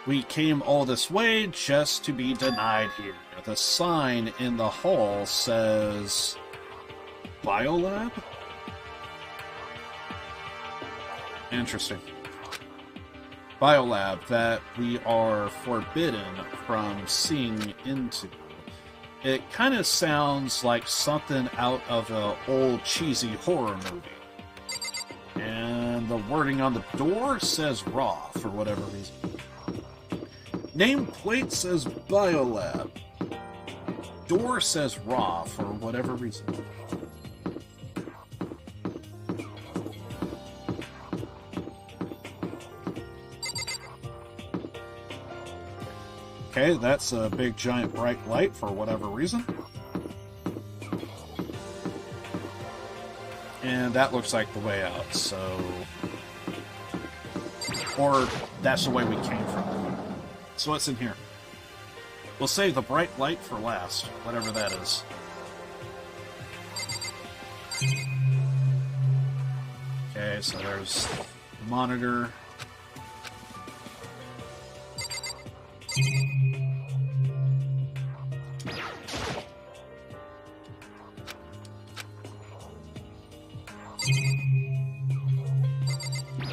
We came all this way just to be denied here. The sign in the hall says... Biolab? Interesting. Biolab that we are forbidden from seeing into. It kind of sounds like something out of an old cheesy horror movie. And the wording on the door says raw for whatever reason. Nameplate says Biolab. Door says raw for whatever reason. Okay, that's a big giant bright light for whatever reason. And that looks like the way out, so... Or that's the way we came from. So what's in here? We'll save the bright light for last, whatever that is. Okay, so there's the monitor.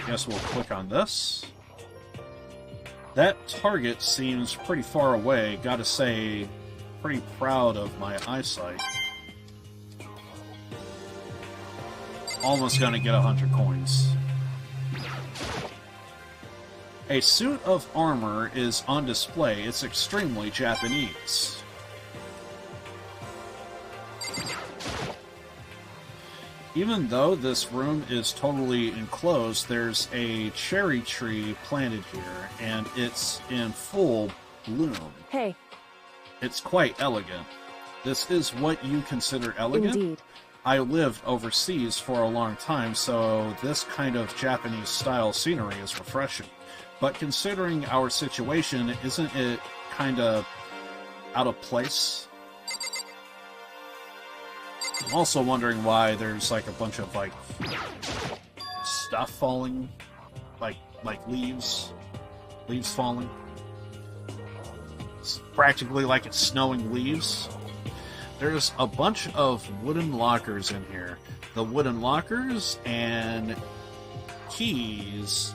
Guess we'll click on this. That target seems pretty far away. Gotta say, pretty proud of my eyesight. Almost gonna get 100 coins. A suit of armor is on display. It's extremely Japanese. Even though this room is totally enclosed, there's a cherry tree planted here, and it's in full bloom. Hey. It's quite elegant. This is what you consider elegant? Indeed. I lived overseas for a long time, so this kind of Japanese-style scenery is refreshing. But considering our situation, isn't it kind of out of place? I'm also wondering why there's like a bunch of like stuff falling, like leaves falling. It's practically like it's snowing leaves. There's a bunch of wooden lockers in here. The wooden lockers and keys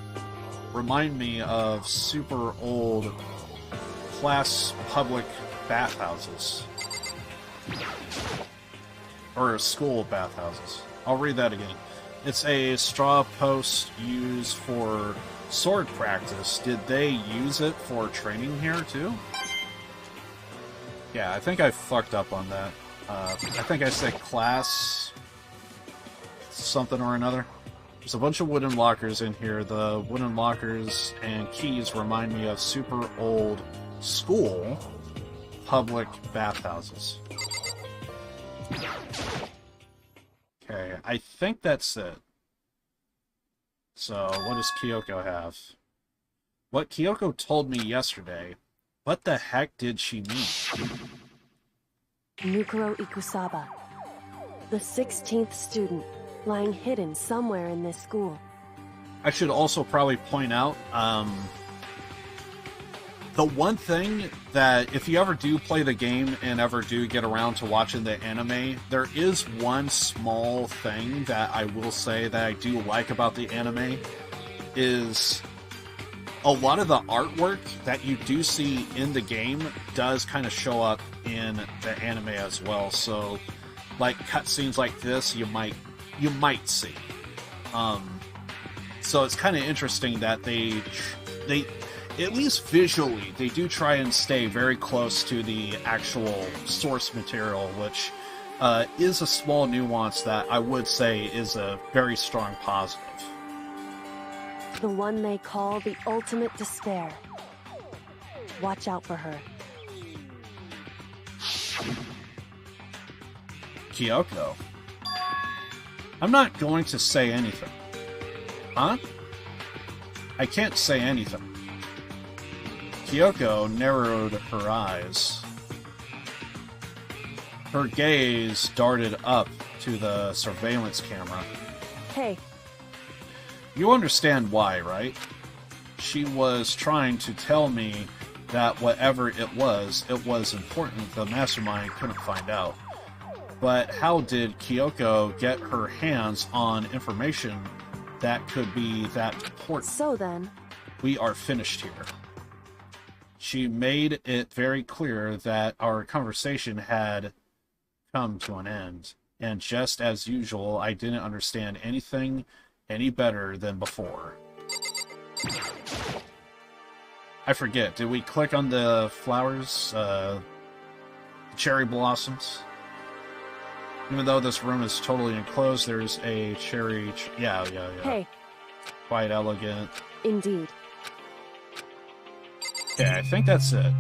remind me of super old class public bathhouses. or school bathhouses. I'll read that again. It's a straw post used for sword practice. Did they use it for training here too? Yeah, I think I fucked up on that. I think I said class something or another. There's a bunch of wooden lockers in here. The wooden lockers and keys remind me of super old school public bathhouses. Okay, I think that's it. So, what does Kyoko have? What Kyoko told me yesterday, what the heck did she mean? Nukuro Ikusaba, the 16th student, lying hidden somewhere in this school. I should also probably point out, the one thing that, if you ever do play the game and ever do get around to watching the anime, there is one small thing that I will say that I do like about the anime, is a lot of the artwork that you do see in the game does kind of show up in the anime as well. So, like cutscenes like this, you might see. So it's kind of interesting that they at least visually, they do try and stay very close to the actual source material, which is a small nuance that I would say is a very strong positive. The one they call the ultimate despair. Watch out for her. Kyoko. I'm not going to say anything. Huh? I can't say anything. Kyoko narrowed her eyes. Her gaze darted up to the surveillance camera. Hey. You understand why, right? She was trying to tell me that whatever it was important the mastermind couldn't find out. But how did Kyoko get her hands on information that could be that important? So then... We are finished here. She made it very clear that our conversation had come to an end. And just as usual, I didn't understand anything any better than before. I forget, did we click on the flowers? Cherry blossoms? Even though this room is totally enclosed, there's a cherry... Yeah. Hey. Quite elegant. Indeed. Okay, I think that's it.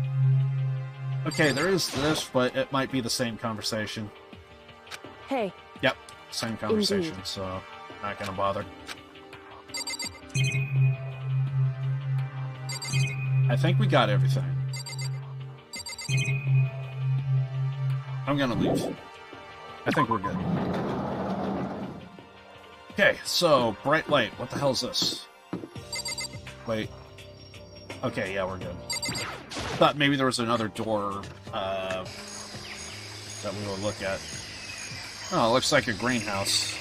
Okay, there is this, but it might be the same conversation. Hey. Yep, same conversation, Indeed. So not gonna bother. I think we got everything. I'm gonna leave. I think we're good. Okay, so, bright light. What the hell is this? Wait. Okay, yeah, we're good. Thought maybe there was another door that we would look at. Oh, it looks like a greenhouse.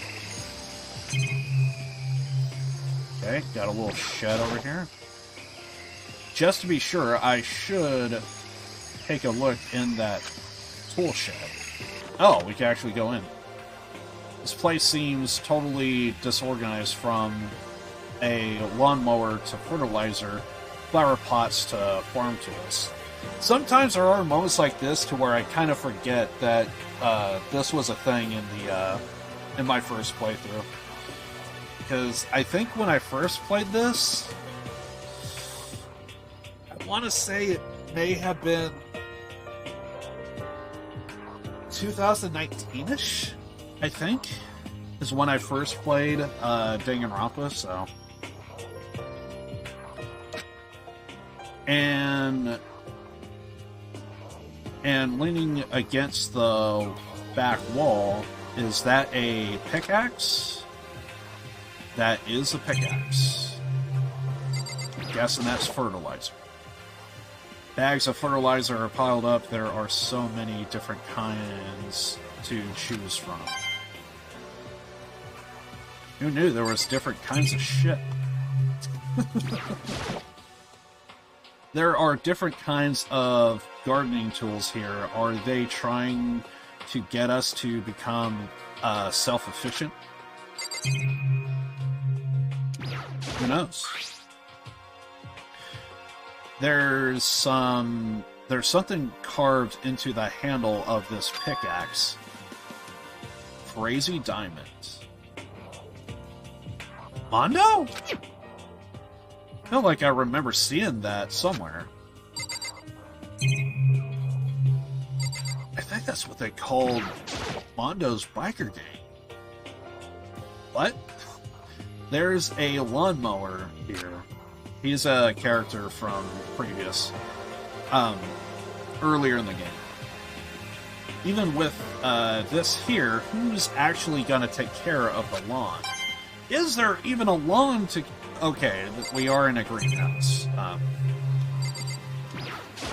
Okay, got a little shed over here. Just to be sure, I should take a look in that tool shed. Oh, we can actually go in. This place seems totally disorganized, from a lawnmower to fertilizer, flower pots to farm tools. Sometimes there are moments like this to where I kind of forget that this was a thing in my first playthrough. Because I think when I first played this, I want to say it may have been 2019-ish, I think, is when I first played Danganronpa, so... And leaning against the back wall, is that a pickaxe? That is a pickaxe. I'm guessing that's fertilizer. Bags of fertilizer are piled up. There are so many different kinds to choose from. Who knew there was different kinds of shit? There are different kinds of gardening tools here. Are they trying to get us to become self-efficient? Who knows? There's something carved into the handle of this pickaxe. Crazy diamonds. Mondo? I feel like I remember seeing that somewhere. I think that's what they called Mondo's biker gang. What? There's a lawnmower here. He's a character from previous, earlier in the game. Even with this here, who's actually going to take care of the lawn? Is there even a lawn to... Okay, we are in a greenhouse.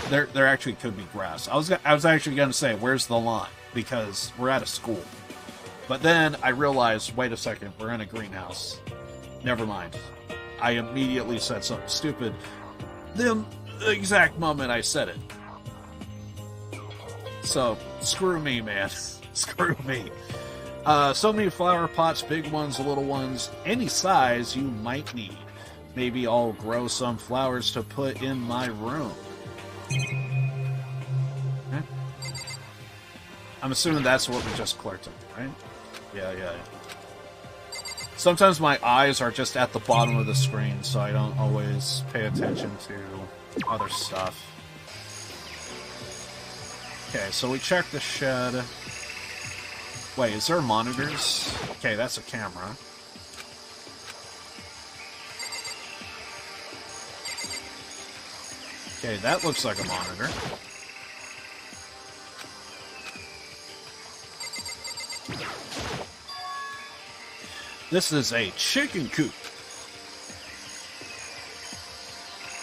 There actually could be grass. I was actually going to say, where's the lawn? Because we're at a school. But then I realized, wait a second, we're in a greenhouse. Never mind. I immediately said something stupid the exact moment I said it. So, screw me, man. Screw me. So many flower pots, big ones, little ones, any size you might need. Maybe I'll grow some flowers to put in my room. Okay. I'm assuming that's what we just clicked on, right? Yeah. Sometimes my eyes are just at the bottom of the screen, so I don't always pay attention to other stuff. Okay, so we checked the shed. Wait, is there monitors? Okay, that's a camera. Okay, that looks like a monitor. This is a chicken coop.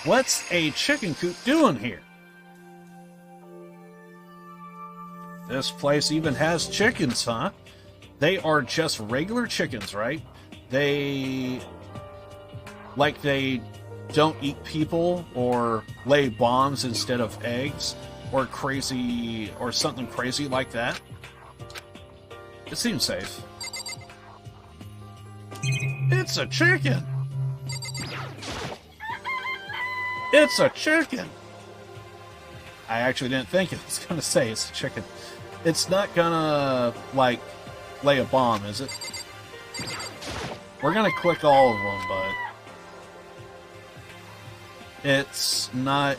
What's a chicken coop doing here? This place even has chickens, huh? They are just regular chickens, right? They don't eat people or lay bombs instead of eggs or crazy or something crazy like that. It seems safe. It's a chicken! It's a chicken! I actually didn't think it was gonna say it's a chicken. It's not gonna, like, lay a bomb, is it? We're gonna click all of them, but it's not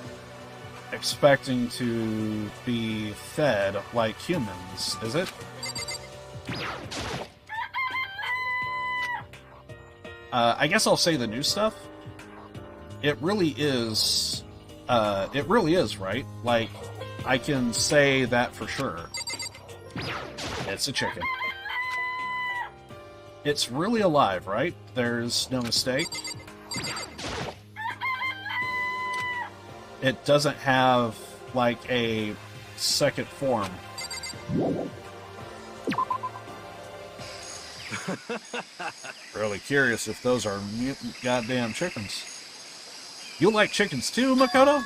expecting to be fed like humans, is it? I guess I'll say the new stuff. It really is, right? Like, I can say that for sure. It's a chicken. It's really alive, right? There's no mistake. It doesn't have, like, a second form. Really curious if those are mutant goddamn chickens. You like chickens too, Makoto?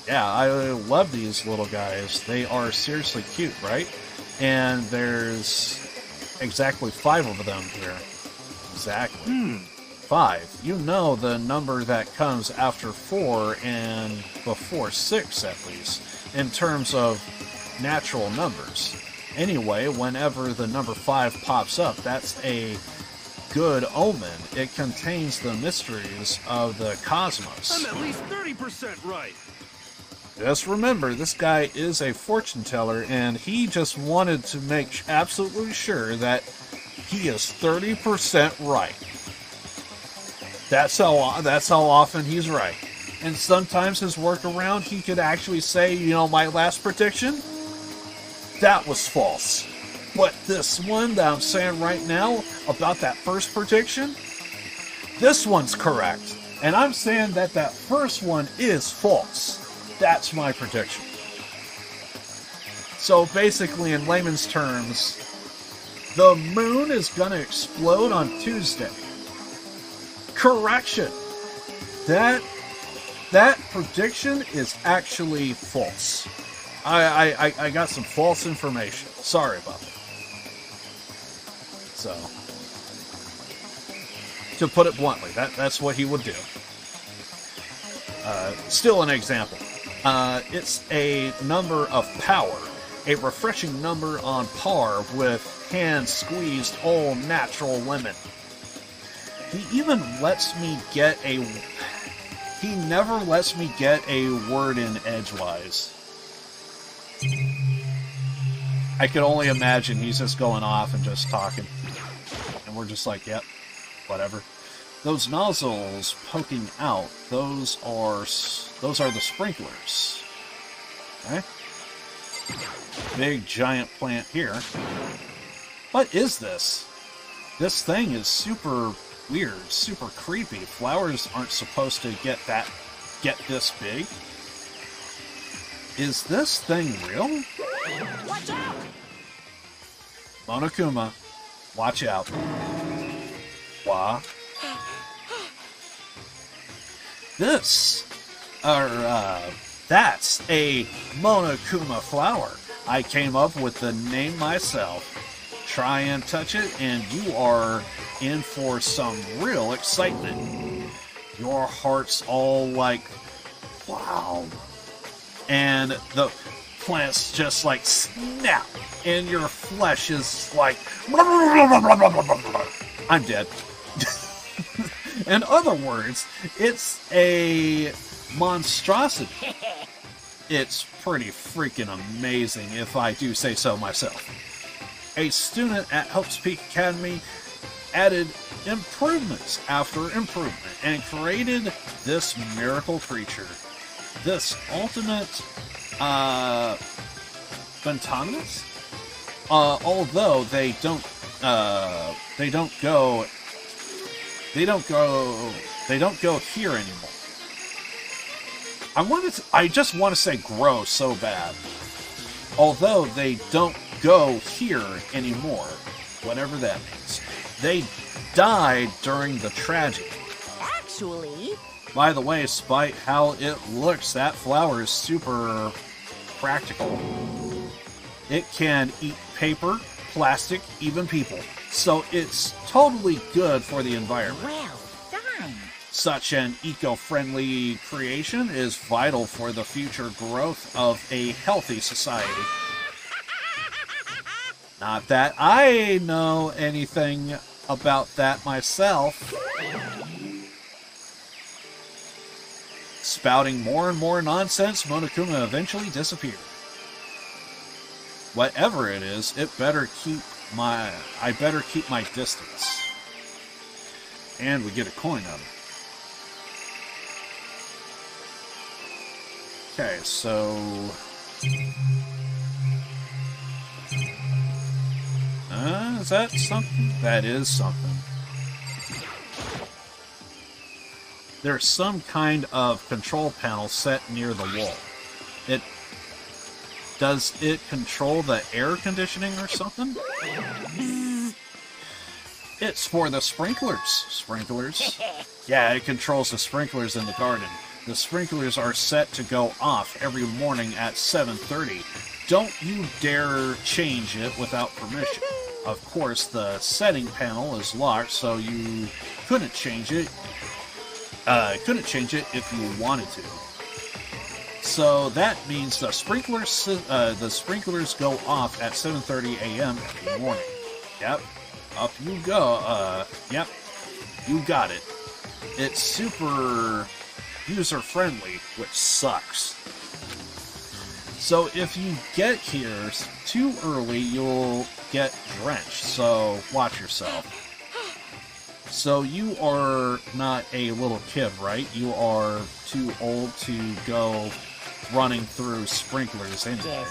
Yeah, I love these little guys. They are seriously cute, right? And there's exactly 5 of them here. Exactly. 5. You know the number that comes after 4 and before 6, at least, in terms of natural numbers. Anyway, whenever the number 5 pops up, that's a good omen. It contains the mysteries of the cosmos. I'm at least 30% right. Just remember, this guy is a fortune teller, and he just wanted to make absolutely sure that he is 30% right. That's how often he's right. And sometimes his workaround, he could actually say, you know, my last prediction? That was false. But this one that I'm saying right now about that first prediction, this one's correct. And I'm saying that that first one is false. That's my prediction. So basically, in layman's terms, the moon is going to explode on Tuesday. Correction. That prediction is actually false. I got some false information. Sorry about that. So, to put it bluntly, that's what he would do. Still an example. It's a number of power, a refreshing number on par with hand-squeezed all-natural lemon. He even lets me get a... He never lets me get a word in edgewise. I can only imagine he's just going off and just talking. And we're just like, yep, whatever. Those nozzles poking out, those are the sprinklers. Okay? Big giant plant here. What is this? This thing is super weird, super creepy. Flowers aren't supposed to get this big. Is this thing real? Watch out! Monokuma, watch out. Wah. That's a Monokuma flower. I came up with the name myself. Try and touch it, and you are in for some real excitement. Your heart's all like, wow. And the plants just like snap, and your flesh is like, I'm dead. In other words, it's a monstrosity. It's pretty freaking amazing, if I do say so myself. A student at Hope's Peak Academy added improvements after improvement and created this miracle creature. This ultimate Bentonus? Although they don't go here anymore. I just want to say grow so bad. Although they don't go here anymore, whatever that means. They died during the tragedy. Actually... By the way, despite how it looks, that flower is super practical. It can eat paper, plastic, even people. So it's totally good for the environment. Well done. Such an eco-friendly creation is vital for the future growth of a healthy society. Not that I know anything about that myself. Spouting more and more nonsense, Monokuma eventually disappeared. Whatever it is, I better keep my distance. And we get a coin out of it. Okay, so... is that something? That is something. There's some kind of control panel set near the wall. Does it control the air conditioning or something? It's for the sprinklers. Sprinklers? Yeah, it controls the sprinklers in the garden. The sprinklers are set to go off every morning at 7:30. Don't you dare change it without permission. Of course, the setting panel is locked, so you couldn't change it. If you wanted to. So that means the sprinklers go off at 7:30 a.m. every morning. Yep, up you go. Yep, you got it. It's super user-friendly, which sucks. So if you get here too early, you'll get drenched, so watch yourself. So you are not a little kid, right? You are too old to go running through sprinklers anyway.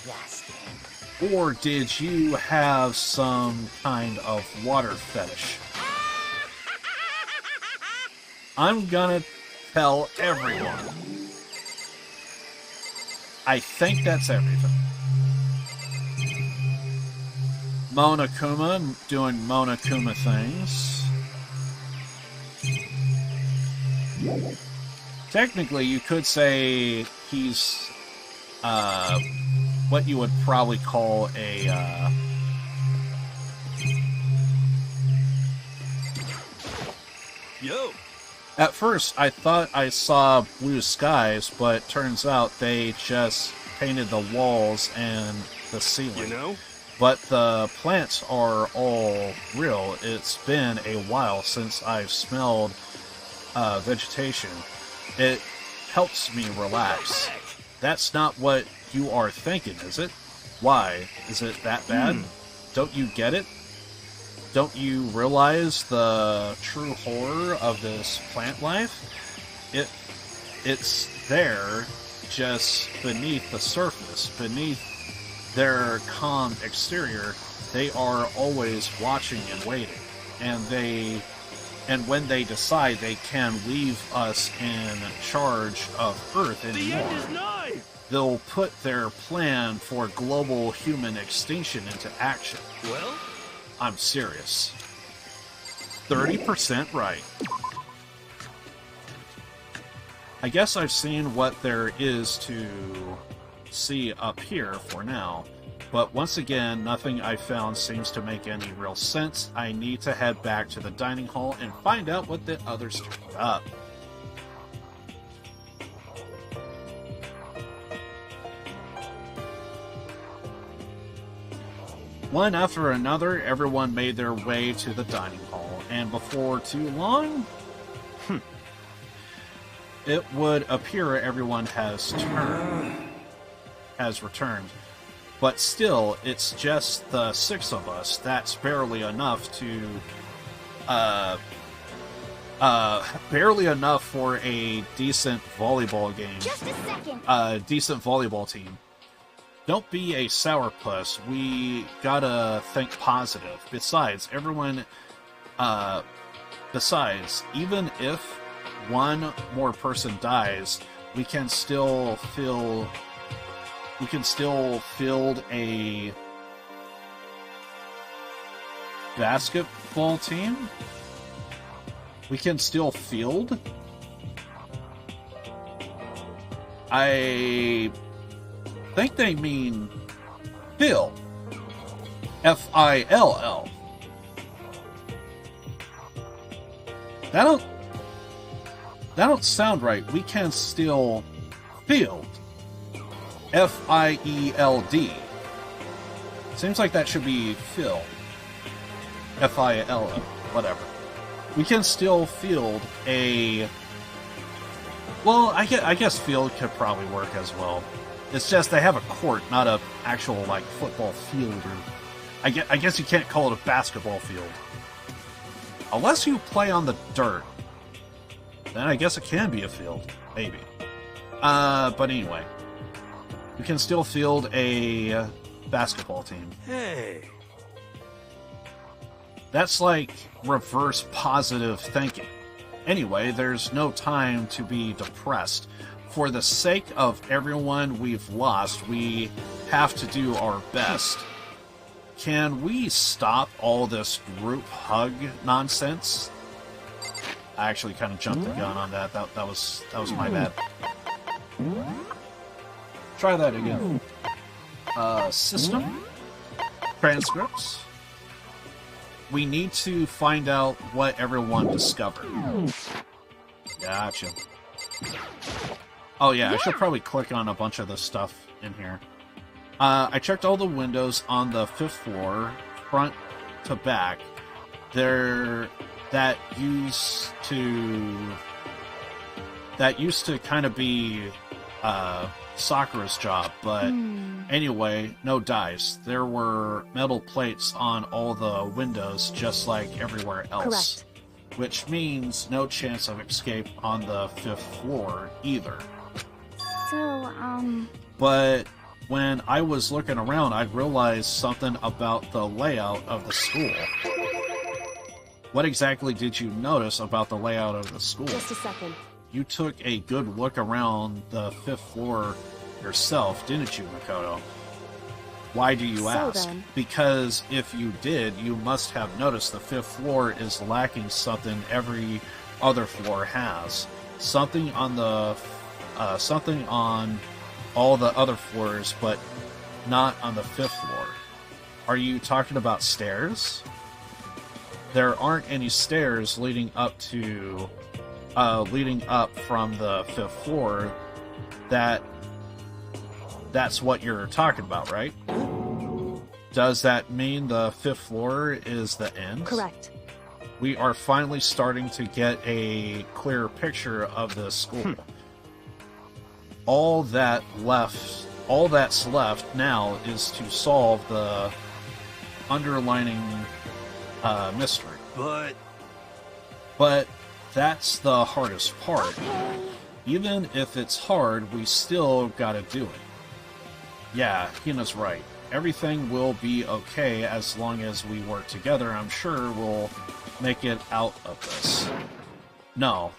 Yes. Or did you have some kind of water fetish? I'm gonna tell everyone. I think that's everything. Monokuma doing Monokuma things. Technically, you could say he's what you would probably call a, Yo! At first, I thought I saw blue skies, but turns out they just painted the walls and the ceiling. You know? But the plants are all real. It's been a while since I've smelled vegetation. It helps me relax. That's not what you are thinking, is it? Why? Is it that bad? Don't you get it? Don't you realize the true horror of this plant life? It's there, just beneath the surface, beneath their calm exterior. They are always watching and waiting, and when they decide they can leave us in charge of Earth anymore, they'll put their plan for global human extinction into action. Well? I'm serious. 30% right. I guess I've seen what there is to see up here for now, but once again, nothing I found seems to make any real sense. I need to head back to the dining hall and find out what the others turned up. One after another, everyone made their way to the dining hall, and before too long, it would appear everyone has returned. But still, it's just the 6 of us. That's barely enough to, barely enough for a decent volleyball game. Just a second. Decent volleyball team. Don't be a sourpuss. We gotta think positive. Besides, even if one more person dies, we can still field a basketball team? We can still field? I think they mean fill. F-I-L-L. That don't sound right. We can still field. F-I-E-L-D. Seems like that should be fill. F-I-L-L. Whatever. We can still field a... Well, I guess field could probably work as well. It's just they have a court, not a actual, like, football field. Or I guess you can't call it a basketball field. Unless you play on the dirt. Then I guess it can be a field. Maybe. But anyway. You can still field a basketball team. Hey. That's like reverse positive thinking. Anyway, there's no time to be depressed. For the sake of everyone we've lost, we have to do our best. Can we stop all this group hug nonsense? I actually kind of jumped the gun on that. That was my bad. Try that again. System. Transcripts. We need to find out what everyone discovered. Gotcha. Oh yeah, I should probably click on a bunch of this stuff in here. I checked all the windows on the 5th floor, front to back. That used to kind of be Sakura's job, but anyway, no dice. There were metal plates on all the windows, just like everywhere else. Correct. Which means no chance of escape on the 5th floor either. So, But when I was looking around, I realized something about the layout of the school. What exactly did you notice about the layout of the school? Just a second. You took a good look around the 5th floor yourself, didn't you, Makoto? Why do you ask? Then. Because if you did, you must have noticed the 5th floor is lacking something every other floor has. Something on all the other floors, but not on the 5th floor. Are you talking about stairs? There aren't any stairs leading up from the 5th floor. That's what you're talking about, right? Does that mean the 5th floor is the end? Correct. We are finally starting to get a clearer picture of the school. All that's left now is to solve the underlining mystery. But that's the hardest part. Even if it's hard, we still gotta do it. Yeah, Hina's right. Everything will be okay as long as we work together. I'm sure we'll make it out of this. No,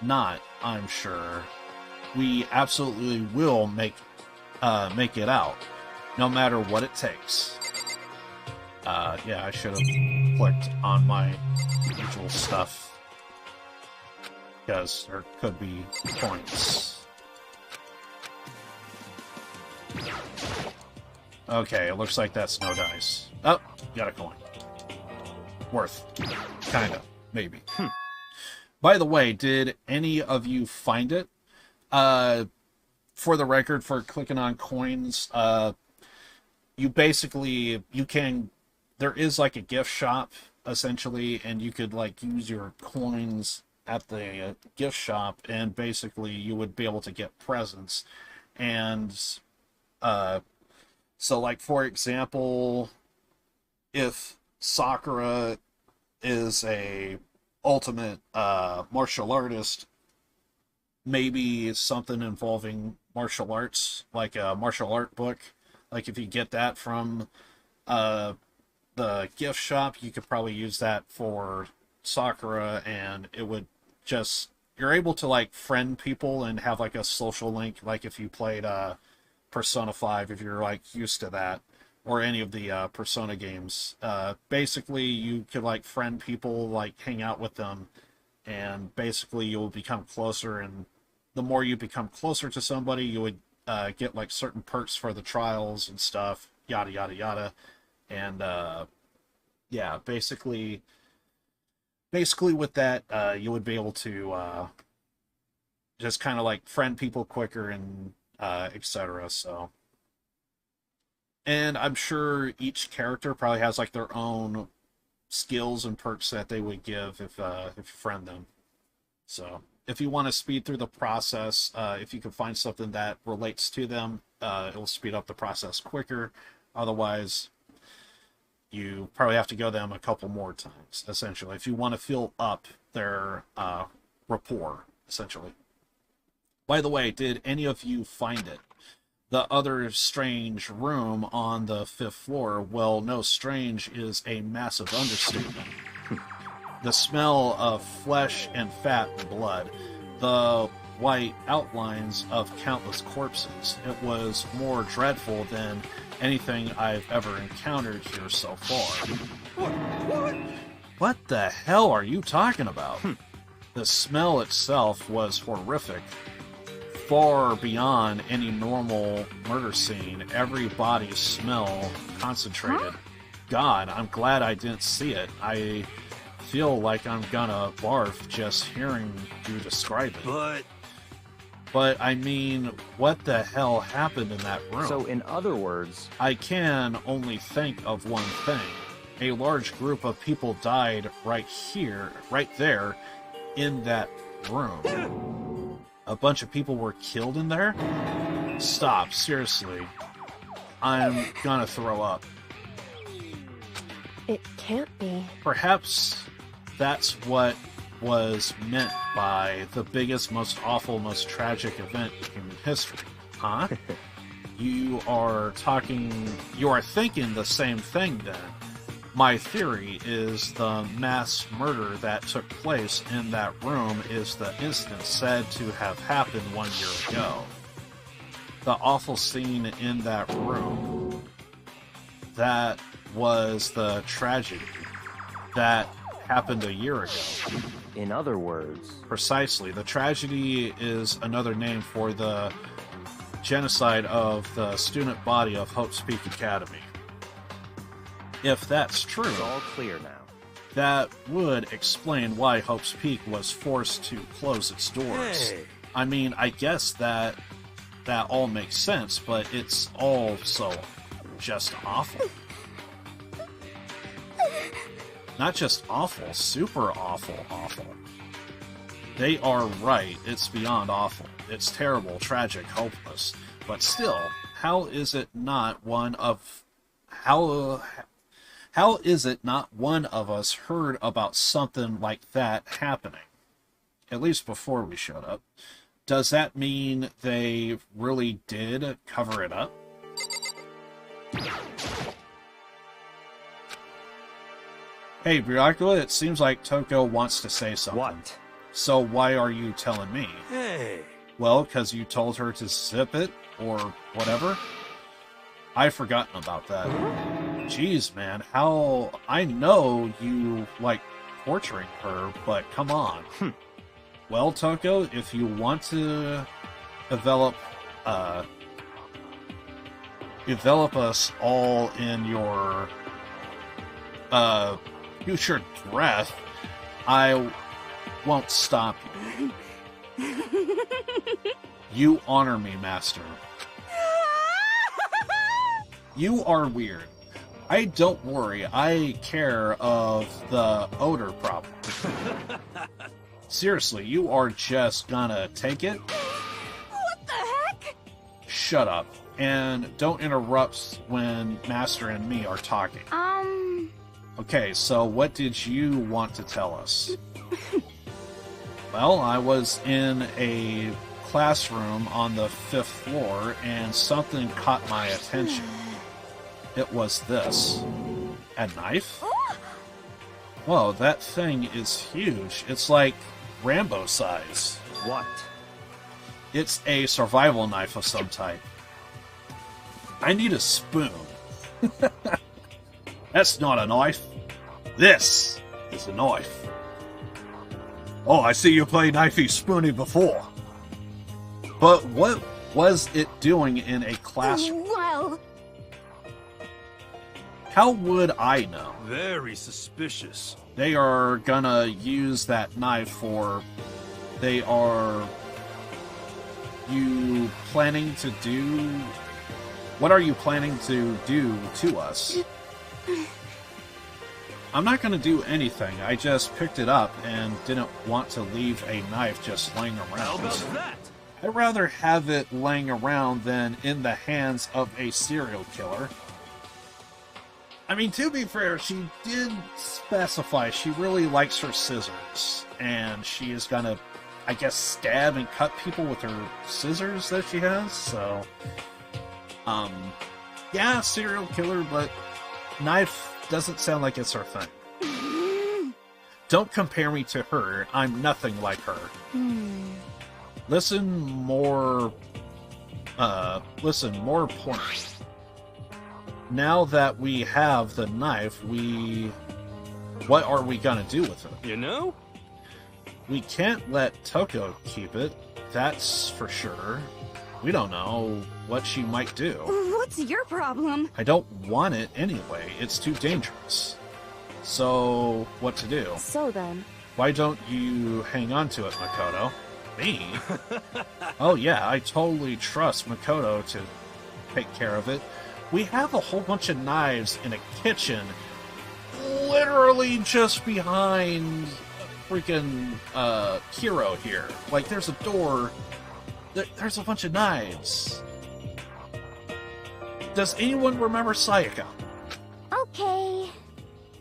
not I'm sure. We absolutely will make it out, no matter what it takes. Yeah, I should have clicked on my usual stuff, because there could be points. Okay, it looks like that's no dice. Oh, got a coin. Worth. Kinda. Maybe. By the way, did any of you find it? For the record, for clicking on coins, there is like a gift shop, essentially, and you could like use your coins at the gift shop, and basically you would be able to get presents. And so like, for example, if Sakura is a ultimate martial artist, maybe something involving martial arts, like a martial art book, like if you get that from the gift shop, you could probably use that for Sakura, and it would just, you're able to like friend people and have like a social link, like if you played Persona 5, if you're like used to that, or any of the Persona games. Basically, you could like friend people, like hang out with them, and basically you'll become closer, and the more you become closer to somebody, you would get like certain perks for the trials and stuff, yada yada yada. And yeah, basically with that, you would be able to just kind of like friend people quicker, and etc. So, and I'm sure each character probably has like their own skills and perks that they would give if you friend them. So if you want to speed through the process, if you can find something that relates to them, it will speed up the process quicker. Otherwise, you probably have to go them a couple more times, essentially, if you want to fill up their rapport, essentially. By the way, did any of you find it? The other strange room on the 5th floor? Well, no, strange is a massive understatement. The smell of flesh and fat and blood. The white outlines of countless corpses. It was more dreadful than anything I've ever encountered here so far. What the hell are you talking about? The smell itself was horrific. Far beyond any normal murder scene. Every body's smell concentrated. God, I'm glad I didn't see it. I feel like I'm gonna barf just hearing you describe it. But I mean, what the hell happened in that room? So in other words, I can only think of one thing. A large group of people died right there, in that room. A bunch of people were killed in there? Stop, seriously. I'm gonna throw up. It can't be. Perhaps that's what was meant by the biggest, most awful, most tragic event in human history. Huh? You are thinking the same thing then. My theory is the mass murder that took place in that room is the incident said to have happened 1 year ago. The awful scene in that room, that was the tragedy that happened a year ago. In other words... Precisely. The tragedy is another name for the genocide of the student body of Hope's Peak Academy. If that's true, It's all clear now. that would explain why Hope's Peak was forced to close its doors. Hey. I mean, I guess that all makes sense, but it's all so just awful. Not just awful, super awful. They are right, it's beyond awful. It's terrible, tragic, hopeless. But still, how is it not one of us heard about something like that happening? At least before we showed up. Does that mean they really did cover it up? Hey, Byakuya, it seems like Toko wants to say something. What? So why are you telling me? Hey. Well, because you told her to zip it, or whatever? I've forgotten about that. Jeez, man, how... I know you like torturing her, but come on. Well, Toko, if you want to develop us all in your future breath, I won't stop you. You honor me, Master. You are weird. I don't worry, I care of the odor problem. Seriously, you are just gonna take it? What the heck? Shut up. And don't interrupt when Master and me are talking. Okay, so what did you want to tell us? Well, I was in a classroom on the 5th floor and something caught my attention. It was this. A knife? Whoa, that thing is huge. It's like Rambo size. What? It's a survival knife of some type. I need a spoon. That's not a knife. This is a knife. Oh, I see you play knifey spoony before. But what was it doing in a classroom? Well... How would I know? Very suspicious. They are gonna use that knife for... They are... You planning to do... What are you planning to do to us? I'm not gonna do anything. I just picked it up and didn't want to leave a knife just laying around. How about that? I'd rather have it laying around than in the hands of a serial killer. I mean, to be fair, she did specify she really likes her scissors, and she is gonna, I guess, stab and cut people with her scissors that she has, so... Yeah, serial killer, but knife doesn't sound like it's her thing. Don't compare me to her. I'm nothing like her. Listen more point. Now that we have the knife, what are we gonna do with it? You know? We can't let Toko keep it, that's for sure. We don't know what she might do. What's your problem? I don't want it anyway, it's too dangerous. So, what to do? So then... Why don't you hang on to it, Makoto? Me? Oh yeah, I totally trust Makoto to take care of it. We have a whole bunch of knives in a kitchen, literally just behind freaking Hero here. Like, there's a door, there's a bunch of knives. Does anyone remember Sayaka? Okay.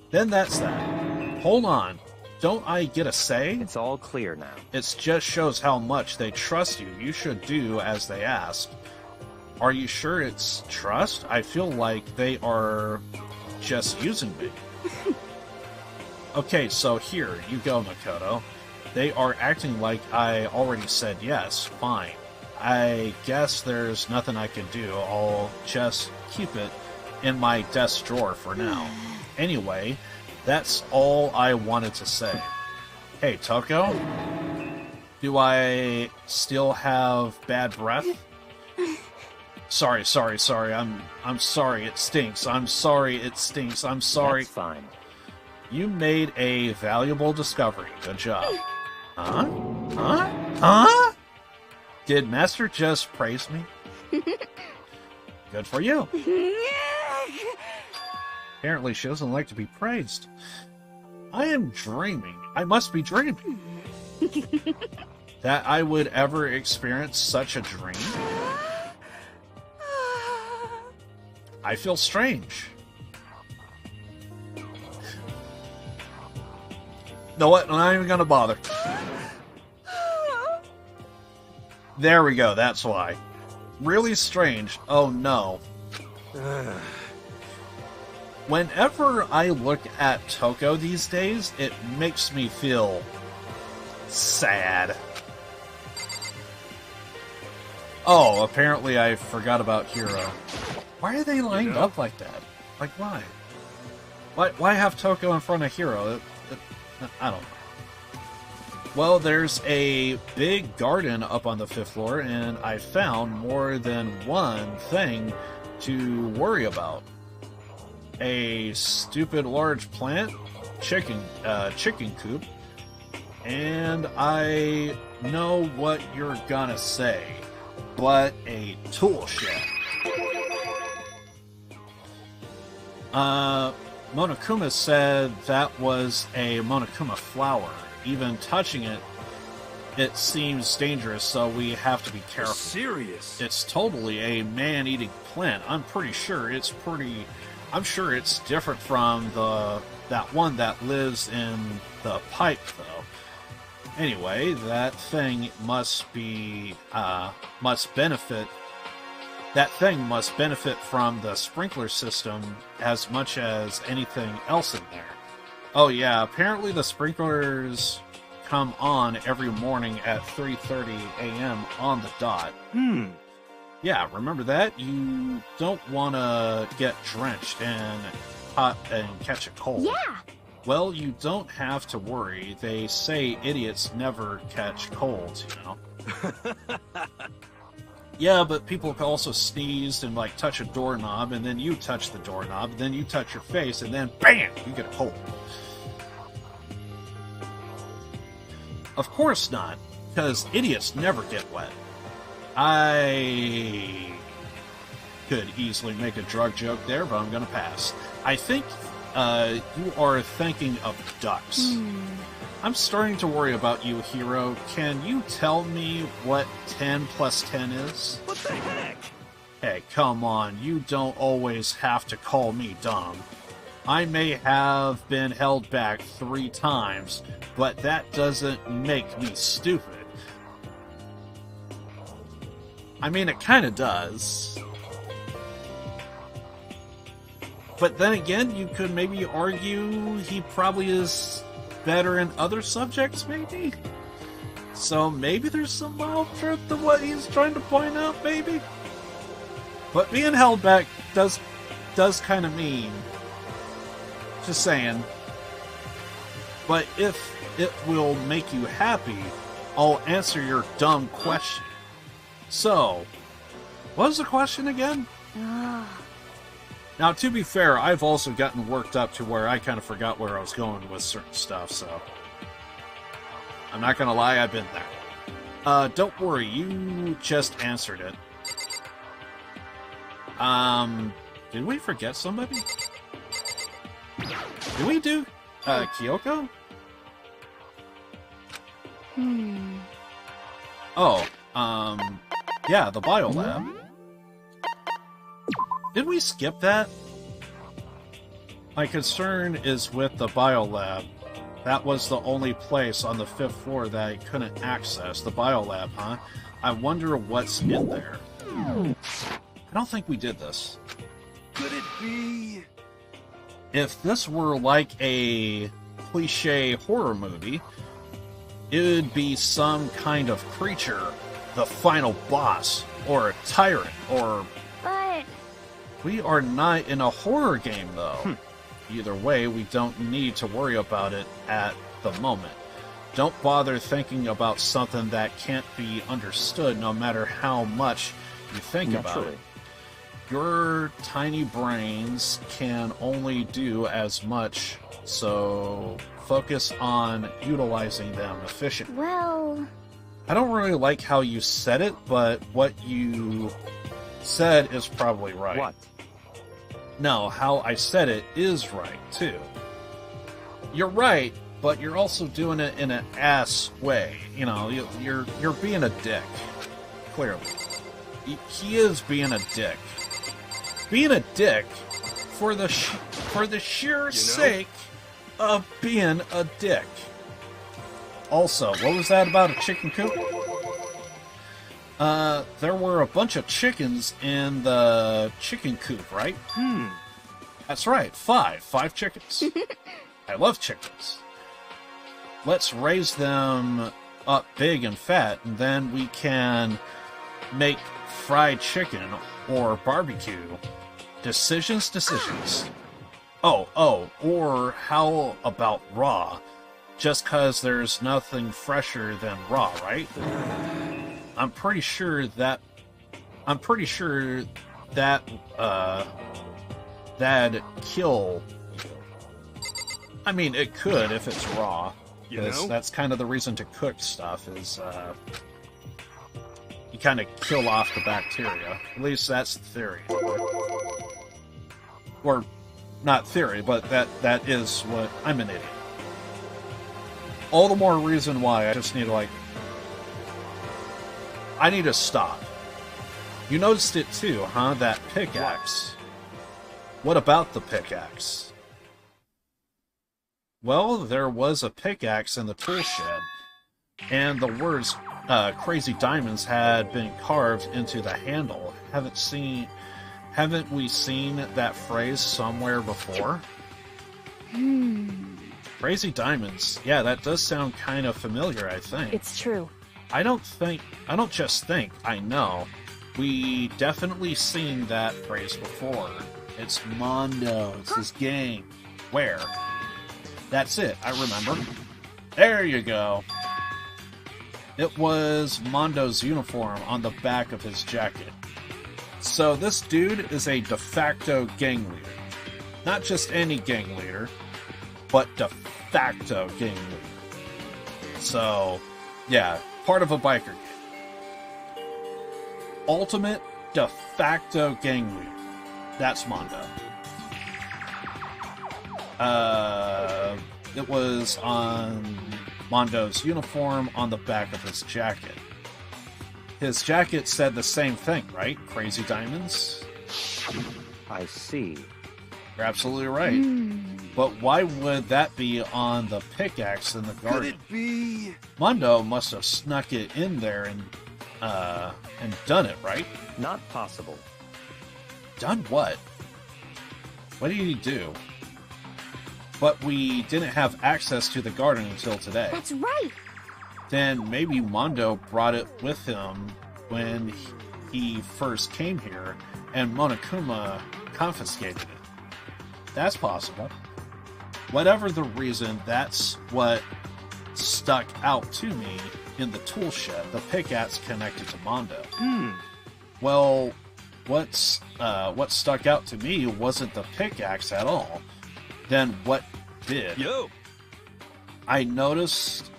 Then that's that. Hold on. Don't I get a say? It's all clear now. It just shows how much they trust you. You should do as they ask. Are you sure it's trust? I feel like they are just using me. Okay, so here, you go, Makoto. They are acting like I already said yes. Fine. I guess there's nothing I can do. I'll just keep it in my desk drawer for now. Anyway, that's all I wanted to say. Hey, Toko? Do I still have bad breath? Sorry. I'm sorry, it stinks. I'm sorry, it stinks. I'm sorry. That's fine. You made a valuable discovery. Good job. Huh? Did Master just praise me? Good for you. Apparently she doesn't like to be praised. I am dreaming. I must be dreaming. That I would ever experience such a dream? I feel strange. Know what? I'm not even gonna bother. There we go, that's why. Really strange. Oh no. Whenever I look at Toko these days, it makes me feel sad. Oh, apparently I forgot about Hiro. Why are they lined up like that? Like, why? Why have Toko in front of Hiro? I don't know. Well, there's a big garden up on the 5th floor, and I found more than one thing to worry about. A stupid large plant, chicken coop, and I know what you're gonna say, but a tool shed. Monokuma said that was a Monokuma flower. Even touching it, it seems dangerous, so we have to be careful. Serious? It's totally a man-eating plant. I'm sure it's different from that one that lives in the pipe, though. Anyway, that thing must benefit from the sprinkler system as much as anything else in there. Oh yeah, apparently the sprinklers come on every morning at 3:30 a.m. on the dot. Yeah, remember that? You don't want to get drenched and catch a cold. Yeah. Well, you don't have to worry. They say idiots never catch colds, you know? Yeah, but people can also sneeze and, like, touch a doorknob, and then you touch the doorknob, and then you touch your face, and then BAM! You get a cold. Of course not, because idiots never get wet. I could easily make a drug joke there, but I'm going to pass. I think you are thinking of ducks. I'm starting to worry about you, Hiro. Can you tell me what 10 plus 10 is? What the heck? Hey, come on. You don't always have to call me dumb. I may have been held back 3 times, but that doesn't make me stupid. I mean, it kind of does. But then again, you could maybe argue he probably is better in other subjects, maybe? So maybe there's some mild truth to what he's trying to point out, maybe? But being held back does kind of mean... Just saying. But if it will make you happy, I'll answer your dumb question. So, what was the question again? Now, to be fair, I've also gotten worked up to where I kind of forgot where I was going with certain stuff, so... I'm not gonna lie, I've been there. Don't worry, you just answered it. Did we forget somebody? Did we do, Kyoko? Oh, yeah, the biolab. Did we skip that? My concern is with the biolab. That was the only place on the 5th floor that I couldn't access. The biolab, huh? I wonder what's in there. I don't think we did this. Could it be? If this were like a cliche horror movie, it would be some kind of creature, the final boss, or a tyrant, or... But... We are not in a horror game, though. Either way, we don't need to worry about it at the moment. Don't bother thinking about something that can't be understood no matter how much you think about it. your tiny brains can only do as much, so focus on utilizing them efficiently. Well... I don't really like how you said it, but what you said is probably right. What? No, how I said it is right, too. You're right, but you're also doing it in an ass way. You know, you're being a dick. Clearly. He is being a dick. Being a dick for the sheer sake of being a dick. Also, what was that about a chicken coop? There were a bunch of chickens in the chicken coop, right? That's right, 5 chickens. I love chickens. Let's raise them up big and fat, and then we can make fried chicken or barbecue. Decisions. Oh, or how about raw? Just cause there's nothing fresher than raw, right? I'm pretty sure that'd kill. I mean, it could if it's raw. Because that's kind of the reason to cook stuff is you kind of kill off the bacteria. At least that's the theory. Or not theory, but that is what I'm an idiot. All the more reason why I just need to, I need to stop. You noticed it too, huh? That pickaxe. What about the pickaxe? Well, there was a pickaxe in the tool shed, and the words Crazy Diamonds had been carved into the handle. Haven't we seen that phrase somewhere before? Crazy Diamonds. Yeah, that does sound kind of familiar, I think. It's true. I don't just think, I know. We definitely seen that phrase before. It's Mondo. It's his gang. Where? That's it. I remember. There you go. It was Mondo's uniform on the back of his jacket. So this dude is a de facto gang leader. Not just any gang leader, but de facto gang leader. So, yeah, part of a biker gang. Ultimate de facto gang leader. That's Mondo. It was on Mondo's uniform on the back of his jacket. His jacket said the same thing, right? Crazy Diamonds? I see. You're absolutely right. But why would that be on the pickaxe in the garden? Could it be? Mondo must have snuck it in there and done it, right? Not possible. Done what? What did he do? But we didn't have access to the garden until today. That's right! Then maybe Mondo brought it with him when he first came here, and Monokuma confiscated it. That's possible. Whatever the reason, that's what stuck out to me in the tool shed, the pickaxe connected to Mondo. Well, what stuck out to me wasn't the pickaxe at all. Then what did? I noticed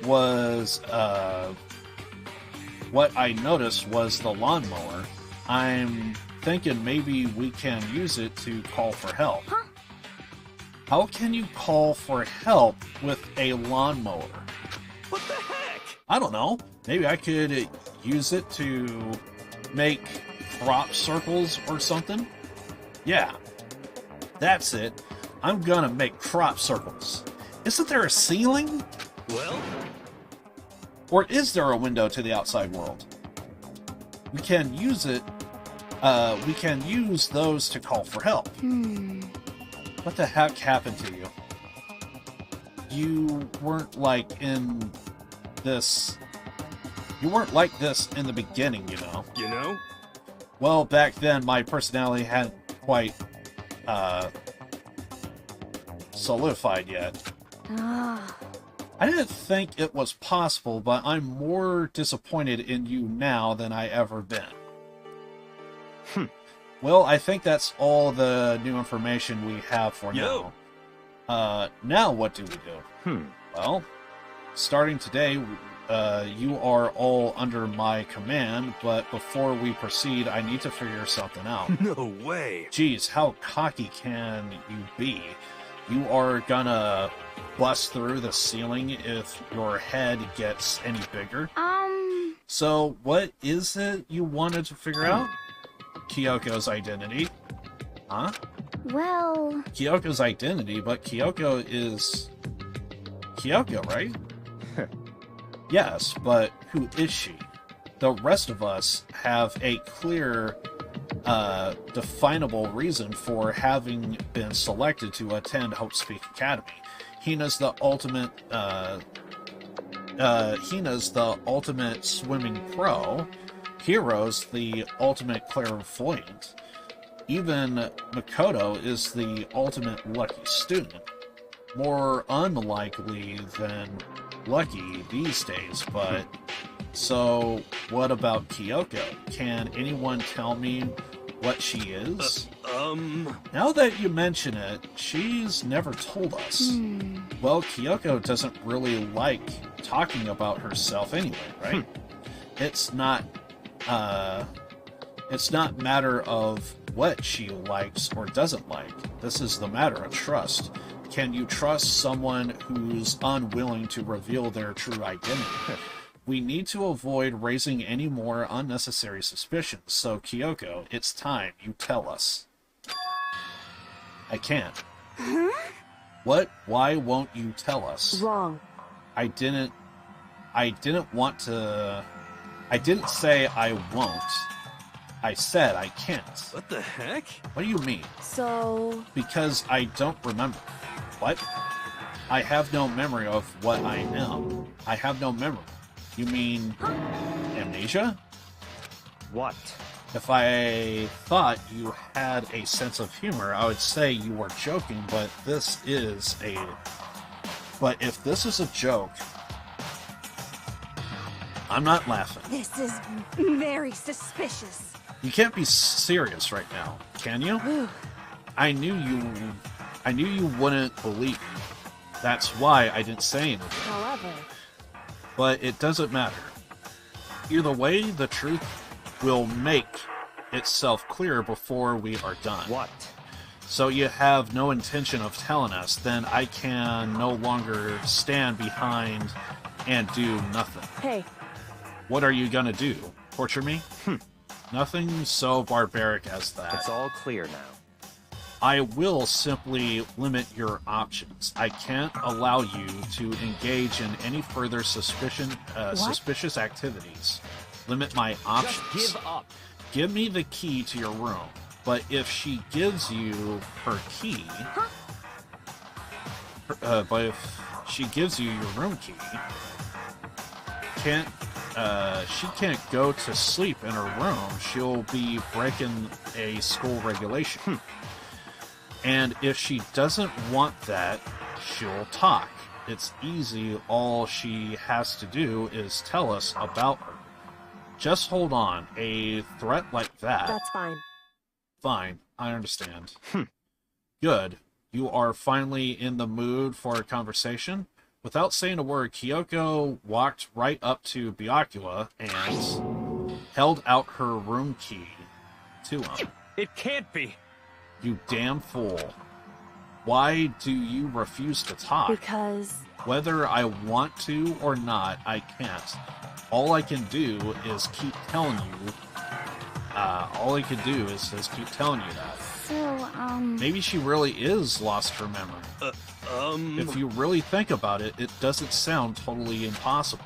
was what I noticed was the lawnmower. I'm thinking maybe we can use it to call for help. Huh? How can you call for help with a lawnmower? What the heck? I don't know. Maybe I could use it to make crop circles or something? Yeah, that's it. I'm gonna make crop circles. Isn't there a ceiling? Well? Or is there a window to the outside world? We can use it. We can use those to call for help. What the heck happened to you? You weren't like this in the beginning, you know. You know? Well, back then my personality hadn't quite solidified yet. I didn't think it was possible, but I'm more disappointed in you now than I ever been. Well, I think that's all the new information we have for now. Now what do we do? Well, starting today, you are all under my command, but before we proceed, I need to figure something out. No way! Geez, how cocky can you be? You are gonna bust through the ceiling if your head gets any bigger? So, what is it you wanted to figure out? Kyoko's identity. Huh? Well... Kyoko's identity, but Kyoko is... Kyoko, right? Yes, but who is she? The rest of us have a clear, definable reason for having been selected to attend Hope Speak Academy. Hina's the ultimate swimming pro. Hiro's the ultimate clairvoyant. Even Makoto is the ultimate lucky student. More unlikely than lucky these days, but... So, what about Kyoko? Can anyone tell me what she is? Now that you mention it, she's never told us. Well, Kyoko doesn't really like talking about herself anyway, right? It's not matter of what she likes or doesn't like. This is the matter of trust. Can you trust someone who's unwilling to reveal their true identity? We need to avoid raising any more unnecessary suspicions, so Kyoko, it's time you tell us. I can't. Huh? What? Why won't you tell us? Wrong. I didn't want to... I didn't say I won't. I said I can't. What the heck? What do you mean? So... Because I don't remember. What? I have no memory of what I am. I have no memory. You mean... amnesia? What? If I thought you had a sense of humor, I would say you were joking, but this is a... But if this is a joke... I'm not laughing. This is very suspicious. You can't be serious right now, can you? I knew you wouldn't believe me. That's why I didn't say anything. However... But it doesn't matter. Either way, the truth will make itself clear before we are done. What? So you have no intention of telling us, then I can no longer stand behind and do nothing. Hey. What are you gonna do? Torture me? Nothing so barbaric as that. It's all clear now. I will simply limit your options. I can't allow you to engage in any further suspicious activities. Limit my options. Just give up. Give me the key to your room. But if she gives you her key... but if she gives you your room key... she can't go to sleep in her room. She'll be breaking a school regulation. And if she doesn't want that, she'll talk. It's easy. All she has to do is tell us about her. Just hold on. A threat like that... That's fine. Fine. I understand. Good. You are finally in the mood for a conversation? Without saying a word, Kyoko walked right up to Byakuya and held out her room key to him. It can't be! You damn fool. Why do you refuse to talk? Because... Whether I want to or not, I can't. All I can do is keep telling you... just keep telling you that. So, Maybe she really is lost her memory. If you really think about it, it doesn't sound totally impossible.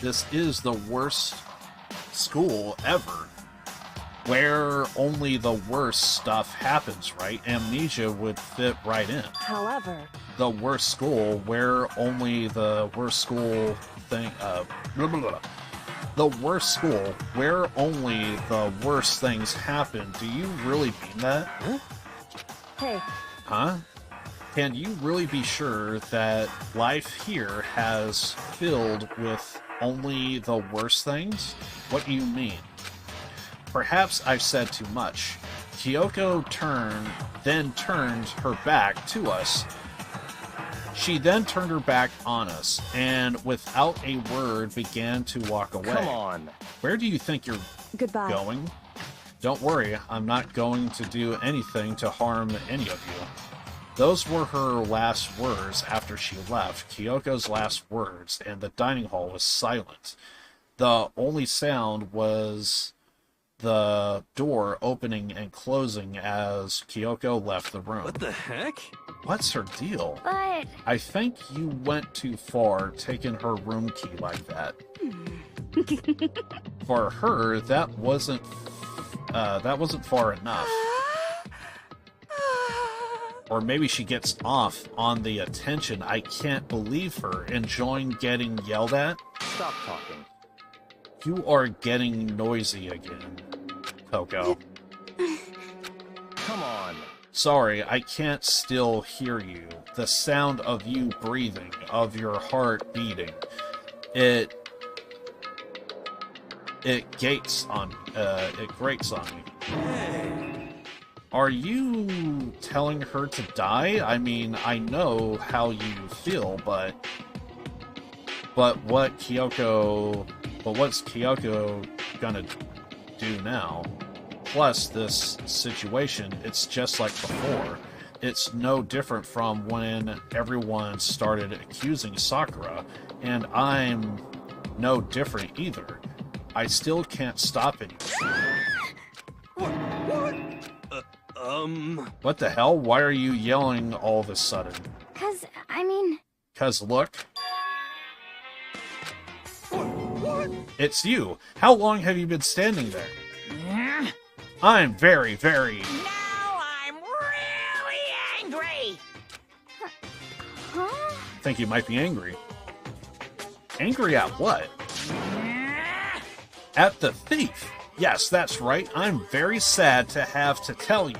This is the worst school ever. Where only the worst stuff happens, right? Amnesia would fit right in. However... The worst school, where only the worst school thing... The worst school, where only the worst things happen. Do you really mean that? Hey. Huh? Can you really be sure that life here has filled with only the worst things? What do you mean? Perhaps I've said too much. Kyoko then turned her back to us. She then turned her back on us, and without a word began to walk away. Come on. Where do you think you're Goodbye. going? Don't worry, I'm not going to do anything to harm any of you. Those were her last words after she left, Kyoko's last words, and the dining hall was silent. The only sound was the door opening and closing as Kyoko left the room. What the heck? What's her deal? But... I think you went too far taking her room key like that. For her, that wasn't far enough. Or maybe she gets off on the attention. I can't believe her. Enjoying getting yelled at? Stop talking. You are getting noisy again, Coco. Come on. Sorry, I can't still hear you. The sound of you breathing, of your heart beating. It grates on me. Are you telling her to die? I mean, I know how you feel, but what's Kyoko gonna do now? Plus, this situation, it's just like before. It's no different from when everyone started accusing Sakura, and I'm no different either. I still can't stop it. What? What the hell? Why are you yelling all of a sudden? 'Cause, I mean... 'Cause look. What? It's you. How long have you been standing there? I'm very, very... Now I'm really angry! Huh? I think you might be angry. Angry at what? At the thief. Yes, that's right. I'm very sad to have to tell you.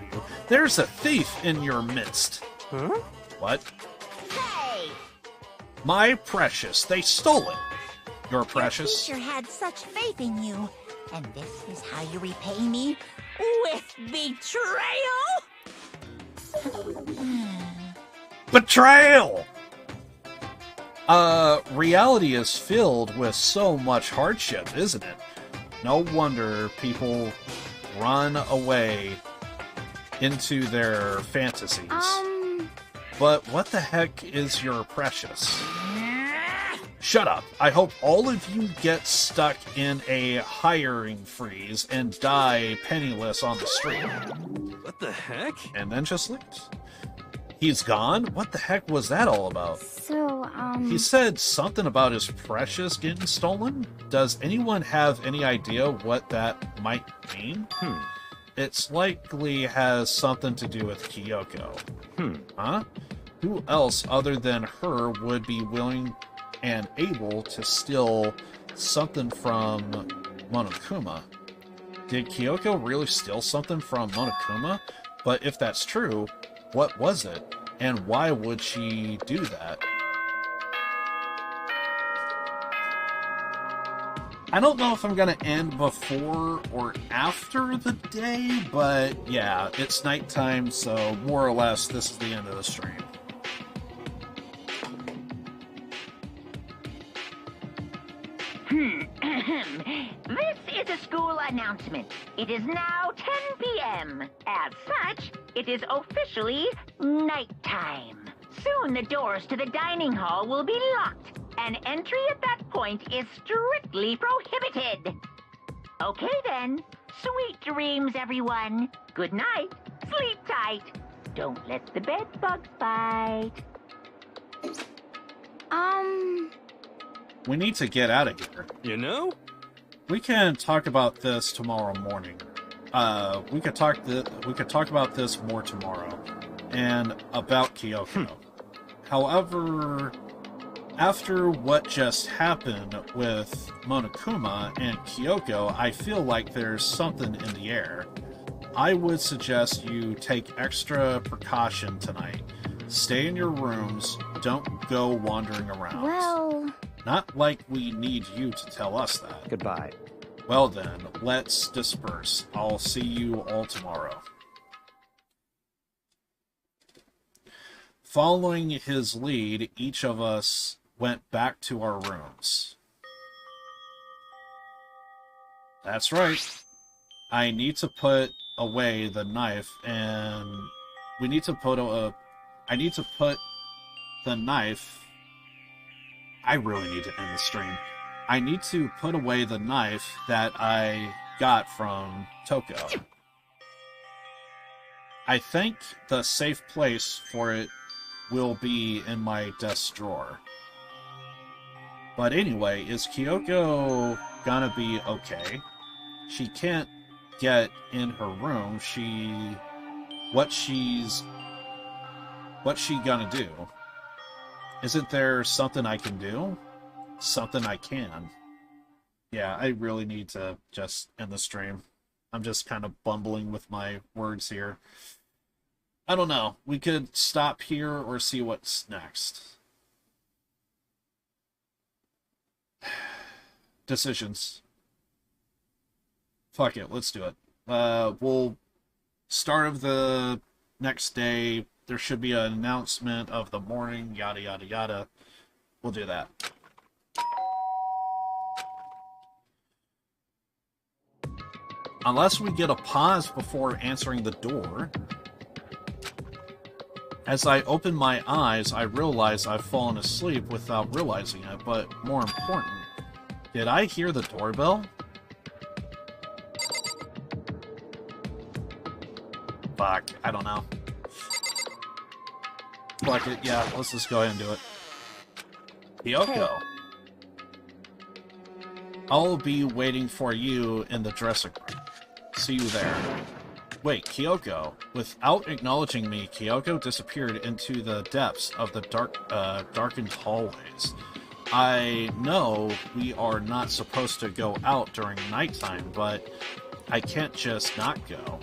There's a thief in your midst. Huh? What? Hey! My precious. They stole it. Your precious? Your teacher had such faith in you. And this is how you repay me? With betrayal? Betrayal! Reality is filled with so much hardship, isn't it? No wonder people run away into their fantasies. But what the heck is your precious? Shut up. I hope all of you get stuck in a hiring freeze and die penniless on the street. What the heck? And then just leaves. He's gone? What the heck was that all about? So, He said something about his precious getting stolen? Does anyone have any idea what that might mean? It's likely has something to do with Kyoko. Huh? Who else other than her would be willing and able to steal something from Monokuma? Did Kyoko really steal something from Monokuma? But if that's true, what was it? And why would she do that? I don't know if I'm going to end before or after the day, but yeah, it's nighttime, so more or less this is the end of the stream. This is a school announcement. It is now 10 p.m. As such, it is officially nighttime. Soon the doors to the dining hall will be locked, and entry at that point is strictly prohibited. Okay then. Sweet dreams, everyone. Good night. Sleep tight. Don't let the bed bugs bite. We need to get out of here. You know? We can talk about this tomorrow morning. We could talk about this more tomorrow, and about Kyoko. However, after what just happened with Monokuma and Kyoko, I feel like there's something in the air. I would suggest you take extra precaution tonight. Stay in your rooms. Don't go wandering around. well... Not like we need you to tell us that. Goodbye. Well then, let's disperse. I'll see you all tomorrow. Following his lead, each of us went back to our rooms. That's right. I need to put away the knife, and we need to put I need to put the knife... I really need to end the stream. I need to put away the knife that I got from Toko. I think the safe place for it will be in my desk drawer. But anyway, is Kyoko gonna be okay? She can't get in her room. What's she gonna do? Isn't there something I can do? Something I can. Yeah, I really need to just end the stream. I'm just kind of bumbling with my words here. I don't know. We could stop here or see what's next. Decisions. Fuck it, let's do it. We'll start of the next day. There should be an announcement of the morning, yada yada yada. We'll do that. Unless we get a pause before answering the door. As I open my eyes, I realize I've fallen asleep without realizing it, but more important, did I hear the doorbell? Fuck, I don't know. Fuck it, yeah, let's just go ahead and do it. Kyoko. I'll be waiting for you in the dressing room. See you there. Wait, Kyoko. Without acknowledging me, Kyoko disappeared into the depths of the darkened hallways. I know we are not supposed to go out during nighttime, but I can't just not go.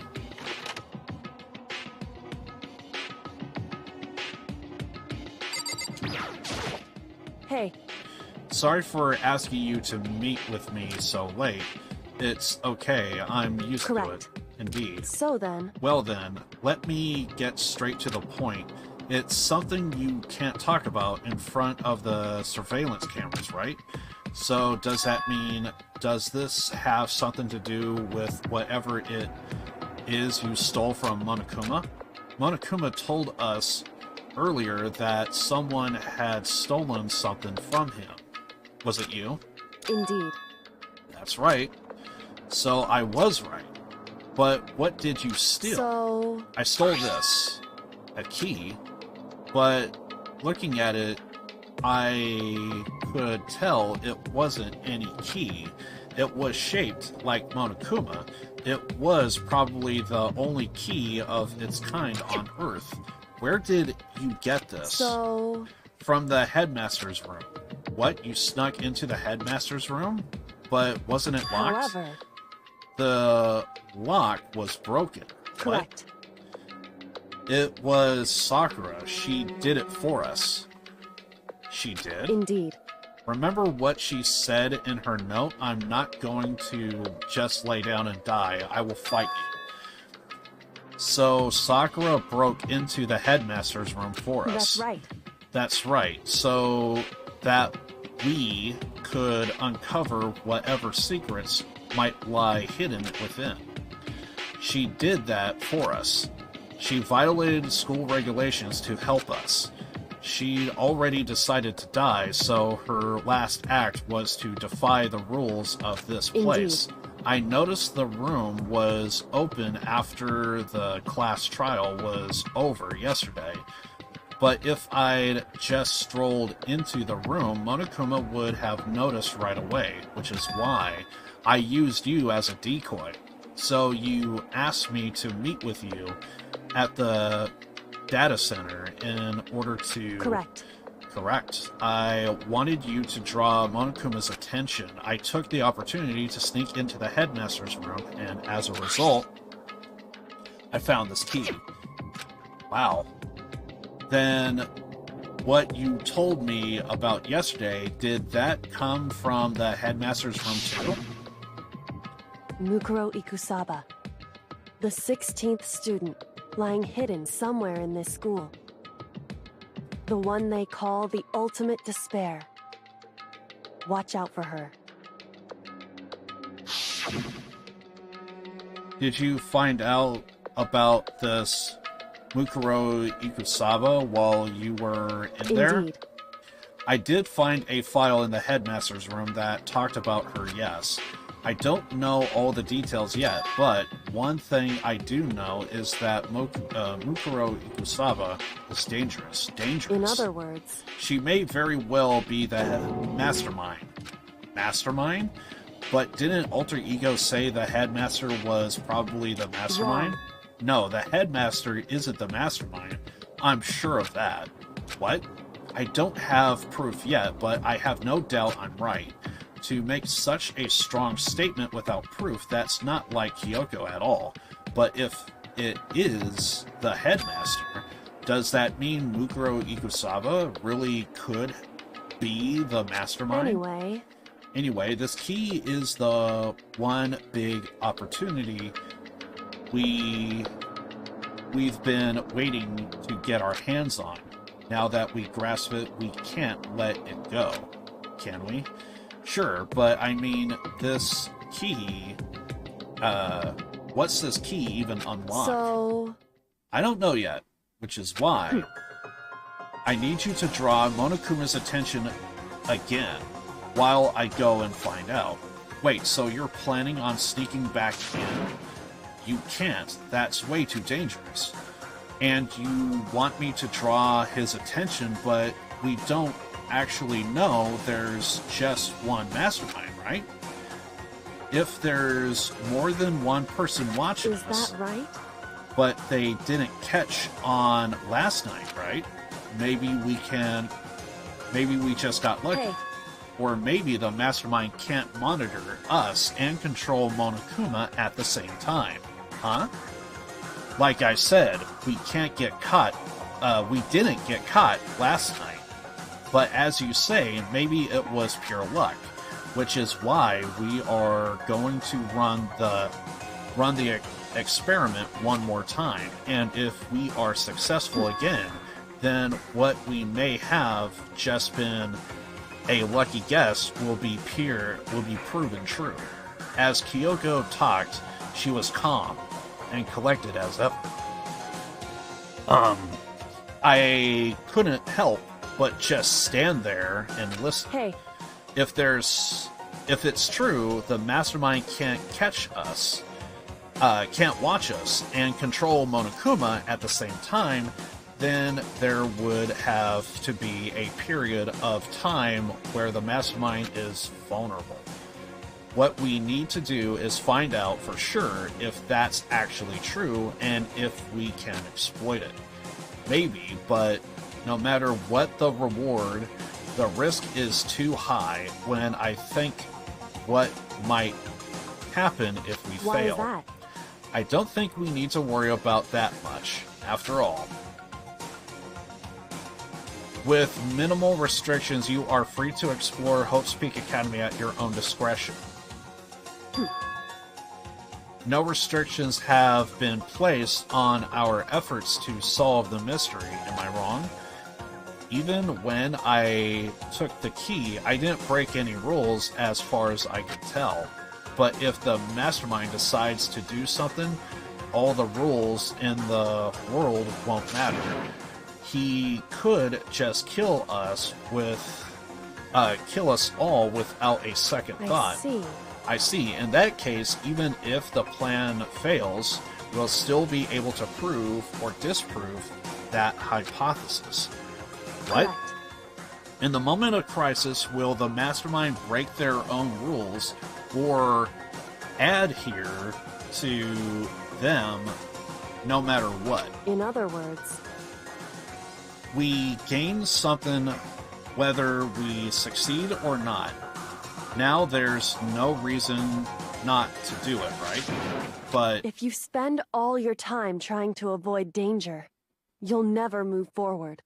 Hey. Sorry for asking you to meet with me so late. It's okay, I'm used to it. Indeed. So then... Well then, let me get straight to the point. It's something you can't talk about in front of the surveillance cameras, right? So does that mean, does this have something to do with whatever it is you stole from Monokuma? Monokuma told us earlier that someone had stolen something from him. Was it you? Indeed. That's right. So I was right. But what did you steal? So... I stole this. A key. But looking at it, I could tell it wasn't any key. It was shaped like Monokuma. It was probably the only key of its kind on Earth. Where did you get this? So... From the headmaster's room. What? You snuck into the headmaster's room? But wasn't it locked? However... The lock was broken. Correct. What? It was Sakura. She did it for us. She did? Indeed. Remember what she said in her note? I'm not going to just lay down and die. I will fight you. So Sakura broke into the headmaster's room for us. That's right. That's right. So that we could uncover whatever secrets might lie hidden within. She did that for us. She violated school regulations to help us. She'd already decided to die, so her last act was to defy the rules of this place. Indeed. I noticed the room was open after the class trial was over yesterday. But if I'd just strolled into the room, Monokuma would have noticed right away, which is why I used you as a decoy. So you asked me to meet with you at the data center in order to... Correct. Correct. I wanted you to draw Monokuma's attention. I took the opportunity to sneak into the headmaster's room, and as a result, I found this key. Wow. Then what you told me about yesterday, did that come from the headmaster's room too? Mukuro Ikusaba, the 16th student, lying hidden somewhere in this school. The one they call the ultimate despair. Watch out for her. Did you find out about this Mukuro Ikusawa while you were in there? Indeed. I did find a file in the headmaster's room that talked about her, yes. I don't know all the details yet, but one thing I do know is that Mukuro Ikusawa is dangerous. Dangerous. In other words, she may very well be the mastermind. Mastermind? But didn't Alter Ego say the headmaster was probably the mastermind? Wrong. No, the headmaster isn't the mastermind. I'm sure of that. What? I don't have proof yet, but I have no doubt I'm right. To make such a strong statement without proof, that's not like Kyoko at all. But if it is the headmaster, does that mean Mukuro Ikusawa really could be the mastermind? Anyway, this key is the one big opportunity we've been waiting to get our hands on. Now that we grasp it, we can't let it go. Can we? Sure, but I mean, this key... what's this key even unlock? So... I don't know yet, which is why I need you to draw Monokuma's attention again while I go and find out. Wait, so you're planning on sneaking back in? You can't. That's way too dangerous. And you want me to draw his attention, but we don't actually know there's just one mastermind, right? If there's more than one person watching us... Is that right? But they didn't catch on last night, right? Maybe we just got lucky. Hey. Or maybe the mastermind can't monitor us and control Monokuma at the same time. Huh? Like I said, we can't get caught. We didn't get caught last night. But as you say, maybe it was pure luck, which is why we are going to run the experiment one more time. And if we are successful again, then what we may have just been a lucky guess will be proven true. As Kyoko talked, she was calm and collected as ever. I couldn't help but just stand there and listen. Hey. If it's true, the mastermind can't catch us, can't watch us, and control Monokuma at the same time, then there would have to be a period of time where the mastermind is vulnerable. What we need to do is find out for sure if that's actually true and if we can exploit it. Maybe, but no matter what the reward, the risk is too high when I think what might happen if we Why fail. Is that? I don't think we need to worry about that much, after all. With minimal restrictions, you are free to explore Hope's Peak Academy at your own discretion. No restrictions have been placed on our efforts to solve the mystery, am I wrong? Even when I took the key, I didn't break any rules as far as I could tell. But if the mastermind decides to do something, all the rules in the world won't matter. He could just kill us all without a second thought. I see. In that case, even if the plan fails, we'll still be able to prove or disprove that hypothesis. What? Correct. In the moment of crisis, will the mastermind break their own rules or adhere to them no matter what? In other words, we gain something whether we succeed or not. Now there's no reason not to do it, right? But if you spend all your time trying to avoid danger, you'll never move forward.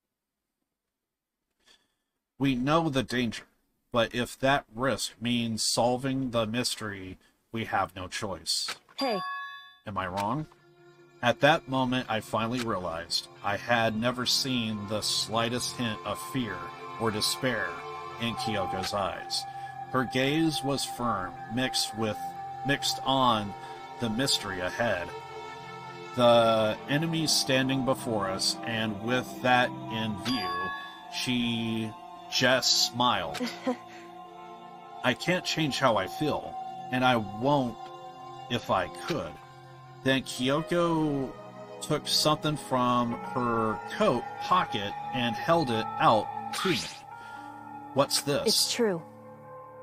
we know the danger. But if that risk means solving the mystery, we have no choice. Hey. Am I wrong? At that moment, I finally realized I had never seen the slightest hint of fear or despair in Kyoko's eyes. Her gaze was firm, mixed on the mystery ahead. The enemies standing before us, and with that in view, she just smiled. I can't change how I feel, and I won't if I could. Then Kyoko took something from her coat pocket and held it out to me. What's this? It's true.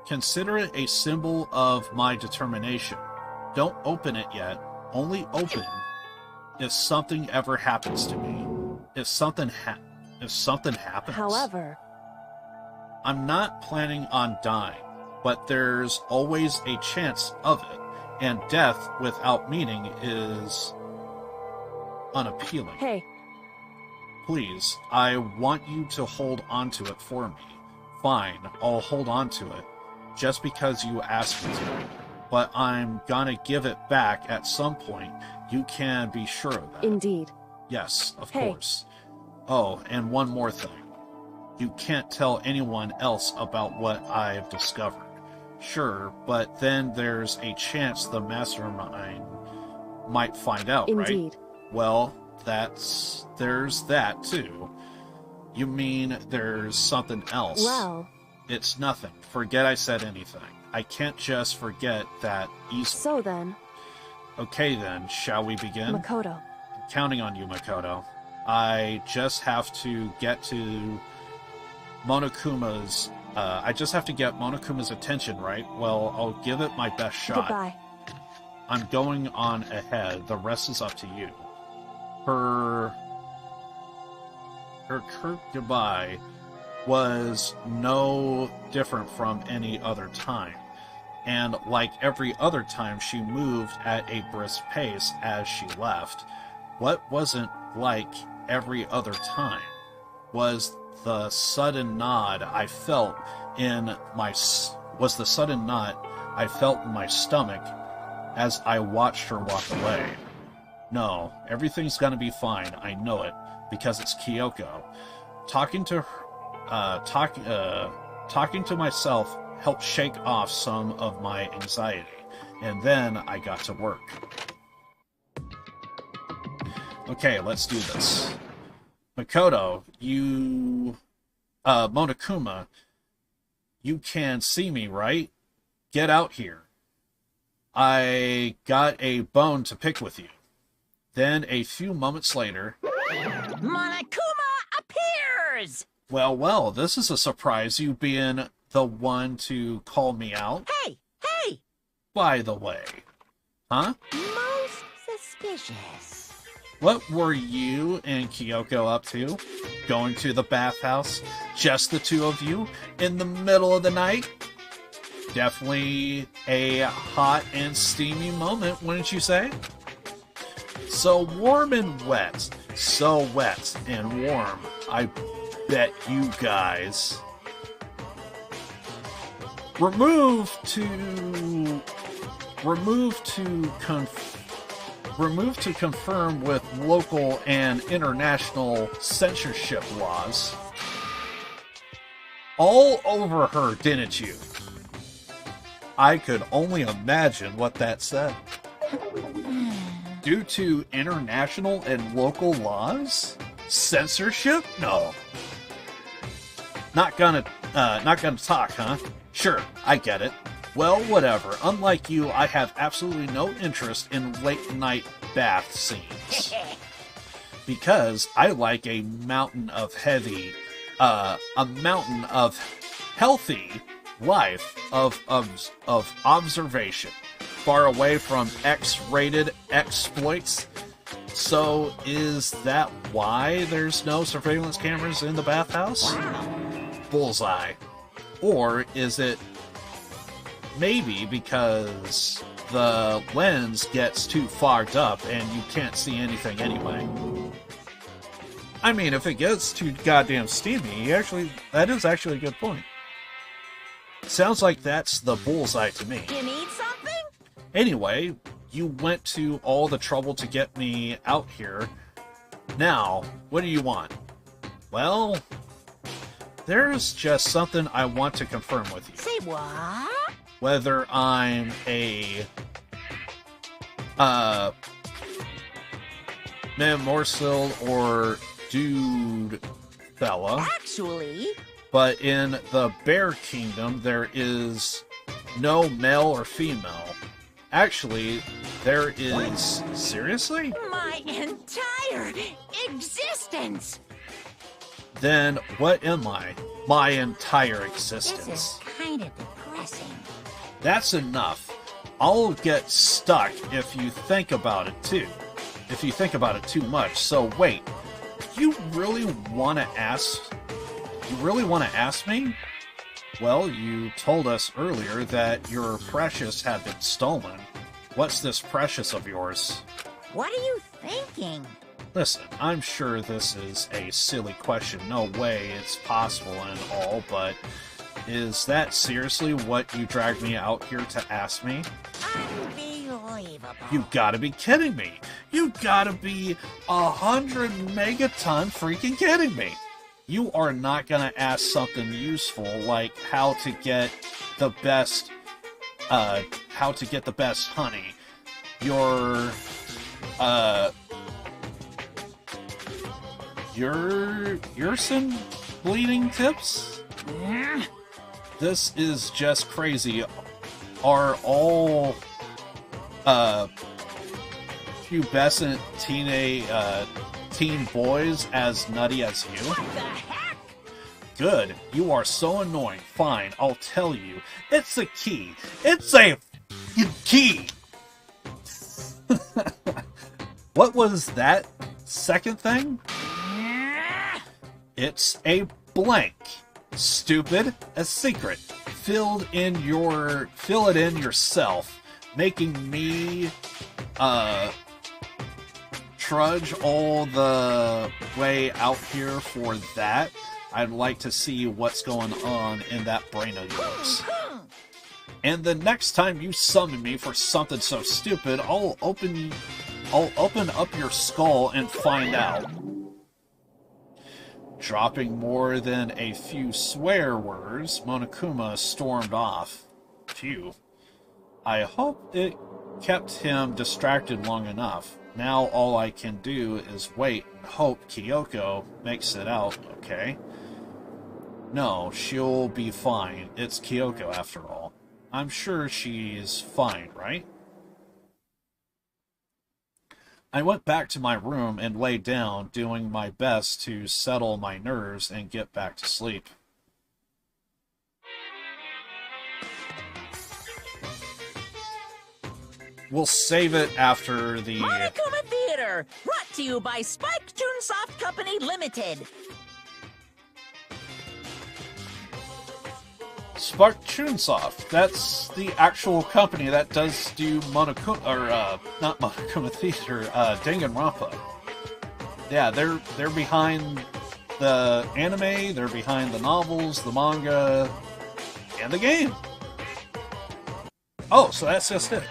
Consider it a symbol of my determination. Don't open it yet. Only open if something ever happens to me. If something happens. However, I'm not planning on dying, but there's always a chance of it, and death without meaning is unappealing. Hey. Please, I want you to hold on to it for me. Fine, I'll hold on to it, just because you asked me to. But I'm gonna give it back at some point. You can be sure of that. Indeed. Yes, of course. Oh, and one more thing. You can't tell anyone else about what I've discovered. Sure, but then there's a chance the mastermind might find out, right? Indeed. Well, there's that too. You mean there's something else? Well... It's nothing. Forget I said anything. I can't just forget that easily. So then... Okay then, shall we begin? Makoto. I'm counting on you, Makoto. I just have to get to Monokuma's... I just have to get Monokuma's attention, right? Well, I'll give it my best shot. Goodbye. I'm going on ahead. The rest is up to you. Her curt goodbye was no different from any other time. And like every other time, she moved at a brisk pace as she left. What wasn't like every other time was the sudden nod I felt in my stomach as I watched her walk away. No, everything's gonna be fine. I know it because it's Kyoko. Talking to myself helped shake off some of my anxiety, and then I got to work. Okay, let's do this. Makoto, Monokuma, you can see me, right? Get out here. I got a bone to pick with you. Then, a few moments later... Monokuma appears! Well, this is a surprise, you being the one to call me out. Hey! By the way. Huh? Most suspicious. What were you and Kyoko up to? Going to the bathhouse? Just the two of you? In the middle of the night? Definitely a hot and steamy moment, wouldn't you say? So warm and wet. So wet and warm. I bet you guys. Remove to confirm with local and international censorship laws. All over her, didn't you? I could only imagine what that said. Due to international and local laws? Censorship? No. Not gonna talk, huh? Sure, I get it. Well, whatever. Unlike you, I have absolutely no interest in late-night bath scenes. Because I like a mountain of healthy life of observation, far away from X-rated exploits. So is that why there's no surveillance cameras in the bathhouse? Bullseye. Or is it maybe because the lens gets too fogged up and you can't see anything anyway? I mean, if it gets too goddamn steamy, that is actually a good point. Sounds like that's the bullseye to me. You need something? Anyway, You went to all the trouble to get me out here. Now, what do you want? Well, there's just something I want to confirm with you. Say what? Whether I'm a man morsel or dude fella. Actually, but in the Bear Kingdom there is no male or female. Actually, there is... Seriously? my entire existence. Then what am I? My entire This existence. is kind of depressing. That's enough. I'll get stuck if you think about it too. If you think about it too much. So wait, you really want to ask? You really want to ask me? Well, you told us earlier that your precious had been stolen. What's this precious of yours? What are you thinking? Listen, I'm sure this is a silly question. No way it's possible and all, but is that seriously what you dragged me out here to ask me? Unbelievable. You gotta be kidding me. You gotta be 100 megaton freaking kidding me. You are not gonna ask something useful like how to get the best honey. Your some bleeding tips? This is just crazy. Are all pubescent teen boys as nutty as you? What the heck? Good. You are so annoying. Fine, I'll tell you. It's a key. It's a key. What was that second thing? It's a blank. Stupid. A secret. Fill it in yourself. Making me trudge all the way out here for that. I'd like to see what's going on in that brain of yours. And the next time you summon me for something so stupid, I'll open up your skull and find out. Dropping more than a few swear words, Monokuma stormed off. Phew. I hope it kept him distracted long enough. Now all I can do is wait and hope Kyoko makes it out, okay? No, she'll be fine. It's Kyoko after all. I'm sure she's fine, right? I went back to my room and lay down, doing my best to settle my nerves and get back to sleep. We'll save it after the... Monokuma Theater, brought to you by Spike Chunsoft Company Limited. Spark Chunsoft. That's the actual company that does do Monokuma, or not Monokuma Theater, Danganronpa. Yeah, they're behind the anime, they're behind the novels, the manga, and the game. Oh, so that's just it.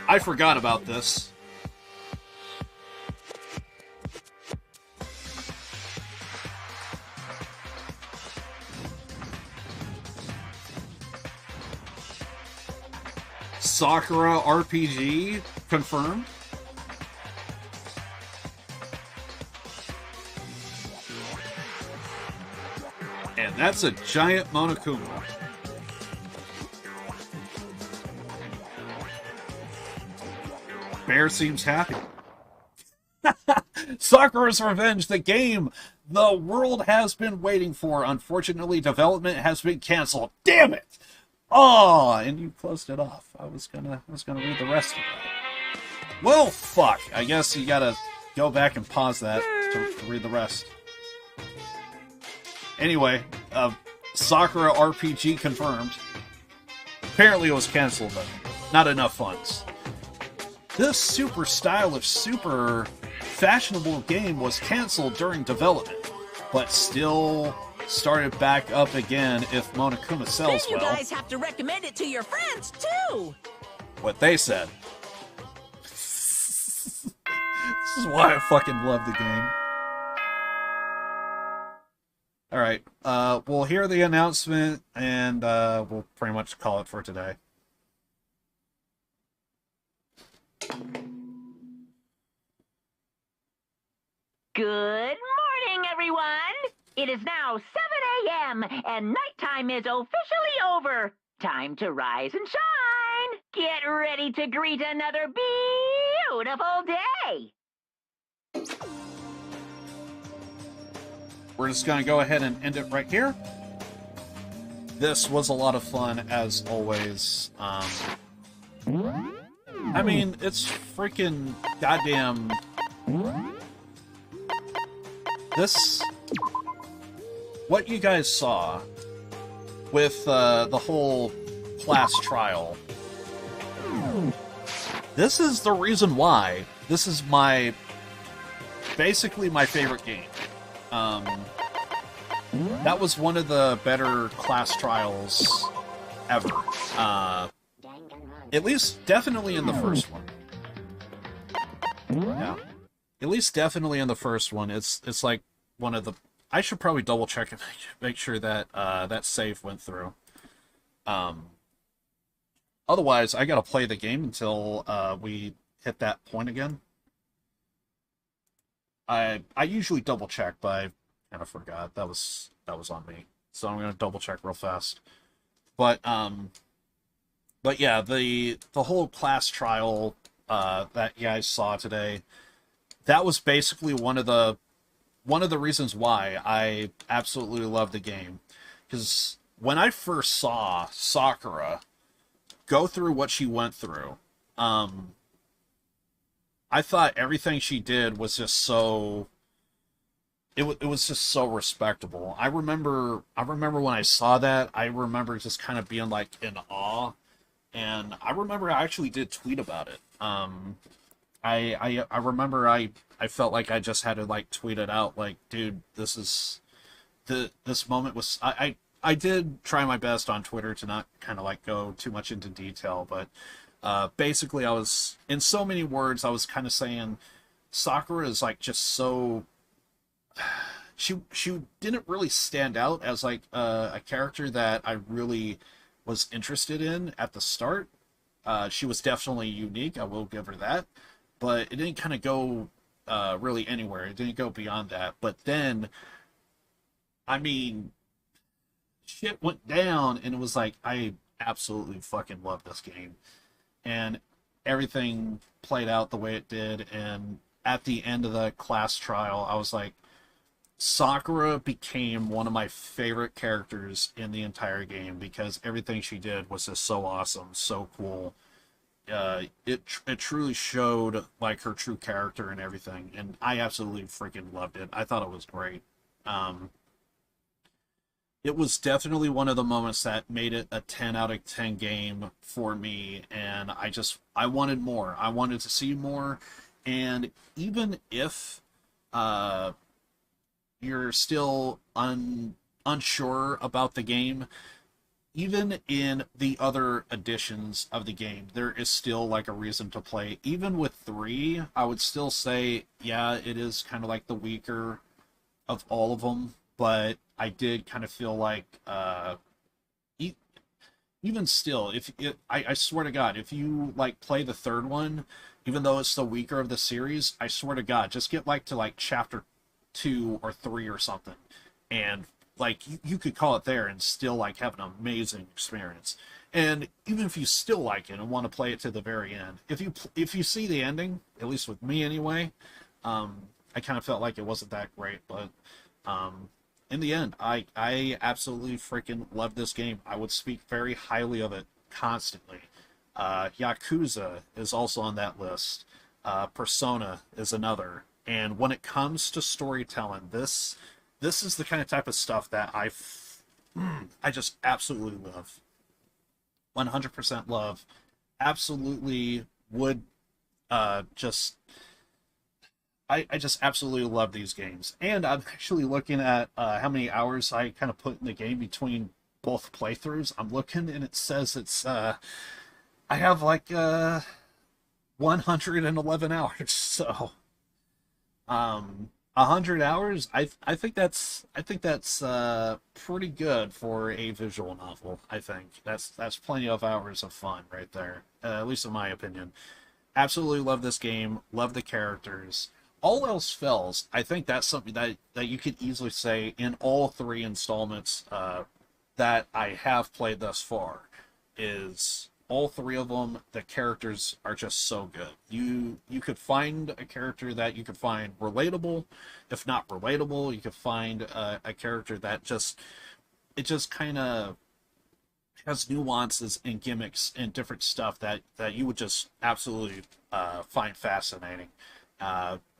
I forgot about this. Sakura RPG confirmed. And that's a giant Monokuma. Bear seems happy. Sakura's Revenge, the game the world has been waiting for. Unfortunately, development has been canceled. Damn it! Oh, and you closed it off. I was gonna read the rest of that. Well, fuck. I guess you gotta go back and pause that to read the rest. Anyway, Sakura RPG confirmed. Apparently it was canceled, though. Not enough funds. This super stylish, super fashionable game was canceled during development, but still started back up again if Monokuma sells Then you well. guys have to recommend it to your friends, too! What they said. This is why I fucking love the game. Alright, we'll hear the announcement, and we'll pretty much call it for today. Good morning, everyone! It is now 7 a.m., and nighttime is officially over. Time to rise and shine! Get ready to greet another beautiful day! We're just gonna go ahead and end it right here. This was a lot of fun, as always. I mean, it's freaking goddamn... What you guys saw with the whole class trial, this is the reason why. This is basically my favorite game. That was one of the better class trials ever. At least, definitely in the first one. Yeah. At least definitely in the first one. It's like one of the... I should probably double check and make sure that that save went through. Otherwise, I gotta play the game until we hit that point again. I usually double check, but I kind of forgot. That was on me. So I'm gonna double check real fast. But yeah, the whole class trial that you guys saw today, that was basically one of the reasons why I absolutely love the game. Because when I first saw Sakura go through what she went through, I thought everything she did was just so... It was just so respectable. I remember when I saw that, I remember just kind of being like in awe. And I remember I actually did tweet about it. I remember I felt like I just had to like tweet it out, like, dude, this moment was... I did try my best on Twitter to not kind of like go too much into detail, but basically I was, in so many words, I was kind of saying Sakura is like just so... She didn't really stand out as like a character that I really was interested in at the start. She was definitely unique, I will give her that, but it didn't kind of go really anywhere. It didn't go beyond that. But then, I mean, shit went down, and it was like, I absolutely fucking love this game. And everything played out the way it did, and at the end of the class trial, I was like, Sakura became one of my favorite characters in the entire game because everything she did was just so awesome, so cool. It truly showed like her true character and everything, and I absolutely freaking loved it. I thought it was great. It was definitely one of the moments that made it a 10 out of 10 game for me, and I wanted more. I wanted to see more, and even if you're still unsure about the game, even in the other editions of the game, there is still like a reason to play. Even with 3, I would still say, yeah, it is kind of like the weaker of all of them, but I did kind of feel like, even still, I swear to God, if you like play the 3rd one, even though it's the weaker of the series, I swear to God, just get like to like chapter 2 or 3 or something, and like you could call it there and still like have an amazing experience. And even if you still like it and want to play it to the very end, if you see the ending, at least with me anyway, I kind of felt like it wasn't that great, but in the end, I absolutely freaking love this game. I would speak very highly of it constantly. Yakuza is also on that list. Persona is another. And when it comes to storytelling, this is the kind of type of stuff that I just absolutely love. 100% love. Absolutely would just... I just absolutely love these games. And I'm actually looking at how many hours I kind of put in the game between both playthroughs. I'm looking and it says it's I have like 111 hours. So 100 hours, I think that's pretty good for a visual novel. I think that's plenty of hours of fun right there, at least in my opinion. Absolutely love this game, love the characters. All else fails, I think that's something that you could easily say in all three installments that I have played thus far. Is all three of them, the characters are just so good. You could find a character that you could find relatable. If not relatable, you could find a character that just kind of has nuances and gimmicks and different stuff that you would just absolutely find fascinating.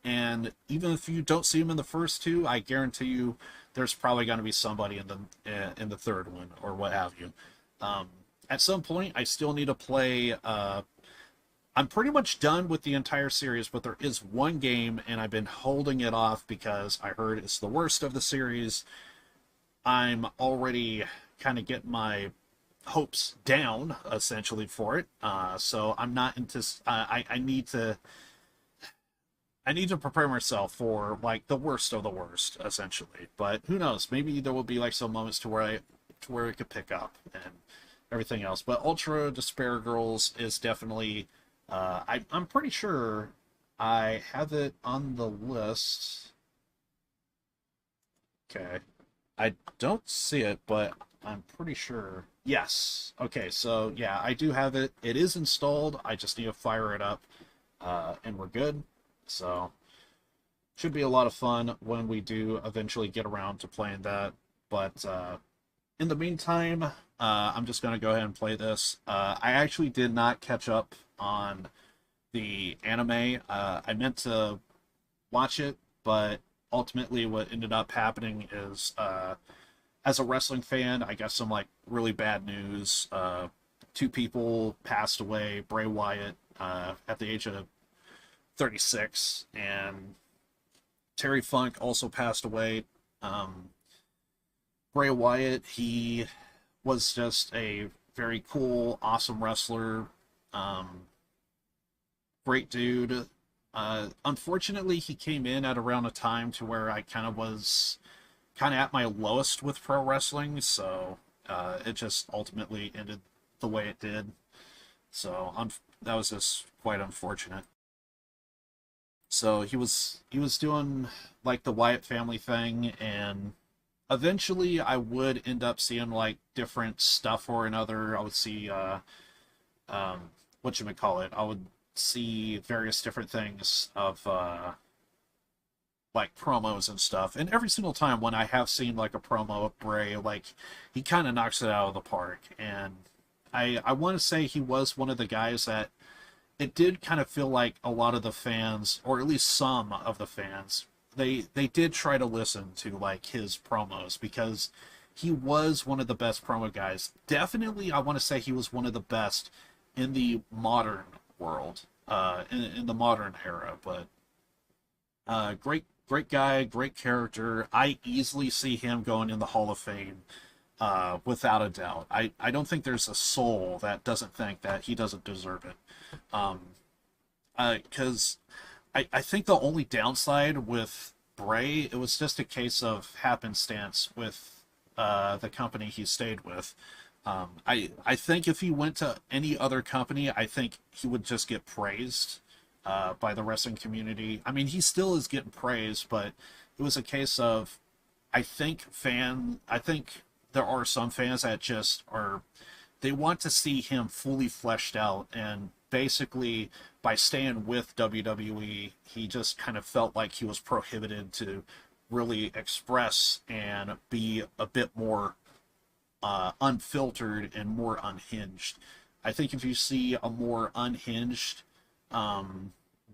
And even if you don't see them in the first two, I guarantee you there's probably going to be somebody in the third one or what have you. At some point, I still need to play. I'm pretty much done with the entire series, but there is one game, and I've been holding it off because I heard it's the worst of the series. I'm already kind of getting my hopes down, essentially, for it. So I'm not into. I need to. I need to prepare myself for like the worst of the worst, essentially. But who knows? Maybe there will be like some moments to where it could pick up and everything else. But Ultra Despair Girls is definitely. I'm pretty sure I have it on the list. Okay, I don't see it, but I'm pretty sure. Yes. Okay, so yeah, I do have it. It is installed. I just need to fire it up, and we're good. So, should be a lot of fun when we do eventually get around to playing that. But in the meantime, I'm just going to go ahead and play this. I actually did not catch up on the anime. I meant to watch it, but ultimately what ended up happening is, as a wrestling fan, I got some like really bad news. Two people passed away. Bray Wyatt at the age of 36, and Terry Funk also passed away. Bray Wyatt, he was just a very cool, awesome wrestler. Great dude. Unfortunately, he came in at around a time to where I kind of was at my lowest with pro wrestling, so it just ultimately ended the way it did. So that was just quite unfortunate. So he was doing like the Wyatt family thing, and eventually I would end up seeing like different stuff or another. I would see whatchamacallit, I would see various different things of like promos and stuff. And every single time when I have seen like a promo of Bray, like he kind of knocks it out of the park. And I want to say he was one of the guys that it did kind of feel like a lot of the fans, or at least some of the fans, they did try to listen to like his promos, because he was one of the best promo guys. Definitely, I want to say he was one of the best in the modern world, in the modern era. But great guy, great character. I easily see him going in the Hall of Fame, without a doubt. I don't think there's a soul that doesn't think that he doesn't deserve it. Because I think the only downside with Bray, it was just a case of happenstance with the company he stayed with. I think if he went to any other company, I think he would just get praised by the wrestling community. I mean, he still is getting praised, but it was a case of, I think there are some fans that just they want to see him fully fleshed out, and basically by staying with WWE, he just kind of felt like he was prohibited to really express and be a bit more unfiltered and more unhinged. I think if you see a more unhinged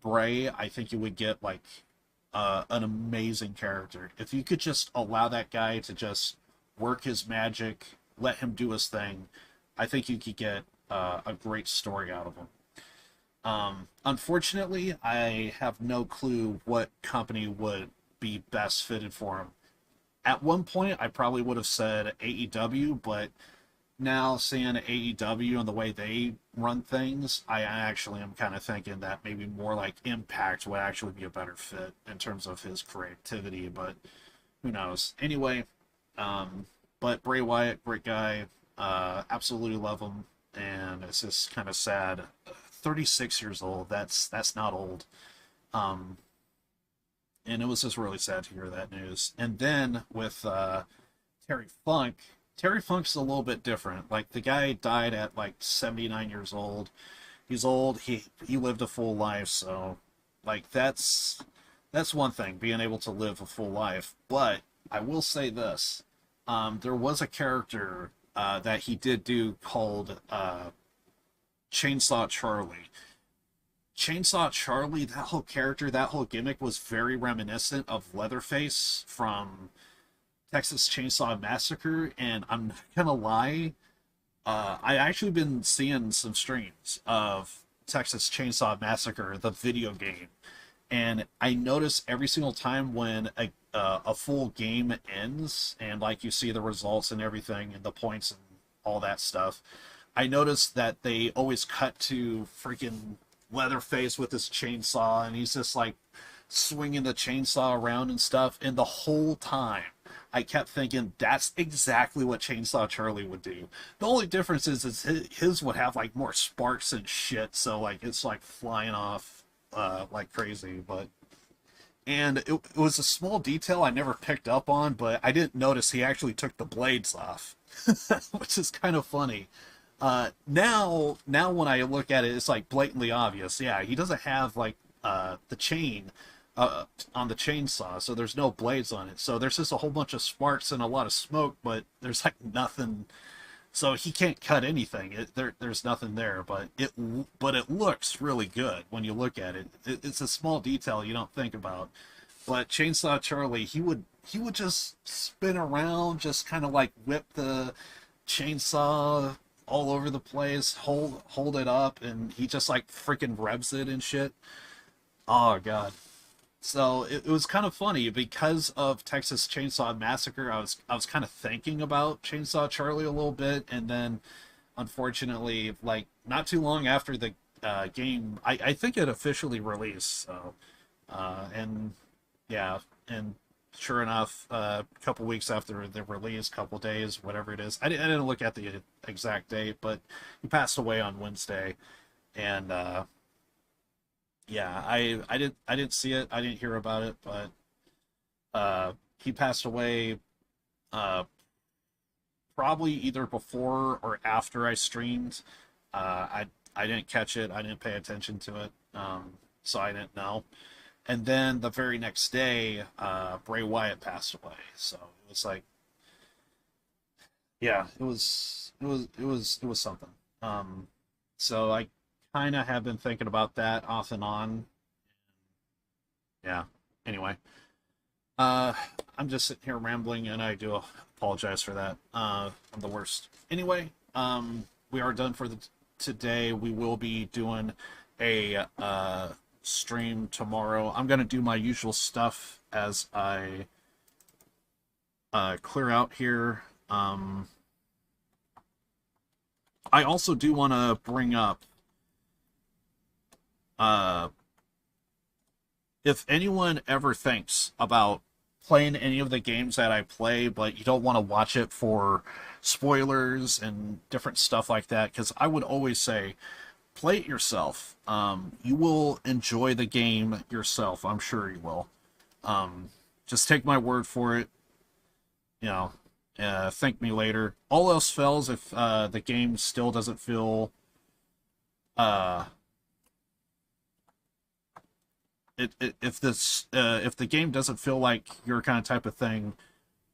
Bray, I think you would get like an amazing character. If you could just allow that guy to just work his magic, let him do his thing, I think you could get a great story out of him. Unfortunately, I have no clue what company would be best fitted for him. At one point, I probably would have said AEW, but now seeing AEW and the way they run things, I actually am kind of thinking that maybe more like Impact would actually be a better fit in terms of his creativity, but who knows. Anyway, but Bray Wyatt, great guy, absolutely love him, and it's just kind of sad. 36 years old, that's not old. Um, and it was just really sad to hear that news. And then with Terry Funk, Terry Funk's a little bit different. Like the guy died at like 79 years old. He's old. He lived a full life, so like that's one thing, being able to live a full life. But I will say this: there was a character that he did do called Chainsaw Charlie. Chainsaw Charlie, that whole character, that whole gimmick was very reminiscent of Leatherface from Texas Chainsaw Massacre, and I'm not gonna lie, I actually been seeing some streams of Texas Chainsaw Massacre, the video game, and I notice every single time when a full game ends, and like you see the results and everything, and the points and all that stuff, I notice that they always cut to freaking Leatherface with his chainsaw, and he's just like swinging the chainsaw around and stuff, and the whole time I kept thinking that's exactly what Chainsaw Charlie would do. The only difference is his would have like more sparks and shit, so like it's like flying off like crazy. But and it was a small detail I never picked up on, but I didn't notice he actually took the blades off, which is kind of funny. Now when I look at it, it's like blatantly obvious. Yeah, he doesn't have like the chain on the chainsaw, so there's no blades on it. So there's just a whole bunch of sparks and a lot of smoke, but there's like nothing. So he can't cut anything. There's nothing there, but it looks really good when you look at it. It's a small detail you don't think about. But Chainsaw Charlie, he would just spin around, just kind of like whip the chainsaw all over the place, hold it up, and he just like freaking revs it and shit. Oh god. So it was kind of funny because of Texas Chainsaw Massacre. I was kind of thinking about Chainsaw Charlie a little bit, and then unfortunately, like not too long after the game, I think it officially released. So and yeah, and sure enough, a couple weeks after the release, couple days, whatever it is, I didn't look at the exact date, but he passed away on Wednesday, and yeah, I didn't see it. I didn't hear about it, but he passed away probably either before or after I streamed. I didn't catch it. I didn't pay attention to it, so I didn't know. And then the very next day, Bray Wyatt passed away. So it was like, yeah, it was something. So I kind of have been thinking about that off and on. Yeah. Anyway, I'm just sitting here rambling, and I do apologize for that. I'm the worst. Anyway, we are done for today. We will be doing a stream tomorrow. I'm gonna do my usual stuff as I clear out here. I also do want to bring up, if anyone ever thinks about playing any of the games that I play, but you don't want to watch it for spoilers and different stuff like that, because I would always say, play it yourself. You will enjoy the game yourself. I'm sure you will. Just take my word for it. You know, thank me later. All else fails, if the game still doesn't feel if the game doesn't feel like your kind of type of thing,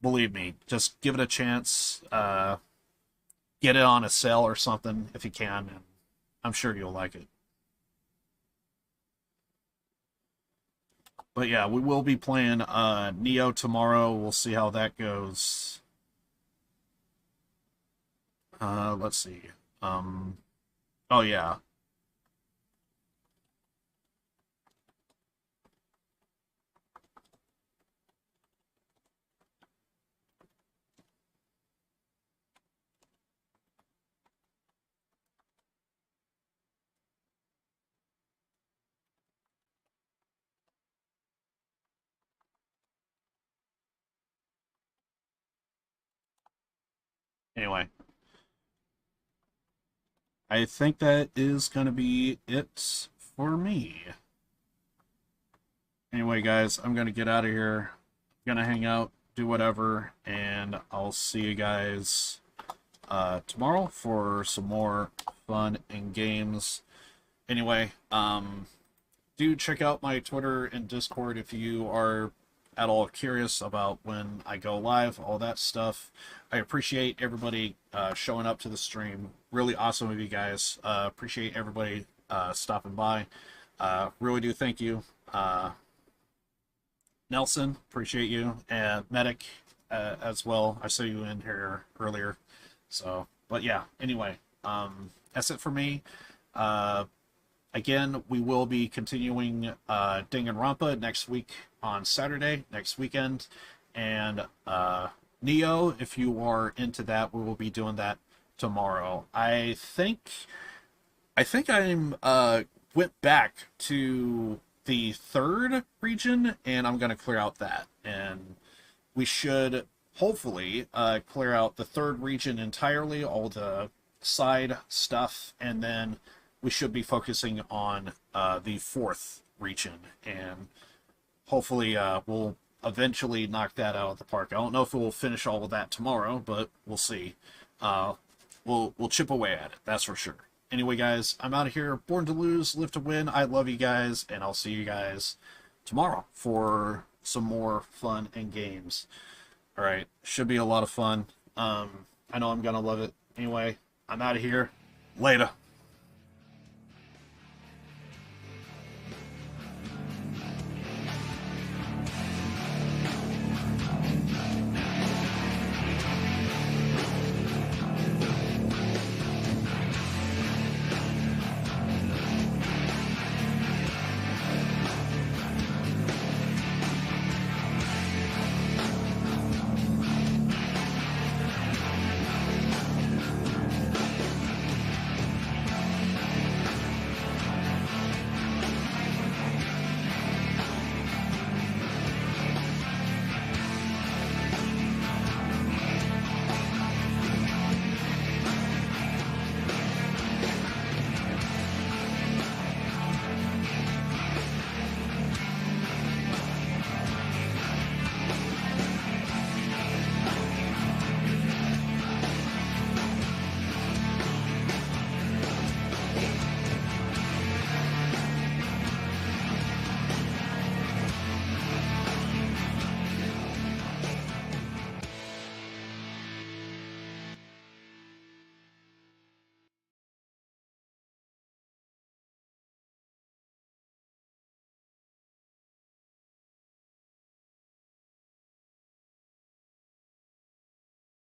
believe me, just give it a chance. Get it on a sale or something if you can, and I'm sure you'll like it. But yeah, we will be playing Neo tomorrow. We'll see how that goes. Let's see. Oh yeah. Anyway, I think that is going to be it for me. Anyway, guys, I'm going to get out of here. I'm going to hang out, do whatever, and I'll see you guys tomorrow for some more fun and games. Anyway, do check out my Twitter and Discord if you are at all curious about when I go live, all that stuff. I appreciate everybody showing up to the stream. Really awesome of you guys. Appreciate everybody stopping by. Really do thank you. Nelson, appreciate you. And Medic as well. I saw you in here earlier. So, but yeah, anyway, that's it for me. Again, we will be continuing Danganronpa next week on Saturday, next weekend. And Neo, if you are into that, we will be doing that tomorrow. I think I'm went back to the third region, and I'm going to clear out that. And we should hopefully clear out the third region entirely, all the side stuff, and then we should be focusing on the fourth region, and hopefully we'll eventually knock that out of the park. I don't know if we'll finish all of that tomorrow, but we'll see. We'll chip away at it, that's for sure. Anyway, guys, I'm out of here. Born to lose, live to win. I love you guys, and I'll see you guys tomorrow for some more fun and games. All right, should be a lot of fun. I know I'm gonna love it. Anyway, I'm out of here. Later.